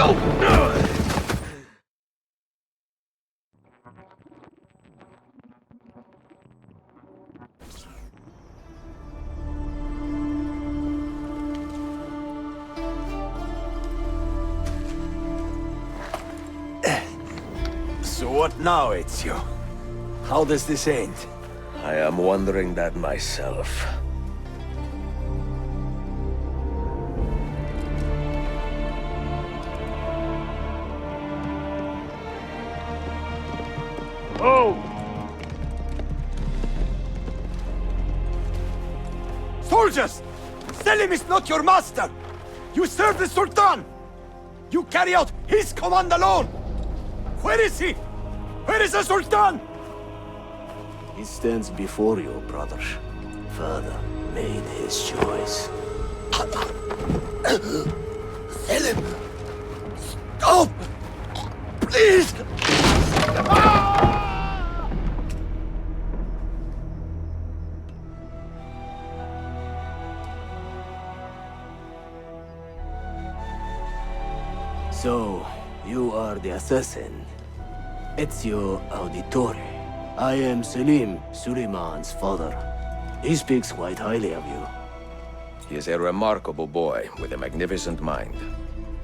So what now, Ezio? How does this end? I am wondering that myself. Oh! Soldiers! Selim is not your master! You serve the Sultan! You carry out his command alone! Where is he? Where is the Sultan? He stands before you, brother. Father made his choice. Selim! Stop! Please! So, you are the assassin. Ezio Auditore. I am Selim, Suleiman's father. He speaks quite highly of you. He is a remarkable boy with a magnificent mind.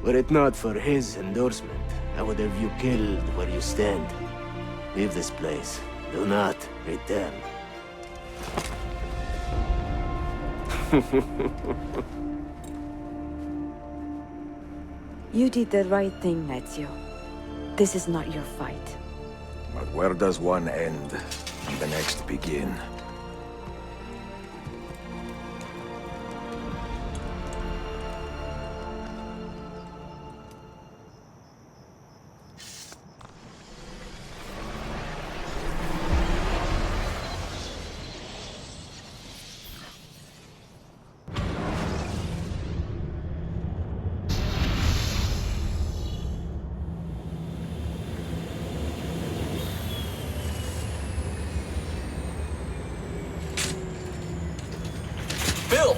Were it not for his endorsement, I would have you killed where you stand. Leave this place. Do not return. You did the right thing, Ezio. This is not your fight. But where does one end and the next begin? Bill,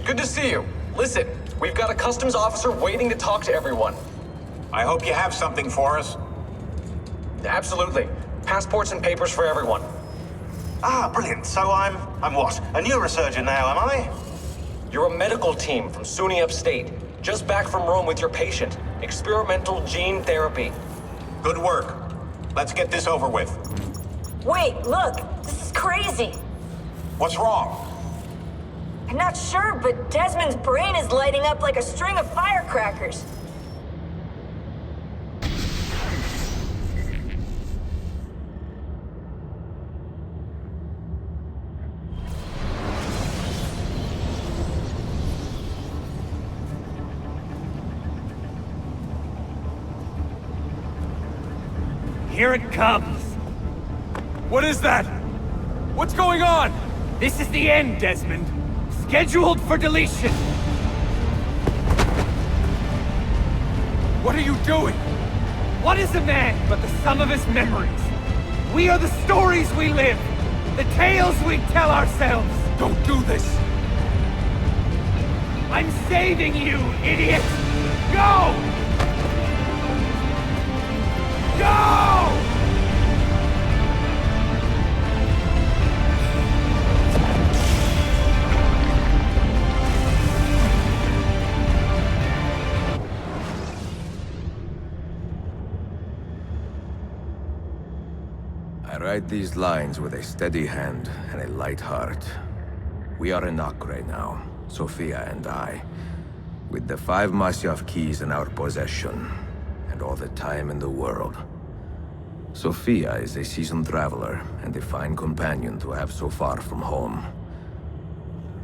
good to see you. Listen, we've got a customs officer waiting to talk to everyone. I hope you have something for us. Absolutely. Passports and papers for everyone. Ah, brilliant. So I'm what? A neurosurgeon now, am I? You're a medical team from SUNY Upstate. Just back from Rome with your patient. Experimental gene therapy. Good work. Let's get this over with. Wait, look! This is crazy! What's wrong? I'm not sure, but Desmond's brain is lighting up like a string of firecrackers. Here it comes! What is that? What's going on? This is the end, Desmond. Scheduled for deletion. What are you doing? What is a man but the sum of his memories? We are the stories we live, the tales we tell ourselves. Don't do this! I'm saving you, idiot! Go! Go! I write these lines with a steady hand and a light heart. We are in Acre now, Sofia and I, with the 5 Masyaf keys in our possession, and all the time in the world. Sofia is a seasoned traveler, and a fine companion to have so far from home.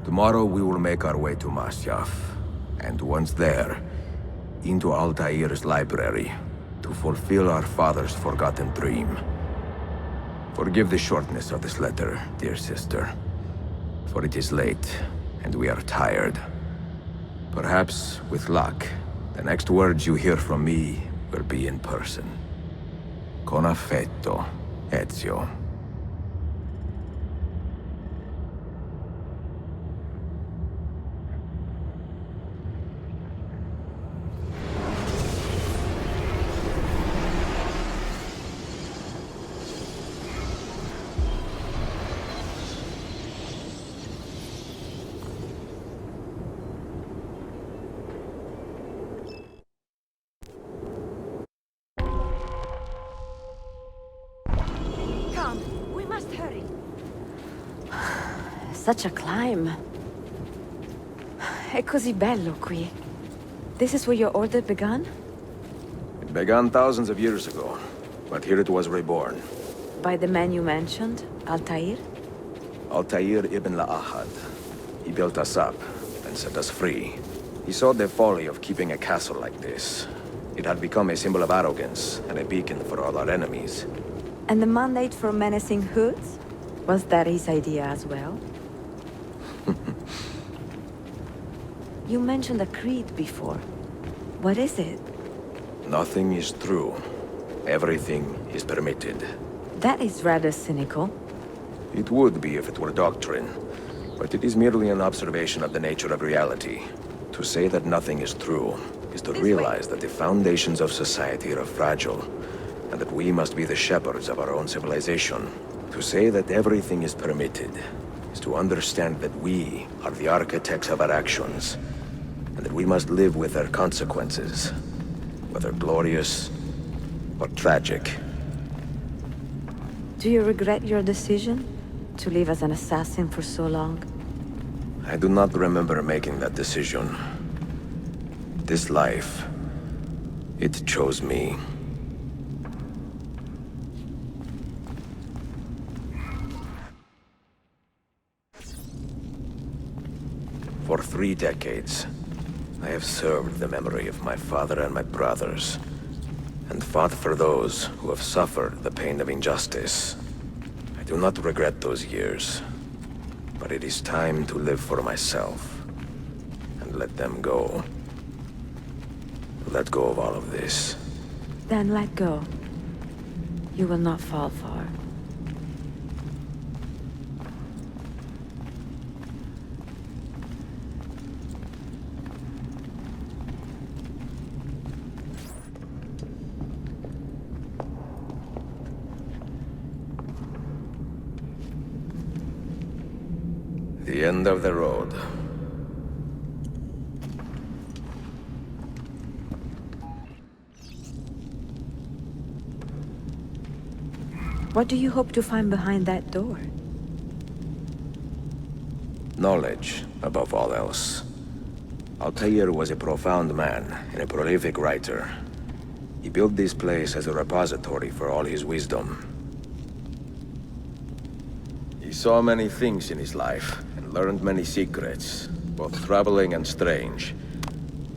Tomorrow we will make our way to Masyaf, and once there, into Altair's library, to fulfill our father's forgotten dream. Forgive the shortness of this letter, dear sister, for it is late, and we are tired. Perhaps, with luck, the next words you hear from me will be in person. Con affetto, Ezio. Such a climb. È così bello qui. This is where your order began? It began thousands of years ago, but here it was reborn. By the man you mentioned, Altair? Altaïr Ibn-La'Ahad. He built us up, and set us free. He saw the folly of keeping a castle like this. It had become a symbol of arrogance, and a beacon for all our enemies. And the mandate for menacing hoods? Was that his idea as well? You mentioned a creed before. What is it? Nothing is true. Everything is permitted. That is rather cynical. It would be if it were doctrine, but it is merely an observation of the nature of reality. To say that nothing is true is to realize that the foundations of society are fragile, and that we must be the shepherds of our own civilization. To say that everything is permitted is to understand that we are the architects of our actions, and that we must live with their consequences, whether glorious or tragic. Do you regret your decision to live as an assassin for so long? I do not remember making that decision. This life, it chose me. For 3 decades, I have served the memory of my father and my brothers, and fought for those who have suffered the pain of injustice. I do not regret those years, but it is time to live for myself, and let them go. Let go of all of this. Then let go. You will not fall far. The end of the road. What do you hope to find behind that door? Knowledge, above all else. Altair was a profound man and a prolific writer. He built this place as a repository for all his wisdom. He saw many things in his life, and learned many secrets, both troubling and strange.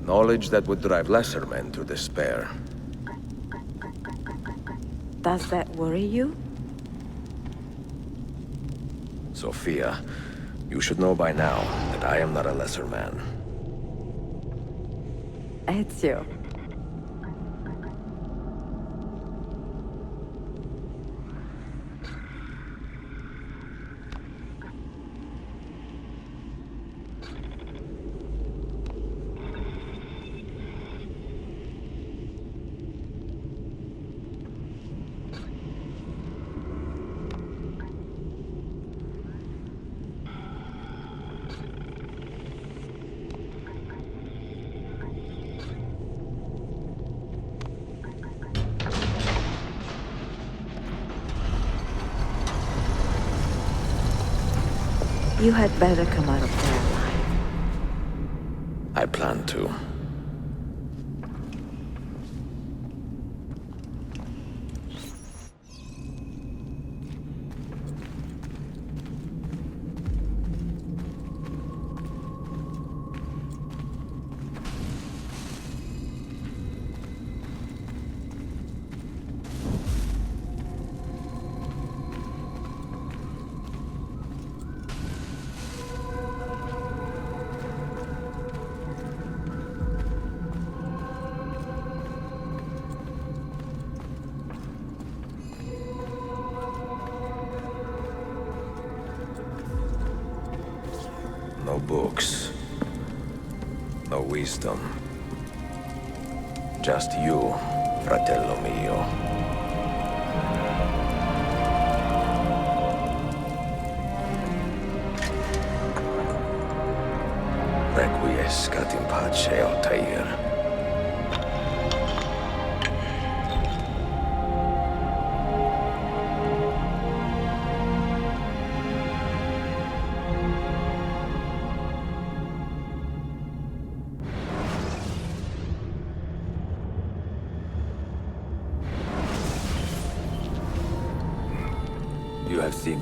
Knowledge that would drive lesser men to despair. Does that worry you? Sofia, you should know by now that I am not a lesser man. Ezio. You had better come out of there alive. I plan to. No books. No wisdom. Just you, fratello mio. Requiescat in pace, Altair.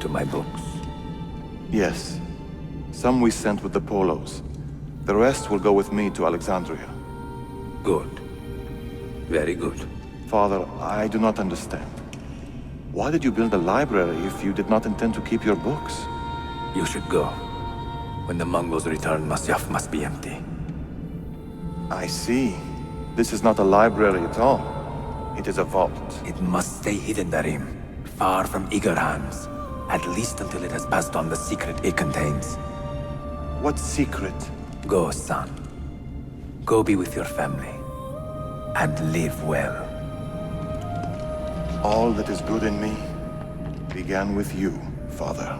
into my books? Yes. Some we sent with the Polos. The rest will go with me to Alexandria. Good. Very good. Father, I do not understand. Why did you build a library if you did not intend to keep your books? You should go. When the Mongols return, Masyaf must be empty. I see. This is not a library at all. It is a vault. It must stay hidden, Darim. Far from eager hands. At least until it has passed on the secret it contains. What secret? Go, son. Go be with your family. And live well. All that is good in me began with you, Father.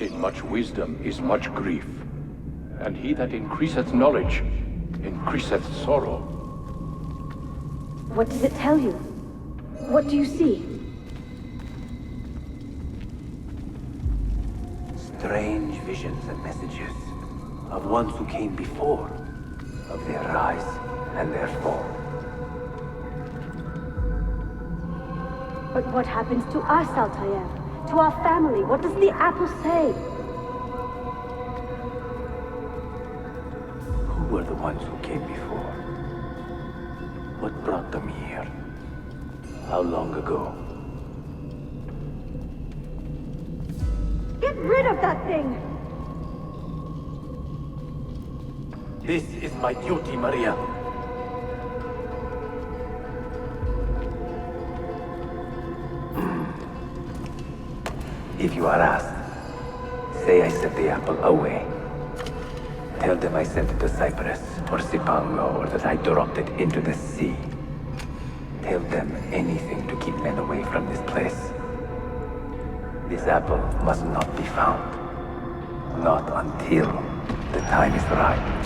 In much wisdom is much grief, and he that increaseth knowledge increaseth sorrow. What does it tell you? What do you see? Strange visions and messages of ones who came before, of their rise and their fall. But what happens to us, Altair? To our family? What does the apple say? Who were the ones who came before? What brought them here? How long ago? Get rid of that thing! This is my duty, Maria. If you are asked, say I sent the apple away. Tell them I sent it to Cyprus, or Cipango, or that I dropped it into the sea. Tell them anything to keep men away from this place. This apple must not be found. Not until the time is right.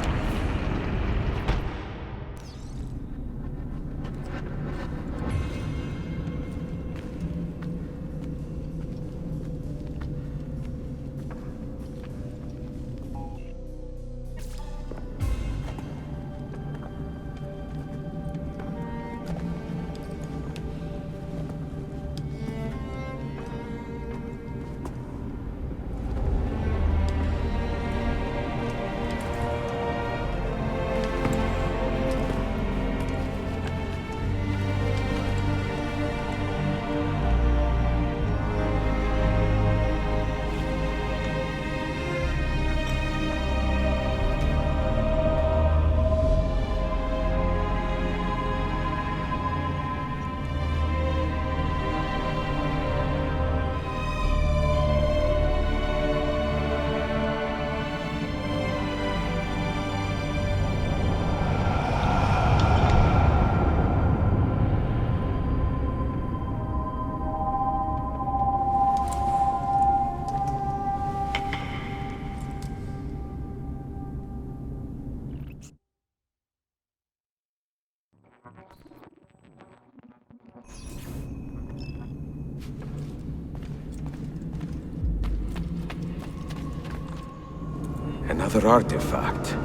Another artifact.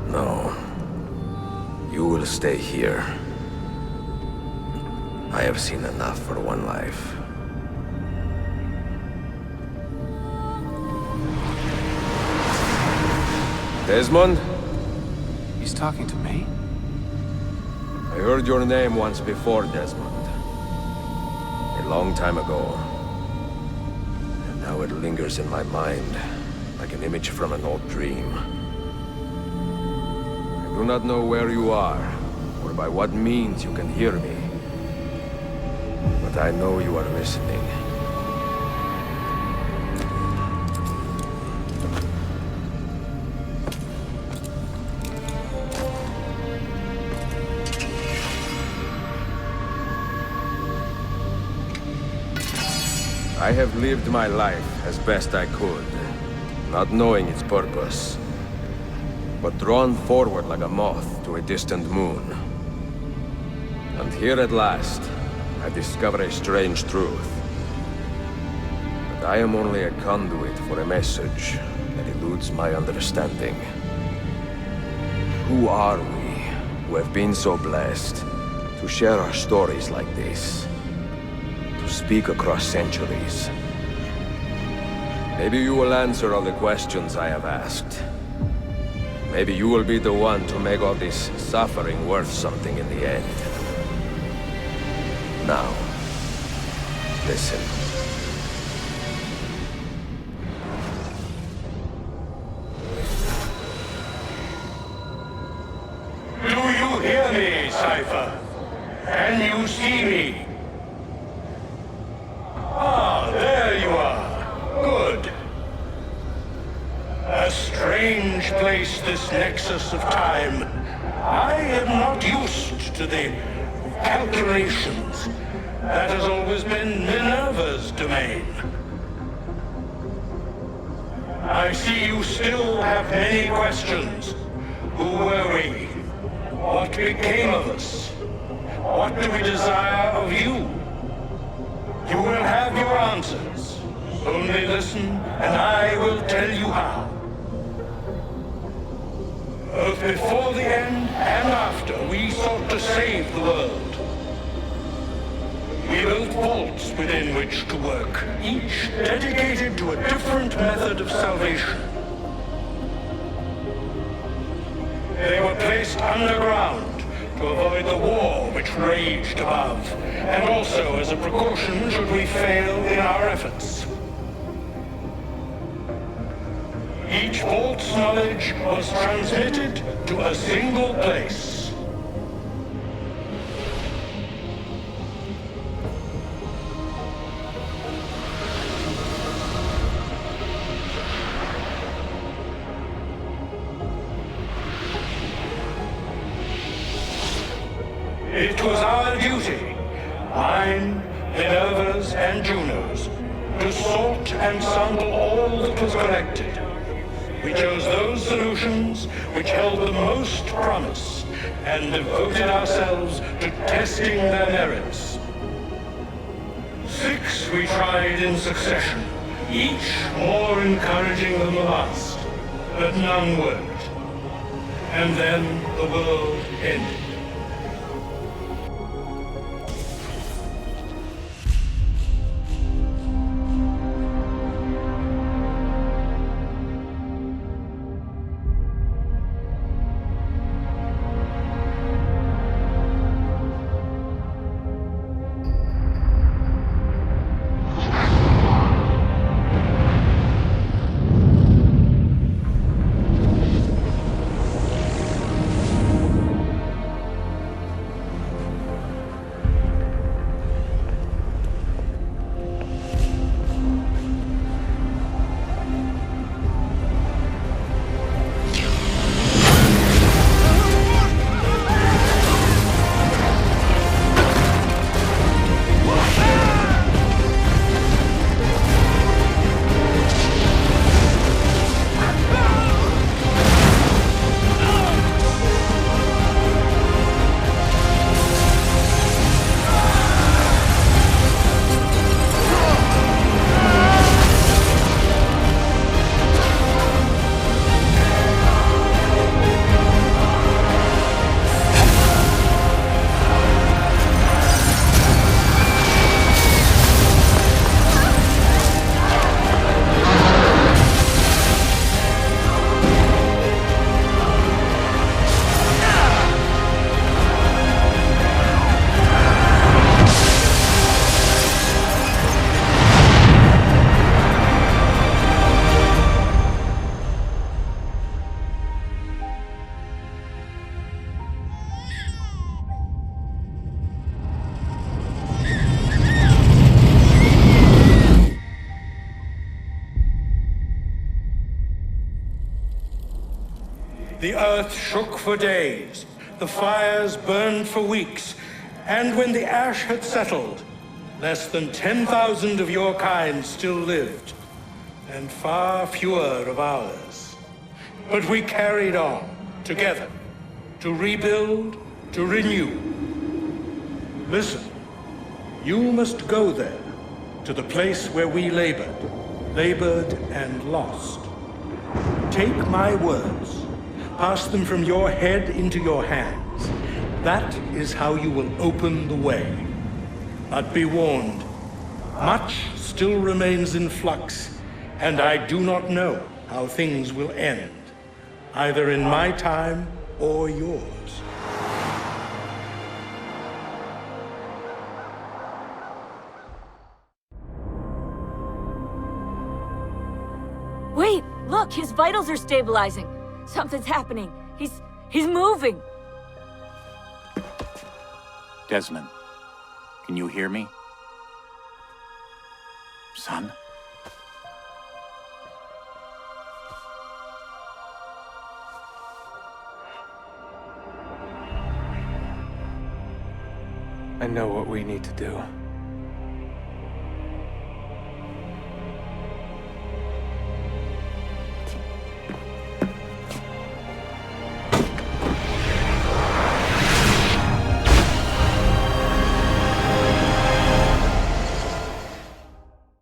No. You will stay here. I have seen enough for one life. Desmond? He's talking to me? I heard your name once before, Desmond. A long time ago. And now it lingers in my mind, like an image from an old dream. I do not know where you are, or by what means you can hear me. But I know you are listening. I have lived my life as best I could. not knowing its purpose, but drawn forward like a moth to a distant moon. And here at last, I discover a strange truth. That I am only a conduit for a message that eludes my understanding. Who are we, who have been so blessed to share our stories like this? To speak across centuries? Maybe you will answer all the questions I have asked. Maybe you will be the one to make all this suffering worth something in the end. Now, listen. Do you hear me, Cypher? Can you see me? Ah, there you are. Good. A strange place, this Nexus of time. I am not used to the calculations. That has always been Minerva's domain. I see you still have many questions. Who were we? What became of us? What do we desire of you? You will have your answers. Only listen, and I will tell you how. Both before the end and after, we sought to save the world. We built vaults within which to work, each dedicated to a different method of salvation. They were placed underground to avoid the war which raged above, and also as a precaution should we fail in our efforts. Each vault's knowledge was transmitted to a single place. It was our duty, mine, Minerva's, and Juno's, to sort and sample all that was collected. We chose those solutions which held the most promise, and devoted ourselves to testing their merits. 6 we tried in succession, each more encouraging than the last, but none worked. And then the world ended. The earth shook for days, the fires burned for weeks, and when the ash had settled, less than 10,000 of your kind still lived. and far fewer of ours. But we carried on, together, to rebuild, to renew. Listen, you must go there, to the place where we labored and lost. Take my words, pass them from your head into your hands. That is how you will open the way. But be warned, much still remains in flux, and I do not know how things will end, either in my time or yours. Wait, look, his vitals are stabilizing. Something's happening. He's moving. Desmond, can you hear me? Son? I know what we need to do.